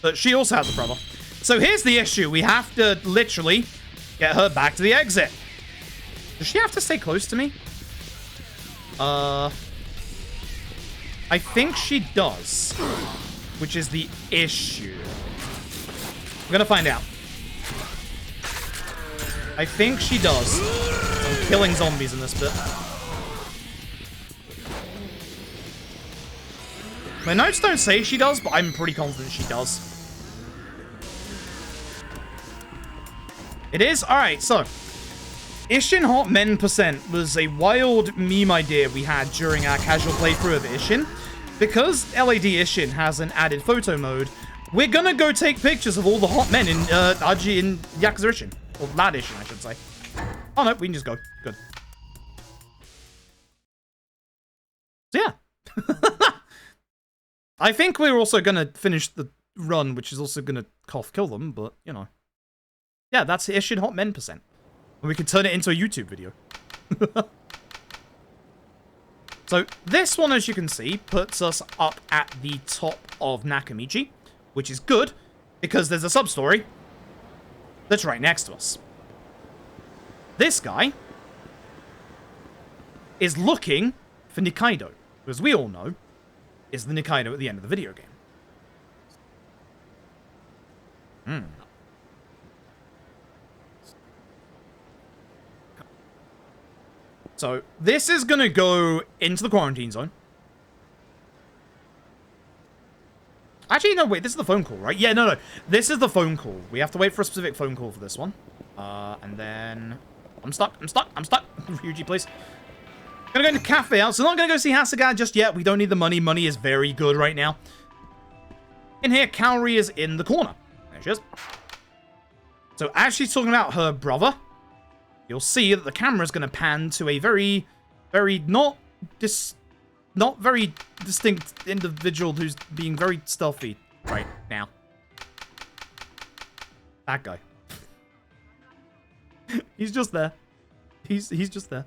But she also has a brother. So here's the issue. We have to literally get her back to the exit. Does she have to stay close to me? I think she does. Which is the issue. We're gonna find out. I think she does. I'm killing zombies in this bit. My notes don't say she does, but I'm pretty confident she does. It is? Alright, so. Ishin Hot Men % was a wild meme idea we had during our casual playthrough of Ishin. Because LAD Ishin has an added photo mode, we're gonna go take pictures of all the hot men in RG in Yakuza Ishin. Or Lad Ishin, I should say. Oh no, we can just go. Good. So yeah. I think we're also gonna finish the run, which is also gonna kill them, but, you know. Yeah, that's Ishin Hot Men %. And we can turn it into a YouTube video. So, this one, as you can see, puts us up at the top of Nakamichi, which is good, because there's a sub-story that's right next to us. This guy is looking for Nikaido, who, as we all know, is the Nikaido at the end of the video game. So, this is gonna go into the quarantine zone. Actually, no, wait, this is the phone call, right? Yeah, no. This is the phone call. We have to wait for a specific phone call for this one. And then... I'm stuck. Ryuji, please. Gonna go into cafe out, so not gonna go see Hasegawa just yet. We don't need the money. Money is very good right now. In here, Kaori is in the corner. There she is. So, as she's talking about her brother, you'll see that the camera's gonna pan to a very, very not very distinct individual who's being very stealthy right now. That guy. He's just there. He's just there.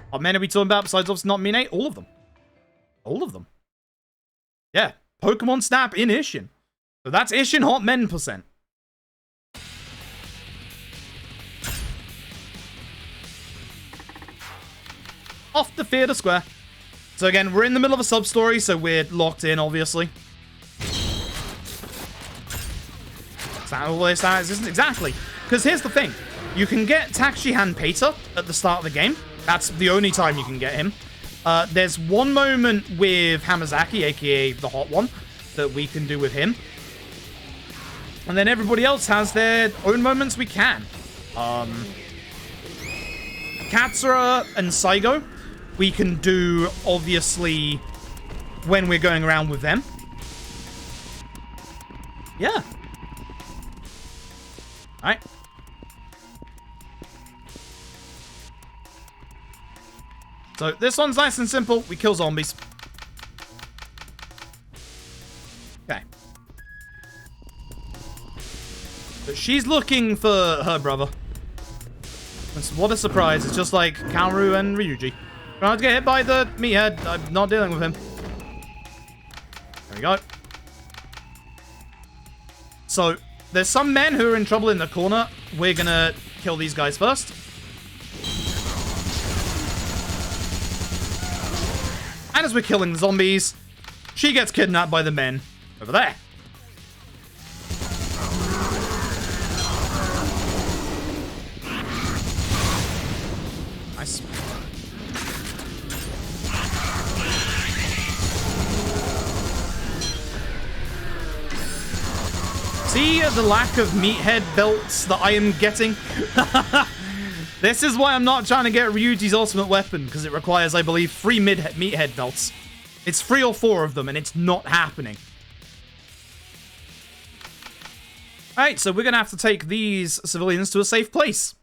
What men are we talking about besides obviously not Mine? All of them. All of them. Yeah. Pokemon Snap in Ishin. So that's Ishin hot men %. Off the theater square. So again, we're in the middle of a sub-story, so we're locked in, obviously. Is that all this is? Exactly. Because here's the thing. You can get Takashi Hanpeita at the start of the game. That's the only time you can get him. There's one moment with Hamazaki, aka the hot one, that we can do with him. And then everybody else has their own moments we can. Katsura and Saigo, we can do, obviously, when we're going around with them. Yeah. Alright. So, this one's nice and simple. We kill zombies. Okay. But she's looking for her brother. What a surprise. It's just like Kaoru and Ryuji. Trying to get hit by the meathead. I'm not dealing with him. There we go. So, there's some men who are in trouble in the corner. We're gonna kill these guys first. And as we're killing the zombies, she gets kidnapped by the men over there. Nice. See the lack of meathead belts that I am getting? This is why I'm not trying to get Ryuji's ultimate weapon, because it requires, I believe, 3 meathead belts. It's 3 or 4 of them, and it's not happening. Alright, so we're going to have to take these civilians to a safe place.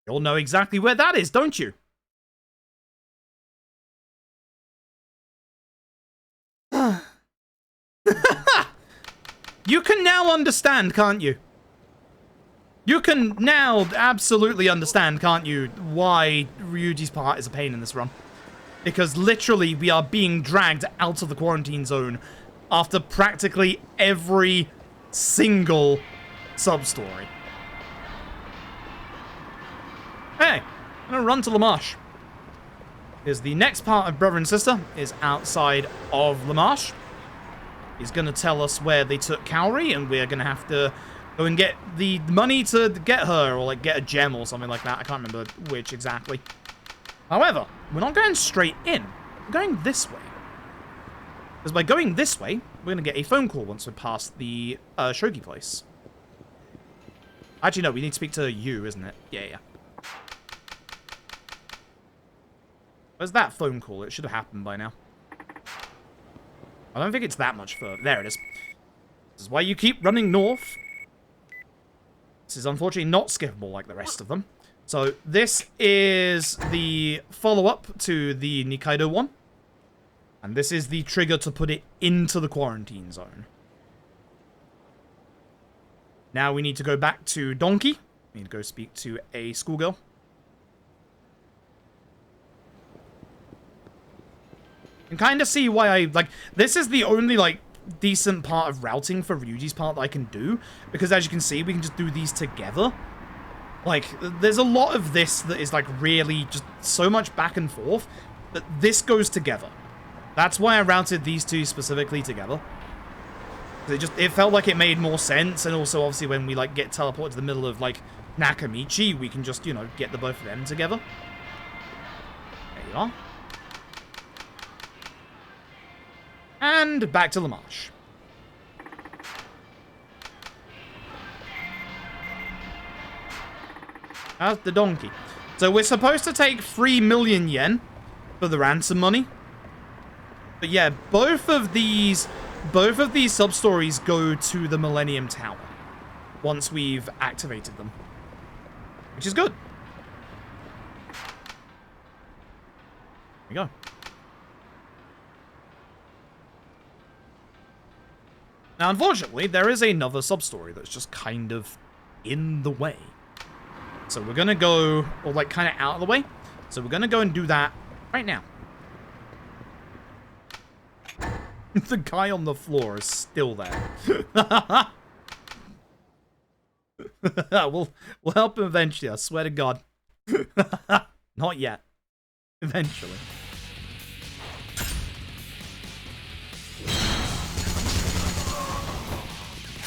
You all know exactly where that is, don't you? You can now understand, can't you? You can now absolutely understand, can't you, why Ryuji's part is a pain in this run. Because literally, we are being dragged out of the quarantine zone after practically every single sub-story. Hey, I'm gonna run to Lamarche. Because the next part of Brother and Sister is outside of Lamarche. He's gonna tell us where they took Kaori, and we're gonna have to go and get the money to get her, or like get a gem or something like that. I can't remember which exactly. However, we're not going straight in. We're going this way. Because by going this way, we're going to get a phone call once we're past the Shogi place. Actually, no, we need to speak to you, isn't it? Yeah. Where's that phone call? It should have happened by now. I don't think it's that much further. There it is. This is why you keep running north. This is unfortunately not skippable like the rest of them. So this is the follow-up to the Nikaido one. And this is the trigger to put it into the quarantine zone. Now we need to go back to Donkey. We need to go speak to a schoolgirl. You can kind of see why this is the only, decent part of routing for Ryuji's part that I can do. Because as you can see, we can just do these together. Like, there's a lot of this that is, like, really just so much back and forth that this goes together. That's why I routed these two specifically together. It felt like it made more sense, and also, obviously, when we, like, get teleported to the middle of, like, Nakamichi, we can just, you know, get the both of them together. There you are. And back to La Marche. How's the donkey? So we're supposed to take 3 million yen for the ransom money. But yeah, both of these sub-stories go to the Millennium Tower once we've activated them, which is good. There we go. Now, unfortunately, there is another sub-story that's just kind of in the way. So we're going to go, or like kind of out of the way. So we're going to go and do that right now. The guy on the floor is still there. We'll help him eventually, I swear to God. Not yet. Eventually.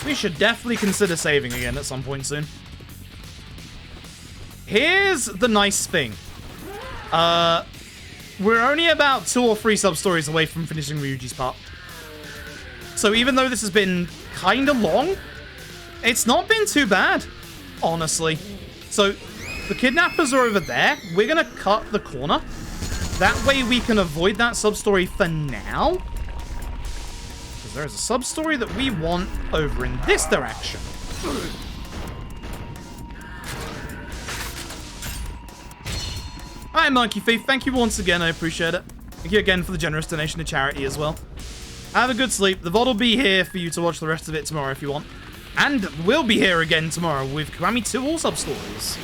We should definitely consider saving again at some point soon. Here's the nice thing. We're only about 2 or 3 sub-stories away from finishing Ryuji's part. So even though this has been kind of long, it's not been too bad, honestly. So the kidnappers are over there. We're going to cut the corner. That way we can avoid that sub-story for now. Because there is a sub-story that we want over in this direction. Hi, Monkey Thief. Thank you once again. I appreciate it. Thank you again for the generous donation to charity as well. Have a good sleep. The VOD will be here for you to watch the rest of it tomorrow if you want. And we'll be here again tomorrow with Kiwami 2 All Sub-Stories.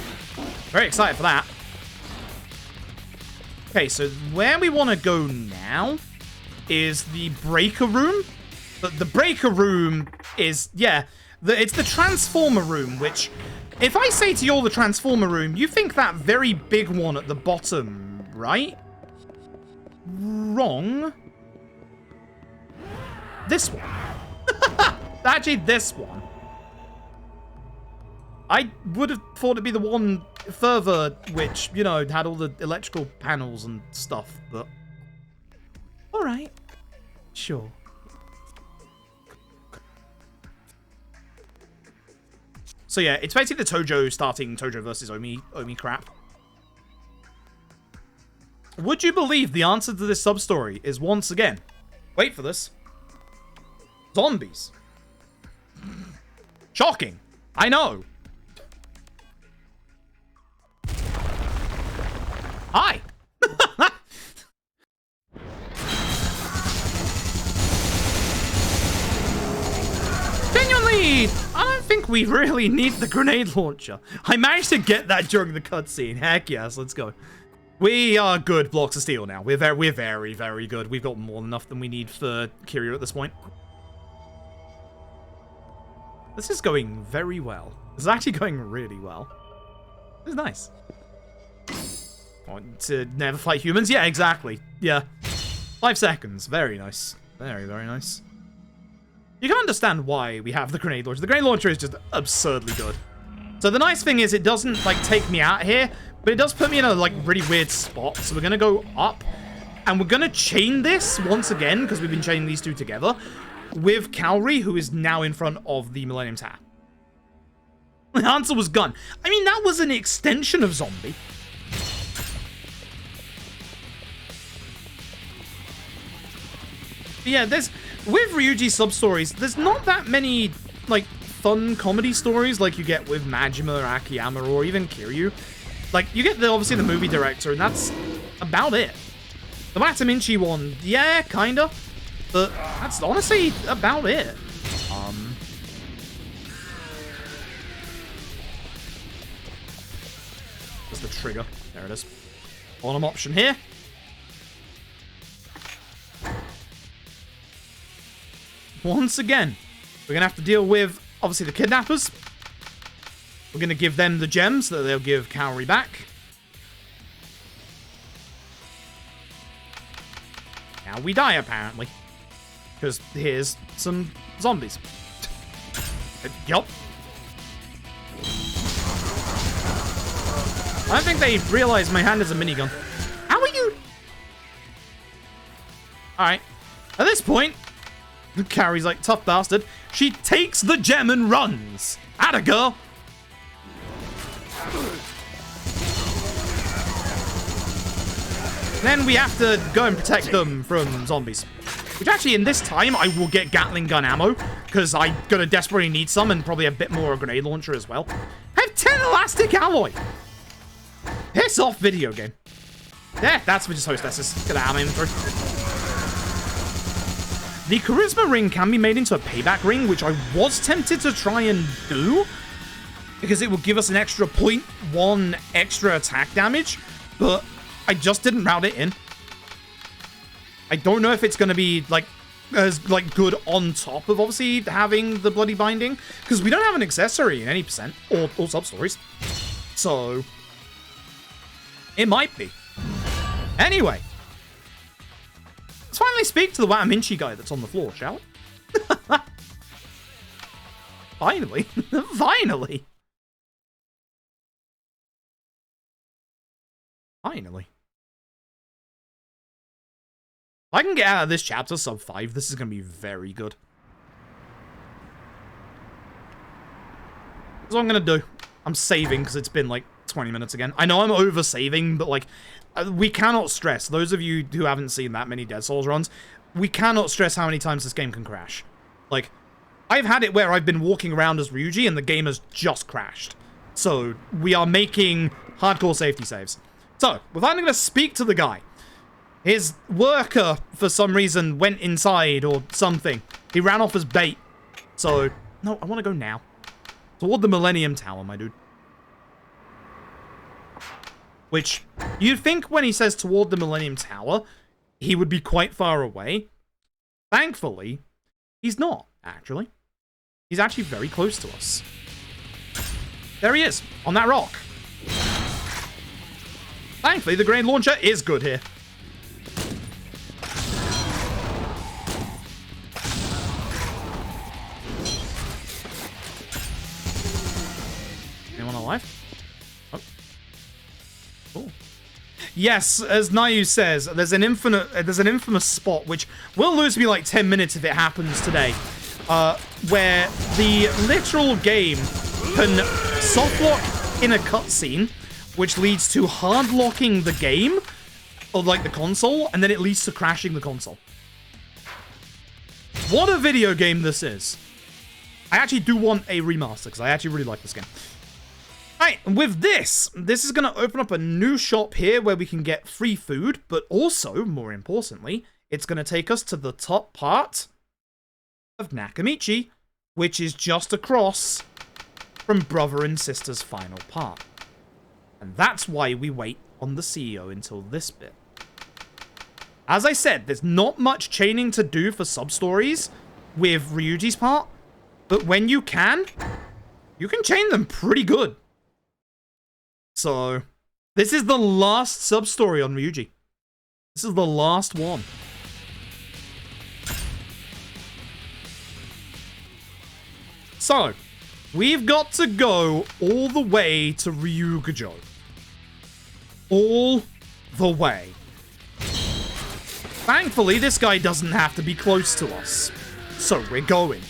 Very excited for that. Okay, so where we want to go now is the breaker room. But the breaker room is, yeah, it's the transformer room, which... If I say to you all the transformer room, you think that very big one at the bottom, right? Wrong. This one. Actually, this one. I would have thought it'd be the one further, which, you know, had all the electrical panels and stuff, but... Alright. Sure. So yeah, it's basically the Tojo starting Tojo versus Omi crap. Would you believe the answer to this sub-story is once again, wait for this, zombies. Shocking. I know. Hi. Genuinely, I don't think we really need the grenade launcher. I managed to get that during the cutscene. Heck yes, let's go. We are good blocks of steel now. We're very, very good. We've got more than enough than we need for Kiryu at this point. This is going very well. This is actually going really well. This is nice. Want to never fight humans? Yeah, exactly. Yeah. 5 seconds. Very nice. Very, very nice. You can understand why we have the grenade launcher. The grenade launcher is just absurdly good. So the nice thing is it doesn't, like, take me out here, but it does put me in a, like, really weird spot. So we're going to go up, and we're going to chain this once again, because we've been chaining these two together, with Kaori, who is now in front of the Millennium Tower. The answer was gun. I mean, that was an extension of zombie. But yeah, with Ryuji sub-stories, there's not that many, like, fun comedy stories like you get with Majima or Akiyama or even Kiryu. Like, you get, obviously, the movie director, and that's about it. The Matamichi one, yeah, kinda. But that's honestly about it. There's the trigger. There it is. Bottom option here. Once again, we're going to have to deal with, obviously, the kidnappers. We're going to give them the gems that they'll give Kaori back. Now we die, apparently. Because here's some zombies. Yup. I don't think they realize my hand is a minigun. How are you? Alright. At this point, Kaori's like, tough bastard. She takes the gem and runs. Atta girl. Then we have to go and protect them from zombies. Which actually, in this time, I will get Gatling gun ammo. Because I'm going to desperately need some and probably a bit more grenade launcher as well. I have 10 elastic alloy. Piss off, video game. Yeah, that's for just hostesses. Get out of my inventory. The charisma ring can be made into a payback ring, which I was tempted to try and do. Because it would give us an extra 0.1 extra attack damage. But I just didn't route it in. I don't know if it's going to be, like, as, like, good on top of, obviously, having the bloody binding. Because we don't have an accessory in any percent. Or sub-stories. So, it might be. Anyway. Let's finally speak to the Wataminchi guy that's on the floor, shall we? Finally. Finally. Finally. If I can get out of this chapter sub 5, this is going to be very good. That's what I'm going to do. I'm saving because it's been like 20 minutes again. I know I'm over saving, but like, we cannot stress, those of you who haven't seen that many Dead Souls runs, we cannot stress how many times this game can crash. Like, I've had it where I've been walking around as Ryuji and the game has just crashed. So, we are making hardcore safety saves. So, we're finally going to speak to the guy. His worker, for some reason, went inside or something. He ran off as bait. So, no, I want to go now. Toward the Millennium Tower, my dude. Which, you'd think when he says toward the Millennium Tower, he would be quite far away. Thankfully, he's not, actually. He's actually very close to us. There he is, on that rock. Thankfully, the grenade launcher is good here. Anyone alive? Oh. Cool. Yes, as Nayu says, there's an infamous spot which will lose me like 10 minutes if it happens today, where the literal game can softlock in a cutscene, which leads to hard locking the game, or like the console, and then it leads to crashing the console. What a video game this is. I actually do want a remaster, because I actually really like this game. Right, and with this is going to open up a new shop here where we can get free food, but also, more importantly, it's going to take us to the top part of Nakamichi, which is just across from Brother and Sister's final part. And that's why we wait on the CEO until this bit. As I said, there's not much chaining to do for sub-stories with Ryuji's part, but when you can chain them pretty good. So, this is the last sub-story on Ryuji. This is the last one. So, we've got to go all the way to Ryugujo. All the way. Thankfully, this guy doesn't have to be close to us. So, we're going.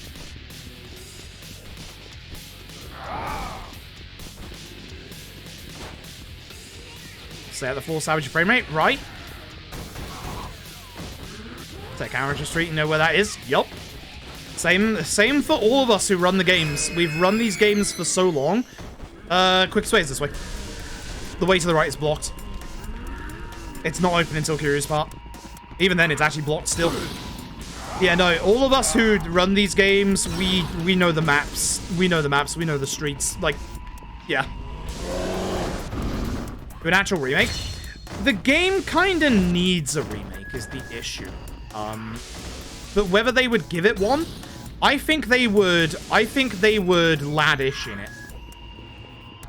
Stay at the full salvage frame rate, right? Take Arrow Street, you know where that is? Yup. Same for all of us who run the games. We've run these games for so long. Quick way is this way. The way to the right is blocked. It's not open until Kiryu's part. Even then, it's actually blocked still. Yeah, no, all of us who run these games, we know the maps. We know the maps, we know the streets. Like, yeah. To an actual remake. The game kinda needs a remake is the issue. But whether they would give it one, I think they would Laddish in it.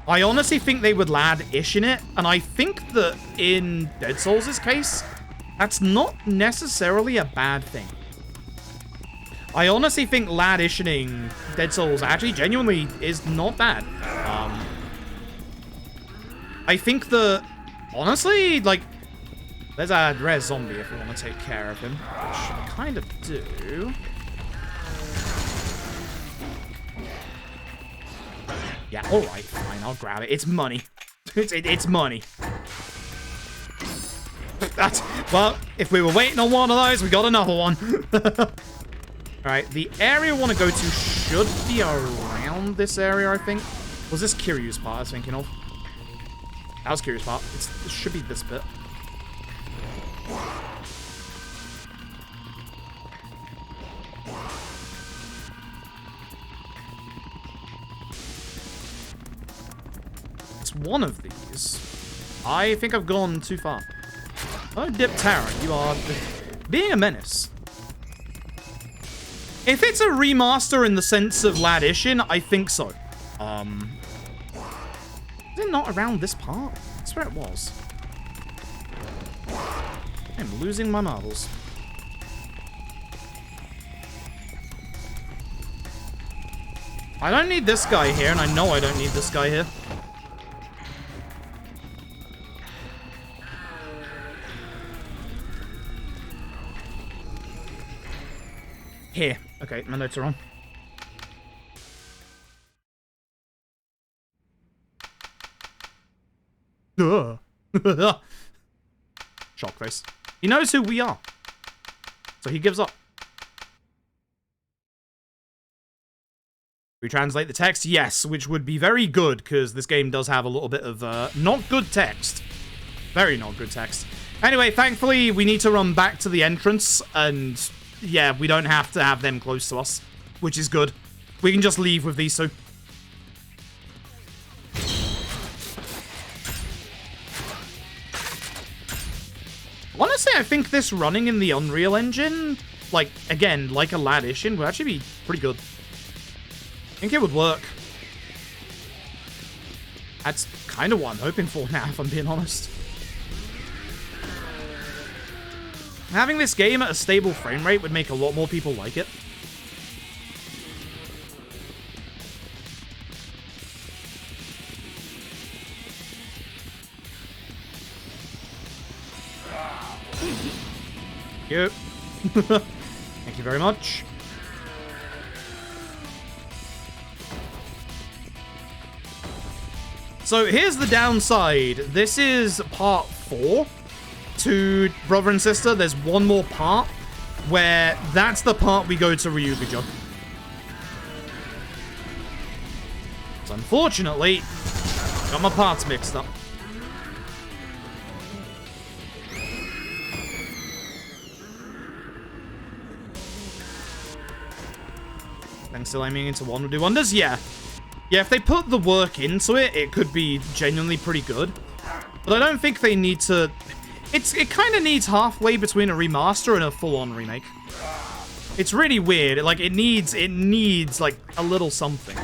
I honestly think they would lad-ish in it, and I think that in Dead Souls' case, that's not necessarily a bad thing. I honestly think lad-ishing Dead Souls actually genuinely is not bad. I think that, honestly, like, there's a rare zombie if we want to take care of him, which I kind of do. Yeah, alright, fine, I'll grab it. It's money. It's money. That's, well, if we were waiting on one of those, we got another one. Alright, the area we want to go to should be around this area, I think. Was this Kiryu's part I was thinking of? That was Kiryu's part. It should be this bit. It's one of these. I think I've gone too far. Oh, Diptera, you are being a menace. If it's a remaster in the sense of lad-ishing, I think so. Is it not around this part? I swear it was. I'm losing my marbles. I don't need this guy here, and I know I don't need this guy here. Here. Okay, my notes are on. Duh. Shock face. He knows who we are. So he gives up. We translate the text? Yes, which would be very good, because this game does have a little bit of not good text. Very not good text. Anyway, thankfully, we need to run back to the entrance, and yeah, we don't have to have them close to us, which is good. We can just leave with these two. Honestly, I think this running in the Unreal Engine, like, again, like a lad-ishing, would actually be pretty good. I think it would work. That's kind of what I'm hoping for now, if I'm being honest. Having this game at a stable frame rate would make a lot more people like it. Thank you. Thank you very much. So here's the downside. This is part 4 to Brother and Sister. There's one more part where that's the part we go to Ryugujo. So unfortunately, got my parts mixed up. Thanks still aiming into one would do wonders? Yeah. Yeah, if they put the work into it, it could be genuinely pretty good. But I don't think they need to... It kind of needs halfway between a remaster and a full-on remake. It's really weird. It needs, like, a little something.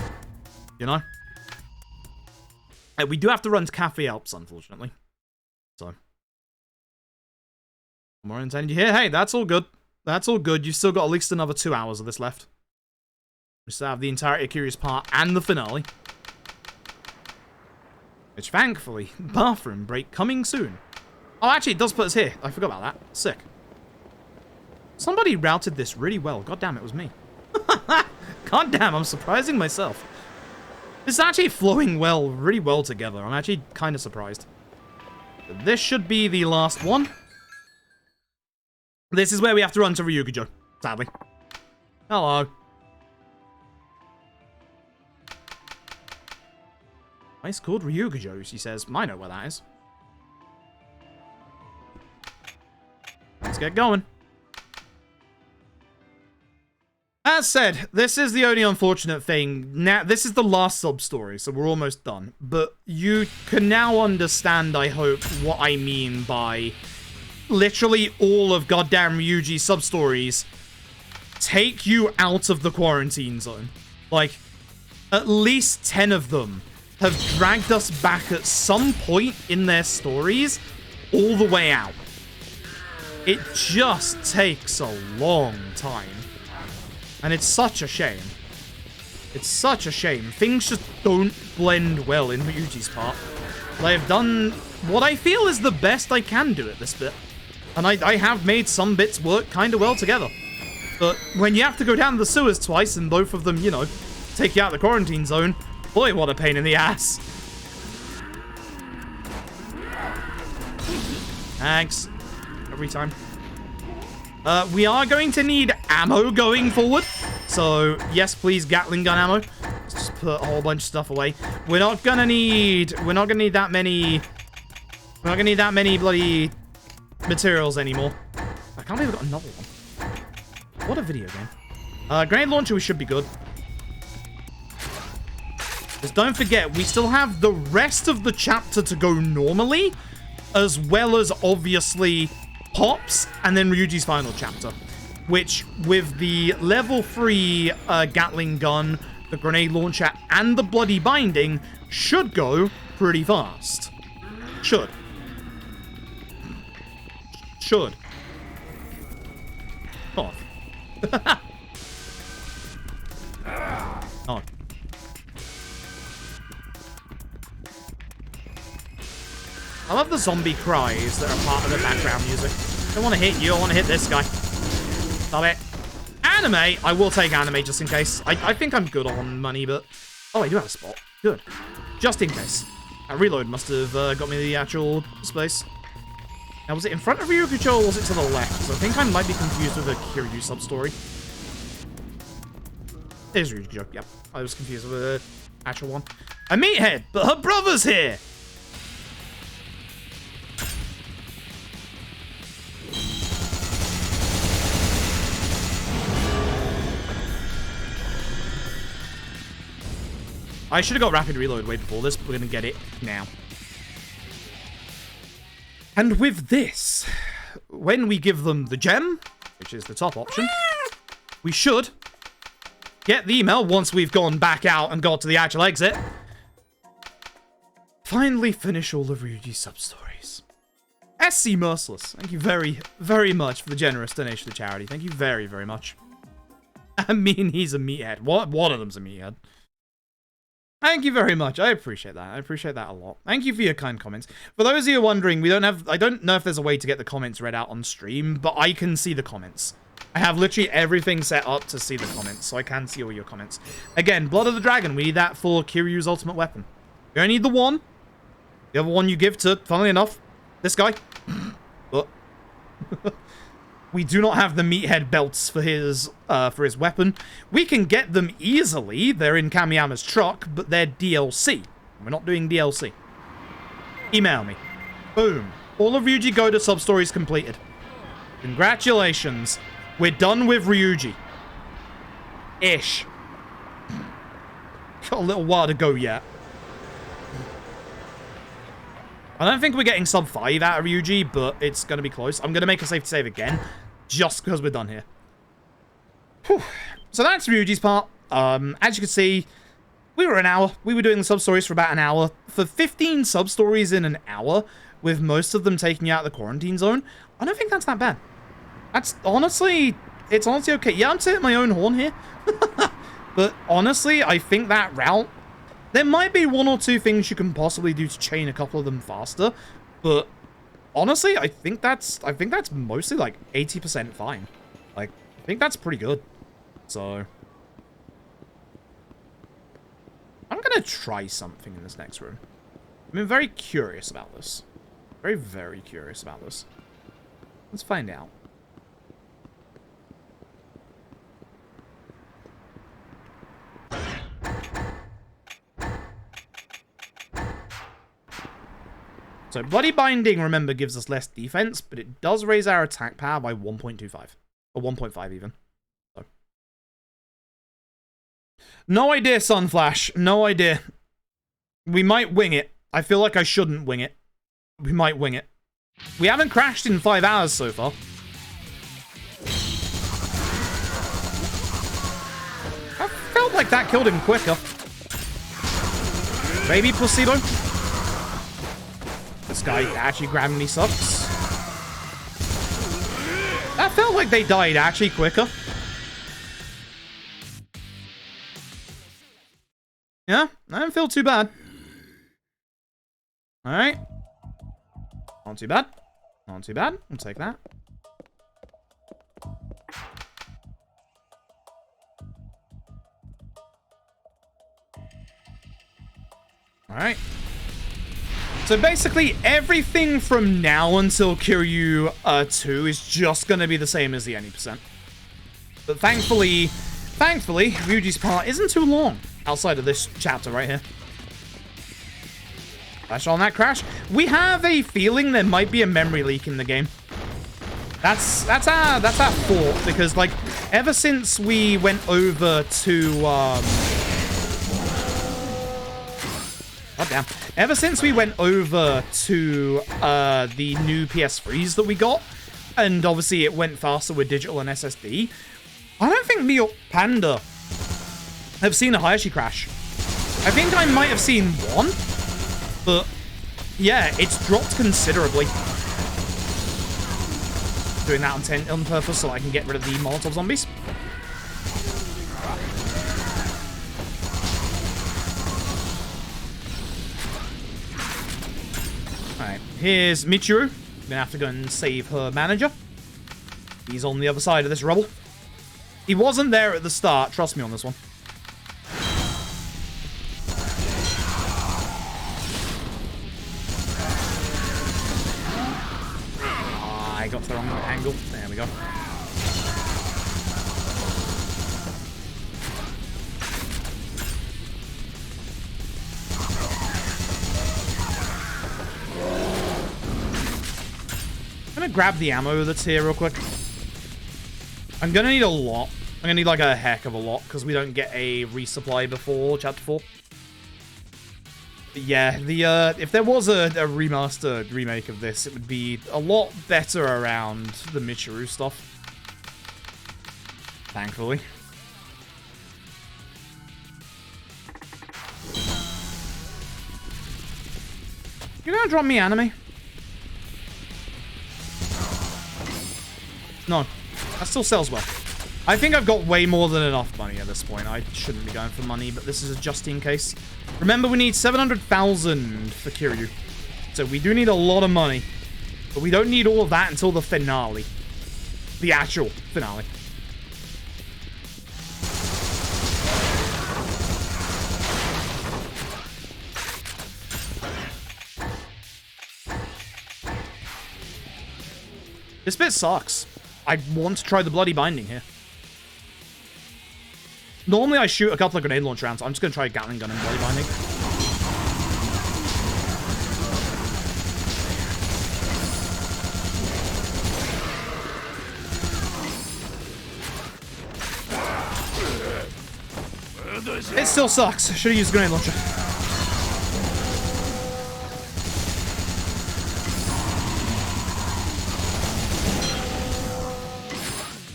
You know? We do have to run to Cafe Alps, unfortunately. So. More intended here. Hey, that's all good. That's all good. You've still got at least another 2 hours of this left. We still have the entirety of Curious Part and the finale. Which, thankfully, bathroom break coming soon. Oh, actually, it does put us here. I forgot about that. Sick. Somebody routed this really well. God damn, it was me. God damn, I'm surprising myself. This is actually flowing really well together. I'm actually kind of surprised. This should be the last one. This is where we have to run to Ryugujo, sadly. Hello. Place called Ryugujo, she says. I know where that is. Let's get going. As said, this is the only unfortunate thing. Now, this is the last sub-story, so we're almost done. But you can now understand, I hope, what I mean by literally all of goddamn Ryuji's sub-stories take you out of the quarantine zone. Like, at least 10 of them have dragged us back at some point in their stories all the way out. It just takes a long time. And it's such a shame. It's such a shame. Things just don't blend well in Ryuji's part. I've done what I feel is the best I can do at this bit. And I have made some bits work kind of well together. But when you have to go down the sewers twice and both of them, you know, take you out of the quarantine zone, boy, what a pain in the ass. Thanks. Every time. We are going to need ammo going forward. So, yes, please, Gatling gun ammo. Let's just put a whole bunch of stuff away. We're not gonna need that many bloody materials anymore. I can't believe I got another one. What a video game. Grenade launcher, we should be good. Just don't forget, we still have the rest of the chapter to go normally, as well as, obviously, Pops, and then Ryuji's final chapter. Which, with the level 3 Gatling gun, the grenade launcher, and the bloody binding, should go pretty fast. Should. Oh. Oh. I love the zombie cries that are part of the background music. I don't want to hit you, I want to hit this guy. Stop it. Anime! I will take anime just in case. I think I'm good on money, but... Oh, I do have a spot. Good. Just in case. That reload must have got me the actual space. Now, was it in front of Ryukucho or was it to the left? Because I think I might be confused with a Kiryu sub-story. There's Ryukucho. Yep. I was confused with the actual one. A meathead, but her brother's here! I should have got rapid reload way before this, but we're going to get it now. And with this, when we give them the gem, which is the top option, we should get the email once we've gone back out and got to the actual exit. Finally finish all of Ryuji's sub-stories. SC Merciless, thank you very, very much for the generous donation to charity. Thank you very, very much. I mean, he's a meathead. One of them's a meathead. Thank you very much. I appreciate that. I appreciate that a lot. Thank you for your kind comments. For those of you wondering, I don't know if there's a way to get the comments read out on stream, but I can see the comments. I have literally everything set up to see the comments, so I can see all your comments. Again, Blood of the Dragon, we need that for Kiryu's ultimate weapon. You only need the one. The other one you give to, funnily enough, this guy. But we do not have the meathead belts for his weapon. We can get them easily. They're in Kamiyama's truck, but they're DLC. We're not doing DLC. Email me. Boom. All of Ryuji Goda sub-stories completed. Congratulations. We're done with Ryuji. Ish. Got a little while to go yet. I don't think we're getting sub 5 out of Ryuji, but it's going to be close. I'm going to make a safe save again, just because we're done here. Whew. So that's Ryuji's part. As you can see, we were an hour. We were doing the sub-stories for about an hour. For 15 sub-stories in an hour, with most of them taking you out of the quarantine zone, I don't think that's that bad. That's honestly, it's honestly okay. Yeah, I'm sitting my own horn here. But honestly, I think that route, there might be one or two things you can possibly do to chain a couple of them faster, but honestly, I think that's mostly like 80% fine. Like, I think that's pretty good. So I'm gonna try something in this next room. I'm very curious about this. Very, very curious about this. Let's find out. So, Bloody Binding, remember, gives us less defense, but it does raise our attack power by 1.25. Or 1.5 even. So. No idea, Sunflash. No idea. We might wing it. I feel like I shouldn't wing it. We might wing it. We haven't crashed in 5 hours so far. I felt like that killed him quicker. Baby placebo. This guy actually grabbing me sucks. That felt like they died actually quicker. Yeah, I didn't feel too bad. Alright. Not too bad. Not too bad. I'll take that. Alright. So basically, everything from now until Kiryu 2 is just gonna be the same as the 80%. But thankfully, Ryuji's part isn't too long outside of this chapter right here. Flash on that crash. We have a feeling there might be a memory leak in the game. That's our thought, because like ever since we went over to Ever since we went over to the new PS3s that we got, and obviously it went faster with digital and SSD, I don't think me or Panda have seen a Hayashi crash. I think I might have seen one, but yeah, it's dropped considerably. Doing that on purpose so I can get rid of the Molotov zombies. Alright, here's Michiru. Gonna have to go and save her manager. He's on the other side of this rubble. He wasn't there at the start, trust me on this one. I got the wrong angle. There we go. I'm gonna grab the ammo that's here real quick. I'm gonna need a lot. I'm gonna need like a heck of a lot because we don't get a resupply before chapter 4. But yeah, if there was a remastered remake of this, it would be a lot better around the Michiru stuff. Thankfully. You gonna drop me anime? No. That still sells well. I think I've got way more than enough money at this point. I shouldn't be going for money, but this is a just in case. Remember, we need 700,000 for Kiryu. So we do need a lot of money. But we don't need all of that until the finale. The actual finale. This bit sucks. I want to try the bloody binding here. Normally I shoot a couple of grenade launch rounds. I'm just going to try a Gatling gun and bloody binding. It still sucks. Should have used a grenade launcher.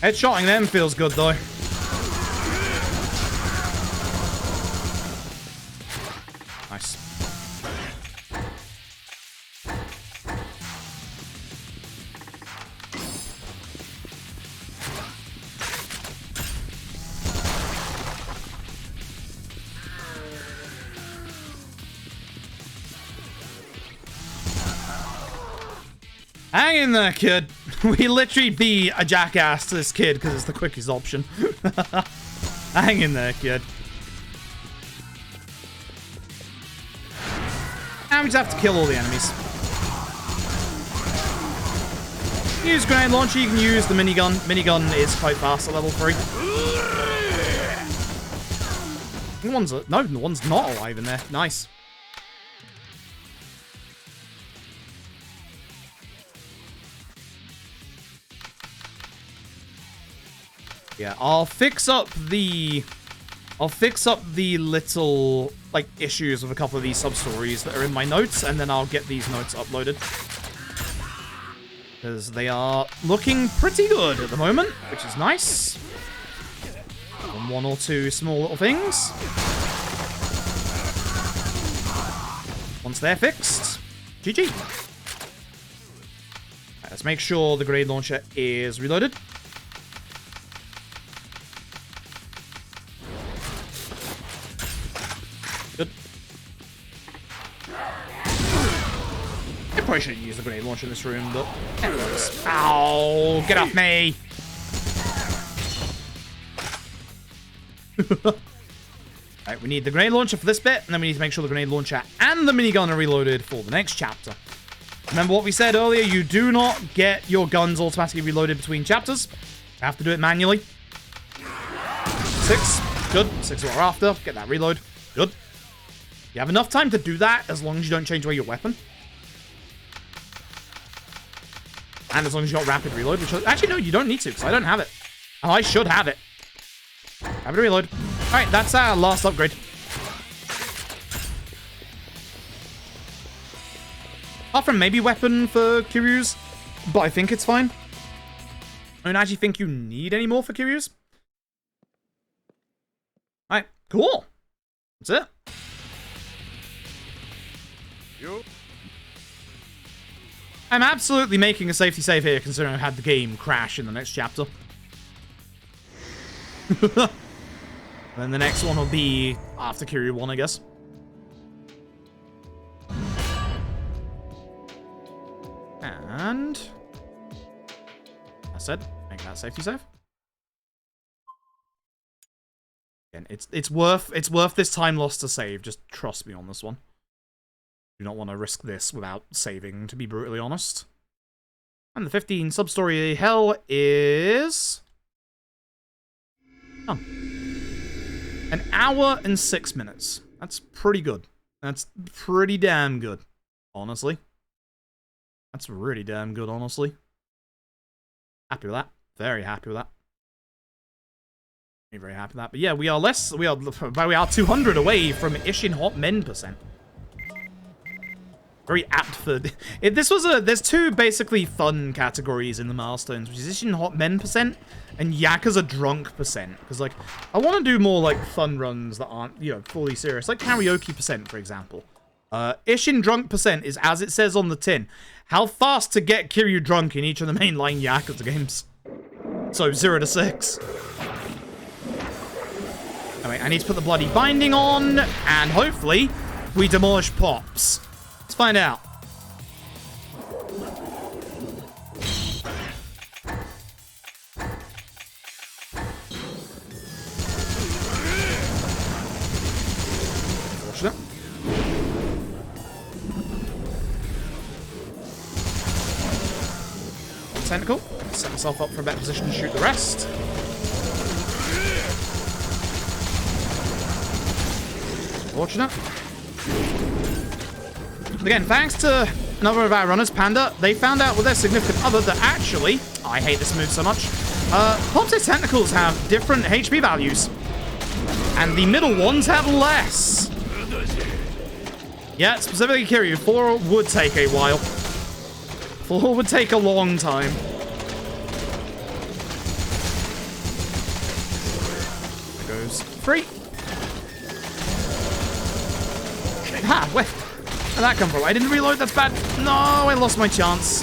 Headshotting them feels good, though. Nice. Hang in there, kid. We literally be a jackass to this kid because it's the quickest option. Hang in there, kid. And we just have to kill all the enemies. Use grenade launcher, you can use the minigun. Minigun is quite fast at level 3. The one's no, the one's not alive in there. Nice. Yeah, I'll fix up the little, like, issues of a couple of these sub-stories that are in my notes, and then I'll get these notes uploaded. Because they are looking pretty good at the moment, which is nice. And one or two small little things. Once they're fixed, GG. Right, let's make sure the grenade launcher is reloaded. Good. I probably shouldn't use the grenade launcher in this room, but it works. Ow! Get off me! Right, we need the grenade launcher for this bit, and then we need to make sure the grenade launcher and the minigun are reloaded for the next chapter. Remember what we said earlier, you do not get your guns automatically reloaded between chapters. You have to do it manually. 6, good. 6 what we're after. Get that reload. Good. You have enough time to do that as long as you don't change away your weapon. And as long as you got rapid reload, which actually no, you don't need to, because I don't have it. And I should have it. Rapid reload. Alright, that's our last upgrade. Apart from maybe weapon for Kiryu's, but I think it's fine. I don't actually think you need any more for Kiryu's. Alright, cool. That's it. I'm absolutely making a safety save here, considering I had the game crash in the next chapter. Then the next one will be after Kiryu 1, I guess. And that's it. Make that safety save. Again, it's worth this time lost to save. Just trust me on this one. Do not want to risk this without saving, to be brutally honest. And the 15 sub-story hell is done. 1 hour and 6 minutes. That's pretty good. That's pretty damn good, honestly. That's really damn good, honestly. Happy with that. Very happy with that. Very happy with that. But yeah, we are 200 away from Ishin Hot Men %. Very apt for... There's two basically fun categories in the milestones, which is Ishin Hot Men % and Yakuza Drunk %. Because, like, I want to do more, like, fun runs that aren't, you know, fully serious. Like Karaoke %, for example. Ishin Drunk % is, as it says on the tin, how fast to get Kiryu drunk in each of the mainline Yakuza games. So, 0 to 6. Anyway, I need to put the bloody binding on, and hopefully, we demolish Pops. Let's find out. Unfortunate. Tentacle. Set myself up for a better position to shoot the rest. Unfortunate. Again, thanks to another of our runners, Panda, they found out with their significant other that actually, I hate this move so much, Pop's tentacles have different HP values. And the middle ones have less. Yeah, specifically Kiryu, 4 would take a while. 4 would take a long time. There goes 3. Ha! Where did that come from? I didn't reload, that's bad. No, I lost my chance.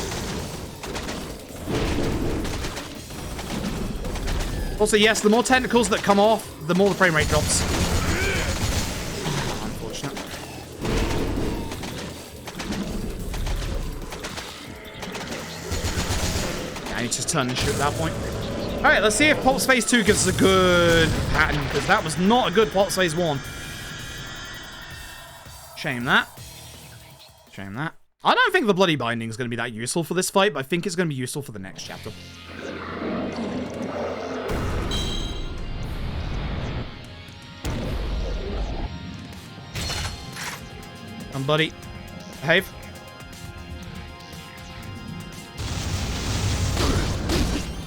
Also, yes, the more tentacles that come off, the more the frame rate drops. Unfortunate. Yeah, I need to turn and shoot at that point. Alright, let's see if Pop's Phase 2 gives us a good pattern, because that was not a good Pop's Phase 1. Shame that. Shame that. I don't think the bloody binding is going to be that useful for this fight, but I think it's going to be useful for the next chapter. Come, buddy. Behave.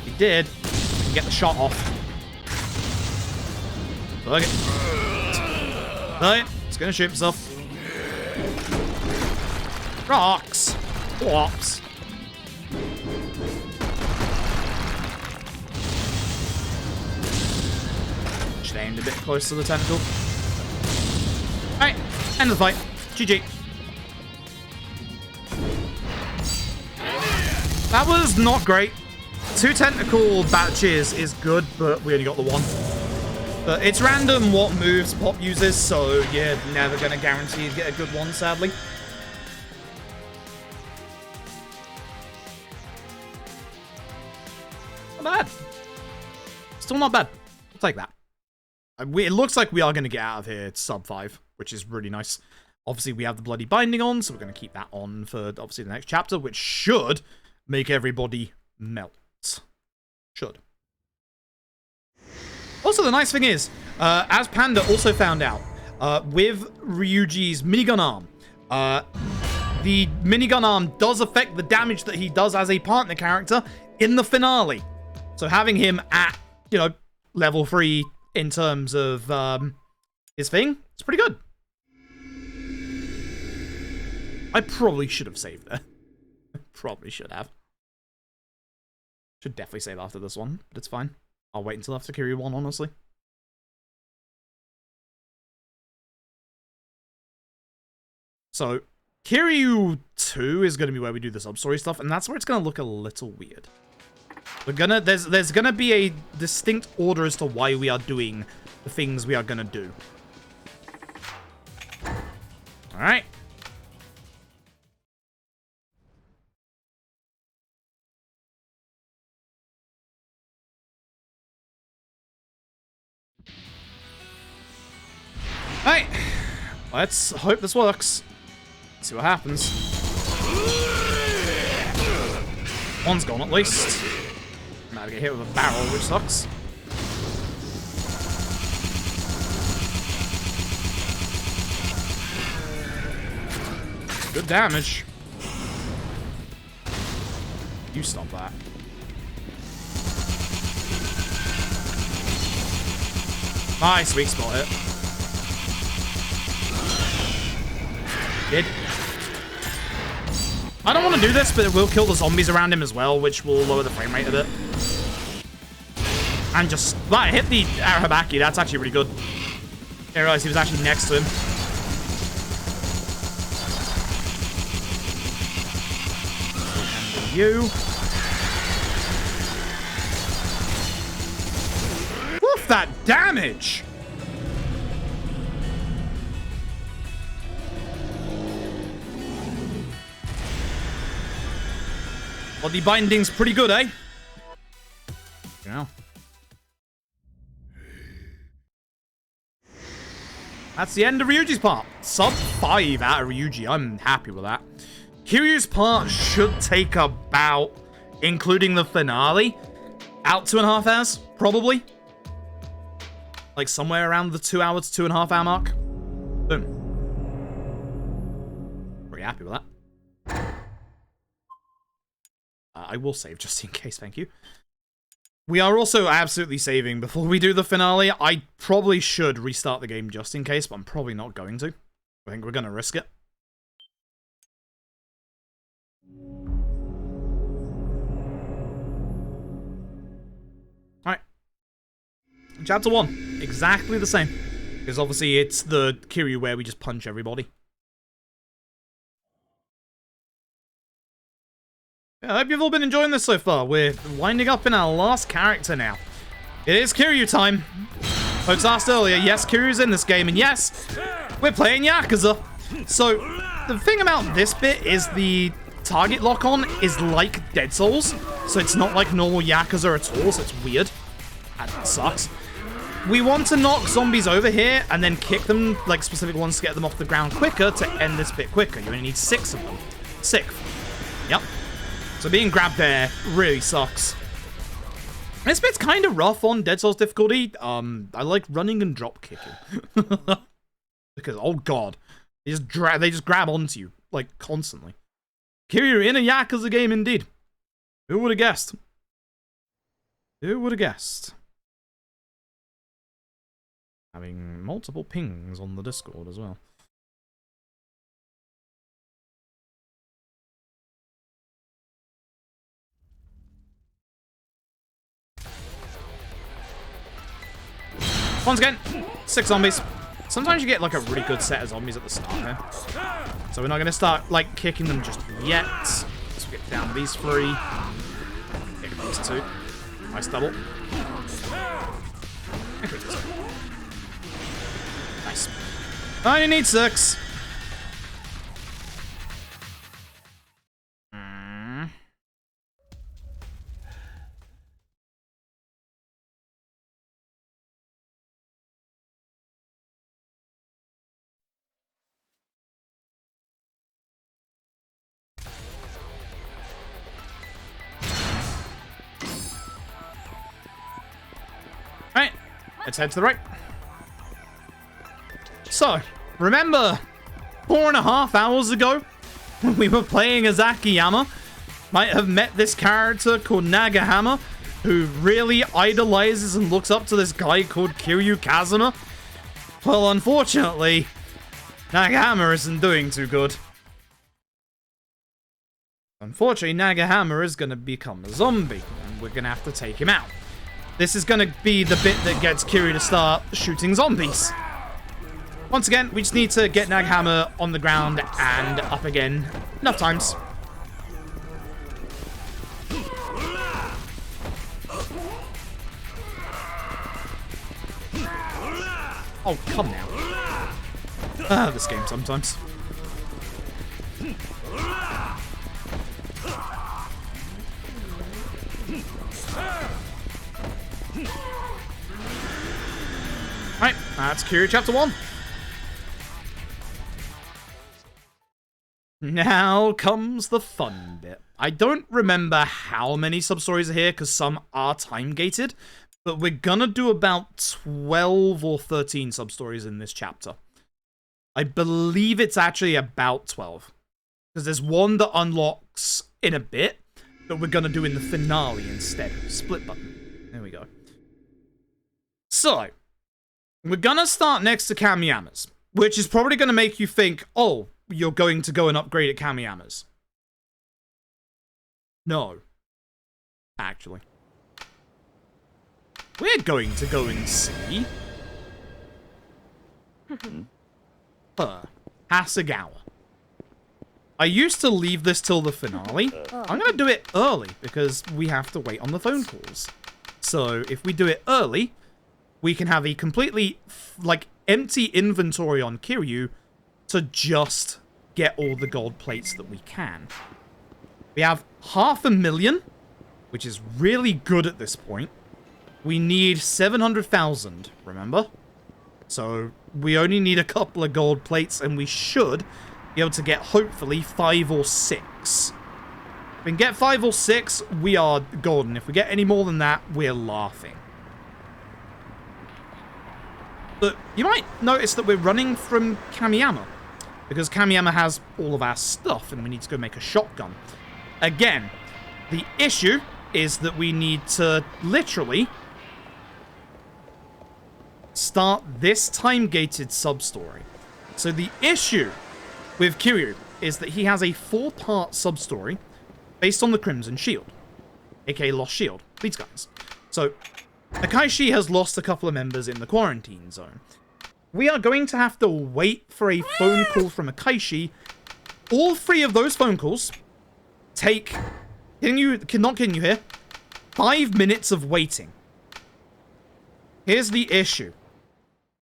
He did. Get the shot off. Look it. Look it. It's going to shoot himself. Rocks! Whops. Should have aimed a bit close to the tentacle. Alright, end of the fight. GG. That was not great. 2 tentacle batches is good, but we only got the 1. But it's random what moves Pop uses, so you're never going to guarantee to get a good one, sadly. Not bad. Still not bad. We'll take that. It looks like we are going to get out of here sub 5, which is really nice. Obviously, we have the bloody binding on, so we're going to keep that on for, obviously, the next chapter, which should make everybody melt. Should. Also, the nice thing is, as Panda also found out, with Ryuji's minigun arm, the minigun arm does affect the damage that he does as a partner character in the finale. So having him at, you know, level 3 in terms of his thing, it's pretty good. I probably should have saved there. Probably should have. Should definitely save after this one, but it's fine. I'll wait until after Kiryu 1, honestly. So, Kiryu 2 is going to be where we do the sub-story stuff, and that's where it's going to look a little weird. We're gonna, there's gonna be a distinct order as to why we are doing the things we are gonna do. Alright. Alright. Let's hope this works. See what happens. One's gone at least. I'm about to get hit with a barrel, which sucks. Good damage. You stop that. Nice, weak spot hit. Did. I don't want to do this, but it will kill the zombies around him as well, which will lower the frame rate a bit. And just, that hit the Arahabaki, that's actually really good. I realized he was actually next to him. And you. Woof, that damage! Well, the binding's pretty good, eh? Yeah. That's the end of Ryuji's part. Sub 5 out of Ryuji. I'm happy with that. Kiryu's part should take about, including the finale, out 2.5 hours, probably. Like somewhere around the 2 hour to 2.5 hour mark. Boom. Pretty happy with that. I will save just in case, thank you. We are also absolutely saving before we do the finale. I probably should restart the game just in case, but I'm probably not going to. I think we're going to risk it. Alright. Chapter 1. Exactly the same. Because obviously it's the Kiryu where we just punch everybody. Yeah, I hope you've all been enjoying this so far. We're winding up in our last character now. It is Kiryu time. Folks asked earlier, yes, Kiryu's in this game, and yes, we're playing Yakuza. So, the thing about this bit is the target lock-on is like Dead Souls, so it's not like normal Yakuza at all, so it's weird. That sucks. We want to knock zombies over here, and then kick them, like specific ones, to get them off the ground quicker to end this bit quicker. You only need 6 of them. 6. Yep. So being grabbed there really sucks. This bit's kind of rough on Dead Souls difficulty. I like running and drop kicking. Because, oh god, they just grab onto you, like, constantly. Kiryu in a Yakuza game indeed. Who would have guessed? Who would have guessed? Having multiple pings on the Discord as well. Once again, 6 zombies. Sometimes you get like a really good set of zombies at the start here. So we're not going to start like kicking them just yet. Because Get down these 3. Get these 2. Nice double. Okay, these 2. Nice. I only need 6. Alright, let's head to the right. So, remember 4.5 hours ago when we were playing as Akiyama? Might have met this character called Nagahama, who really idolizes and looks up to this guy called Kiryu Kazuma. Well, unfortunately, Nagahama isn't doing too good. Unfortunately, Nagahama is going to become a zombie, and we're going to have to take him out. This is going to be the bit that gets Kiryu to start shooting zombies. Once again, we just need to get Nagahama on the ground and up again enough times. Oh, come now. Ah, this game sometimes. Alright, that's Kiryu Chapter 1. Now comes the fun bit. I don't remember how many sub-stories are here, because some are time-gated, but we're gonna do about 12 or 13 sub-stories in this chapter. I believe it's actually about 12, because there's one that unlocks in a bit, that we're gonna do in the finale instead. Split button. There we go. So, we're gonna start next to Kamiyama's, which is probably gonna make you think, oh, you're going to go and upgrade at Kamiyama's. No. Actually. We're going to go and see Hasegawa. I used to leave this till the finale. I'm going to do it early because we have to wait on the phone calls. So if we do it early, we can have a completely empty inventory on Kiryu to just get all the gold plates that we can. We have 500,000, which is really good at this point. We need 700,000, remember? So we only need a couple of gold plates, and we should be able to get, hopefully, 5 or 6. If we can get 5 or 6, we are golden. If we get any more than that, we're laughing. But you might notice that we're running from Kamiyama, because Kamiyama has all of our stuff, and we need to go make a shotgun. Again, the issue is that we need to literally start this time-gated sub-story. So the issue with Kiryu is that he has a 4-part sub-story based on the Crimson Shield, aka Lost Shield. These guys. So, Akaishi has lost a couple of members in the quarantine zone. We are going to have to wait for a phone call from Akaishi. All 3 of those phone calls take, not kidding you here, 5 minutes of waiting. Here's the issue.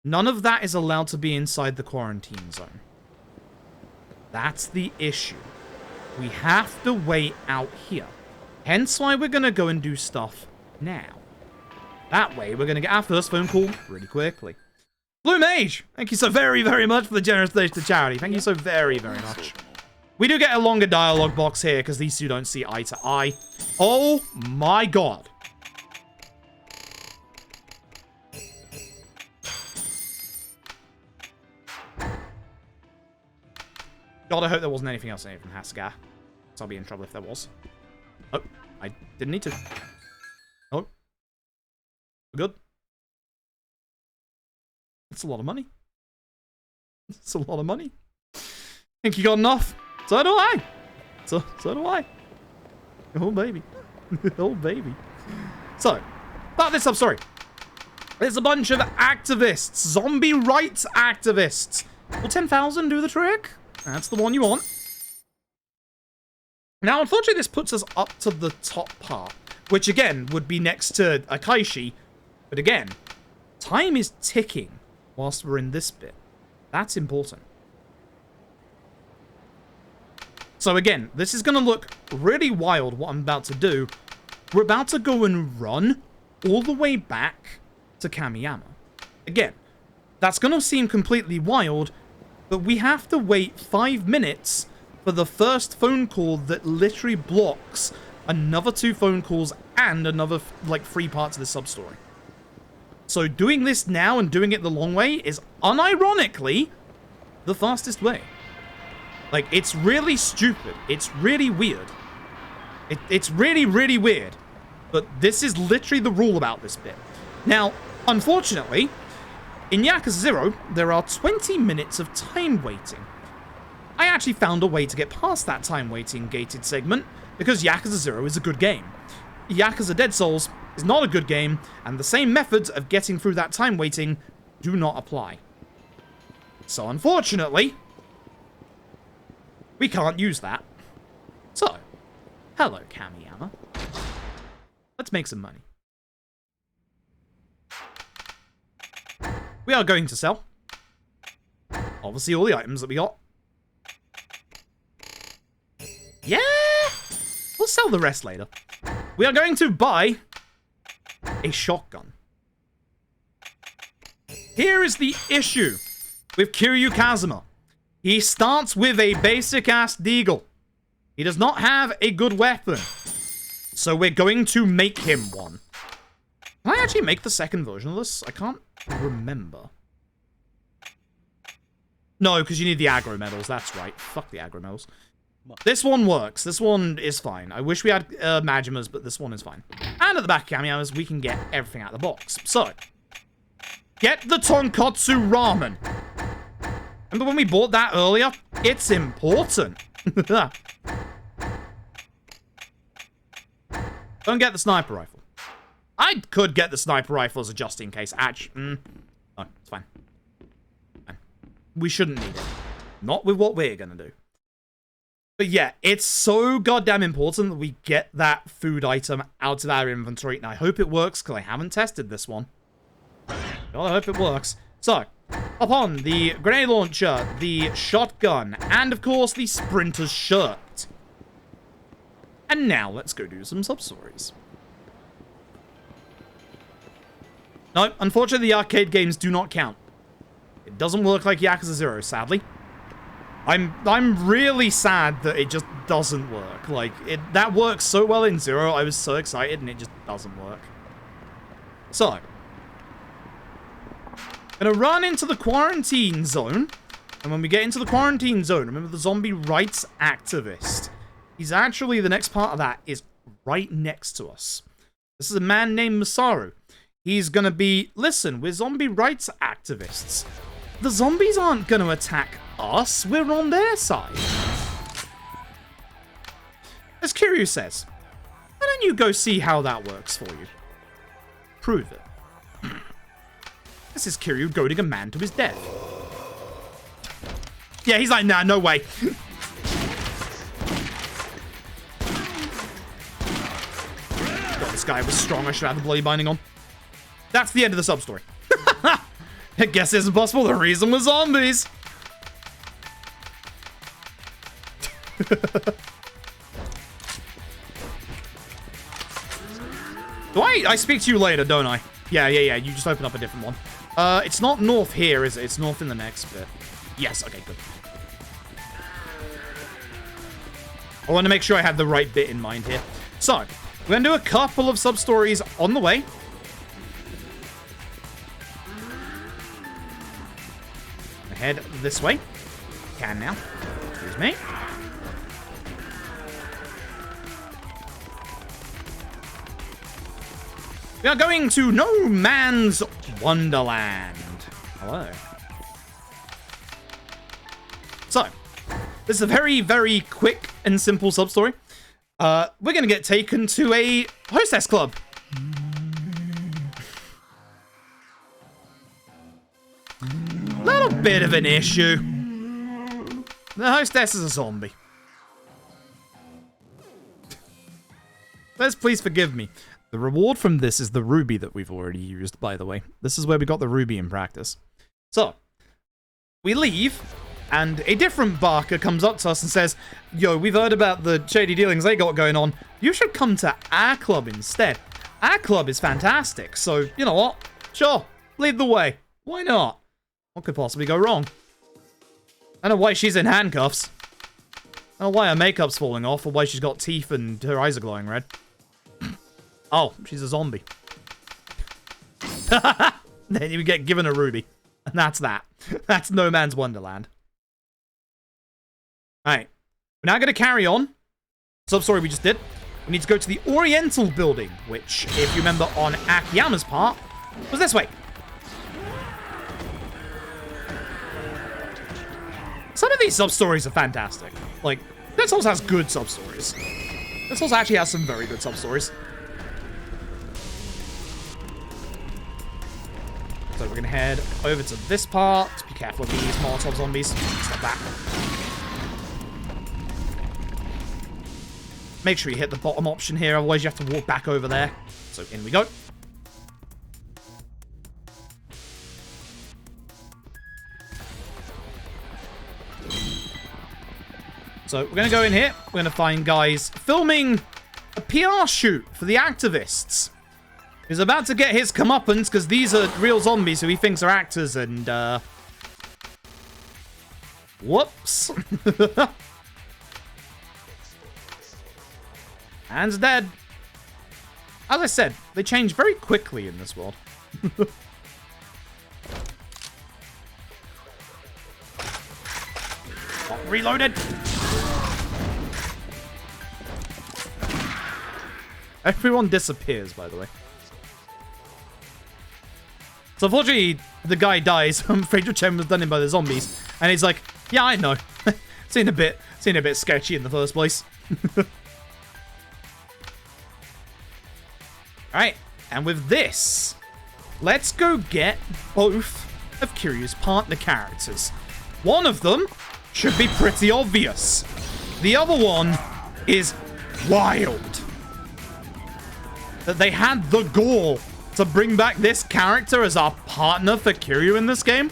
None of that is allowed to be inside the quarantine zone. That's the issue. We have to wait out here. Hence why we're going to go and do stuff now. That way, we're going to get our first phone call really quickly. Blue Mage, thank you so very, very much for the generous donation to charity. Thank you so very, very much. We do get a longer dialogue box here because these two don't see eye to eye. Oh my god. God, I hope there wasn't anything else in here from Hasegawa. So I'll be in trouble if there was. Oh, I didn't need to. Oh. Good. It's a lot of money. It's a lot of money. Think you got enough? So do I. So do I. Oh, baby. Oh, baby. So, about this sub-story. There's a bunch of activists. Zombie rights activists. Will 10,000 do the trick? That's the one you want. Now, unfortunately, this puts us up to the top part, which again would be next to Akaishi. But again, time is ticking whilst we're in this bit. That's important. So again, this is going to look really wild, what I'm about to do. We're about to go and run all the way back to Kamiyama. Again, that's going to seem completely wild, but we have to wait 5 minutes for the first phone call that literally blocks another 2 phone calls and another, like, 3 parts of the sub-story. So doing this now and doing it the long way is unironically the fastest way. Like, it's really stupid. It's really weird. It's really, really weird. But this is literally the rule about this bit. Now, unfortunately, in Yakuza 0, there are 20 minutes of time waiting. I actually found a way to get past that time waiting gated segment because Yakuza 0 is a good game. Yakuza Dead Souls is not a good game, and the same methods of getting through that time waiting do not apply. So, unfortunately, we can't use that. So, hello, Kamiyama. Let's make some money. We are going to sell, obviously, all the items that we got. Yeah! We'll sell the rest later. We are going to buy a shotgun. Here is the issue with Kiryu Kazuma. He starts with a basic-ass deagle. He does not have a good weapon. So we're going to make him one. Can I actually make the second version of this? I can't remember. No, because you need the aggro medals. That's right. Fuck the aggro medals. This one works. This one is fine. I wish we had Majimas, but this one is fine. And at the back of Kamiyamas, we can get everything out of the box. So, get the Tonkotsu Ramen. Remember when we bought that earlier? It's important. Don't get the sniper rifle. I could get the sniper rifle as a just in case. Actually, no, it's fine. Fine. We shouldn't need it. Not with what we're gonna do. But yeah, it's so goddamn important that we get that food item out of our inventory. And I hope it works, because I haven't tested this one. Well, I hope it works. So, upon the grenade launcher, the shotgun, and of course the sprinter's shirt. And now let's go do some sub-stories. No, unfortunately the arcade games do not count. It doesn't work like Yakuza 0, sadly. I'm really sad that it just doesn't work. Like, that works so well in 0, I was so excited, and it just doesn't work. So, gonna run into the quarantine zone, and when we get into the quarantine zone, remember the zombie rights activist. He's actually, the next part of that is right next to us. This is a man named Masaru. He's gonna be, listen, we're zombie rights activists. The zombies aren't gonna attack us, we're on their side. As Kiryu says, why don't you go see how that works for you? Prove it. This is Kiryu goading a man to his death. Yeah, he's like, nah, no way. God, this guy was strong. I should have the bloody binding on. That's the end of the sub-story. I guess it's impossible. The reason was zombies. Do I speak to you later, don't I? Yeah. You just open up a different one. It's not north here, is it? It's north in the next bit. Yes, okay, good. I want to make sure I have the right bit in mind here. So, we're going to do a couple of sub-stories on the way. Head this way. Can now. Excuse me. We are going to No Man's Wonderland. Hello. So, this is a very, very quick and simple sub-story. We're going to get taken to a hostess club. Little bit of an issue. The hostess is a zombie. Let's please forgive me. The reward from this is the ruby that we've already used, by the way. This is where we got the ruby in practice. So, we leave, and a different barker comes up to us and says, yo, we've heard about the shady dealings they got going on. You should come to our club instead. Our club is fantastic, so, you know what? Sure, lead the way. Why not? What could possibly go wrong? I don't know why she's in handcuffs. I don't know why her makeup's falling off, or why she's got teeth and her eyes are glowing red. Oh, she's a zombie. Then you get given a ruby. And that's that. That's No Man's Wonderland. Alright. We're now going to carry on. Sub-story we just did. We need to go to the Oriental building, which, if you remember on Akiyama's part, was this way. Some of these sub-stories are fantastic. Like, Dead Souls has good sub-stories. Dead Souls actually has some very good sub-stories. So we're going to head over to this part. Be careful of these Molotov zombies. Stop that. Make sure you hit the bottom option here, otherwise you have to walk back over there. So in we go. So we're going to go in here. We're going to find guys filming a PR shoot for the activists. He's about to get his comeuppance because these are real zombies who he thinks are actors and, whoops. Hand's dead. As I said, they change very quickly in this world. Reloaded. Everyone disappears, by the way. So unfortunately, the guy dies. I'm afraid your chain was done in by the zombies. And he's like, yeah, I know. Seemed a bit sketchy in the first place. Alright, and with this, let's go get both of Kiryu's partner characters. One of them should be pretty obvious. The other one is wild. That they had the gall to bring back this character as our partner for Kiryu in this game.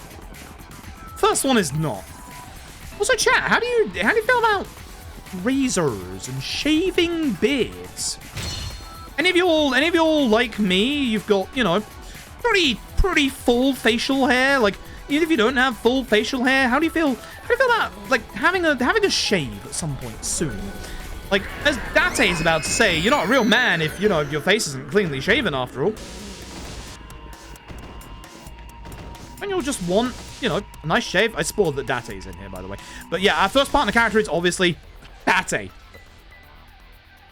First one is not. Also, chat, how do you feel about razors and shaving beards? Any of you all like me? You've got, you know, pretty full facial hair. Like, even if you don't have full facial hair, how do you feel about like having a shave at some point soon? Like, as Date is about to say, you're not a real man if, you know, your face isn't cleanly shaven after all. And you'll just want, you know, a nice shave. I spoiled that Date's in here, by the way. But yeah, our first partner character is obviously Date.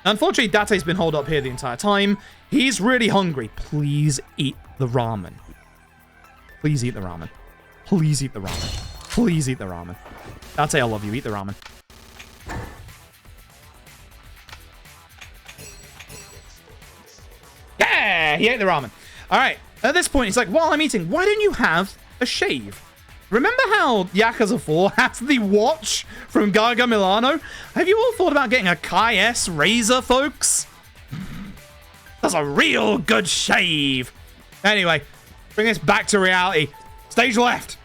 Unfortunately, Date's been holed up here the entire time. He's really hungry. Please eat the ramen. Please eat the ramen. Please eat the ramen. Please eat the ramen. Date, I love you. Eat the ramen. Yeah, he ate the ramen. All right. At this point, he's like, while I'm eating, why don't you have a shave? Remember how Yakuza 4 has the watch from Gaga Milano? Have you all thought about getting a Kai S razor, folks? That's a real good shave. Anyway, bring this back to reality. Stage left.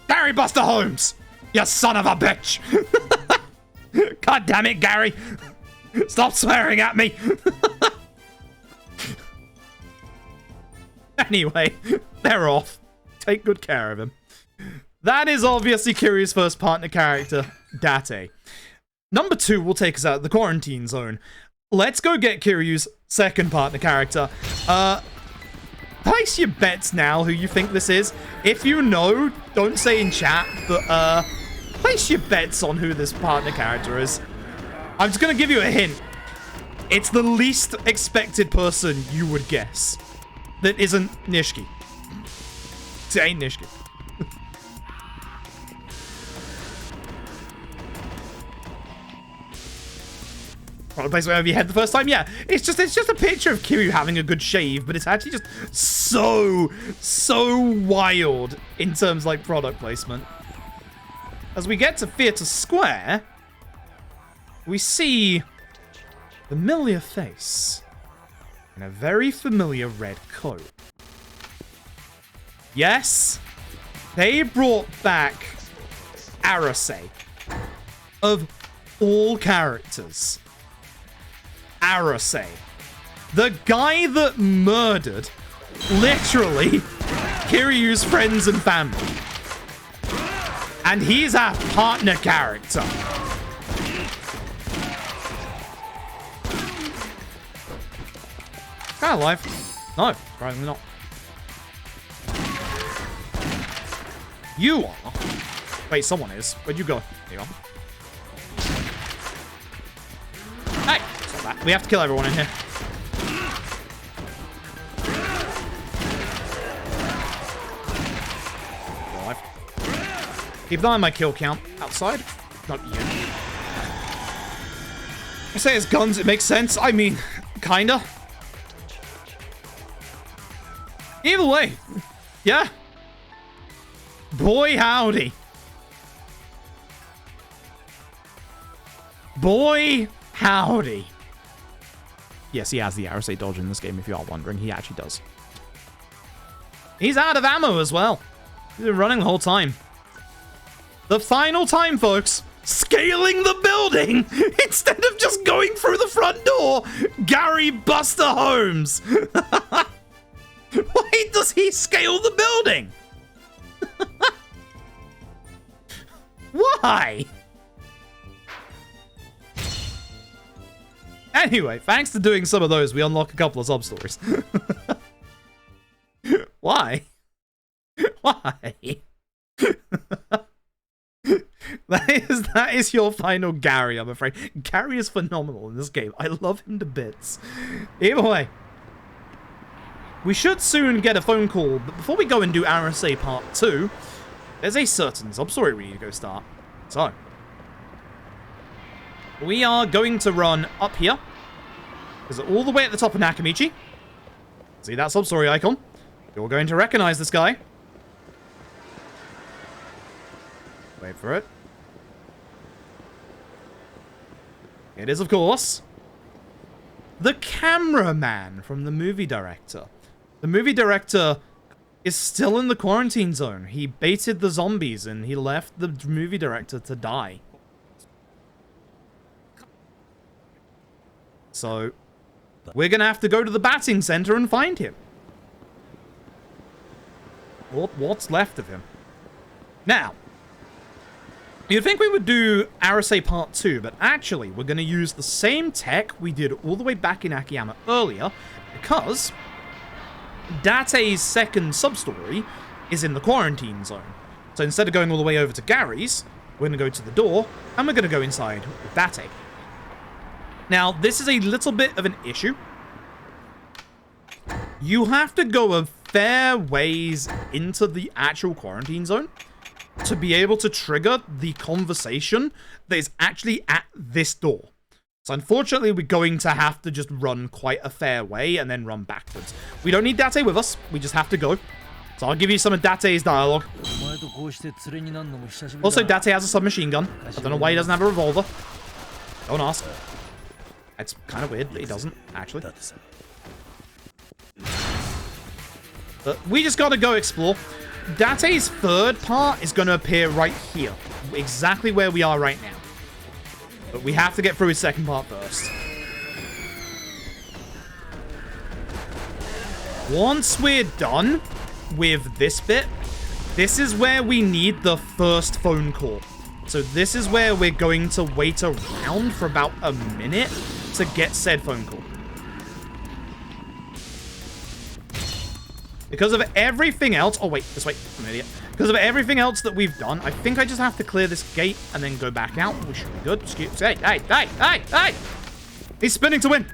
Gary Buster Holmes. You son of a bitch. God damn it, Gary. Stop swearing at me. Anyway, they're off. Take good care of him. That is obviously Kiryu's first partner character, Date. Number 2 will take us out of the quarantine zone. Let's go get Kiryu's second partner character. Place your bets now who you think this is. If you know, don't say in chat, but place your bets on who this partner character is. I'm just gonna give you a hint. It's the least expected person you would guess. That isn't Nishiki. It ain't Nishiki. Probably place wherever you head the first time. Yeah, it's just a picture of Kiryu having a good shave, but it's actually just so wild in terms of, like, product placement. As we get to Theatre Square, we see familiar face in a very familiar red coat. Yes, they brought back Arase. Of all characters. Arase. The guy that murdered, literally, Kiryu's friends and family. And he's our partner character. Kind of alive. No, surprisingly not. You are. Wait, someone is. Where'd you go? There you go. Hey! Stop that. We have to kill everyone in here. Alive. Keep an eye on my kill count. Outside? Not you. I say it's guns, it makes sense. I mean, kinda. Either way. Yeah. Boy, howdy. Boy, howdy. Yes, he has the Arase dodge in this game, if you are wondering. He actually does. He's out of ammo as well. He's been running the whole time. The final time, folks. Scaling the building instead of just going through the front door. Gary Buster Holmes. Why does he scale the building? Why? Anyway, thanks to doing some of those, we unlock a couple of sub-stories. Why? Why? That is your final Gary, I'm afraid. Gary is phenomenal in this game. I love him to bits. Either way, we should soon get a phone call, but before we go and do RSA Part 2, there's a certain sub-story we need to go start. So, we are going to run up here. Because all the way at the top of Nakamichi. See that sub-story icon? You're going to recognize this guy. Wait for it. It is, of course, the cameraman from the movie director. The movie director is still in the quarantine zone. He baited the zombies and he left the movie director to die. So, we're gonna have to go to the batting center and find him. What's left of him? Now, you'd think we would do Arase Part 2, but actually, we're gonna use the same tech we did all the way back in Akiyama earlier, because Date's second sub-story is in the quarantine zone. So instead of going all the way over to Gary's, we're gonna go to the door, and we're gonna go inside with Date. Now, this is a little bit of an issue. You have to go a fair ways into the actual quarantine zone to be able to trigger the conversation that is actually at this door. So unfortunately, we're going to have to just run quite a fair way and then run backwards. We don't need Date with us. We just have to go. So I'll give you some of Date's dialogue. Also, Date has a submachine gun. I don't know why he doesn't have a revolver. Don't ask. It's kind of weird that he doesn't, actually. But we just gotta go explore. Date's third part is gonna appear right here. Exactly where we are right now. But we have to get through his second part first. Once we're done with this bit, this is where we need the first phone call. So this is where we're going to wait around for about a minute to get said phone call. Because of everything else... Oh, wait. This way. I'm an idiot. Because of everything else that we've done, I think I just have to clear this gate and then go back out. We should be good. Hey! He's spinning to win.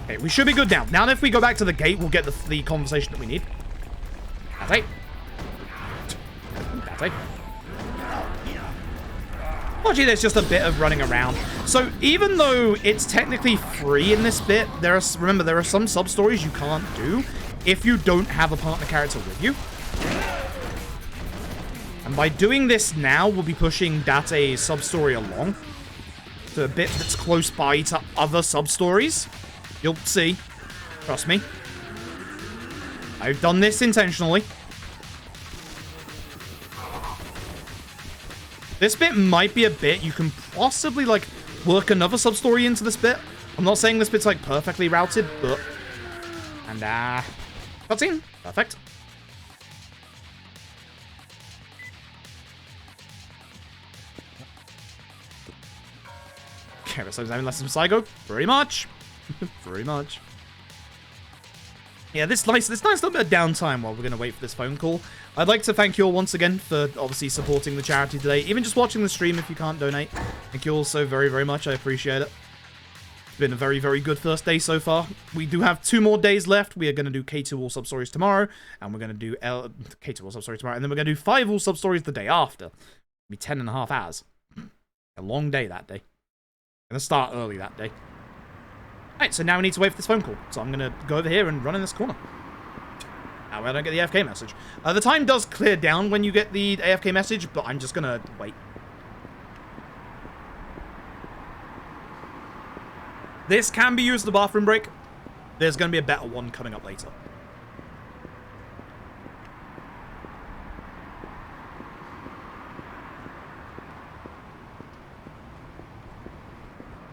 Okay, we should be good now. Now that if we go back to the gate, we'll get the conversation that we need. Date. Actually, there's just a bit of running around. So even though it's technically free in this bit, remember, there are some sub-stories you can't do if you don't have a partner character with you. And by doing this now, we'll be pushing Date's sub-story along. to a bit that's close by to other sub-stories. You'll see. Trust me. I've done this intentionally. This bit might be a bit you can possibly, like, work another sub-story into this bit. I'm not saying this bit's, like, perfectly routed, but... And, cutscene. Perfect. Okay, so having lessons from Psycho. Pretty much. Pretty much. Yeah, this nice little bit of downtime while we're going to wait for this phone call. I'd like to thank you all once again for obviously supporting the charity today. Even just watching the stream if you can't donate. Thank you all so very, very much. I appreciate it. It's been a very, very good first day so far. We do have 2 more days left. We are going to do K2 All Sub-Stories tomorrow. And we're going to do K2 All Sub-Stories tomorrow. And then we're going to do 5 All Sub-Stories the day after. It'll be 10.5 hours. A long day that day. Gonna start early that day. Alright, so now we need to wait for this phone call. So I'm gonna go over here and run in this corner. Now I don't get the AFK message. The time does clear down when you get the AFK message, but I'm just gonna wait. This can be used as a bathroom break. There's gonna be a better one coming up later.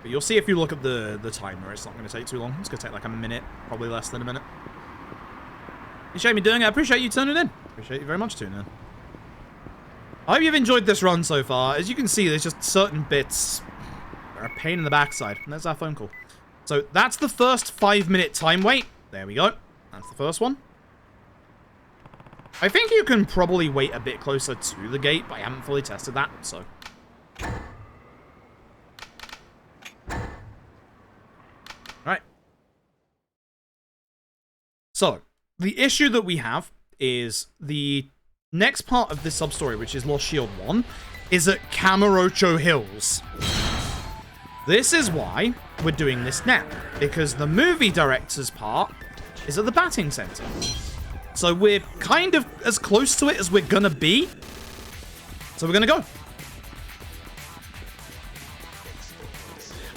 But you'll see if you look at the timer, it's not going to take too long. It's going to take like a minute, probably less than a minute. Appreciate me doing it. I appreciate you tuning in. Appreciate you very much tuning in. I hope you've enjoyed this run so far. As you can see, there's just certain bits that are a pain in the backside. And there's our phone call. So that's the first 5-minute time wait. There we go. That's the first one. I think you can probably wait a bit closer to the gate, but I haven't fully tested that, so... Right. So, the issue that we have is the next part of this sub-story, which is Lost Shield 1, is at Kamurocho Hills. This is why we're doing this now, because the movie director's part is at the batting center. So we're kind of as close to it as we're gonna be. So we're gonna go.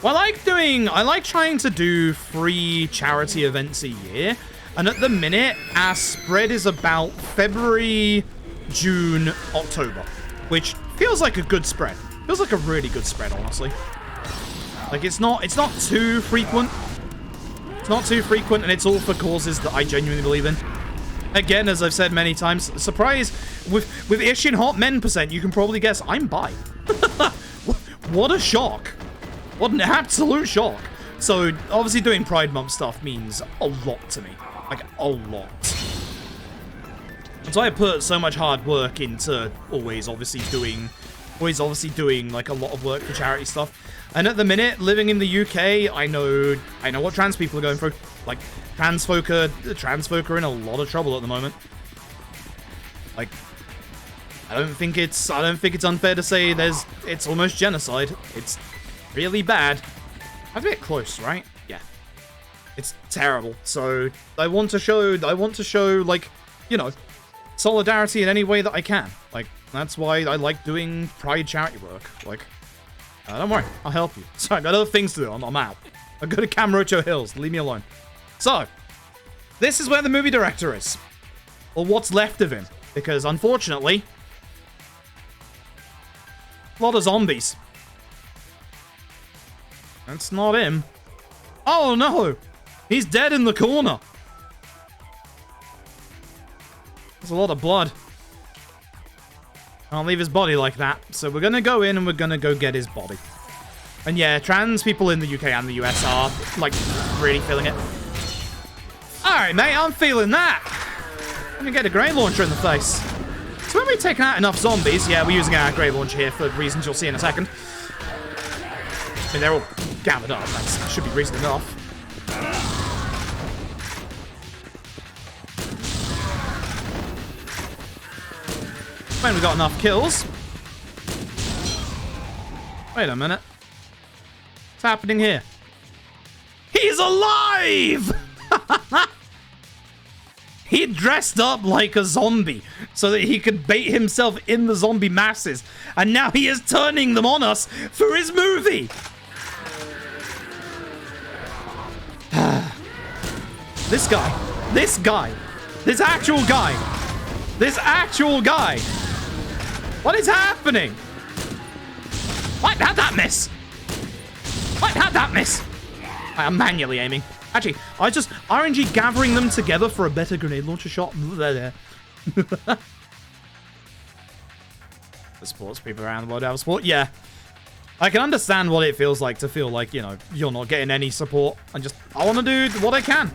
Well, I like trying to do 3 charity events a year, and at the minute, our spread is about February, June, October, which feels like a good spread. Feels like a really good spread, honestly. Like, it's not too frequent. It's not too frequent, and it's all for causes that I genuinely believe in. Again, as I've said many times, surprise, with Ishin Hot Men %, you can probably guess I'm bi. What a shock. What an absolute shock. So, obviously doing Pride Month stuff means a lot to me. Like, a lot. And so I put so much hard work into always obviously doing, like, a lot of work for charity stuff. And at the minute, living in the UK, I know what trans people are going through. Like, trans folk are in a lot of trouble at the moment. Like, I don't think it's unfair to say it's almost genocide. It's really bad. I'm a bit close, right? Yeah. It's terrible. So I want to show, like, you know, solidarity in any way that I can. Like, that's why I like doing Pride charity work. Like, don't worry, I'll help you. Sorry, I've got other things to do. I'm out. I'll go to Kamurocho Hills. Leave me alone. So, this is where the movie director is. Or what's left of him. Because, unfortunately, a lot of zombies. That's not him. Oh, no! He's dead in the corner. There's a lot of blood. Can't leave his body like that. So we're gonna go in and we're gonna go get his body. And yeah, trans people in the UK and the US are, like, really feeling it. Alright, mate, I'm feeling that. Let me get a grenade launcher in the face. So when we've taken out enough zombies, yeah, we're using our grenade launcher here for reasons you'll see in a second. I mean, they're all gathered up. That should be reason enough. When we got enough kills. Wait a minute. What's happening here? He's alive! He dressed up like a zombie so that he could bait himself in the zombie masses. And now he is turning them on us for his movie. This guy. This guy. This actual guy. This actual guy. What is happening? What? How'd that miss? What? How'd that miss? I am manually aiming. Actually, I just RNG gathering them together for a better grenade launcher shot. The sports people around the world have sport. Yeah. I can understand what it feels like to feel like, you know, you're not getting any support. I want to do what I can.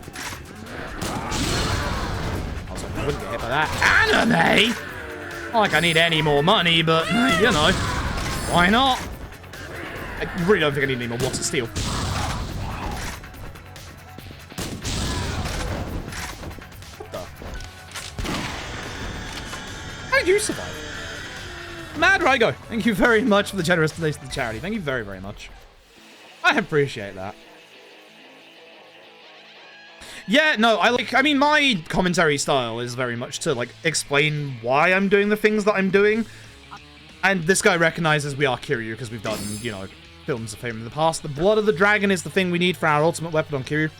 Also, I wouldn't get hit by that. Anime? Not like I need any more money, but, you know, why not? I really don't think I need any more blocks of steel. What the? How did you survive? Mad Rygo, thank you very much for the generous donation to the charity. Thank you very, very much. I appreciate that. Yeah, no, I mean, my commentary style is very much to, like, explain why I'm doing the things that I'm doing. And this guy recognizes we are Kiryu because we've done, you know, films of him in the past. The blood of the dragon is the thing we need for our ultimate weapon on Kiryu.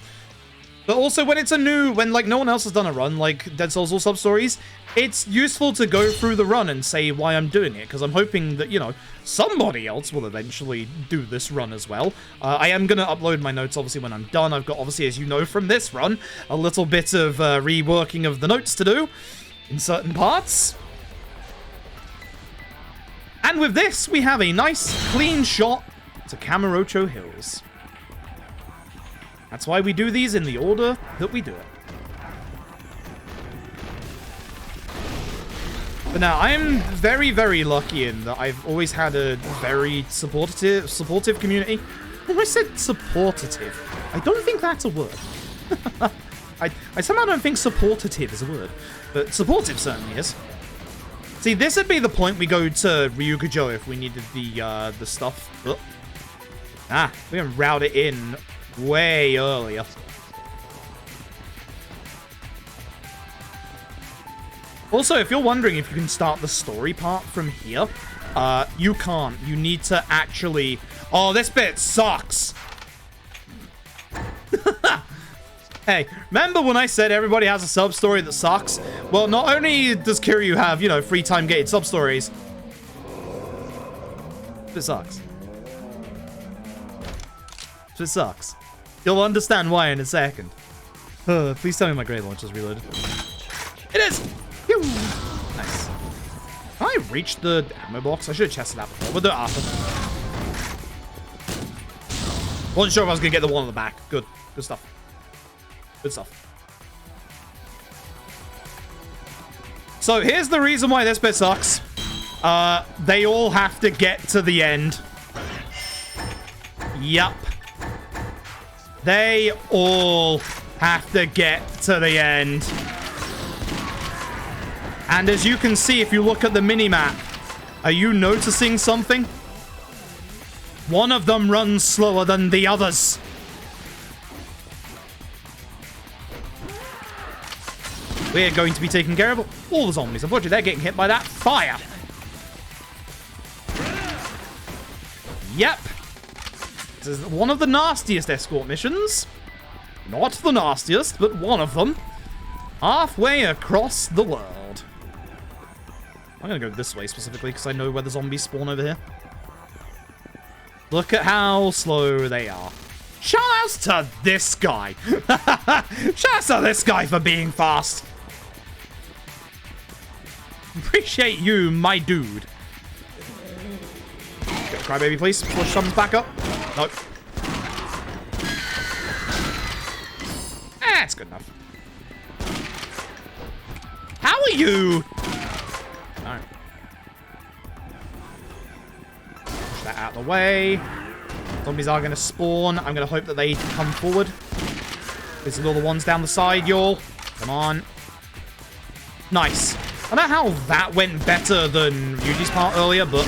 But also, when like, no one else has done a run, like Dead Souls or Substories, it's useful to go through the run and say why I'm doing it, because I'm hoping that, you know, somebody else will eventually do this run as well. I am going to upload my notes, obviously, when I'm done. I've got, obviously, as you know from this run, a little bit of reworking of the notes to do in certain parts. And with this, we have a nice, clean shot to Kamurocho Hills. That's why we do these in the order that we do it. But now, I'm very, very lucky in that I've always had a very supportive community. When I said supportative, I don't think that's a word. I somehow don't think supportative is a word, but supportive certainly is. See, this would be the point we go to Ryugujo if we needed the stuff. Oh. We can route it in way earlier. Also, if you're wondering if you can start the story part from here, you can't. You need to actually... Oh, this bit sucks! Hey, remember when I said everybody has a sub-story that sucks? Well, not only does Kiryu have, you know, free time gated sub-stories, it sucks. It sucks. You'll understand why in a second. Please tell me my grenade launcher's reloaded. It is! Pew! Nice. Can I reach the ammo box? I should have tested that before. We'll do it after. Wasn't sure if I was going to get the one on the back. Good. Good stuff. Good stuff. So here's the reason why this bit sucks. They all have to get to the end. Yup. They all have to get to the end. And as you can see, if you look at the minimap, are you noticing something? One of them runs slower than the others. We're going to be taking care of all the zombies. Unfortunately, they're getting hit by that fire. Yep. This is one of the nastiest escort missions. Not the nastiest, but one of them. Halfway across the world. I'm going to go this way specifically because I know where the zombies spawn over here. Look at how slow they are. Shoutouts to this guy. Shoutouts to this guy for being fast. Appreciate you, my dude. Crybaby, please. Push thumbs back up. Nope. That's good enough. How are you? Alright. Push that out of the way. Zombies are going to spawn. I'm going to hope that they come forward. There's all the ones down the side, y'all. Come on. Nice. I don't know how that went better than Ryuji's part earlier, but...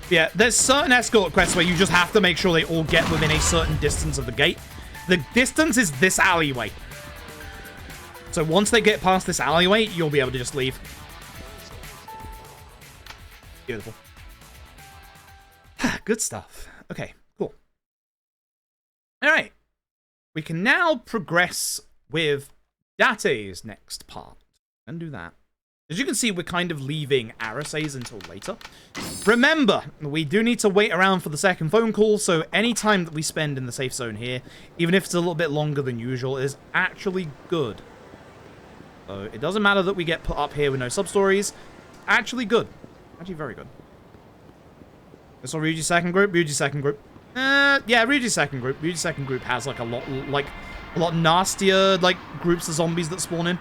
yeah, there's certain escort quests where you just have to make sure they all get within a certain distance of the gate. The distance is this alleyway. So once they get past this alleyway, you'll be able to just leave. Beautiful. Good stuff. Okay. Alright. We can now progress with Date's next part. And do that. As you can see, we're kind of leaving Arisa's until later. Remember, we do need to wait around for the second phone call, so any time that we spend in the safe zone here, even if it's a little bit longer than usual, is actually good. So it doesn't matter that we get put up here with no sub-stories. Actually good. Actually very good. This will Ryuji's second group. Ryuji's second group. Yeah, Ryuji's second group. Ryuji's second group has like a lot nastier like groups of zombies that spawn in.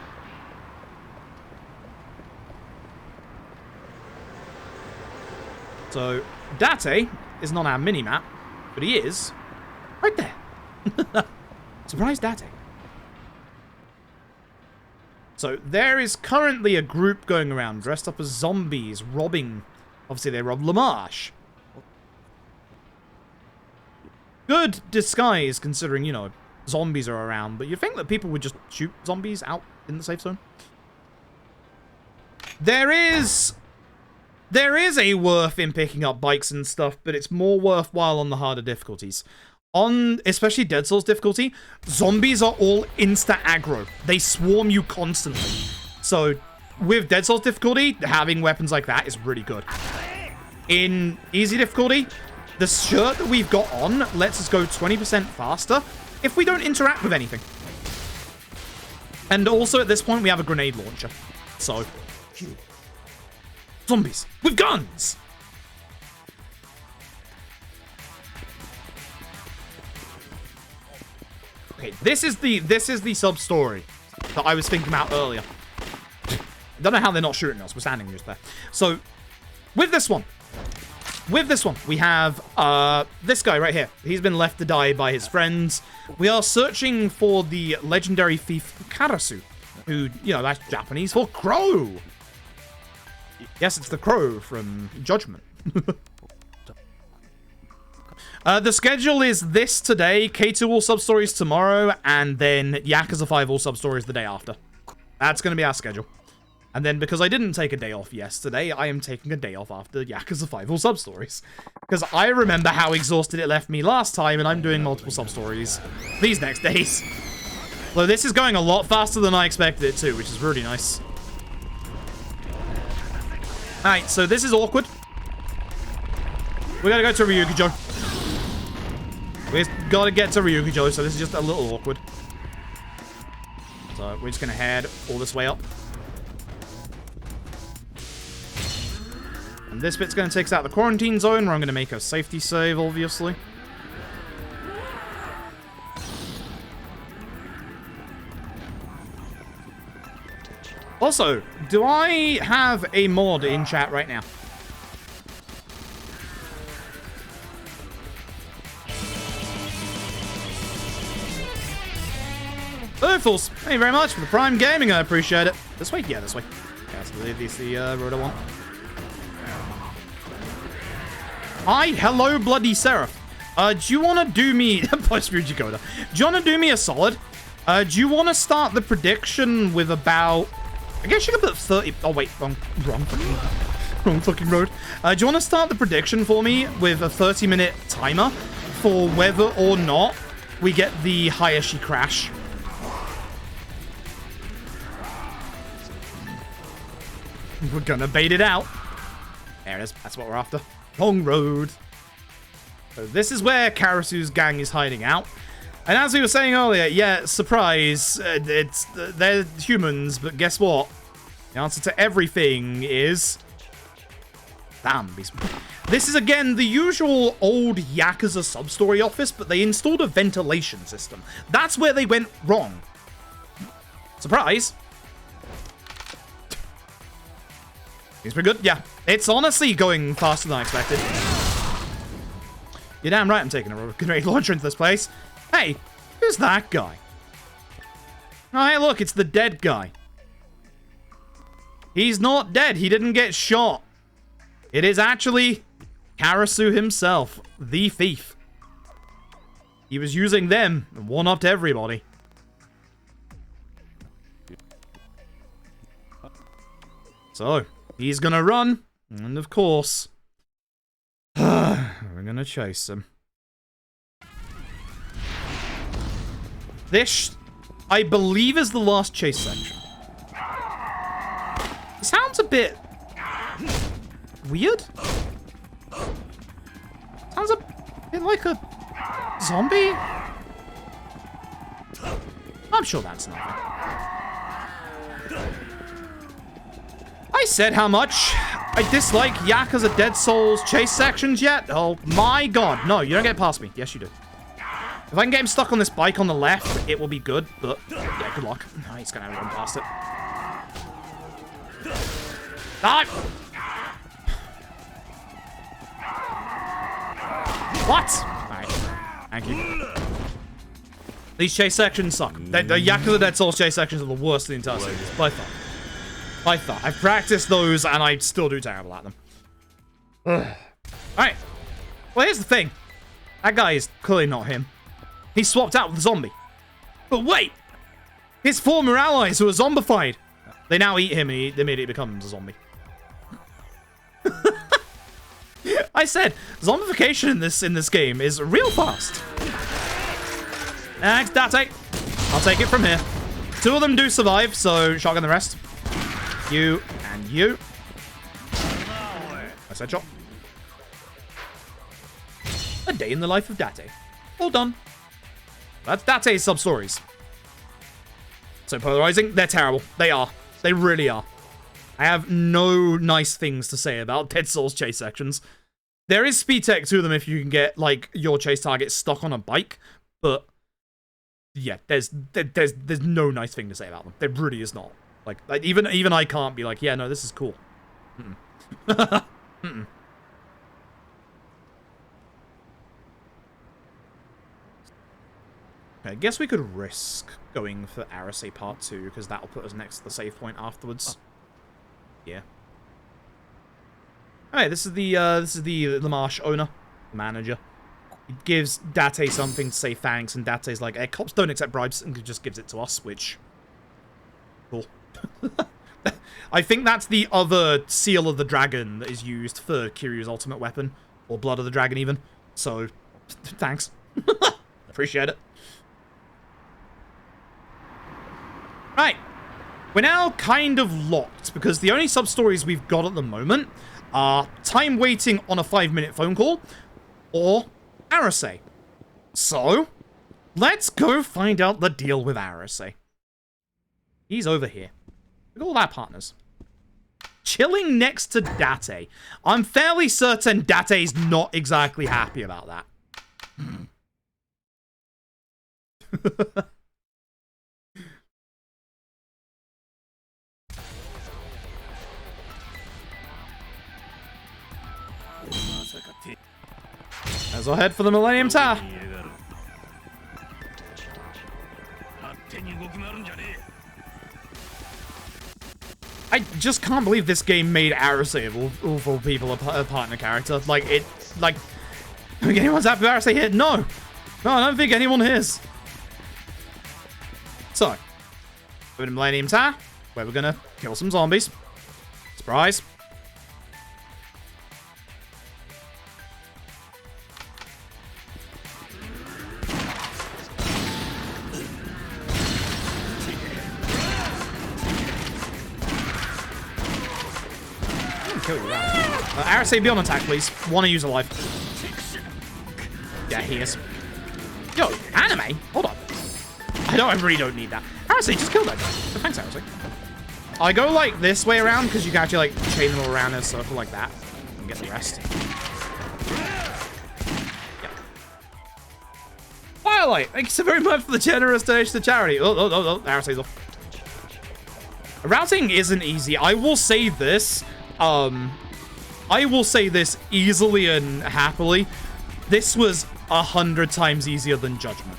So Date is not our mini-map, but he is right there. Surprise Date. So there is currently a group going around dressed up as zombies, robbing. Obviously, they rob Lamarche. Good disguise, considering, you know, zombies are around. But you'd think that people would just shoot zombies out in the safe zone. There is a worth in picking up bikes and stuff, but it's more worthwhile on the harder difficulties. On, especially Dead Souls difficulty, zombies are all insta-aggro. They swarm you constantly. So, with Dead Souls difficulty, having weapons like that is really good. In easy difficulty, the shirt that we've got on lets us go 20% faster if we don't interact with anything. And also, at this point, we have a grenade launcher. So, zombies with guns! Okay, this is the sub-story that I was thinking about earlier. Don't know how they're not shooting us. We're standing just there. So, with this one, we have this guy right here. He's been left to die by his friends. We are searching for the legendary thief Karasu, who, you know, that's Japanese for crow. Yes, it's the crow from Judgment. The schedule is this today, K2 all sub-stories tomorrow, and then Yakuza 5 all sub-stories the day after. That's going to be our schedule. And then because I didn't take a day off yesterday, I am taking a day off after Yakuza 5 all sub-stories. Because I remember how exhausted it left me last time, and I'm doing multiple sub-stories these next days. Though this is going a lot faster than I expected it to, which is really nice. Alright, so this is awkward. We gotta go to Ryukijo. We gotta get to Ryukijo, so this is just a little awkward. So we're just gonna head all this way up. And this bit's gonna take us out of the quarantine zone, where I'm gonna make a safety save, obviously. Also, do I have a mod in chat right now? Hello, Fools. Thank you very much for the Prime Gaming. I appreciate it. This way? Yeah, this way. Yeah, so this is the road I want. Hi, hello, Bloody Seraph. Do you want to do me... Post Ryuji. Do you want to do me a solid? Do you want to start the prediction with about... I guess you could put 30... Oh, wait. Wrong fucking road. Do you want to start the prediction for me with a 30-minute timer for whether or not we get the Hayashi crash? We're gonna bait it out. There it is. That's what we're after. Long road. So this is where Karasu's gang is hiding out. And as we were saying earlier, yeah, surprise, they're humans, but guess what? The answer to everything is... zombies. This is, again, the usual old Yakuza sub-story office, but they installed a ventilation system. That's where they went wrong. Surprise. Seems pretty good. Yeah, it's honestly going faster than I expected. You're damn right I'm taking a grenade launcher into this place. Hey, who's that guy? Oh, hey, look, it's the dead guy. He's not dead. He didn't get shot. It is actually Karasu himself, the thief. He was using them and one-upped everybody. So, he's gonna run, and of course, we're gonna chase him. This, I believe, is the last chase section. It sounds a bit weird. Sounds a bit like a zombie. I'm sure that's nothing. I said how much I dislike Yakuza Dead Souls chase sections yet. Oh my god. No, you don't get past me. Yes, you do. If I can get him stuck on this bike on the left, it will be good, but yeah, good luck. Oh, he's gonna run past it. Ah! What? Alright. Thank you. These chase sections suck. The Yakuza Dead Souls chase sections are the worst in the entire series, by far. By far. I've practiced those, and I still do terrible at them. Alright. Well, here's the thing. That guy is clearly not him. He swapped out with the zombie. But wait! His former allies who are zombified. They now eat him, and he immediately becomes a zombie. I said, zombification in this game is real fast. Thanks, Date. I'll take it from here. 2 of them do survive, so shotgun the rest. You and you. I said shot. A day in the life of Date. All done. That's Date's sub-stories. So polarizing, they're terrible. They are. They really are. I have no nice things to say about Dead Souls chase sections. There is speed tech to them if you can get, like, your chase target stuck on a bike, but yeah, there's no nice thing to say about them. There really is not. Like even I can't be like, yeah, no, this is cool. Mm-mm. Mm-mm. Okay, I guess we could risk going for Arase Part 2, because that'll put us next to the save point afterwards. Yeah. Alright, this is the Marsh owner, manager. He gives Date something to say thanks, and Date's like, hey, cops don't accept bribes, and just gives it to us, which... Cool. I think that's the other Seal of the Dragon that is used for Kiryu's ultimate weapon, or Blood of the Dragon even. So, thanks. Appreciate it. Right. We're now kind of locked, because the only sub-stories we've got at the moment are time waiting on a 5-minute phone call, or Arase. So, let's go find out the deal with Arase. He's over here. Look at all our partners. Chilling next to Date. I'm fairly certain Date's not exactly happy about that. As I head for the Millennium Tower. I just can't believe this game made Arase of all people a partner character. Like, I think anyone's happy with Arase here? No. No, I don't think anyone is. So, we're in Millennium Tower, where we're gonna kill some zombies. Surprise. Kill you around. Arase, be on attack, please. Want to use a life. Yeah, he is. Yo, anime? Hold on. I really don't need that. Arase, just kill that guy. Oh, thanks, Arase. I go, like, this way around, because you can actually, like, chain them all around in a circle like that. And get the rest. Yeah. Firelight! Thank you so very much for the generous donation to charity. Oh, Arase's off. Routing isn't easy. I will say this. I will say this easily and happily. This was 100 times easier than Judgment.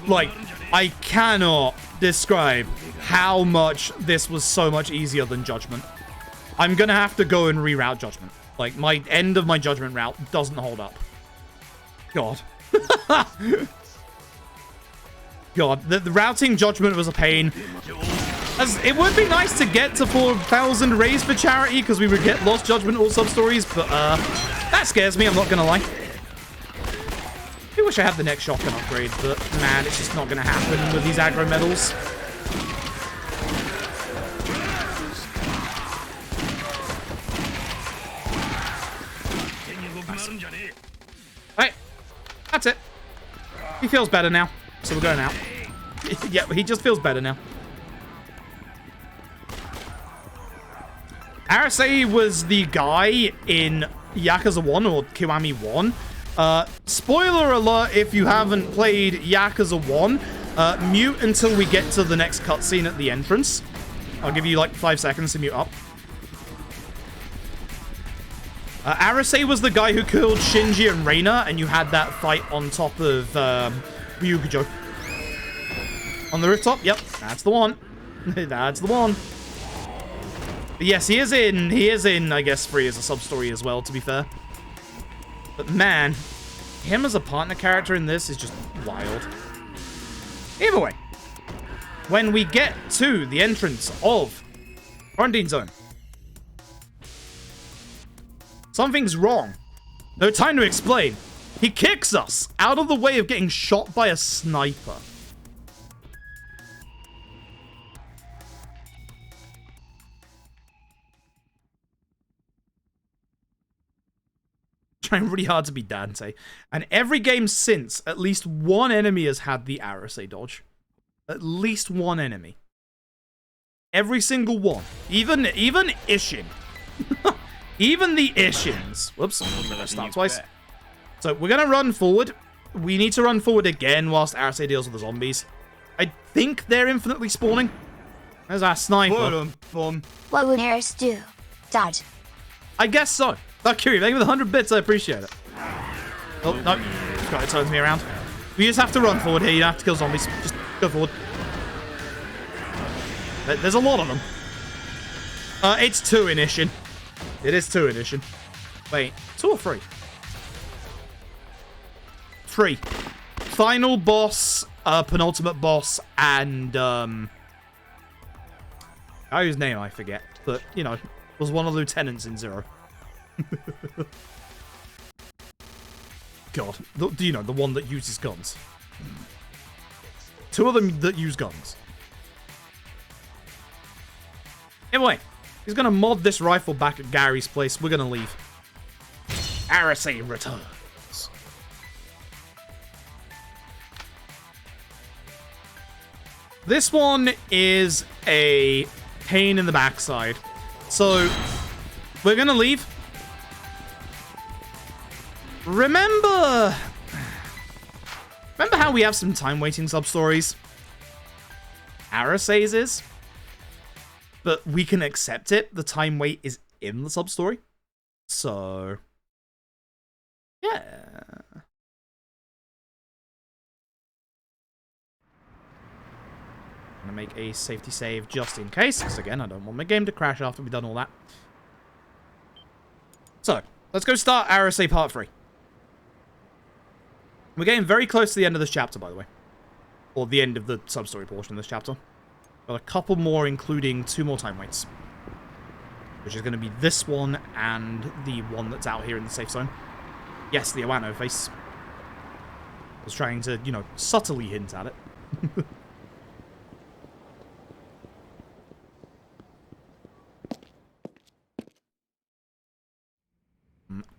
Like, I cannot describe how much this was so much easier than Judgment. I'm gonna have to go and reroute Judgment. Like, my end of my Judgment route doesn't hold up. God. God, the routing Judgment was a pain. It would be nice to get to 4,000 raised for charity, because we would get Lost Judgment or sub-stories, but that scares me, I'm not gonna lie. It wish I had the next shotgun upgrade, but man, it's just not going to happen with these aggro medals. Right, that's it. He feels better now, so we're going out. Yeah, he just feels better now. Arasei was the guy in Yakuza 1 or Kiwami 1. Spoiler alert if you haven't played Yakuza 1. Mute until we get to the next cutscene at the entrance. I'll give you like 5 seconds to mute up. Arasei was the guy who killed Shinji and Reina, and you had that fight on top of Ryugujo. On the rooftop? Yep, that's the one. That's the one. But yes, he is in, I guess, 3 as a sub-story as well, to be fair. But man, him as a partner character in this is just wild. Either way, when we get to the entrance of Quarantine Zone, something's wrong. No time to explain. He kicks us out of the way of getting shot by a sniper. Trying really hard to be Dante. And every game since, at least one enemy has had the Arasei dodge. At least one enemy. Every single one. Even Ishin. Even the Ishins. Whoops, I'm gonna start twice. So we're gonna run forward. We need to run forward again whilst Arasei deals with the zombies. I think they're infinitely spawning. There's our sniper. What would Eris do? Dodge. I guess so. Valkyrie, thank you for the 100 bits. I appreciate it. Oh, no. God, it turns me around. We just have to run forward here. You don't have to kill zombies. Just go forward. There's a lot of them. It's 2 in Ishin. It is 2 in Ishin. Wait, 2 or 3? 3. Final boss, penultimate boss, and, whose name I forget. But, you know, was one of the lieutenants in 0. God, do you know, the one that uses guns? 2 of them that use guns. Anyway, he's gonna mod this rifle back at Gary's place. We're gonna leave. Arasei returns. This one is a pain in the backside. So, we're gonna leave. Remember how we have some time waiting sub-stories? Arasei's is. But we can accept it. The time wait is in the sub-story. So, yeah. I'm gonna make a safety save just in case, because again, I don't want my game to crash after we've done all that. So, let's go start Arasei Part 3. We're getting very close to the end of this chapter, by the way. Or the end of the sub-story portion of this chapter. Got a couple more, including 2 more time waits. Which is going to be this one and the one that's out here in the safe zone. Yes, the Iwano face. I was trying to, you know, subtly hint at it.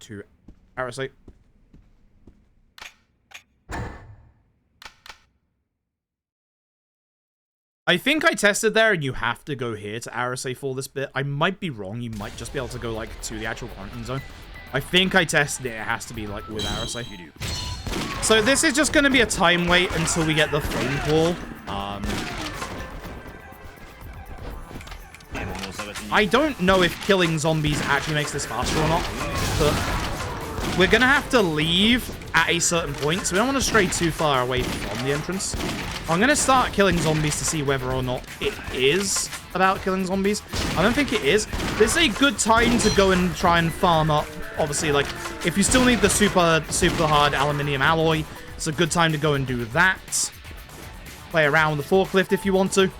To Arasei. I think I tested there, and you have to go here to Arasei for this bit. I might be wrong. You might just be able to go, like, to the actual quarantine zone. I think I tested it. It has to be, like, with Arasei. So this is just going to be a time wait until we get the phone call. I don't know if killing zombies actually makes this faster or not, but we're going to have to leave at a certain point, so we don't want to stray too far away from the entrance. I'm going to start killing zombies to see whether or not it is about killing zombies. I don't think it is. This is a good time to go and try and farm up. Obviously, like, if you still need the super hard aluminium alloy, it's a good time to go and do that. Play around with the forklift if you want to.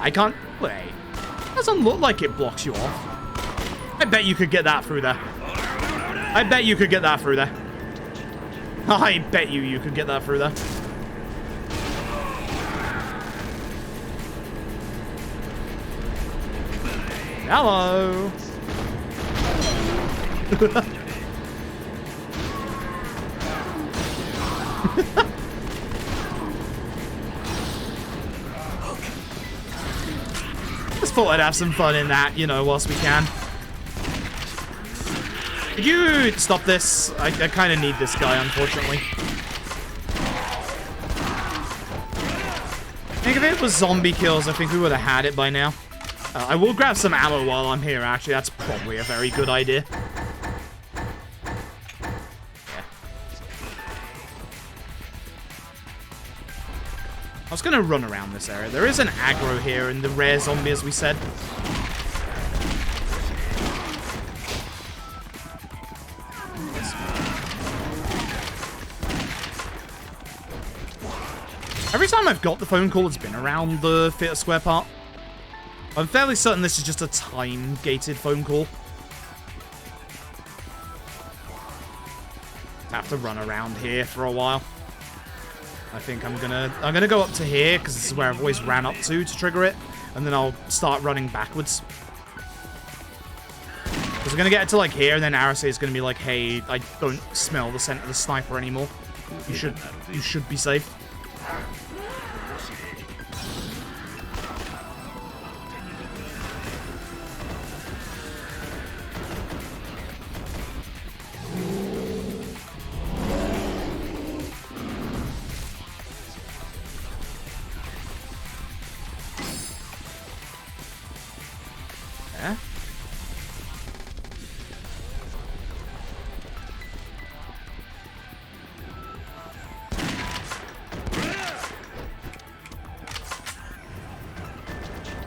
I can't... Wait. Doesn't look like it blocks you off. I bet you could get that through there. I bet you could get that through there. I bet you could get that through there. Hello. Just thought I'd have some fun in that, you know, whilst we can. Could you stop this? I kind of need this guy, unfortunately. I think if it was zombie kills, I think we would have had it by now. I will grab some ammo while I'm here, actually. That's probably a very good idea. Yeah. I was going to run around this area. There is an aggro here and the rare zombie, as we said. Every time I've got the phone call, it's been around the theater square part. I'm fairly certain this is just a time-gated phone call. Have to run around here for a while. I think I'm gonna go up to here because this is where I've always ran up to trigger it, and then I'll start running backwards. Because we're gonna get to like here, and then Arase is gonna be like, "Hey, I don't smell the scent of the sniper anymore. You should be safe."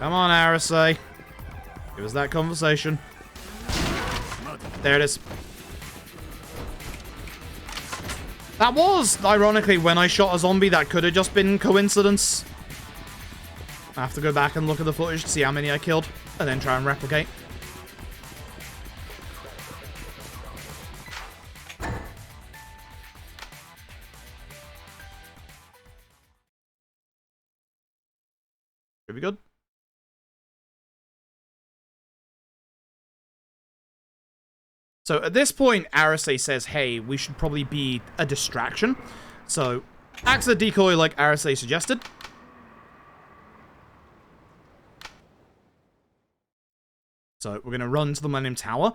Come on, Arase. Give us that conversation. There it is. That was, ironically, when I shot a zombie. That could have just been coincidence. I have to go back and look at the footage to see how many I killed, and then try and replicate. Should be good. So at this point, Arase says, hey, we should probably be a distraction. So acts as a decoy like Arase suggested. So we're going to run to the Millennium Tower.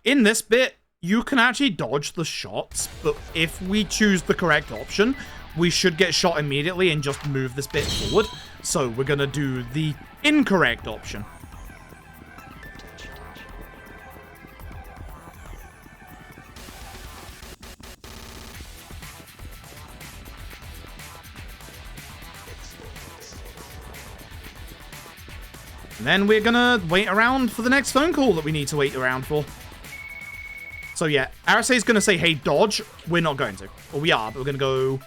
In this bit, you can actually dodge the shots, but if we choose the correct option, we should get shot immediately and just move this bit forward. So we're going to do the incorrect option. And then we're gonna wait around for the next phone call that we need to wait around for. So yeah, Arase is gonna say, hey, dodge. We're not going to. Or we are, but we're gonna go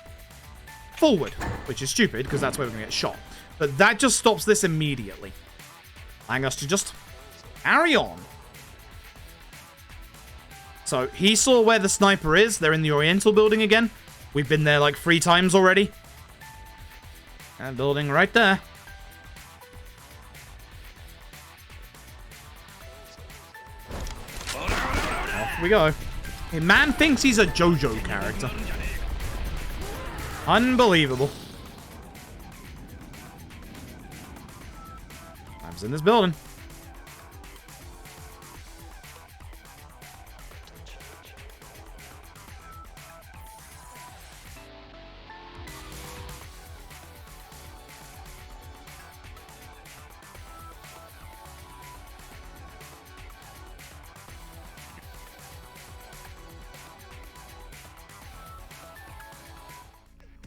forward, which is stupid, because that's where we're gonna get shot. But that just stops this immediately, allowing us to just carry on. So he saw where the sniper is. They're in the Oriental building again. We've been there like 3 times already. That building right there. Off we go. Hey, man thinks he's a JoJo character. Unbelievable. I was in this building.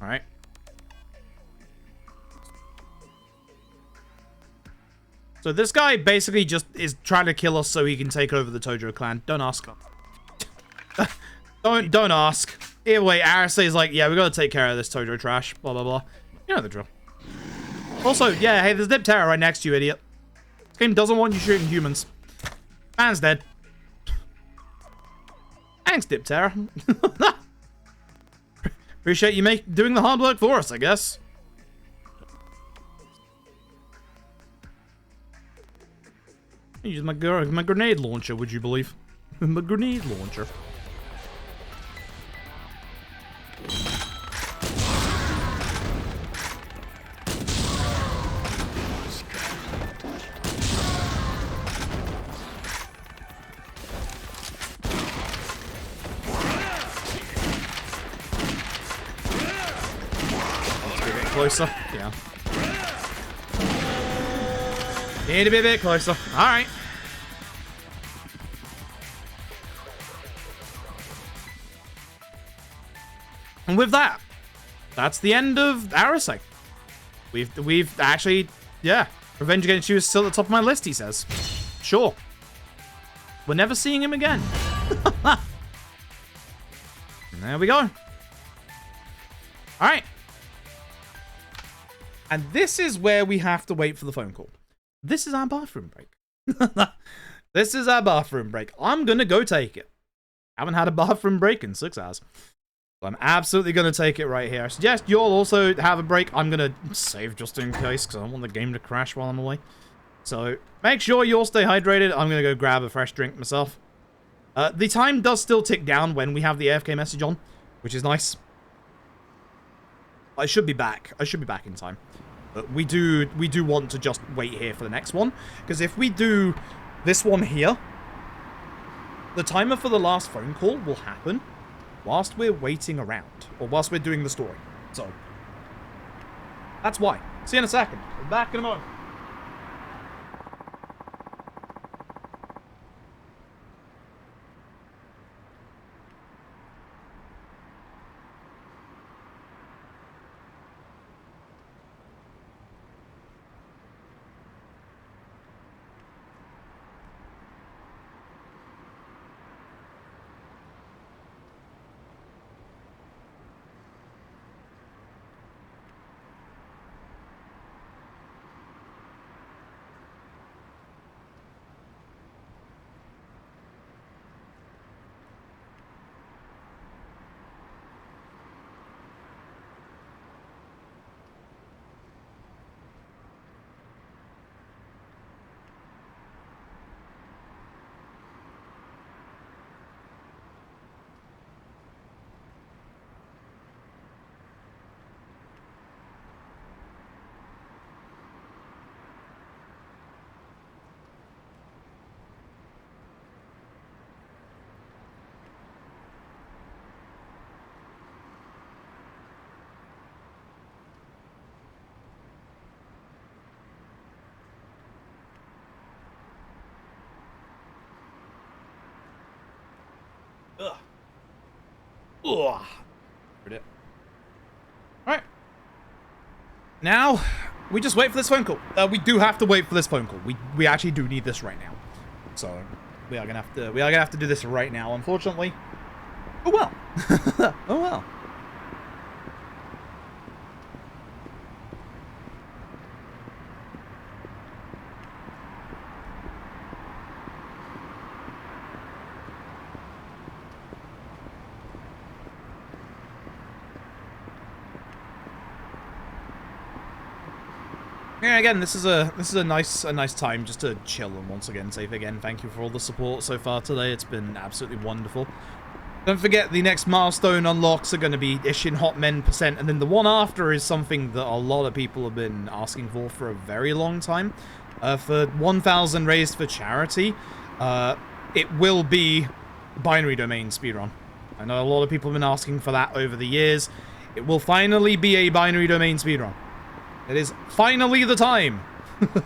All right. So this guy basically just is trying to kill us so he can take over the Tojo clan. Don't ask. don't ask. Either way, Arase is like, yeah, we gotta take care of this Tojo trash. Blah blah blah. You know the drill. Also, yeah, hey, there's Diptera right next to you, idiot. This game doesn't want you shooting humans. Man's dead. Thanks, Diptera. Appreciate you doing the hard work for us, I guess. Use my grenade launcher, would you believe? My grenade launcher. Closer. Yeah. Need to be a bit closer. Alright. And with that, that's the end of Arasai. We've actually, yeah. Revenge Against You is still at the top of my list, he says. Sure. We're never seeing him again. There we go. Alright. And this is where we have to wait for the phone call. This is our bathroom break. This is our bathroom break. I'm going to go take it. Haven't had a bathroom break in 6 hours. So I'm absolutely going to take it right here. I suggest you'll also have a break. I'm going to save just in case because I don't want the game to crash while I'm away. So make sure you all stay hydrated. I'm going to go grab a fresh drink myself. The time does still tick down when we have the AFK message on, which is nice. I should be back. I should be back in time. But we do want to just wait here for the next one. Because if we do this one here, the timer for the last phone call will happen whilst we're waiting around. Or whilst we're doing the story. So, that's why. See you in a second. We're back in a moment. Ugh. Ugh. Alright. Now, we just wait for this phone call. We do have to wait for this phone call. We actually do need this right now. So, we are gonna have to do this right now, unfortunately. Oh well. Oh well. Yeah, again, this is a nice time just to chill and once again say again thank you for all the support so far today. It's been absolutely wonderful. Don't forget the next milestone unlocks are going to be Ishin Hot Men %, and then the one after is something that a lot of people have been asking for a very long time. For 1,000 raised for charity, it will be binary domain speedrun. I know a lot of people have been asking for that over the years. It will finally be a binary domain speedrun. It is finally the time.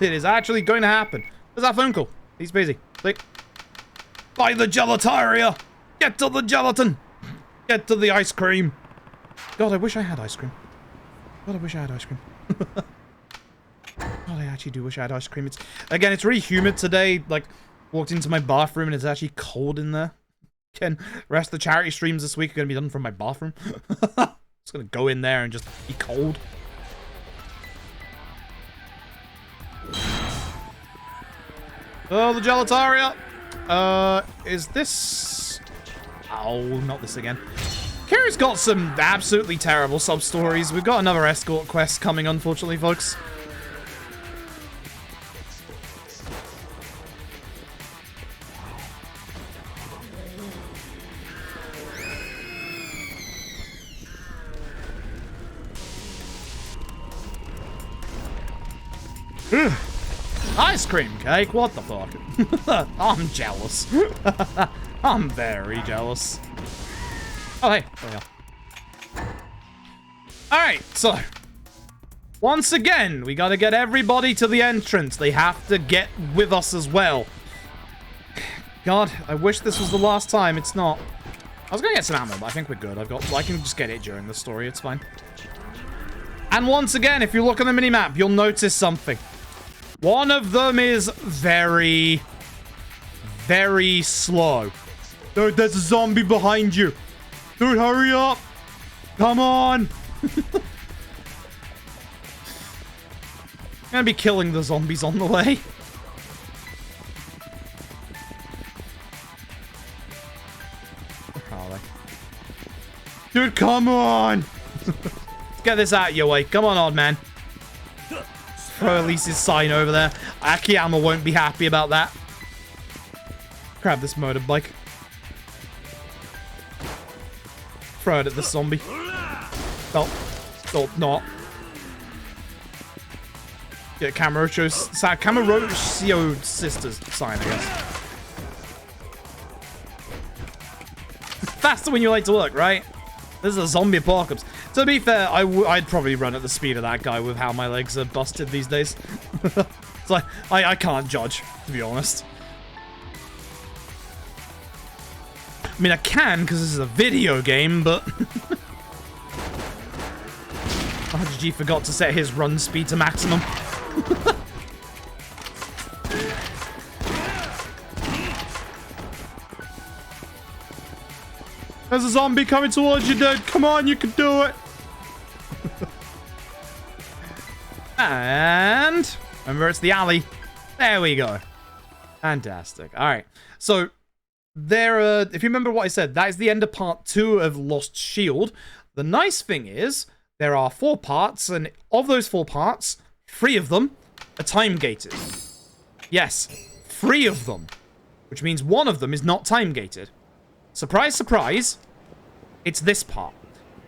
It is actually going to happen. There's that phone call. He's busy. Click. Buy the gelataria. Get to the gelatin. Get to the ice cream. God, I wish I had ice cream. God, I wish I had ice cream. God, I actually do wish I had ice cream. Again, it's really humid today. Like, walked into my bathroom and it's actually cold in there. Again, the rest of the charity streams this week are going to be done from my bathroom. Just going to go in there and just be cold. Oh, the Gelataria. Is this... Oh, not this again. Kira's got some absolutely terrible sub-stories. We've got another escort quest coming, unfortunately, folks. Ice cream cake? What the fuck? I'm jealous. I'm very jealous. Oh, hey. There we go. Alright, so. Once again, we gotta get everybody to the entrance. They have to get with us as well. God, I wish this was the last time. It's not. I was gonna get some ammo, but I think we're good. I can just get it during the story. It's fine. And once again, if you look on the minimap, you'll notice something. One of them is very, very slow. Dude, there's a zombie behind you. Dude, hurry up. Come on. I'm gonna be killing the zombies on the way. Where are they? Dude, come on. Let's get this out of your way. Come on, odd man. Throw Elise's sign over there. Akiyama won't be happy about that. Grab this motorbike. Throw it at the zombie. Oh, not. Yeah, Kamurocho's sister's sign, I guess. Faster when you're late to work, right? This is a zombie apocalypse. To be fair, I'd probably run at the speed of that guy with how my legs are busted these days. It's like, I can't judge, to be honest. I mean, I can, because this is a video game, but... RGG forgot to set his run speed to maximum. There's a zombie coming towards you, dude. Come on, you can do it. And remember, it's the alley. There we go. Fantastic. All right. So there, if you remember what I said, that is the end of part 2 of Lost Shield. The nice thing is there are 4 parts, and of those 4 parts, 3 of them are time gated. Yes, 3 of them, which means 1 of them is not time gated. Surprise, surprise. It's this part.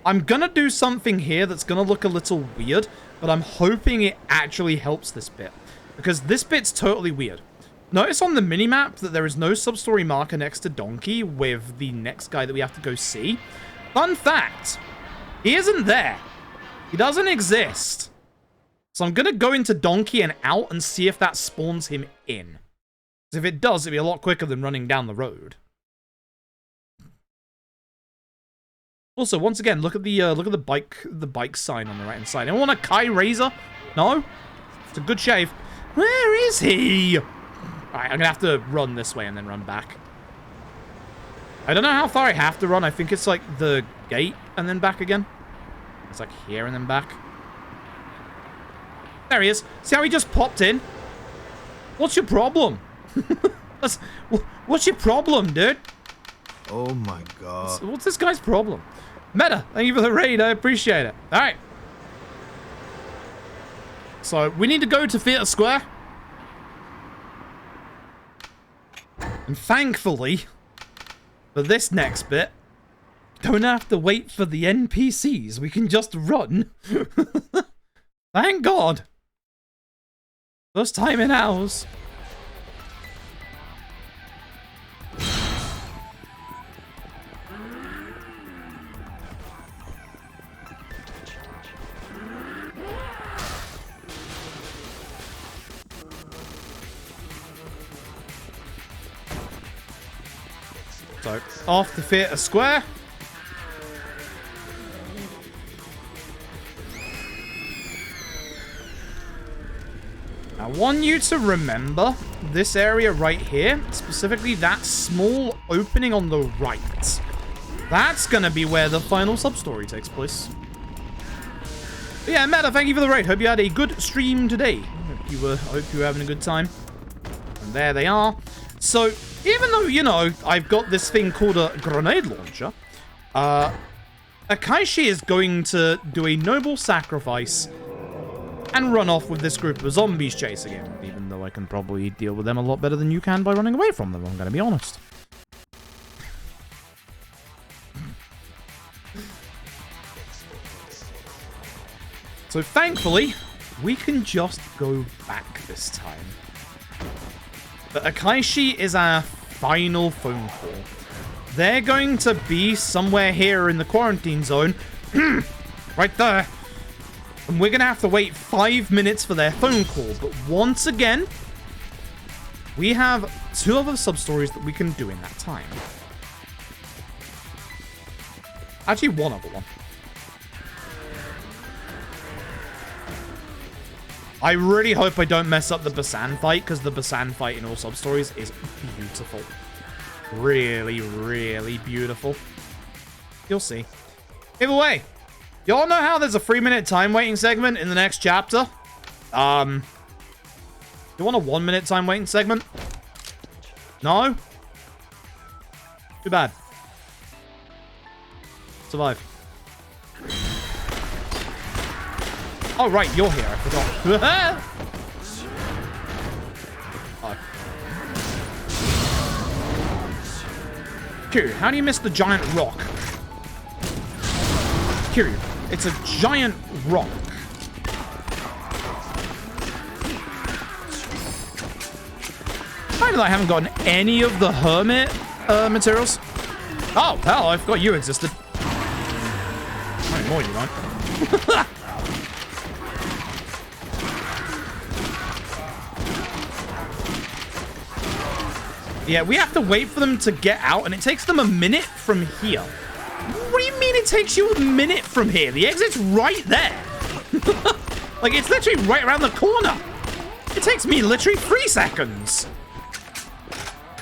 I'm gonna do something here that's gonna look a little weird, but I'm hoping it actually helps this bit, because this bit's totally weird. Notice on the minimap that there is no sub-story marker next to Donkey with the next guy that we have to go see. Fun fact, he isn't there. He doesn't exist. So I'm gonna go into Donkey and out and see if that spawns him in. Because if it does, it'd be a lot quicker than running down the road. Also, once again, look at the bike sign on the right-hand side. Anyone want a Kai Razor? No? It's a good shave. Where is he? Alright, I'm gonna have to run this way and then run back. I don't know how far I have to run. I think it's like the gate and then back again. It's like here and then back. There he is. See how he just popped in? What's your problem? What's your problem, dude? Oh my god. What's this guy's problem? Meta, thank you for the raid. I appreciate it. All right. So we need to go to Theatre Square. And thankfully, for this next bit, we don't have to wait for the NPCs. We can just run. Thank God. First time in hours. So, off the Theatre Square. I want you to remember this area right here, specifically that small opening on the right. That's gonna be where the final sub-story takes place. But yeah, Meta, thank you for the raid. Hope you had a good stream today. Hope you were having a good time. And there they are. So, even though, you know, I've got this thing called a grenade launcher, Akaishi is going to do a noble sacrifice and run off with this group of zombies chasing him, even though I can probably deal with them a lot better than you can by running away from them, I'm going to be honest. So thankfully, we can just go back this time. But Akaishi is our final phone call. They're going to be somewhere here in the quarantine zone. Right there. And we're going to have to wait 5 minutes for their phone call. But once again, we have 2 other sub-stories that we can do in that time. Actually, 1 other one. I really hope I don't mess up the Basan fight, because the Basan fight in all sub-stories is beautiful. Really, really beautiful. You'll see. Either way, y'all know how there's a 3-minute time waiting segment in the next chapter? You want a 1-minute time waiting segment? No? Too bad. Survive. Oh, right, you're here. I forgot. Oh. Kiryu, how do you miss the giant rock? Kiryu, it's a giant rock. I know I haven't gotten any of the hermit materials. Oh, hell, I forgot you existed. How many more you want? Yeah, we have to wait for them to get out, and it takes them a minute from here. What do you mean it takes you a minute from here? The exit's right there. Like, it's literally right around the corner. It takes me literally 3 seconds.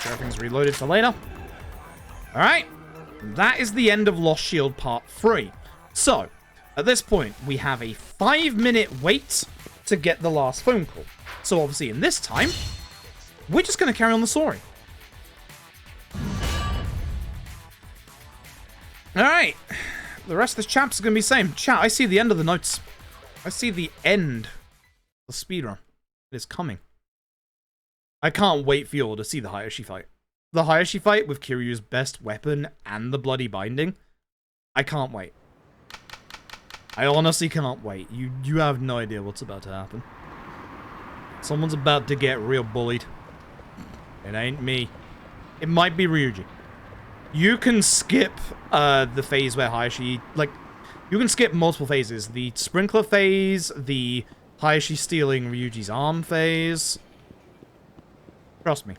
Sure, everything's reloaded for later. All right. That is the end of Lost Shield Part 3. So, at this point, we have a 5-minute wait to get the last phone call. So, obviously, in this time, we're just going to carry on the story. Alright, the rest of this chapter is going to be the same. Chat, I see the end of the notes. I see the end of the speedrun. It is coming. I can't wait for you all to see the Hayashi fight. The Hayashi fight with Kiryu's best weapon and the bloody binding. I can't wait. I honestly can't wait. You have no idea what's about to happen. Someone's about to get real bullied. It ain't me. It might be Ryuji. You can skip the phase where Hayashi, like, you can skip multiple phases. The sprinkler phase, the Hayashi stealing Ryuji's arm phase. Trust me.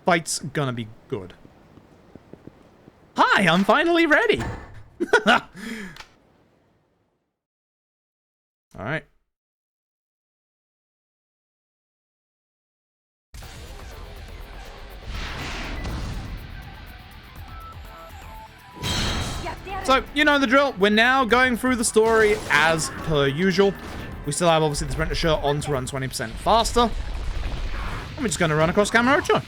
Fight's gonna be good. Hi, I'm finally ready! Alright. So, you know the drill. We're now going through the story as per usual. We still have, obviously, the Sprinter shirt on to run 20% faster. And we're just going to run across Kamurocho.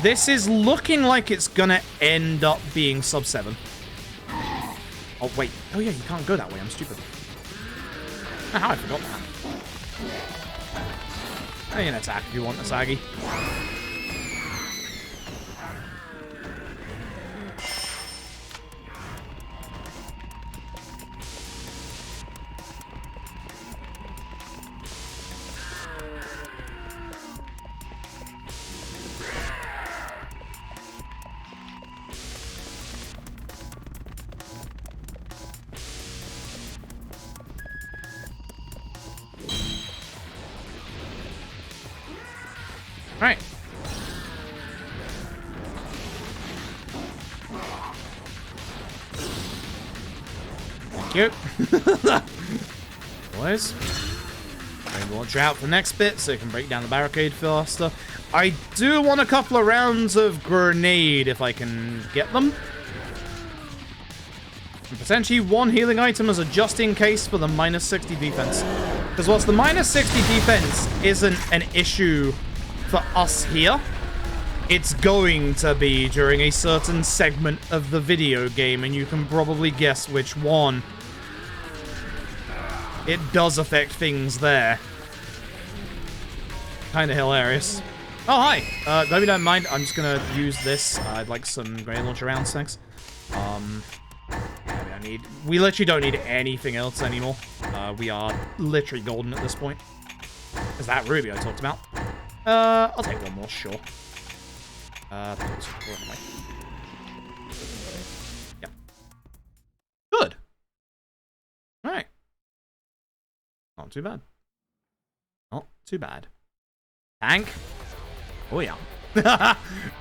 This is looking like it's going to end up being sub 7. Oh, wait. Oh, yeah, you can't go that way. I'm stupid. Oh, I forgot that. You can attack if you want, Asagi. Alright. Thank you. Boys. Maybe watch out for the next bit so you can break down the barricade faster. I do want a couple of rounds of grenade if I can get them. And potentially 1 healing item as a just in case for the -60 defense. Because whilst the minus 60 defense isn't an issue for us here, it's going to be during a certain segment of the video game, and you can probably guess which one. It does affect things there. Kind of hilarious. Oh, hi! Hope you don't mind. I'm just gonna use this. I'd like some grenade launcher rounds, thanks. We literally don't need anything else anymore. We are literally golden at this point. Is that Ruby I talked about? I'll take one more, sure. Yeah. Good. Alright. Not too bad. Not too bad. Tank? Oh yeah.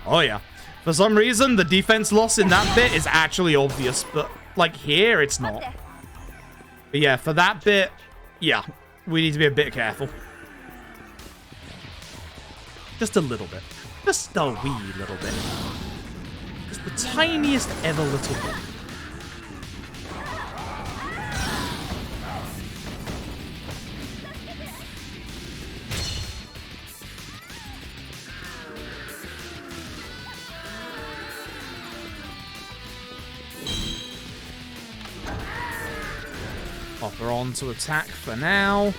Oh yeah. For some reason, the defense loss in that bit is actually obvious, but like here, it's not. But yeah, for that bit, yeah, we need to be a bit careful. Just a little bit. Just a wee little bit. Just the tiniest ever little bit. Pop her on to attack for now.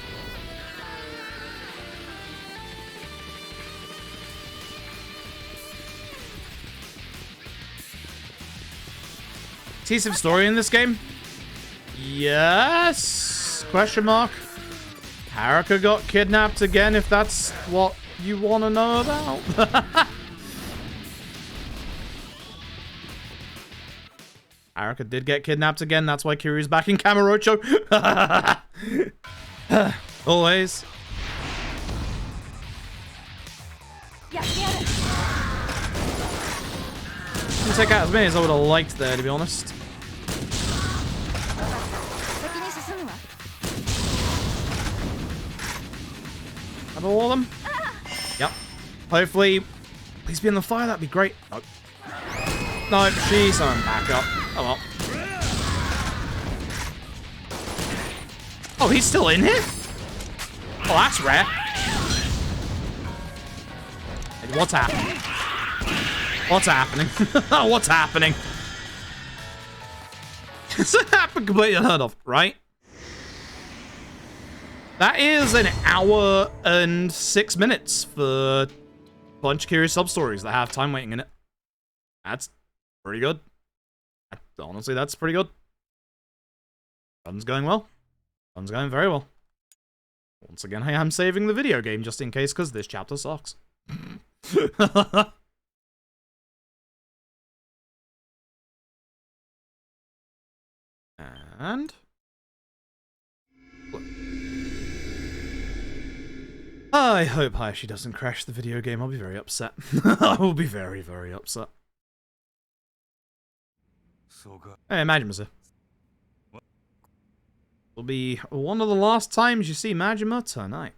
See some story in this game? Yes? Question mark. Haruka got kidnapped again, if that's what you want to know about. Haruka did get kidnapped again. That's why Kiryu's back in Kamurocho. Always. Didn't take out as many as I would have liked there, to be honest. Have all of them? Yep. Hopefully, please be in the fire. That'd be great. Nope. Nope, she's on back up. Oh well. Oh, he's still in here? Oh, that's rare. Hey, what's happening? What's happening? What's happening? This happened completely unheard of, right? That is an hour and 6 minutes for a bunch of curious sub-stories that have time waiting in it. That's pretty good. Honestly, that's pretty good. Run's going well. Run's going very well. Once again, I am saving the video game just in case, because this chapter sucks. And... I hope Hayashi doesn't crash the video game. I'll be very upset. I will be very, very upset. Hey, Majima. It'll be one of the last times you see Majima tonight.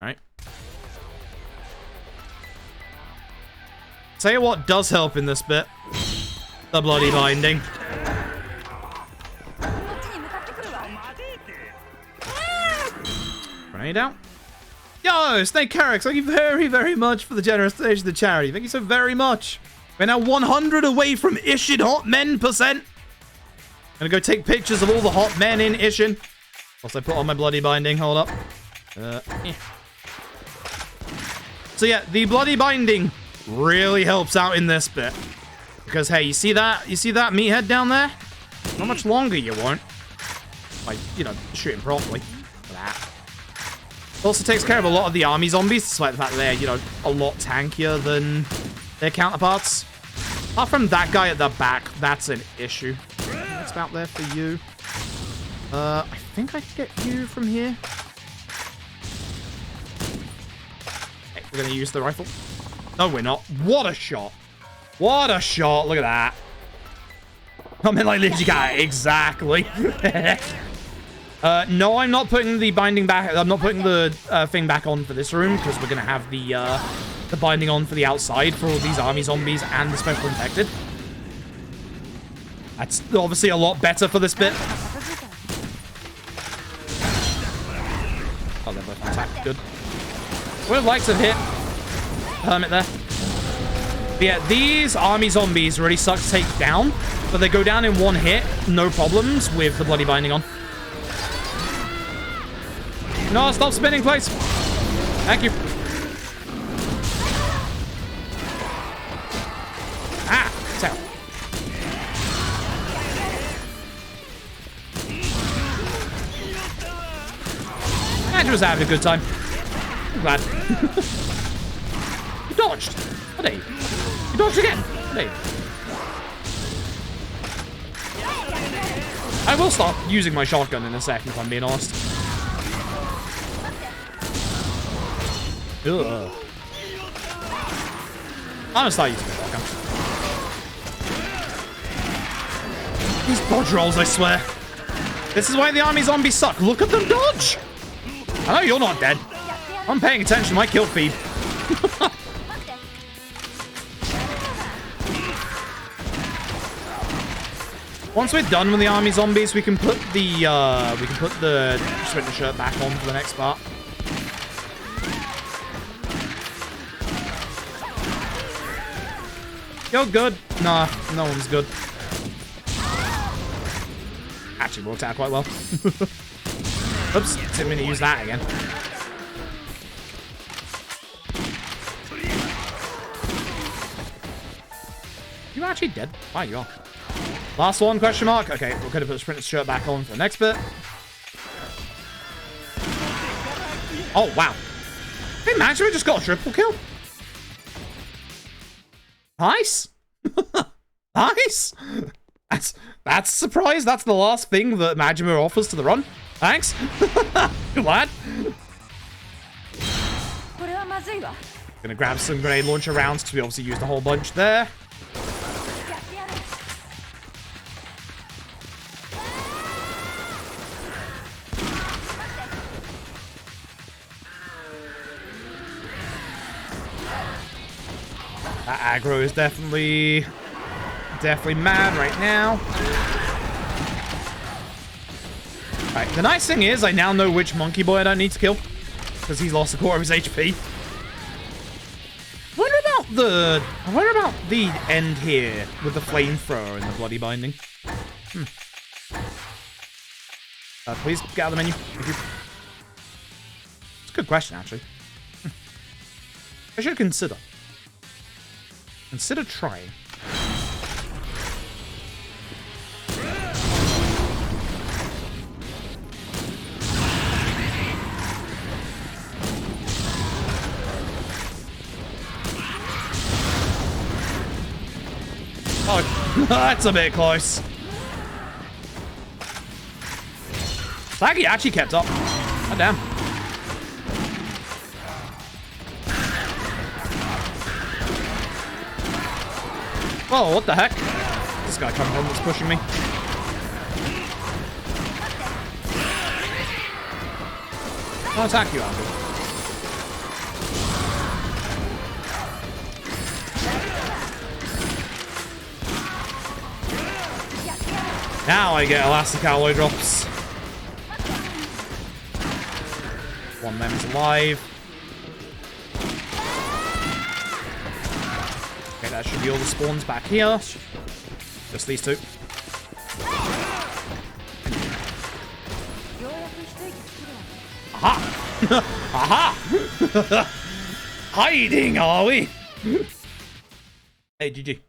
Right. Tell you what does help in this bit. The bloody binding. Grenade out. Yo, Snake Carrix, thank you very, very much for the generous donation to the charity. Thank you so very much. We're now 100 away from Ishin hot men %. Gonna go take pictures of all the hot men in Ishin. Also put on my bloody binding. Hold up. Yeah. So yeah, the bloody binding really helps out in this bit. Because hey, you see that? You see that meathead down there? How much longer you won't? By, you know, shooting properly. That. Also takes care of a lot of the army zombies, despite the fact that they're, you know, a lot tankier than their counterparts. Apart from that guy at the back, that's an issue. What's about there for you? I think I can get you from here. Okay, we're gonna use the rifle. No, we're not. What a shot. What a shot. Look at that. I mean, like, literally, exactly. No, I'm not putting the binding back. I'm not putting the thing back on for this room because we're going to have the binding on for the outside for all these army zombies and the special infected. That's obviously a lot better for this bit. Oh, they're both attacked. Good. Would have liked to hit Hermit there. But yeah, these army zombies really suck to take down, but they go down in one hit, no problems with the bloody binding on. No, stop spinning, please. Thank you. Ah, so. Andrew was having a good time. I'm glad. You dodged. What are you? You dodged again. What are you? I will stop using my shotgun in a second, if I'm being honest. Ugh. I'm gonna start using my shotgun. These dodge rolls, I swear. This is why the army zombies suck. Look at them dodge. I know you're not dead. I'm paying attention to my kill feed. Once we're done with the army zombies, we can put the sprinter shirt back on for the next part. You're good. Nah, no one's good. Actually worked out quite well. Oops, didn't mean to use that again. You actually dead? Why you are? Last one, question mark. Okay, we're going to put the sprinter's shirt back on for the next bit. Oh, wow. Hey, Majima just got a triple kill. Nice. Nice. That's a surprise. That's the last thing that Majima offers to the run. Thanks. Glad. Gonna grab some grenade launcher rounds because we obviously used a whole bunch there. That aggro is definitely mad right now. Right, the nice thing is I now know which monkey boy I don't need to kill because he's lost a quarter of his HP. I wonder about the end here with the flamethrower and the bloody binding. Please get out of the menu. Thank you. It's a good question, actually. I should consider. Consider trying. Oh, that's a bit close. Slaggy actually kept up. Oh, damn. Oh, what the heck? This guy coming from that's pushing me. I'll attack you, Andy. Now I get elastic alloy drops. One mem's alive. Okay, that should be all the spawns back here. Just these two. Aha! Aha! Hiding, are we? Hey, GG.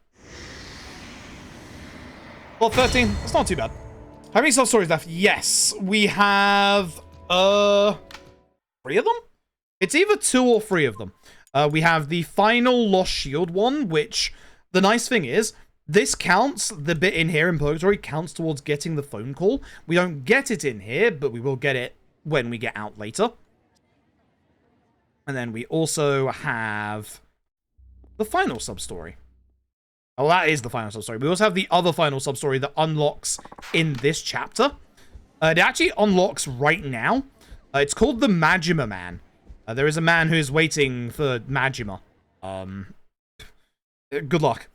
Well, 13. It's not too bad. How many sub-stories left? Yes, we have 3 of them? It's either 2 or 3 of them. We have the final Lost Shield one, which the nice thing is, this counts, the bit in here in Purgatory counts towards getting the phone call. We don't get it in here, but we will get it when we get out later. And then we also have the final sub-story. Oh, that is the final sub-story. We also have the other final sub-story that unlocks in this chapter. It actually unlocks right now. It's called the Majima Man. There is a man who is waiting for Majima. Good luck.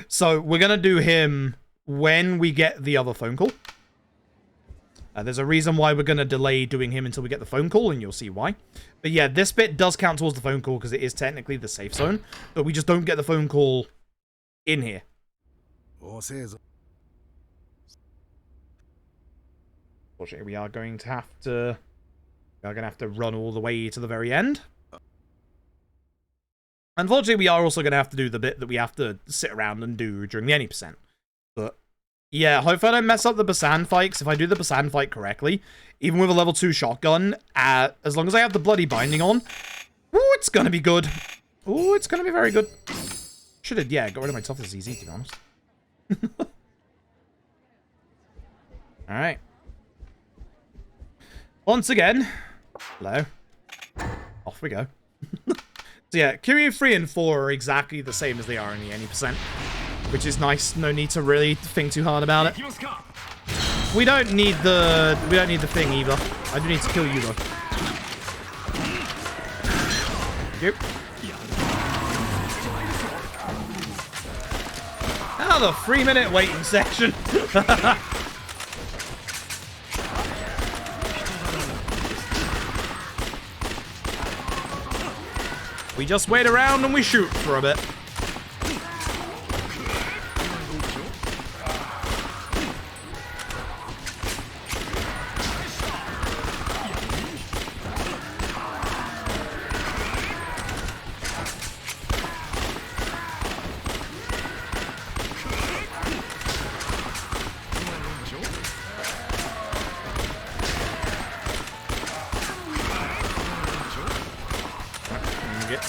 So we're gonna do him when we get the other phone call. There's a reason why we're going to delay doing him until we get the phone call, and you'll see why. But yeah, this bit does count towards the phone call because it is technically the safe zone, but we just don't get the phone call in here. Fortunately, we are going to have to run all the way to the very end. Unfortunately, we are also going to have to do the bit that we have to sit around and do during the any percent. But yeah, hopefully I don't mess up the Basan fight, because if I do the Basan fight correctly, even with a level 2 shotgun, as long as I have the bloody binding on, ooh, it's going to be good. Ooh, it's going to be very good. Should have, yeah, got rid of my toughness easy, to be honest. Alright. Once again, hello. Off we go. So yeah, Kiryu 3 and 4 are exactly the same as they are in the any percent, which is nice. No need to really think too hard about it. We don't need the thing either. I do need to kill you though. Yep. Another 3-minute waiting section. We just wait around and we shoot for a bit.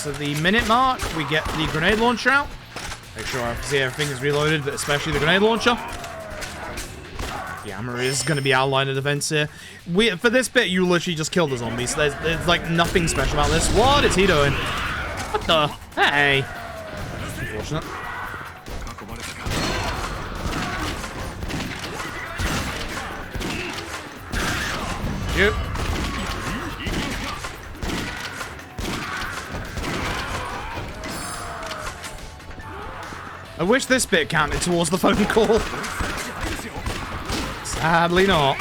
To the minute mark, we get the grenade launcher out. Make sure obviously everything is reloaded, but especially the grenade launcher. The hammer is going to be our line of defense here. For this bit, you literally just kill the zombies. There's like nothing special about this. What is he doing? What the? Hey. Unfortunate. Shoot. I wish this bit counted towards the phone call. Sadly not.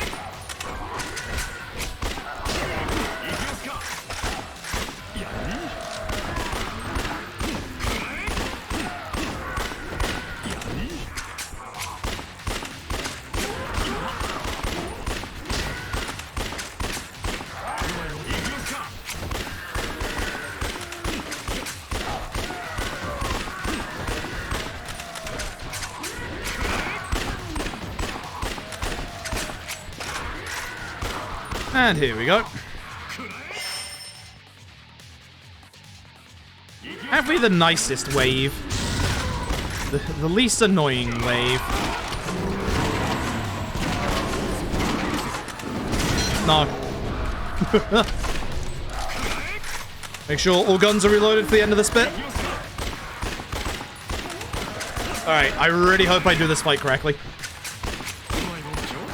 And here we go. Have we the nicest wave? The least annoying wave. No. Make sure all guns are reloaded for the end of this bit. Alright, I really hope I do this fight correctly.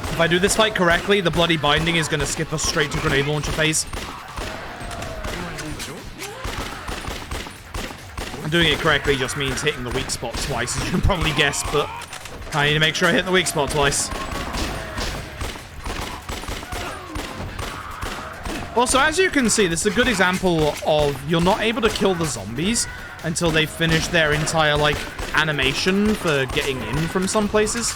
If I do this fight correctly, the bloody binding is going to skip us straight to grenade launcher phase. And doing it correctly just means hitting the weak spot twice, as you can probably guess, but I need to make sure I hit the weak spot twice. Also, as you can see, this is a good example of you're not able to kill the zombies until they finish their entire, like, animation for getting in from some places.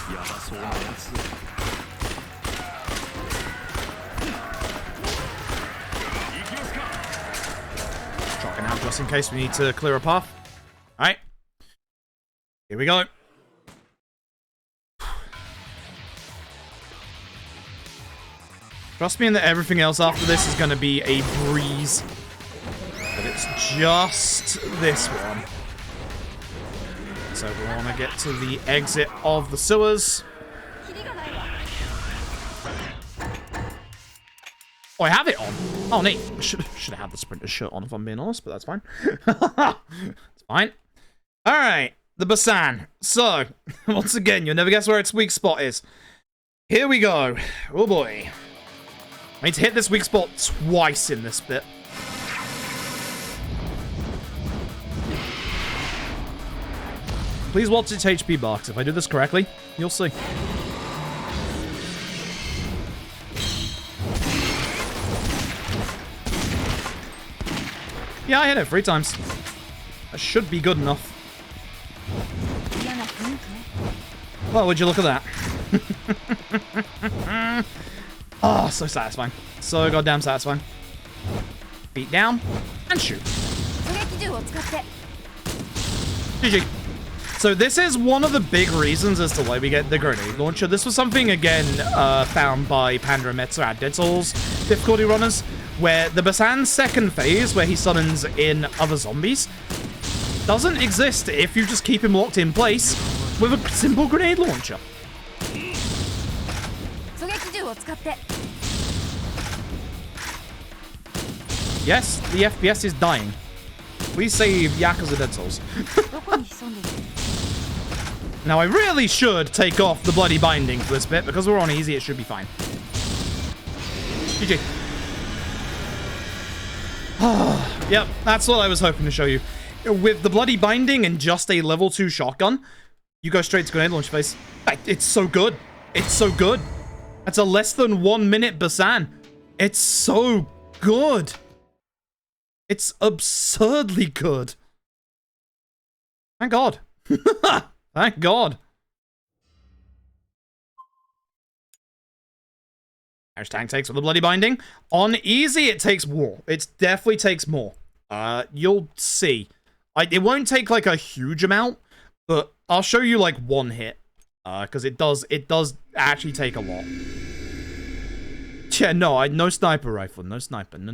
Just in case we need to clear a path. Alright. Here we go. Trust me in that everything else after this is going to be a breeze. But it's just this one. So we want to get to the exit of the sewers. Oh, I have it on. Oh, neat. Should have had the sprinter shirt on if I'm being honest, but that's fine. It's fine. All right, the Basan. So, once again, you'll never guess where its weak spot is. Here we go. Oh boy. I need to hit this weak spot twice in this bit. Please watch its HP bar, 'cause if I do this correctly, you'll see. Yeah, I hit it 3 times. That should be good enough. Well, would you look at that? Oh, so satisfying. So goddamn satisfying. Feet down, and shoot. GG. So this is one of the big reasons as to why we get the grenade launcher. This was something, again, found by Panda and Metzer at Dead Souls difficulty runners, where the Basan's second phase, where he summons in other zombies, doesn't exist if you just keep him locked in place with a simple grenade launcher. Yes, the FPS is dying. Please save Yakuza Dead Souls. Now, I really should take off the bloody binding for this bit, because we're on easy, it should be fine. GG. Yep, that's what I was hoping to show you. With the bloody binding and just a level 2 shotgun, you go straight to grenade launch phase. It's so good. It's so good. That's a less than 1 minute Basan. It's so good. It's absurdly good. Thank God. Thank God. Tank takes with the bloody binding. On easy, it takes more. It definitely takes more. You'll see. It won't take like a huge amount, but I'll show you like 1 hit. Because it does actually take a lot. Yeah, no, no sniper rifle. No sniper. No.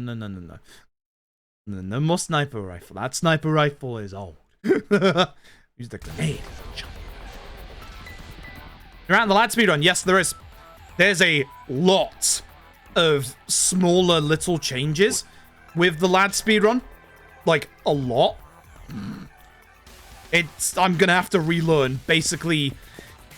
No more sniper rifle. That sniper rifle is old. Use the grenade. You're at the lad speedrun. Yes, there is. There's a lot of smaller little changes with the lad speedrun. Like, a lot. I'm gonna have to relearn, basically,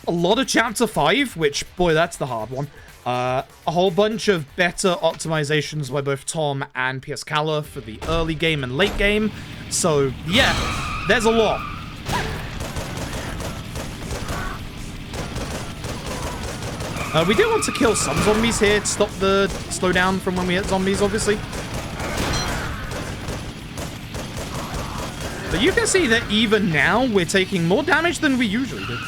a lot of Chapter 5, which, boy, that's the hard one. A whole bunch of better optimizations by both Tom and PS Cala for the early game and late game. So, yeah, there's a lot. We do want to kill some zombies here to stop the slowdown from when we hit zombies, obviously. But you can see that even now, we're taking more damage than we usually do.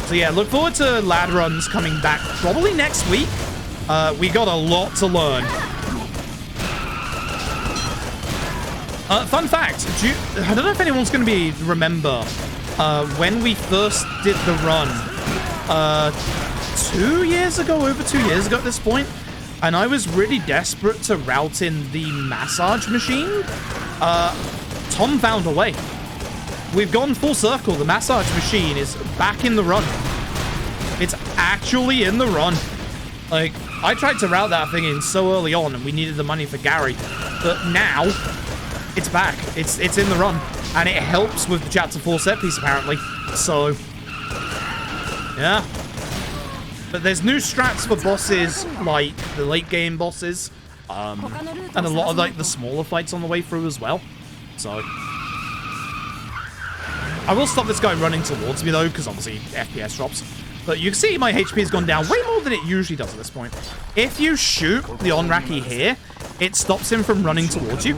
So yeah, look forward to lad runs coming back probably next week. We got a lot to learn. Fun fact, I don't know if anyone's going to remember when we first did the run 2 years ago, over 2 years ago at this point, and I was really desperate to route in the massage machine. Tom found a way. We've gone full circle. The massage machine is back in the run. It's actually in the run. Like, I tried to route that thing in so early on, and we needed the money for Gary. But now, it's back. It's in the run. And it helps with the Chapter 4 set piece, apparently. So, yeah. But there's new strats for bosses, like the late game bosses. And a lot of, like, the smaller fights on the way through as well. So, I will stop this guy running towards me, though, because obviously FPS drops. But you can see my HP has gone down way more than it usually does at this point. If you shoot the Onraki here, it stops him from running towards you.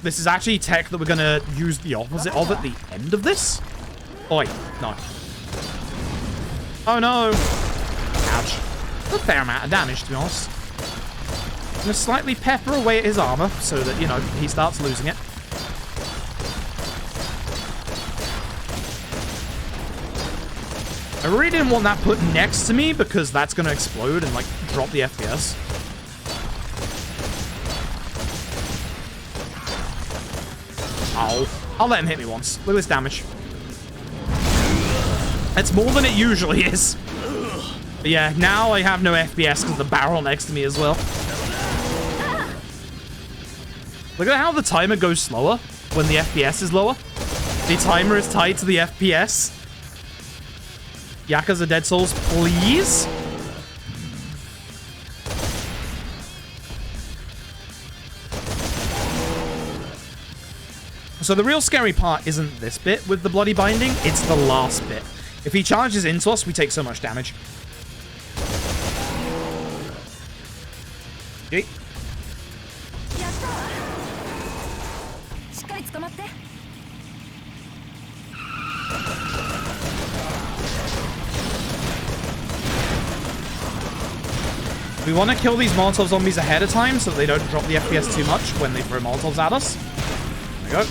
This is actually tech that we're going to use the opposite of at the end of this. Oh, wait. No. Oh, no. Ouch. A fair amount of damage, to be honest. I'm going to slightly pepper away at his armor so that, you know, he starts losing it. I really didn't want that put next to me because that's going to explode and, like, drop the FPS. Ow. I'll let him hit me once. Look at this damage. It's more than it usually is. But yeah, now I have no FPS because of the barrel next to me as well. Look at how the timer goes slower when the FPS is lower. The timer is tied to the FPS. Yakuza Dead Souls, please? So the real scary part isn't this bit with the bloody binding, it's the last bit. If he charges into us, we take so much damage. Okay. We want to kill these Molotov zombies ahead of time so that they don't drop the FPS too much when they throw Molotovs at us. There we go.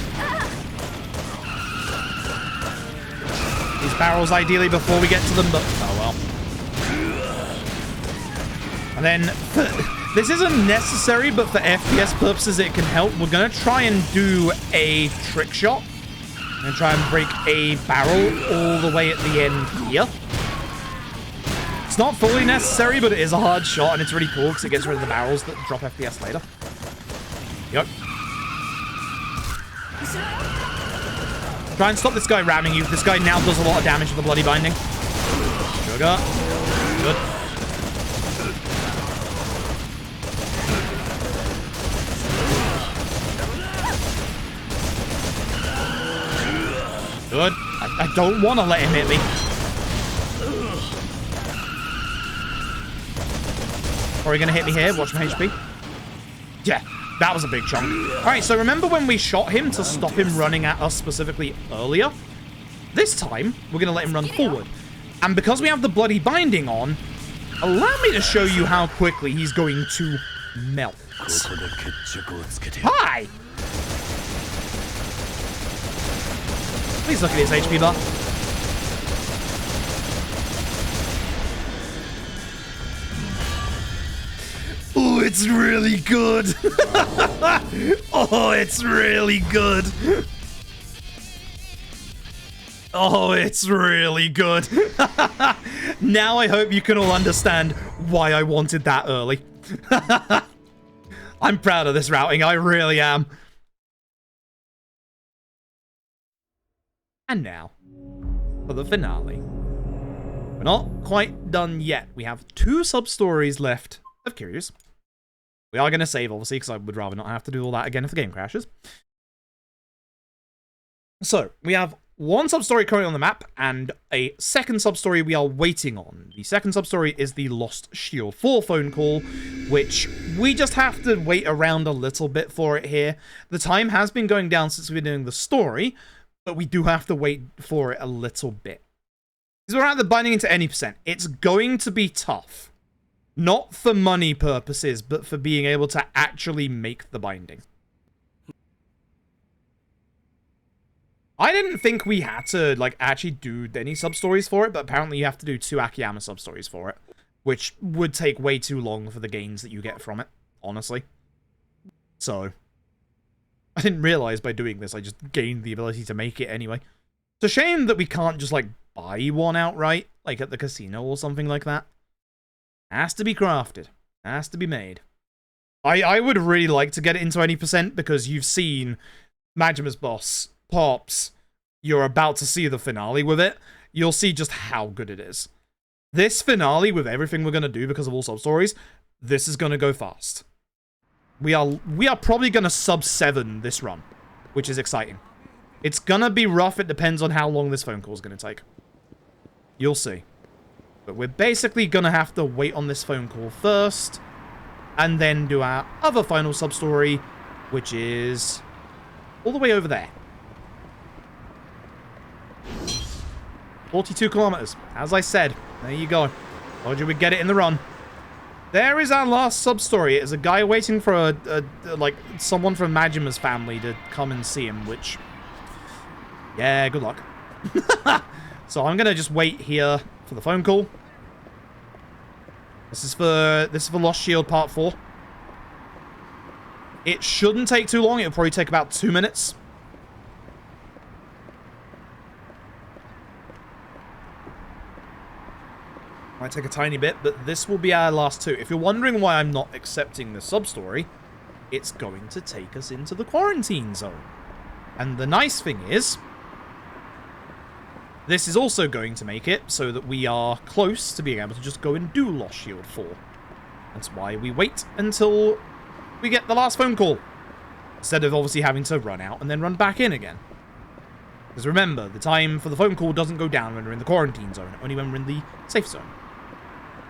These barrels ideally before we get to them, but oh well. And then, this isn't necessary, but for FPS purposes it can help. We're going to try and do a trick shot. I'm going to try and break a barrel all the way at the end here. It's not fully necessary, but it is a hard shot, and it's really cool because it gets rid of the barrels that drop FPS later. Yep. Try and stop this guy ramming you. This guy now does a lot of damage with the bloody binding. Sugar. Good. Good. I don't want to let him hit me. Or are you going to hit me here? Watch my HP. Yeah, that was a big chunk. Alright, so remember when we shot him to stop him running at us specifically earlier? This time, we're going to let him run forward. And because we have the bloody binding on, allow me to show you how quickly he's going to melt. Hi! Please look at his HP bar. Oh, it's really good. Oh, it's really good. Oh, it's really good. Now I hope you can all understand why I wanted that early. I'm proud of this routing. I really am. And now, for the finale. We're not quite done yet. We have 2 sub-stories left of Curious. We are going to save, obviously, because I would rather not have to do all that again if the game crashes. So, we have 1 sub-story currently on the map, and a second sub-story we are waiting on. The second sub-story is the Lost Shield 4 phone call, which we just have to wait around a little bit for it here. The time has been going down since we've been doing the story, but we do have to wait for it a little bit. Because we're at the binding into any percent. It's going to be tough. Not for money purposes, but for being able to actually make the binding. I didn't think we had to, like, actually do any sub-stories for it, but apparently you have to do 2 Akiyama sub-stories for it, which would take way too long for the gains that you get from it, honestly. So, I didn't realize by doing this I just gained the ability to make it anyway. It's a shame that we can't just, like, buy one outright, like at the casino or something like that. Has to be crafted. Has to be made. I would really like to get it into any percent because you've seen Majima's boss, Pops. You're about to see the finale with it. You'll see just how good it is. This finale, with everything we're going to do because of all sub-stories, this is going to go fast. We are probably going to sub-7 this run, which is exciting. It's going to be rough. It depends on how long this phone call is going to take. You'll see. But we're basically going to have to wait on this phone call first, and then do our other final sub-story, which is all the way over there. 42 kilometers. As I said, there you go. Told you we'd get it in the run. There is our last sub-story. It's a guy waiting for like, someone from Majima's family to come and see him, which... yeah, good luck. So I'm going to just wait here for the phone call. This is for Lost Shield Part 4. It shouldn't take too long. It'll probably take about 2 minutes. Might take a tiny bit, but this will be our last 2. If you're wondering why I'm not accepting the sub-story, it's going to take us into the quarantine zone. And the nice thing is, this is also going to make it so that we are close to being able to just go and do Lost Shield 4. That's why we wait until we get the last phone call. Instead of obviously having to run out and then run back in again. Because remember, the time for the phone call doesn't go down when we're in the quarantine zone, only when we're in the safe zone.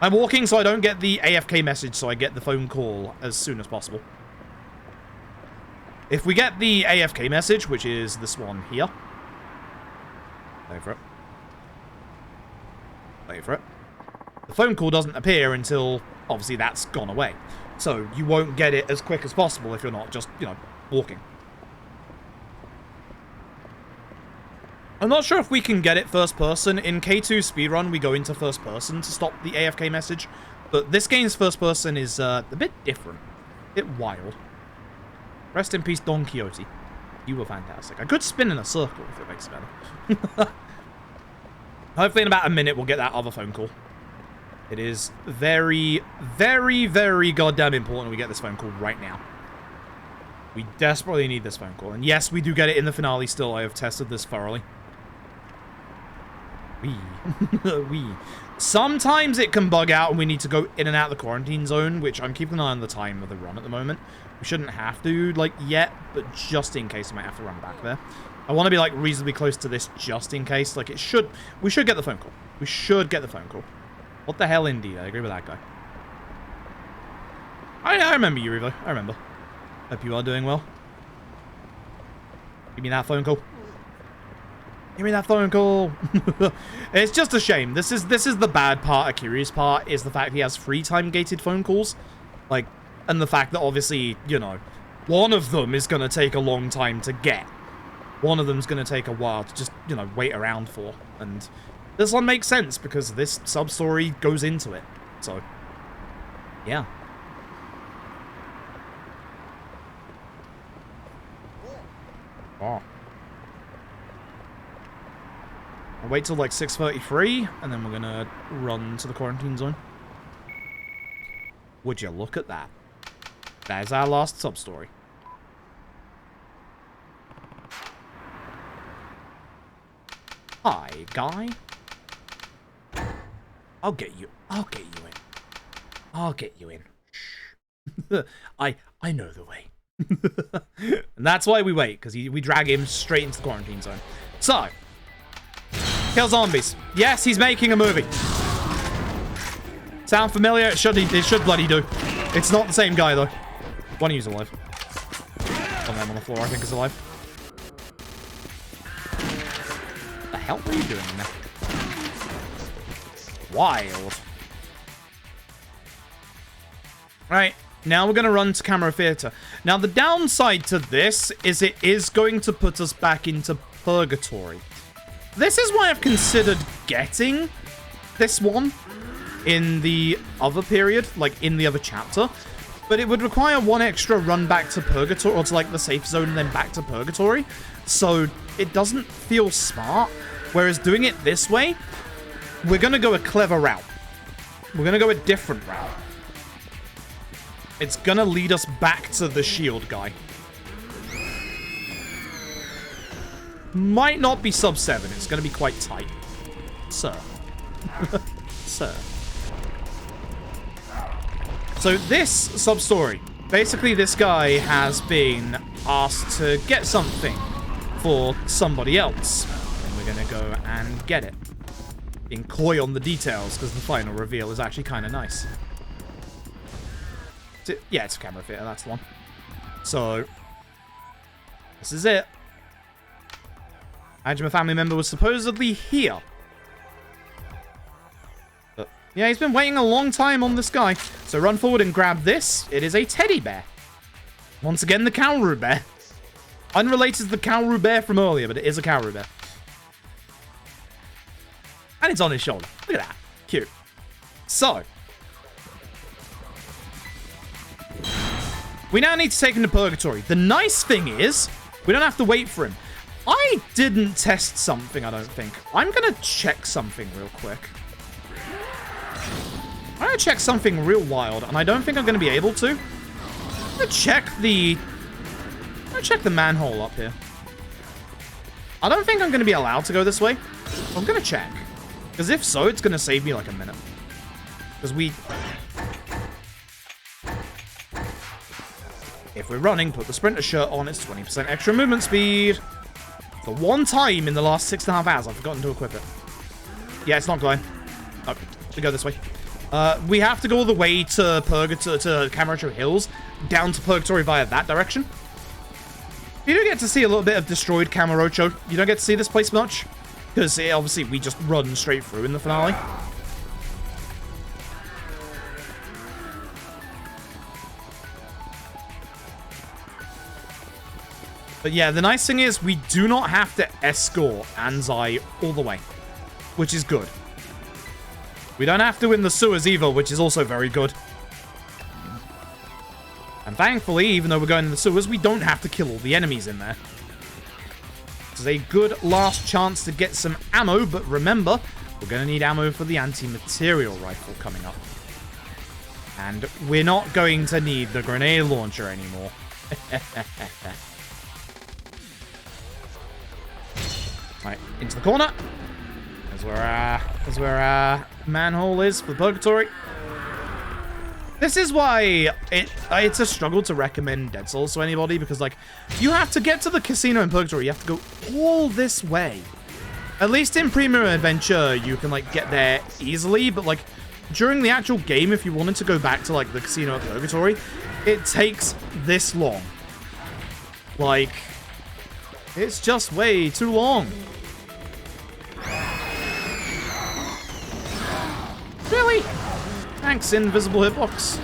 I'm walking so I don't get the AFK message, so I get the phone call as soon as possible. If we get the AFK message, which is this one here. Wait for it. Wait for it. The phone call doesn't appear until, obviously, that's gone away. So, you won't get it as quick as possible if you're not just, you know, walking. I'm not sure if we can get it first person. In K2 Speedrun, we go into first person to stop the AFK message. But this game's first person is a bit different. A bit wild. Rest in peace, Don Quixote. You were fantastic. I could spin in a circle if it makes it better. Hopefully in about a minute we'll get that other phone call. It is very, very, very goddamn important we get this phone call right now. We desperately need this phone call. And yes, we do get it in the finale still. I have tested this thoroughly. Sometimes it can bug out and we need to go in and out of the quarantine zone, which I'm keeping an eye on the time of the run at the moment. We shouldn't have to, like, yet, but just in case we might have to run back there. I want to be, like, reasonably close to this just in case. Like, we should get the phone call. We should get the phone call. What the hell, indeed. I agree with that guy. I remember you, Revo. I remember. Hope you are doing well. Give me that phone call. Give me that phone call. It's just a shame. This is the bad part, a curious part, is the fact he has free time gated phone calls. Like, and the fact that obviously, you know, one of them is going to take a long time to get. One of them's going to take a while to just, you know, wait around for. And this one makes sense because this sub-story goes into it. So, yeah. Oh. I'll wait till like 6:33, and then we're gonna run to the quarantine zone. Would you look at that? That is our last sub-story. Hi, guy. I'll get you in. I'll get you in. Shh. I know the way. And that's why we wait, because we drag him straight into the quarantine zone. So, kill zombies. Yes, he's making a movie. Sound familiar? It should bloody do. It's not the same guy, though. One of you's alive. One of them on the floor, I think, is alive. What the hell were you doing in there? Wild. Right. Now we're going to run to Camera Theatre. Now, the downside to this is it is going to put us back into Purgatory. This is why I've considered getting this one in the other period, like in the other chapter. But it would require one extra run back to Purgatory, or to like the safe zone and then back to Purgatory. So it doesn't feel smart. Whereas doing it this way, we're going to go a clever route. We're going to go a different route. It's gonna lead us back to the shield guy. Might not be sub 7. It's gonna be quite tight. Sir. Sir. So this sub-story. Basically, this guy has been asked to get something for somebody else. And we're gonna go and get it. Being coy on the details, because the final reveal is actually kind of nice. Yeah, it's a Camera Theatre, that's the one. So, this is it. Imagine a family member was supposedly here. But, yeah, he's been waiting a long time on this guy. So run forward and grab this. It is a teddy bear. Once again, the Cowroo bear. Unrelated to the Cowroo bear from earlier, but it is a Cowroo bear. And it's on his shoulder. Look at that. Cute. So, we now need to take him to Purgatory. The nice thing is, we don't have to wait for him. I didn't test something, I don't think. I'm going to check something real quick. I'm going to check something real wild, and I don't think I'm going to be able to. I'm going to check the manhole up here. I don't think I'm going to be allowed to go this way. I'm going to check. Because if so, it's going to save me like a minute. Because we... If we're running, put the sprinter shirt on. It's 20% extra movement speed. For one time in the last 6.5 hours, I've forgotten to equip it. Yeah, it's not glowing. Oh, we go this way. We have to go all the way to Camarocho Hills, down to Purgatory via that direction. You do get to see a little bit of destroyed Camarocho. You don't get to see this place much, because obviously we just run straight through in the finale. But yeah, the nice thing is we do not have to escort Anzai all the way, which is good. We don't have to in the sewers either, which is also very good. And thankfully, even though we're going in the sewers, we don't have to kill all the enemies in there. This is a good last chance to get some ammo, but remember, we're going to need ammo for the anti-material rifle coming up. And we're not going to need the grenade launcher anymore. Right, into the corner. That's where our manhole is for Purgatory. This is why it's a struggle to recommend Dead Souls to anybody, because, like, you have to get to the casino in Purgatory. You have to go all this way. At least in Premium Adventure, you can, like, get there easily, but, like, during the actual game, if you wanted to go back to, like, the casino at Purgatory, it takes this long. Like, it's just way too long. Really? Thanks, invisible hitbox.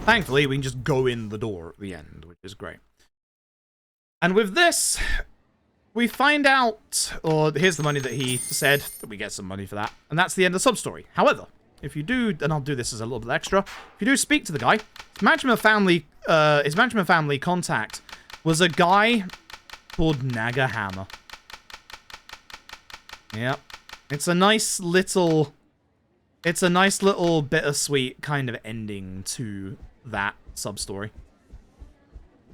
Thankfully, we can just go in the door at the end, which is great. And with this, we find out, or here's the money that he said, that we get some money for that. And that's the end of the substory. However, if you do, and I'll do this as a little bit extra, if you do speak to the guy, his management family contact was a guy called Nagahammer. Yep. It's a nice little bittersweet kind of ending to that sub-story.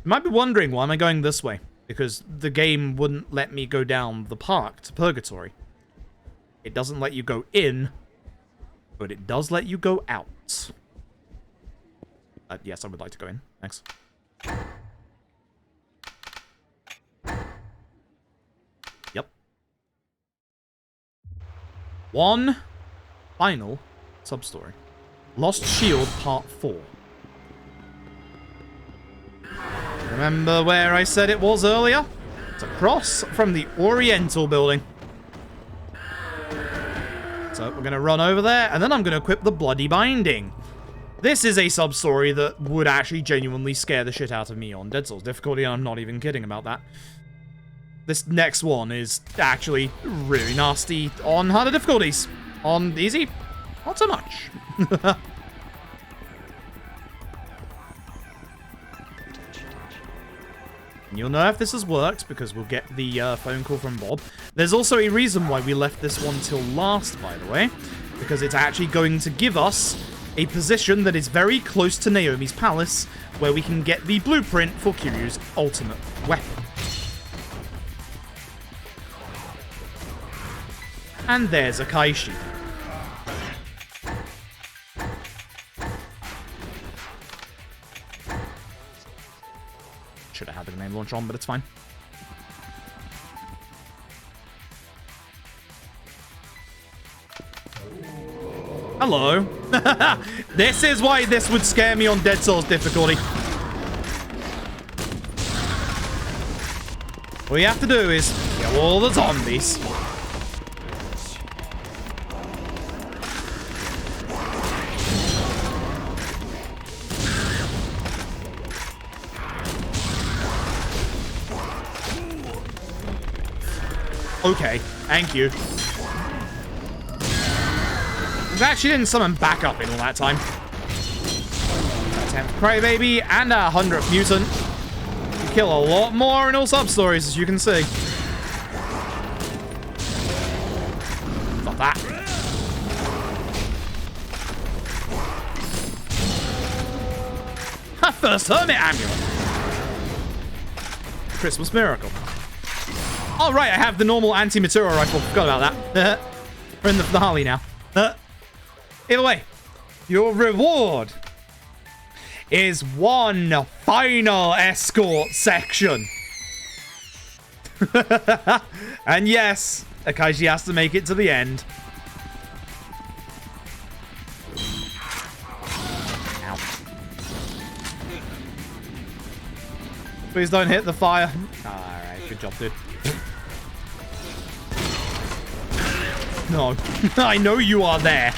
You might be wondering, why am I going this way? Because the game wouldn't let me go down the park to Purgatory. It doesn't let you go in, but it does let you go out. Yes, I would like to go in. Thanks. Yep. One final sub-story. Lost Shield Part 4. Remember where I said it was earlier? It's across from the Oriental building. So we're going to run over there, and then I'm going to equip the Bloody Binding. This is a sub-story that would actually genuinely scare the shit out of me on Dead Souls difficulty, and I'm not even kidding about that. This next one is actually really nasty on harder difficulties. On easy, not so much. You'll know if this has worked, because we'll get the phone call from Bob. There's also a reason why we left this one till last, by the way. Because it's actually going to give us a position that is very close to Naomi's palace, where we can get the blueprint for Kiryu's ultimate weapon. And there's Akaishi. Should have had the grenade launcher on, but it's fine. Hello. This is why this would scare me on Dead Souls difficulty. All you have to do is kill all the zombies. Okay, thank you. We actually didn't summon backup in all that time. 10th Crybaby and a 100th Mutant. You kill a lot more in all sub-stories, as you can see. Stop that. First Hermit Amulet. Christmas Miracle. Oh, right, I have the normal anti-material rifle. Forgot about that. We're in the Harley now. Either way, your reward is one final escort section. And yes, Akashi has to make it to the end. Ow. Please don't hit the fire. Alright, good job, dude. No, I know you are there.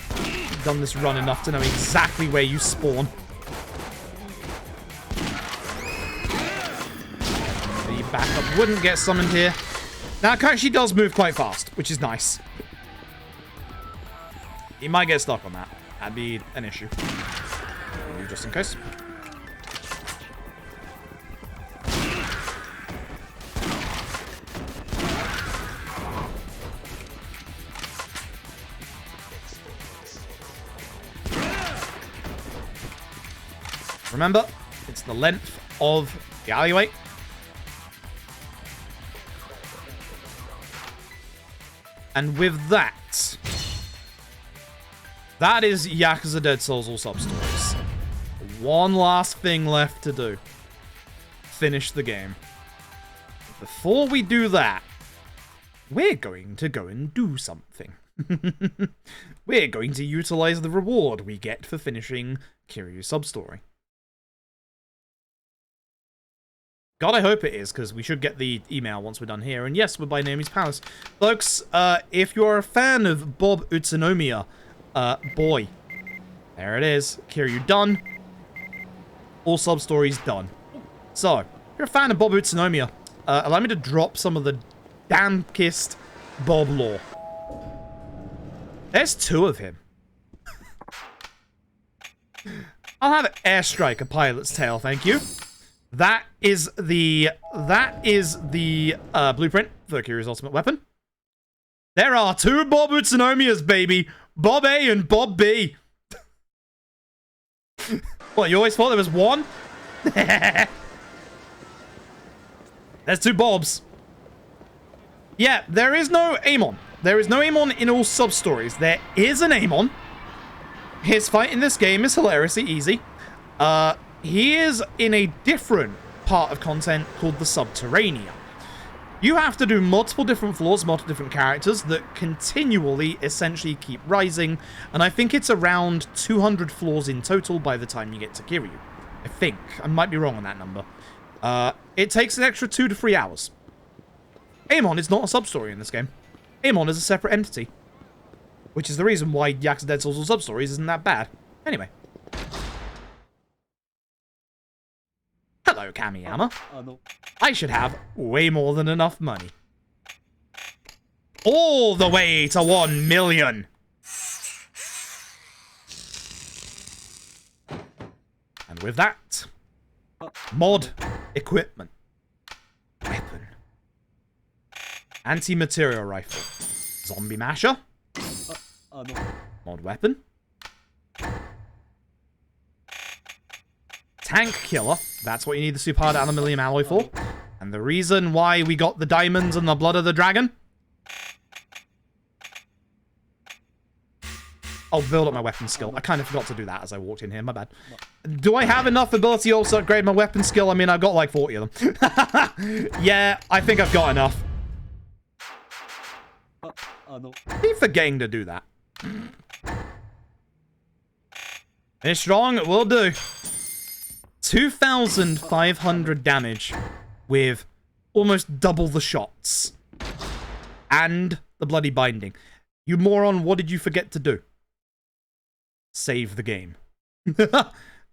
I've done this run enough to know exactly where you spawn. The backup wouldn't get summoned here. Now, Akashi does move quite fast, which is nice. He might get stuck on that. That'd be an issue. Just in case. Remember, it's the length of the alleyway. And with that, that is Yakuza Dead Souls All Substories. One last thing left to do. Finish the game. Before we do that, we're going to go and do something. We're going to utilize the reward we get for finishing Kiryu's substory. God, I hope it is, because we should get the email once we're done here. And yes, we're by Naomi's Palace. Folks, if you're a fan of Bob Utsunomiya, boy, there it is. Kiryu done. All sub-stories done. So, if you're a fan of Bob Utsunomiya, allow me to drop some of the damn-kissed Bob lore. There's two of him. I'll have Airstrike, a pilot's tale, thank you. That is the blueprint for Kiryu's ultimate weapon. There are two Bob Utsunomiyas, baby. Bob A and Bob B. What, you always thought there was one? There's two Bobs. Yeah, there is no Amon. There is no Amon in all sub-stories. There is an Amon. His fight in this game is hilariously easy. He is in a different part of content called the Subterranea. You have to do multiple different floors, multiple different characters that continually essentially keep rising, and I think it's around 200 floors in total by the time you get to Kiryu. I think. I might be wrong on that number. It takes an extra 2 to 3 hours. Amon is not a sub-story in this game. Amon is a separate entity. Which is the reason why Yakuza Dead Souls or sub-stories isn't that bad. Anyway. Hello, Kamiyama. I should have way more than enough money. All the way to 1 million. And with that, mod equipment. Weapon. Anti-material rifle. Zombie masher. Mod weapon. Tank killer. That's what you need the super hard aluminium alloy for. And the reason why we got the diamonds and the blood of the dragon. I'll build up my weapon skill. I kind of forgot to do that as I walked in here. My bad. Do I have enough ability also to upgrade my weapon skill? I mean, I've got like 40 of them. Yeah, I think I've got enough. Keep forgetting to do that. Finish strong, it will do. 2,500 damage with almost double the shots. And the bloody binding. You moron, what did you forget to do? Save the game.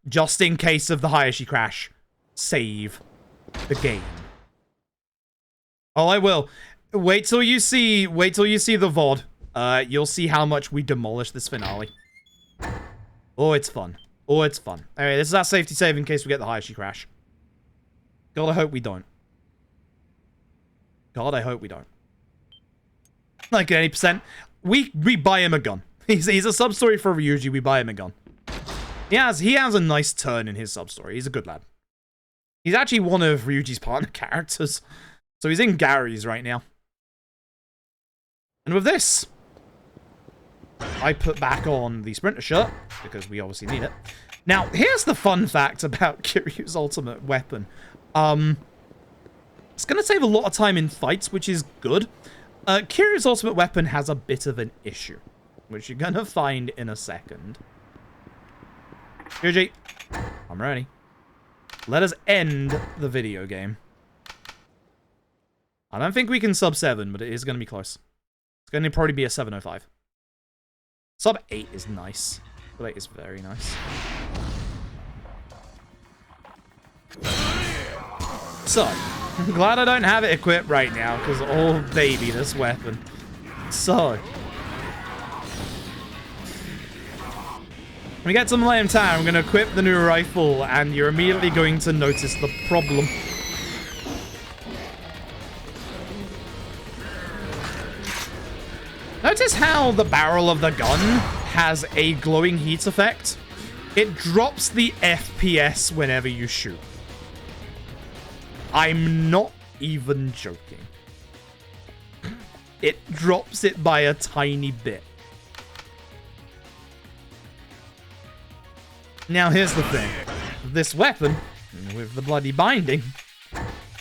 Just in case of the Hayashi crash. Save the game. Oh, I will. Wait till you see the VOD. You'll see how much we demolish this finale. Oh, it's fun. Oh, it's fun. Alright, this is our safety save in case we get the Hayashi crash. God, I hope we don't. God, I hope we don't. Like 80%. We buy him a gun. He's a sub-story for Ryuji, we buy him a gun. He has a nice turn in his sub-story. He's a good lad. He's actually one of Ryuji's partner characters. So he's in Gary's right now. And with this, I put back on the Sprinter shirt, because we obviously need it. Now, here's the fun fact about Kiryu's ultimate weapon. It's going to save a lot of time in fights, which is good. Kiryu's ultimate weapon has a bit of an issue, which you're going to find in a second. Ryuji, I'm ready. Let us end the video game. I don't think we can sub 7, but it is going to be close. It's going to probably be a 705. Sub 8 is nice. Sub 8 is very nice. So, I'm glad I don't have it equipped right now, because, oh baby, this weapon. So, when we get to Millennium Town, I'm going to equip the new rifle, and you're immediately going to notice the problem. Notice how the barrel of the gun has a glowing heat effect? It drops the FPS whenever you shoot. I'm not even joking. It drops it by a tiny bit. Now here's the thing. This weapon, with the bloody binding,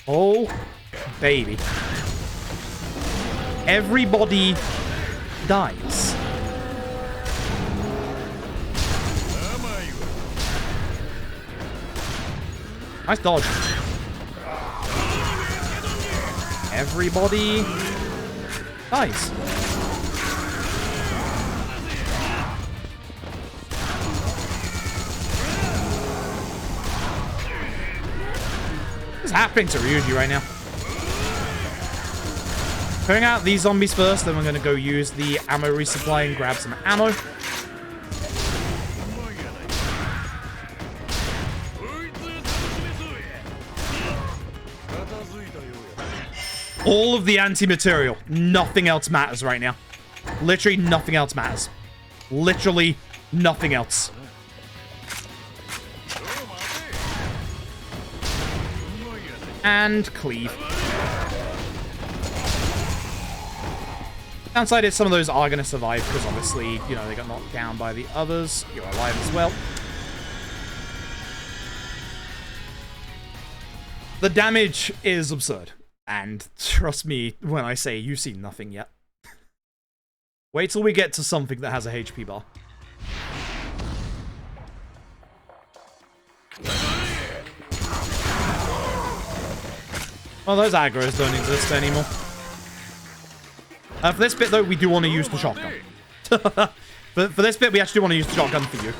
oh baby. Everybody dies. Nice dodge. Everybody dies. What's happening to Ryuji right now? Clearing out these zombies first, then we're going to go use the ammo resupply and grab some ammo. All of the anti-material. Nothing else matters right now. Literally nothing else matters. Literally nothing else. And cleave. Downside is some of those are going to survive because obviously, you know, they got knocked down by the others. You're alive as well. The damage is absurd. And trust me when I say you've seen nothing yet. Wait till we get to something that has a HP bar. Well, those aggros don't exist anymore. For this bit, though, we do want to use the shotgun. For this bit, we actually want to use the shotgun for you.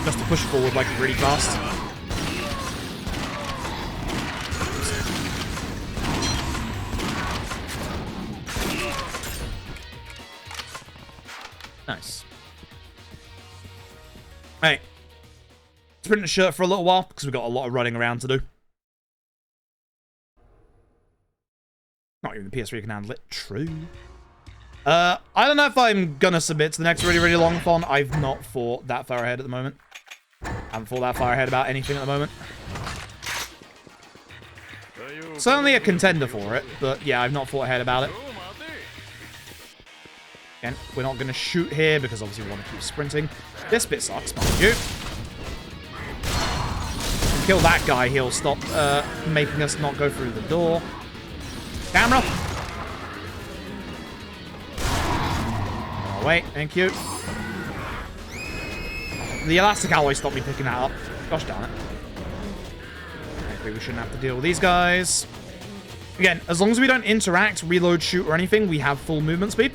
Just to push forward, like, really fast. Nice. Right. Sprint the shirt for a little while, because we've got a lot of running around to do. Not even the PS3 can handle it. True. I don't know if I'm gonna submit to the next really, really long thon. I've not thought that far ahead at the moment. I haven't thought that far ahead about anything at the moment. Certainly a contender for it, but yeah, I've not thought ahead about it. Again, we're not gonna shoot here because obviously we want to keep sprinting. This bit sucks, mind you. Kill that guy, he'll stop making us not go through the door. Camera! Oh, wait, thank you. The elastic alloy stopped me picking that up. Gosh darn it. Maybe we shouldn't have to deal with these guys. Again, as long as we don't interact, reload, shoot, or anything, we have full movement speed.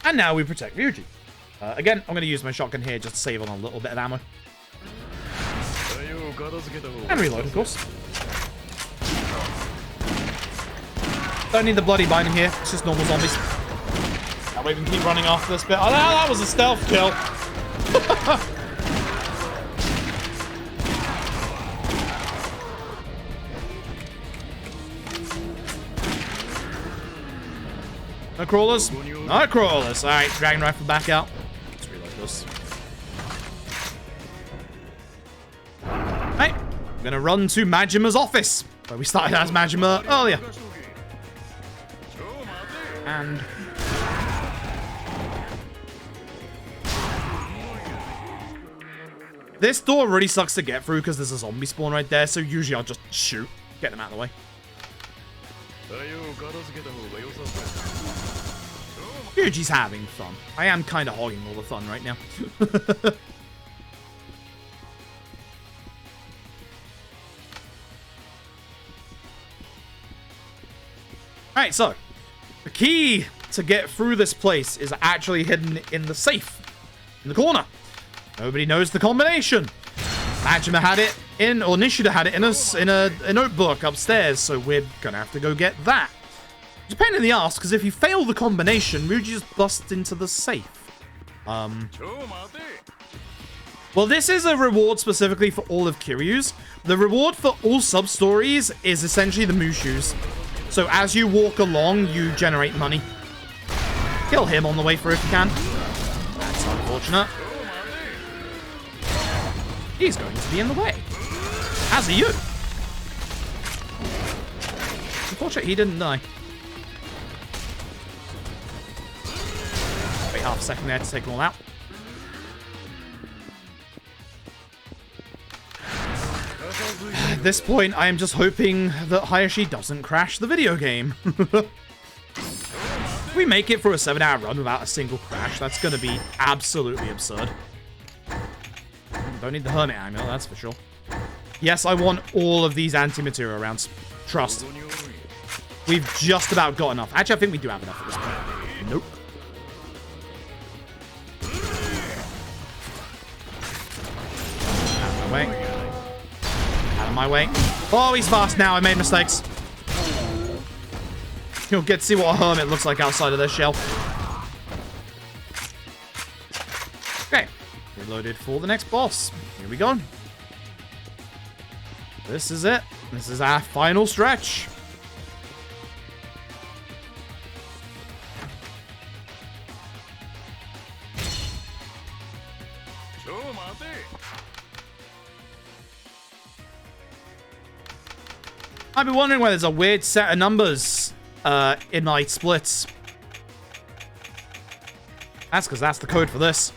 And now we protect Ryuji. Again, I'm going to use my shotgun here just to save on a little bit of ammo. And reload, of course. Don't need the bloody binding here. It's just normal zombies. That way we can keep running after this bit. Oh, that was a stealth kill. No crawlers? No crawlers. Alright, dragon rifle back out. us. Right, I'm gonna run to Majima's office, where we started as Majima earlier. And this door really sucks to get through because there's a zombie spawn right there, so usually I'll just shoot, get them out of the way. Ryuji's having fun. I am kind of hogging all the fun right now. Alright, so the key to get through this place is actually hidden in the safe in the corner. Nobody knows the combination. Majima had it in, or Nishida had it in a notebook upstairs, so we're gonna have to go get that. It's a pain in the ass, because if you fail the combination, Ryuji just busts into the safe. Well, this is a reward specifically for all of Kiryu's. The reward for all sub-stories is essentially the Mushus. So as you walk along, you generate money. Kill him on the way through if you can. That's unfortunate. He's going to be in the way. As are you. Unfortunately, he didn't die. Wait half a second there to take them all out. At this point, I am just hoping that Hayashi doesn't crash the video game. If we make it through a 7-hour run without a single crash, that's going to be absolutely absurd. Don't need the hermit amulet, that's for sure. Yes, I want all of these anti-materia rounds. Trust. We've just about got enough. Actually, I think we do have enough at this point. Nope. Out of my way. Out of my way. Oh, he's fast now. I made mistakes. You'll get to see what a hermit looks like outside of their shell. Okay. Reloaded for the next boss. Here we go. This is it. This is our final stretch. I've been wondering why there's a weird set of numbers in my splits. That's because that's the code for this.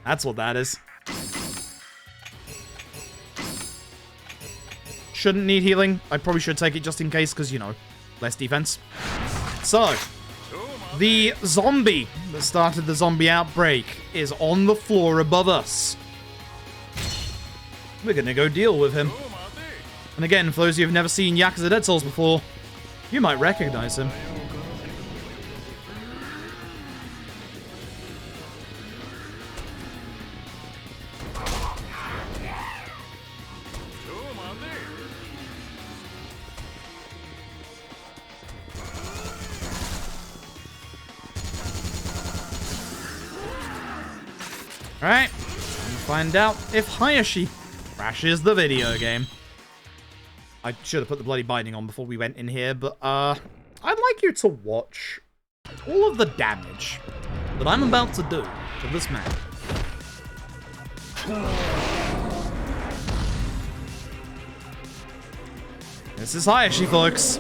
That's what that is. Shouldn't need healing. I probably should take it just in case because, you know, less defense. So, the zombie that started the zombie outbreak is on the floor above us. We're gonna go deal with him. And again, for those of you who've never seen Yakuza Dead Souls before, you might recognize him. Alright, find out if Hayashi crashes the video game. I should have put the bloody binding on before we went in here, but I'd like you to watch all of the damage that I'm about to do to this man. This is Hayashi, folks.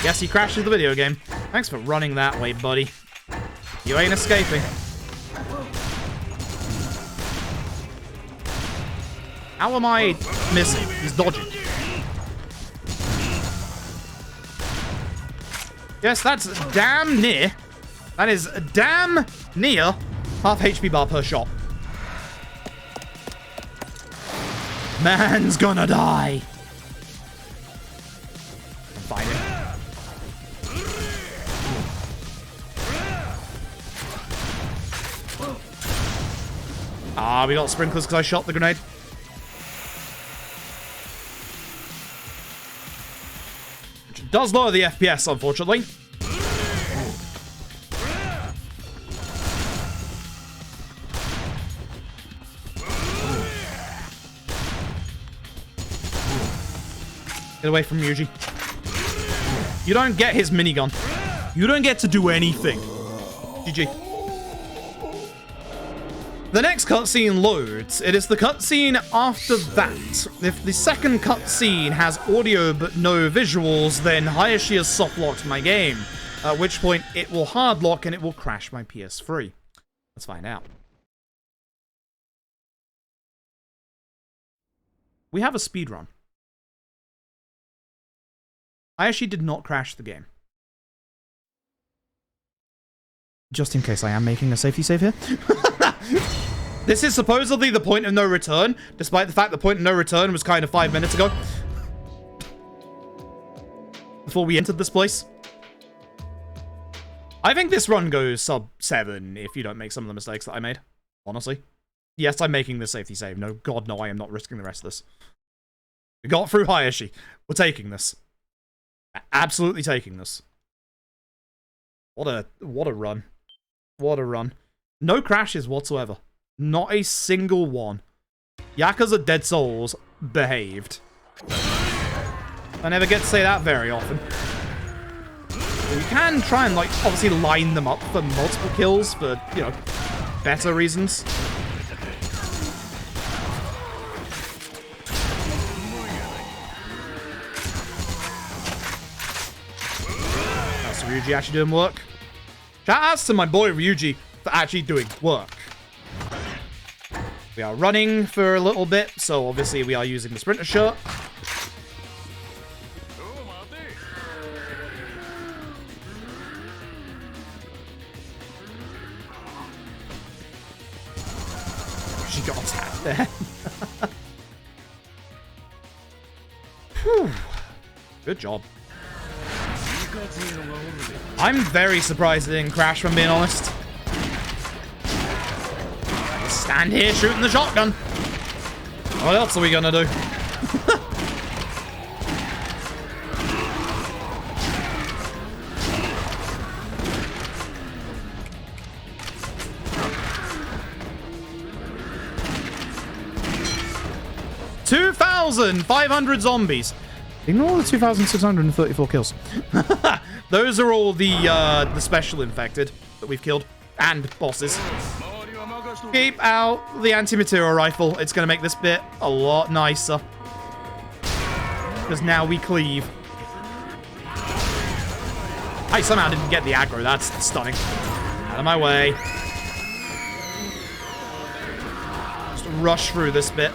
Yes, he crashes the video game. Thanks for running that way, buddy. You ain't escaping. How am I missing? He's dodging. Yes, that's damn near. That is damn near half HP bar per shot. Man's gonna die. I'm fighting. Ah, we got sprinklers because I shot the grenade. Which does lower the FPS, unfortunately. Get away from Yuji. You don't get his minigun. You don't get to do anything. GG. The next cutscene loads. It is the cutscene after that. If the second cutscene has audio but no visuals, then Hayashi has soft-locked my game. At which point, it will hard-lock and it will crash my PS3. Let's find out. We have a speedrun. Hayashi did not crash the game. Just in case I am making a safety save here. This is supposedly the point of no return, despite the fact the point of no return was kind of 5 minutes ago. Before we entered this place. I think this run goes sub 7 if you don't make some of the mistakes that I made. Honestly. Yes, I'm making this safety save. No, God, no, I am not risking the rest of this. We got through Hayashi. We're taking this. Absolutely taking this. What a run. What a run. No crashes whatsoever. Not a single one. Yakuza Dead Souls behaved. I never get to say that very often. You can try and, like, obviously line them up for multiple kills for, you know, better reasons. That's Ryuji actually doing work. Shout outs to my boy Ryuji for actually doing work. We are running for a little bit, so obviously we are using the sprinter shirt. She got attacked there. Whew. Good job. I'm very surprised it didn't crash, if I'm being honest. Stand here shooting the shotgun. What else are we gonna do? $2,500 zombies. Ignore the 2,634 kills. Those are all the special infected that we've killed. And bosses. Keep out the anti-material rifle. It's going to make this bit a lot nicer. Because now we cleave. I somehow didn't get the aggro. That's stunning. Out of my way. Just rush through this bit.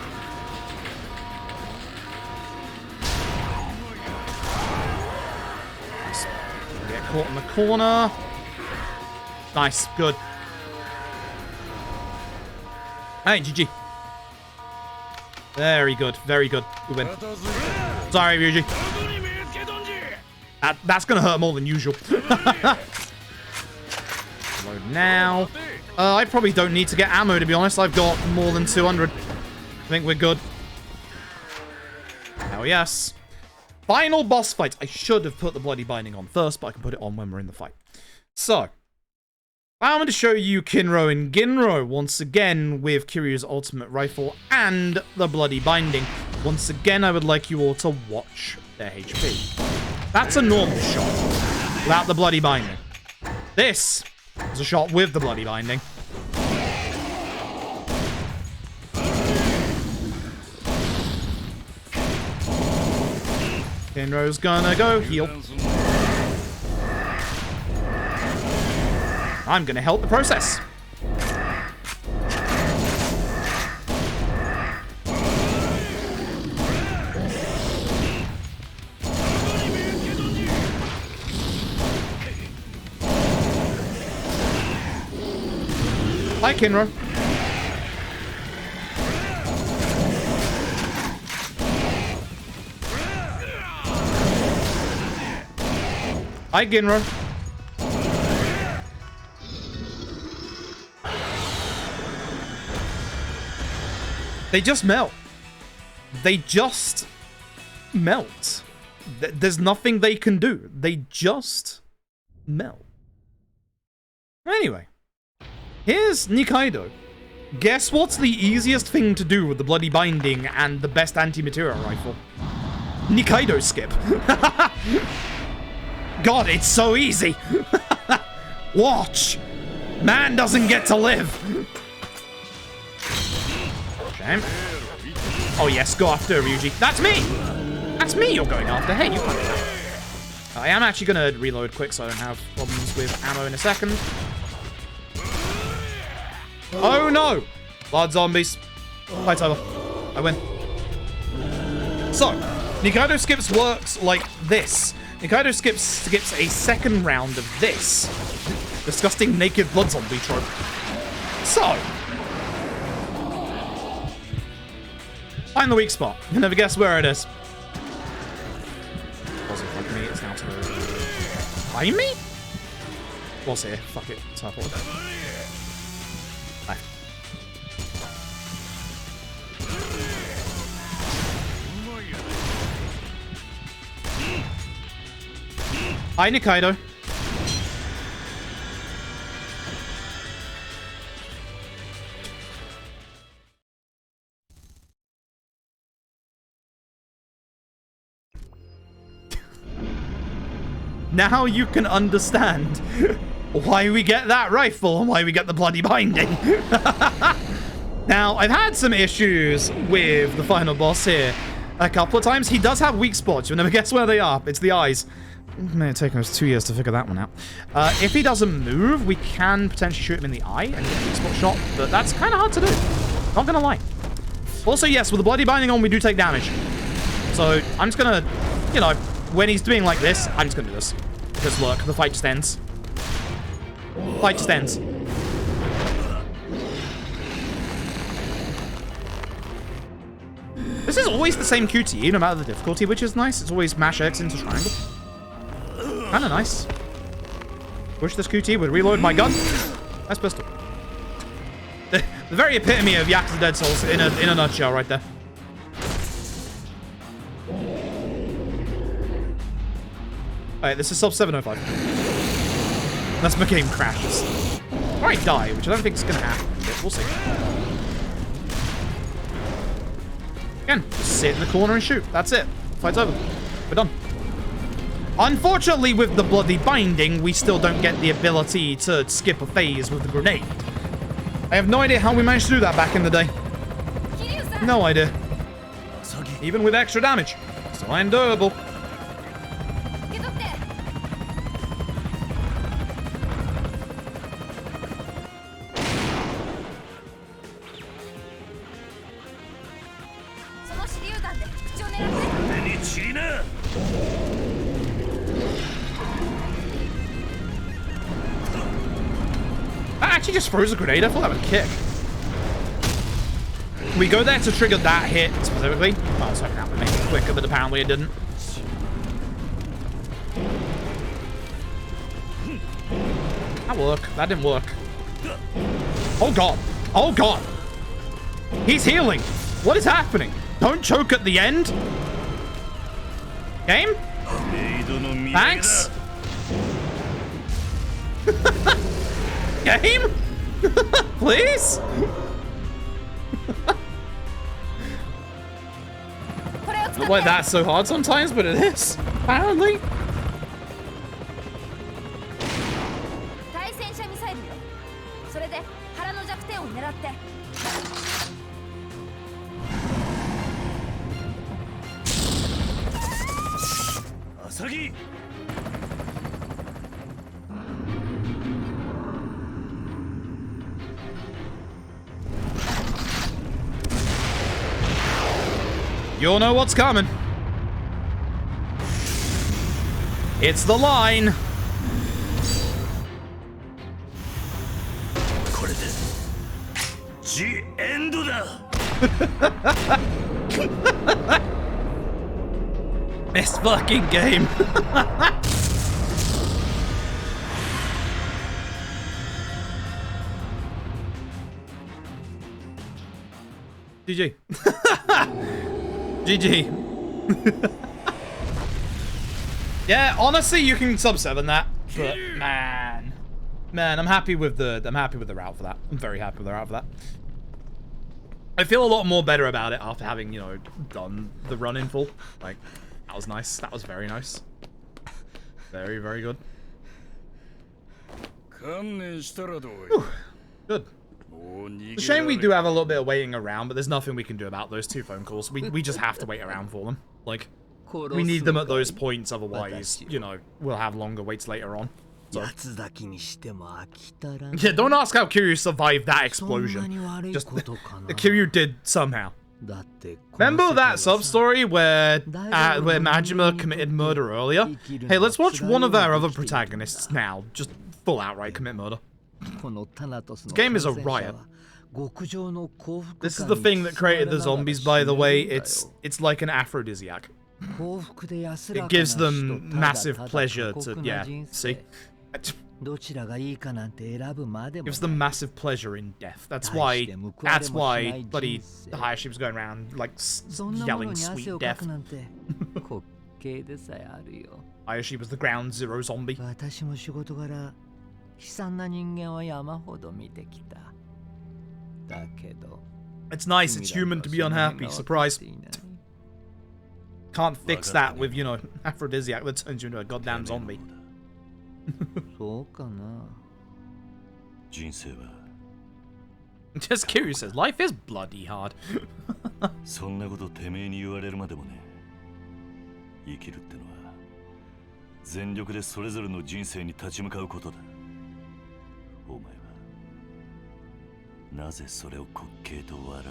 Get caught in the corner. Nice. Good. Hey, GG. Very good. Very good. We win. Sorry, Ryuji. That's going to hurt more than usual. Load now. I probably don't need to get ammo, to be honest. I've got more than 200. I think we're good. Hell yes. Final boss fight. I should have put the bloody binding on first, but I can put it on when we're in the fight. So. I'm going to show you Kinro and Ginro once again with Kiryu's ultimate rifle and the bloody binding. Once again, I would like you all to watch their HP. That's a normal shot without the bloody binding. This is a shot with the bloody binding. Kinro's gonna go heal. I'm going to help the process. Hi, Kinro. Hi, Ginro. They just melt. They just melt. There's nothing they can do. They just melt. Anyway, here's Nikaido. Guess what's the easiest thing to do with the bloody binding and the best anti-material rifle? Nikaido skip. God, it's so easy. Watch. Man doesn't get to live. Shame. Oh yes, go after Ryuji. That's me. That's me you're going after. Hey, you can't do that. I am actually going to reload quick so I don't have problems with ammo in a second. Oh no! Blood zombies. Fight's over. I win. So, Nikaido skips works like this. Nikaido skips a second round of this. Disgusting naked blood zombie trope. So. Find the weak spot. You'll never guess where it is. Wasn't like me, it's now to find me? Was here. Fuck it. Teleport. Bye. Hi, Nikaido. Now you can understand why we get that rifle and why we get the bloody binding. Now, I've had some issues with the final boss here a couple of times. He does have weak spots. You'll never guess where they are. It's the eyes. It may have taken us 2 years to figure that one out. If he doesn't move, we can potentially shoot him in the eye and get a weak spot shot, but that's kind of hard to do. Not gonna lie. Also, yes, with the bloody binding on, we do take damage. So, I'm just gonna, you know, when he's doing like this, I'm just gonna do this. Because look, the fight just ends. Fight just ends. This is always the same QTE, no matter the difficulty, which is nice. It's always mash X into triangle. Kinda nice. Push this QTE with reload my gun. Nice pistol. The very epitome of Yakuza Dead Souls in a nutshell right there. Alright, this is sub 705. Unless my game crashes. Or I die, which I don't think is going to happen, but we'll see. Again, just sit in the corner and shoot. That's it. Fight's over. We're done. Unfortunately, with the bloody binding, we still don't get the ability to skip a phase with the grenade. I have no idea how we managed to do that back in the day. No idea. Even with extra damage. So undoable. Actually just throws a grenade. I thought that would kick. We go there to trigger that hit specifically. Oh, it's like that would make it quicker, but apparently it didn't. That worked. That didn't work. Oh god. Oh god. He's healing. What is happening? Don't choke at the end. Game? Thanks. Game? Please? Not like that's so hard sometimes, but it is, apparently. You'll know what's coming. It's the line. This fucking game. GG. GG. Yeah, honestly, you can sub 7 that, but man, I'm happy with the route for that. I'm very happy with the route for that. I feel a lot more better about it after having, you know, done the run in full. Like, that was nice. That was very nice. Very, very good. 観念したらどうよ。 Good. もう逃げ It's a shame we do have a little bit of waiting around, but there's nothing we can do about those 2 phone calls. We just have to wait around for them. Like, we need them at those points, otherwise, you know, we'll have longer waits later on. So. Yeah, don't ask how Kiryu survived that explosion. Just, Kiryu did somehow. Remember that sub-story where Majima committed murder earlier? Hey, let's watch one of our other protagonists now. Just full outright commit murder. This game is a riot. This is the thing that created the zombies, by the way. It's like an aphrodisiac. It gives them massive pleasure to, yeah, see? Gives them massive pleasure in death. That's why bloody Hayashi was going around, like, yelling sweet death. Hayashi was the ground zero zombie. It's nice, it's human to be unhappy. Surprise. Can't fix that with, you know, aphrodisiac that turns you into a goddamn zombie. Just Kiryu says, life is bloody hard. そんなことてめえに言われるまでもね。生きるってのは全力でそれぞれの人生に立ち向かうことだ。お前はなぜそれを滑稽と笑う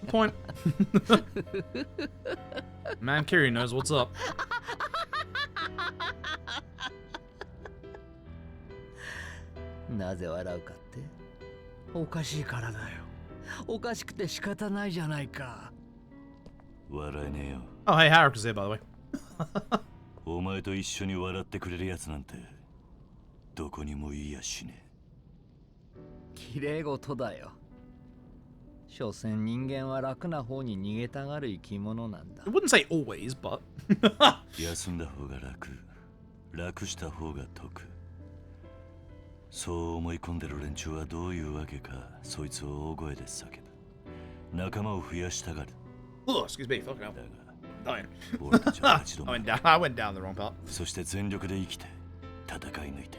Point. Man, Kiryu knows what's up. なぜ笑うかっておかしいからだよ。おかしくて仕方ないじゃないか。笑えねえよ。 Oh, hey, Haruka's here, by the way. お前と一緒に笑ってくれるやつなんてどこにもいいやしね。綺麗事だよ。所詮人間は楽な方に逃げたがる生き物なんだ。 I wouldn't say always, but... 休んだ方が楽した方が得。そう思い込んでる連中はどういうわけか、そいつを大声で叫ぶ。仲間を増やしたがる。Oh, excuse me, fucking hell. だが、 Oh, 俺たちは立ち止 I ま went る。 down. I went down the wrong part. そして全力で生きて、戦い抜いて。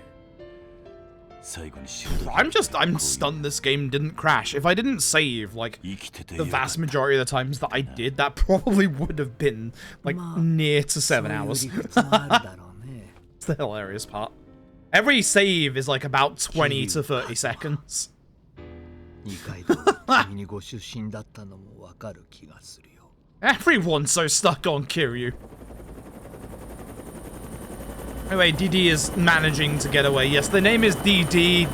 最後に死ぬ。I'm stunned this game didn't crash. If I didn't save, like, the vast majority of the times that I did, that probably would have been, like, near to 7 hours. It's the hilarious part. Every save is, like, about 20 to 30 seconds. 二階堂君にご出身だったのもわかる気がするよ。 Everyone's so stuck on Kiryu. Anyway, DD is managing to get away. Yes, the name is DD.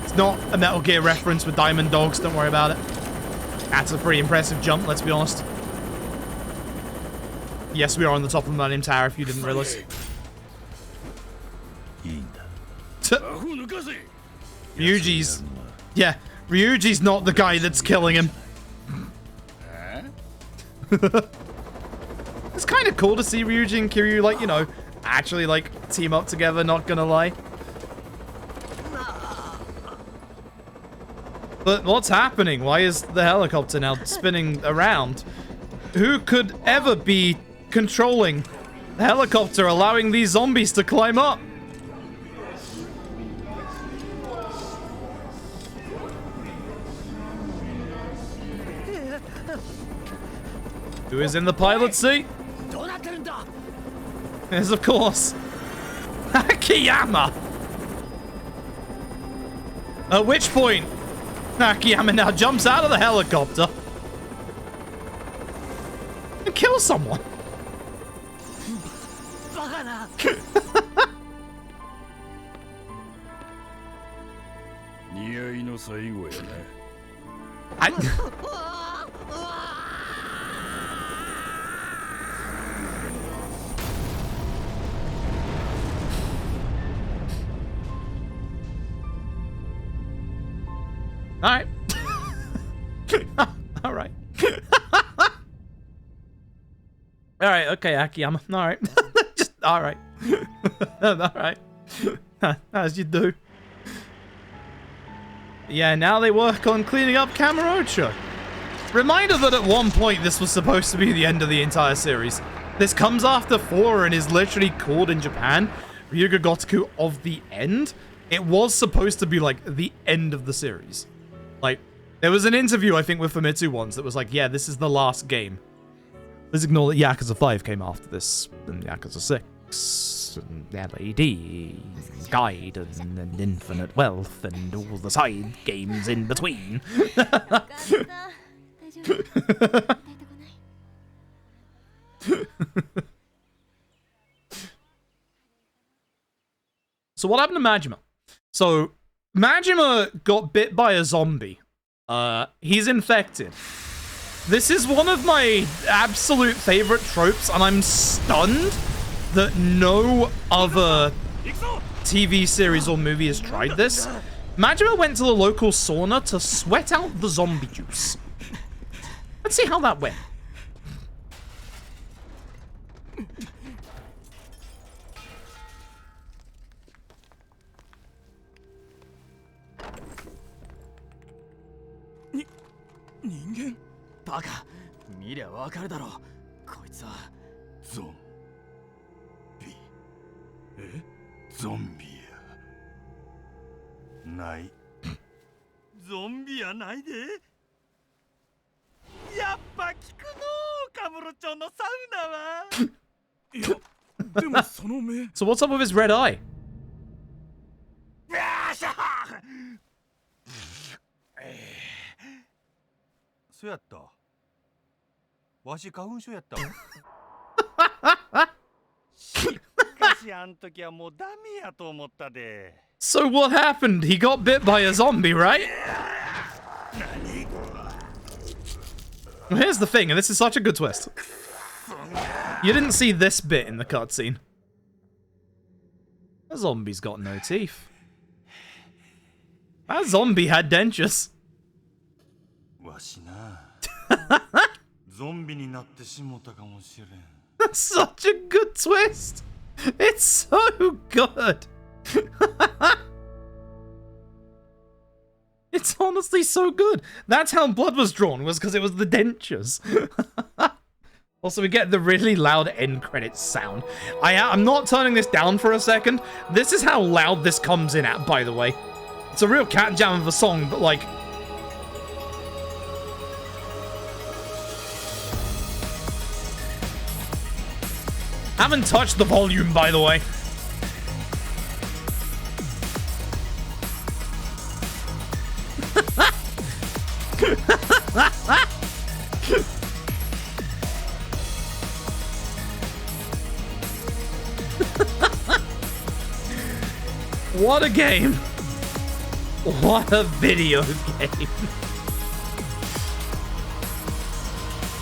It's not a Metal Gear reference with Diamond Dogs. Don't worry about it. That's a pretty impressive jump, let's be honest. Yes, we are on the top of the Millennium Tower, if you didn't realize. いいんだ。Ryuji's... Yeah, Ryuji's not the guy that's killing him. It's kind of cool to see Ryuji and Kiryu, like, you know, actually, like, team up together, not gonna lie. But what's happening? Why is the helicopter now spinning around? Who could ever be controlling the helicopter, allowing these zombies to climb up? Who is in the pilot seat? Yes, of course. Akiyama! At which point, Akiyama now jumps out of the helicopter and kills someone. 似合いの最後やな。 Alright. Alright. Alright, okay, Akiyama. Alright. Just, alright. Alright. As you do. Yeah, now they work on cleaning up Kamurocho. Reminder that at one point this was supposed to be the end of the entire series. This comes after 4 and is literally called in Japan Ryuga Gotoku of the End. It was supposed to be like the end of the series. Like, there was an interview, I think, with Famitsu once that was like, yeah, this is the last game. Let's ignore that Yakuza 5 came after this, and Yakuza 6, and LED, Guide, and Infinite Wealth, and all the side games in between. So what happened to Majima? So, Majima got bit by a zombie. He's infected. This is one of my absolute favorite tropes, and I'm stunned that no other TV series or movie has tried this. Majima went to the local sauna to sweat out the zombie juice. Let's see how that went. So what's up with his red eye? So what happened? He got bit by a zombie, right? Well, here's the thing, and this is such a good twist. You didn't see this bit in the cutscene. The zombie's got no teeth. That zombie had dentures. That's such a good twist. It's so good. It's honestly so good. That's how blood was drawn, was because it was the dentures. Also, we get the really loud end credits sound. I'm not turning this down for a second. This is how loud this comes in at, by the way. It's a real cat jam of a song, but like... Haven't touched the volume, by the way. What a game. What a video game.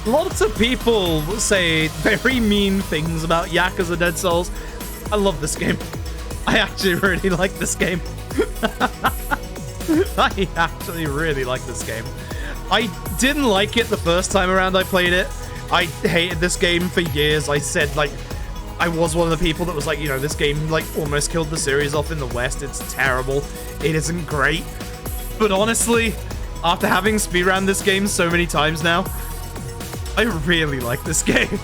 Lots of people say very mean things about Yakuza Dead Souls. I love this game. I actually really like this game. I actually really like this game. I didn't like it the first time around I played it. I hated this game for years. I said, like, I was one of the people that was like, you know, this game, like, almost killed the series off in the West. It's terrible. It isn't great. But honestly, after having speedrun this game so many times now, I really like this game.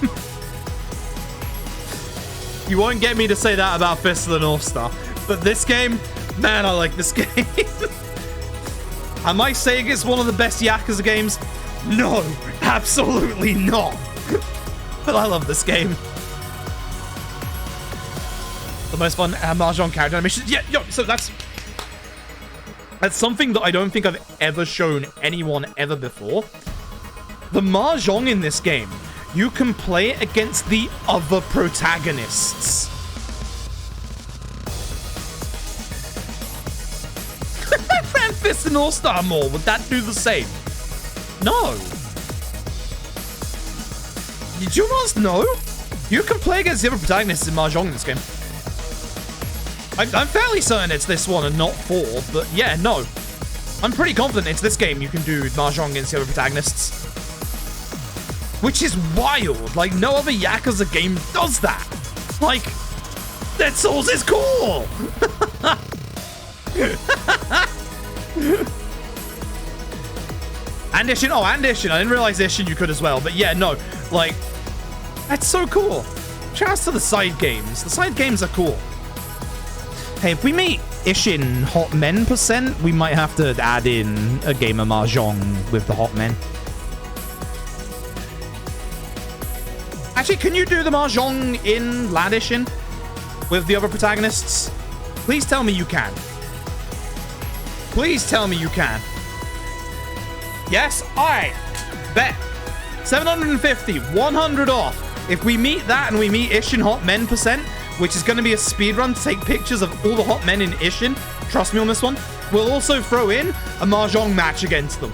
You won't get me to say that about Fist of the North Star. But this game, man, I like this game. Am I saying it's one of the best Yakuza games? No, absolutely not. But I love this game. The most fun Mahjong character animations. Yeah, yo, so that's something that I don't think I've ever shown anyone ever before. The Mahjong in this game, you can play it against the other protagonists. Ran Fist and All-Star more, would that do the same? No. Did you not know? You can play against the other protagonists in Mahjong in this game. I'm fairly certain it's this one and not 4, but yeah, no. I'm pretty confident it's this game you can do Mahjong against the other protagonists. Which is wild. Like, no other Yakuza game does that. Like, Dead Souls is cool! And Ishin. Oh, and Ishin. I didn't realize Ishin you could as well. But yeah, no. Like, That's so cool. Shouts to the side games. The side games are cool. Hey, if we meet Ishin Hot Men %, we might have to add in a game of Mahjong with the Hot Men. Actually, can you do the Mahjong in Lad Ishin with the other protagonists? Please tell me you can. Please tell me you can. Yes? Alright. Bet. 750. 100 off. If we meet that and we meet Ishin Hot Men %, which is going to be a speedrun to take pictures of all the hot men in Ishin, trust me on this one, we'll also throw in a Mahjong match against them.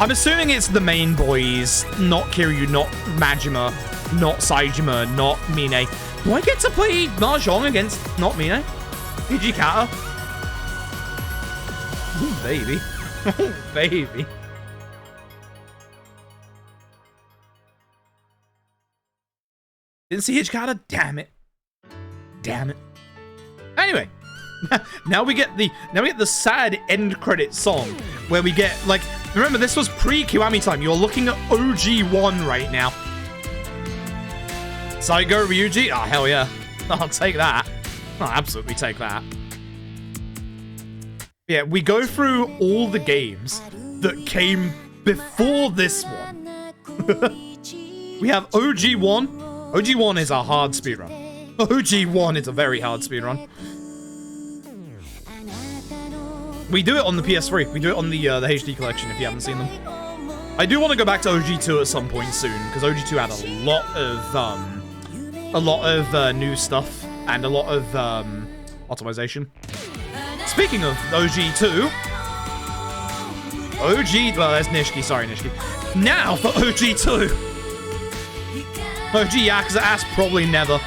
I'm assuming it's the main boys, not Kiryu, not Majima, not Saejima, not Mine. Do I get to play Mahjong against not Mine? Hijikata? Oh, baby. Oh, baby. Didn't see Hijikata? Damn it. Damn it. Anyway. now we get the sad end credit song where we get, like, remember this was pre-Kiwami time. You're looking at OG1 right now. Saigo Ryuji? Oh, hell yeah. I'll take that. I'll absolutely take that. Yeah, we go through all the games that came before this one. We have OG1. OG1 is a hard speedrun. OG1 is a very hard speedrun. We do it on the PS3. We do it on the HD collection if you haven't seen them. I do want to go back to OG2 at some point soon because OG2 had a lot of new stuff and a lot of optimization. Speaking of OG2, well, that's Nishiki. Sorry, Nishiki. Now for OG2. OG Yakuza ass probably never.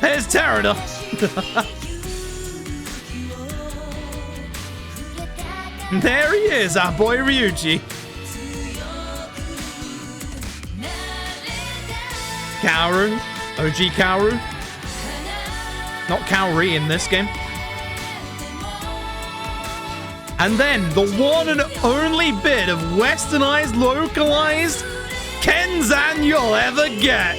There's Terada. There he is, our boy Ryuji. Kaoru. OG Kaoru. Not Kaori in this game. And then the one and only bit of westernized, localized Kenzan you'll ever get.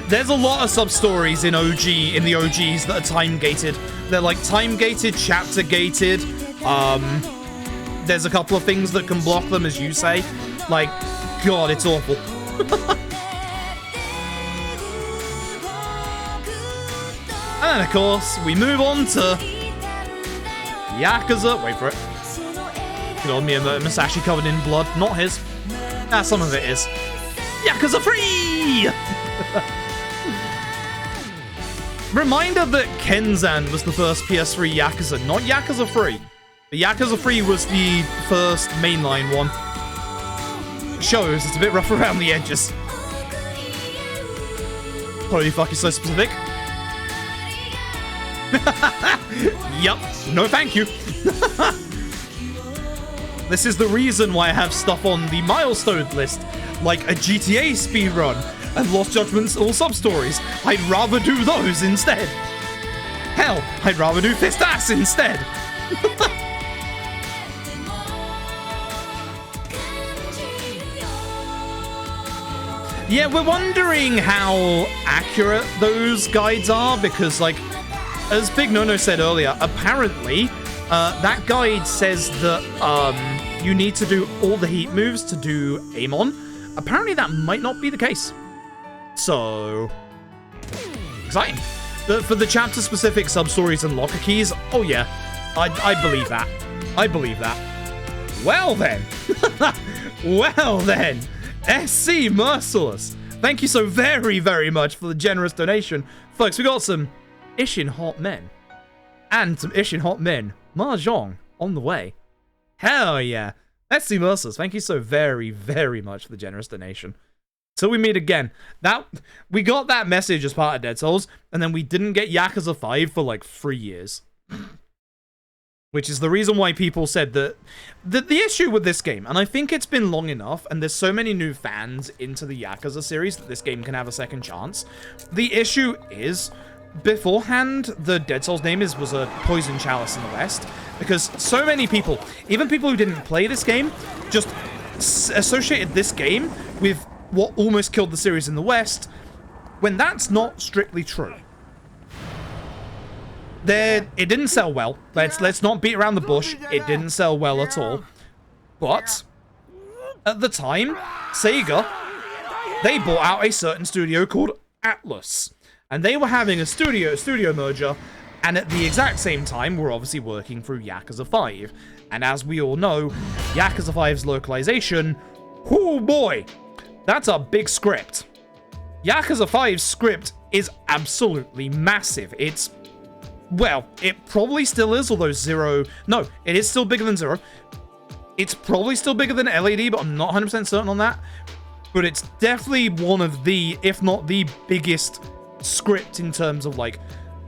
There's a lot of sub-stories in in the OGs that are time-gated. They're like time-gated, chapter-gated. There's a couple of things that can block them, as you say. Like, God, it's awful. And then, of course, we move on to Yakuza. Wait for it. Good old Musashi covered in blood. Not his. Ah, some of it is. Yakuza 3! Reminder that Kenzan was the first PS3 Yakuza, not Yakuza 3. The Yakuza 3 was the first mainline one. Shows it's a bit rough around the edges. Holy fuck, you're so specific. Yup. No thank you. This is the reason why I have stuff on the milestone list, like a GTA speedrun and Lost Judgments or Substories. I'd rather do those instead. Hell, I'd rather do Fist Ass instead. Yeah, we're wondering how accurate those guides are because, like, as Big Nono said earlier, apparently that guide says that you need to do all the heat moves to do Amon. Apparently that might not be the case. So, exciting. For the chapter-specific sub-stories and locker keys, oh yeah, I believe that. I believe that. Well then. Well then. SC Merciless. Thank you so very, very much for the generous donation. Folks, we got some Ishin Hot Men. And some Ishin Hot Men Mahjong on the way. Hell yeah. SC Merciless, thank you so very, very much for the generous donation. Till we meet again. We got that message as part of Dead Souls, and then we didn't get Yakuza 5 for like 3 years. Which is the reason why people said that the issue with this game, and I think it's been long enough, and there's so many new fans into the Yakuza series that this game can have a second chance. The issue is, beforehand, the Dead Souls name was a poison chalice in the West, because so many people, even people who didn't play this game, just associated this game with what almost killed the series in the West, when that's not strictly true. It didn't sell well. Let's not beat around the bush. It didn't sell well at all. But at the time, Sega, they bought out a certain studio called Atlas, and they were having a studio merger, and at the exact same time, we're obviously working through Yakuza 5. And as we all know, Yakuza 5's localization, oh boy, that's a big script. Yakuza 5's script is absolutely massive. Well, it probably still is, although Zero... No, it is still bigger than Zero. It's probably still bigger than LAD, but I'm not 100% certain on that. But it's definitely one of the, if not the biggest script in terms of, like,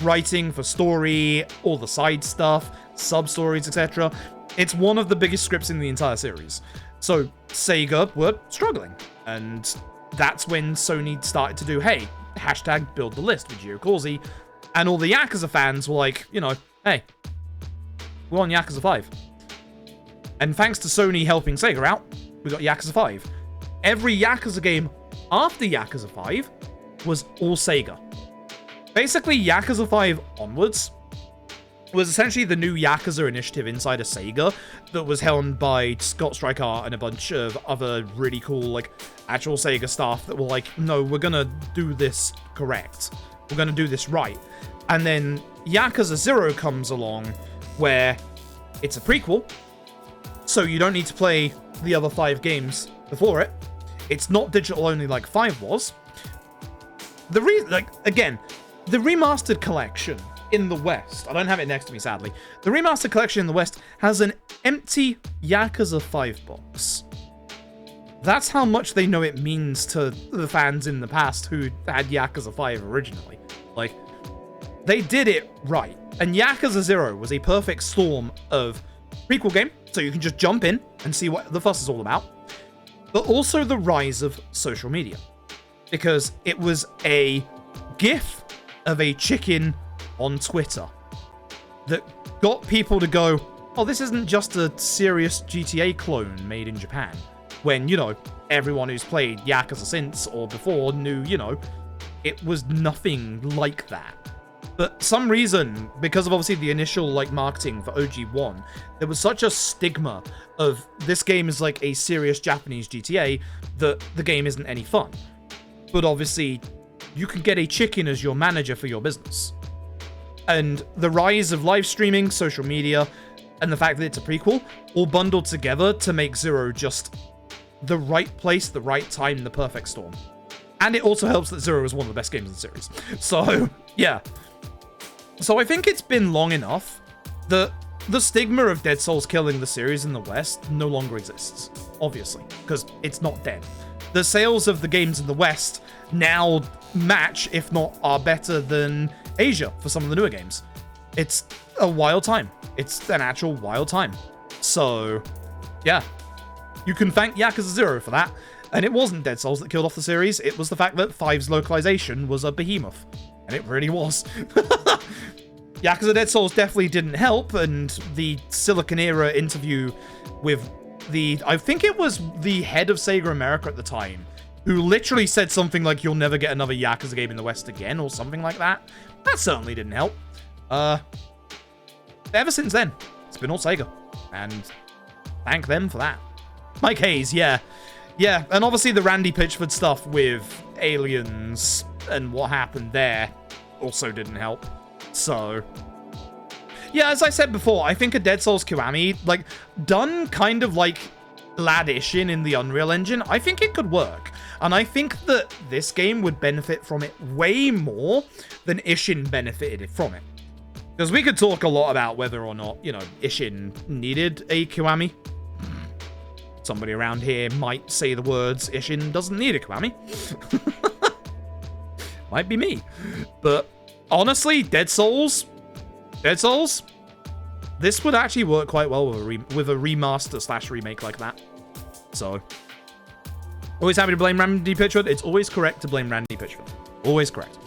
writing for story, all the side stuff, sub-stories, etc. It's one of the biggest scripts in the entire series. So, Sega were struggling. And that's when Sony started to do, hey, hashtag build the list with Gio Corsi. And all the Yakuza fans were like, you know, hey, we're on Yakuza 5. And thanks to Sony helping Sega out, we got Yakuza 5. Every Yakuza game after Yakuza 5 was all Sega. Basically, Yakuza 5 onwards was essentially the new Yakuza initiative inside of Sega that was helmed by Scott Strykart and a bunch of other really cool, like, actual Sega staff that were like, no, we're gonna do this correct. We're gonna do this right. And then Yakuza 0 comes along, where it's a prequel, so you don't need to play the other 5 games before it. It's not digital only like 5 was. The remastered collection in the West, I don't have it next to me sadly, the remastered collection in the West has an empty Yakuza 5 box. That's how much they know it means to the fans in the past who had Yakuza 5 originally. Like, they did it right. And Yakuza 0 was a perfect storm of prequel game, so you can just jump in and see what the fuss is all about, but also the rise of social media. Because it was a GIF of a chicken on Twitter that got people to go, oh, this isn't just a serious GTA clone made in Japan. When, you know, everyone who's played Yakuza since or before knew, you know, it was nothing like that. But some reason, because of obviously the initial, like, marketing for OG1, there was such a stigma of this game is like a serious Japanese GTA that the game isn't any fun. But obviously, you can get a chicken as your manager for your business. And the rise of live streaming, social media, and the fact that it's a prequel, all bundled together to make Zero just the right place, the right time, the perfect storm. And it also helps that Zero is one of the best games in the series. So, yeah. So I think it's been long enough that the stigma of Dead Souls killing the series in the West no longer exists, obviously, because it's not dead. The sales of the games in the West now match, if not are better than Asia for some of the newer games. It's a wild time. It's an actual wild time. So, yeah. You can thank Yakuza 0 for that. And it wasn't Dead Souls that killed off the series, it was the fact that 5's localization was a behemoth. And it really was. Yakuza Dead Souls definitely didn't help, and the Silicon Era interview with I think it was the head of Sega America at the time, who literally said something like, you'll never get another Yakuza game in the West again, or something like that. That certainly didn't help. Ever since then, it's been all Sega. And thank them for that. Mike Hayes, yeah. Yeah, and obviously the Randy Pitchford stuff with aliens and what happened there also didn't help. So, yeah, as I said before, I think a Dead Souls Kiwami, like, done kind of like Lad Ishin in the Unreal Engine, I think it could work. And I think that this game would benefit from it way more than Ishin benefited from it. Because we could talk a lot about whether or not, you know, Ishin needed a Kiwami. Somebody around here might say the words, Ishin doesn't need a Kiwami. Might be me. But honestly, Dead Souls, this would actually work quite well with a remaster / remake like that. So, always happy to blame Randy Pitchford. It's always correct to blame Randy Pitchford. Always correct.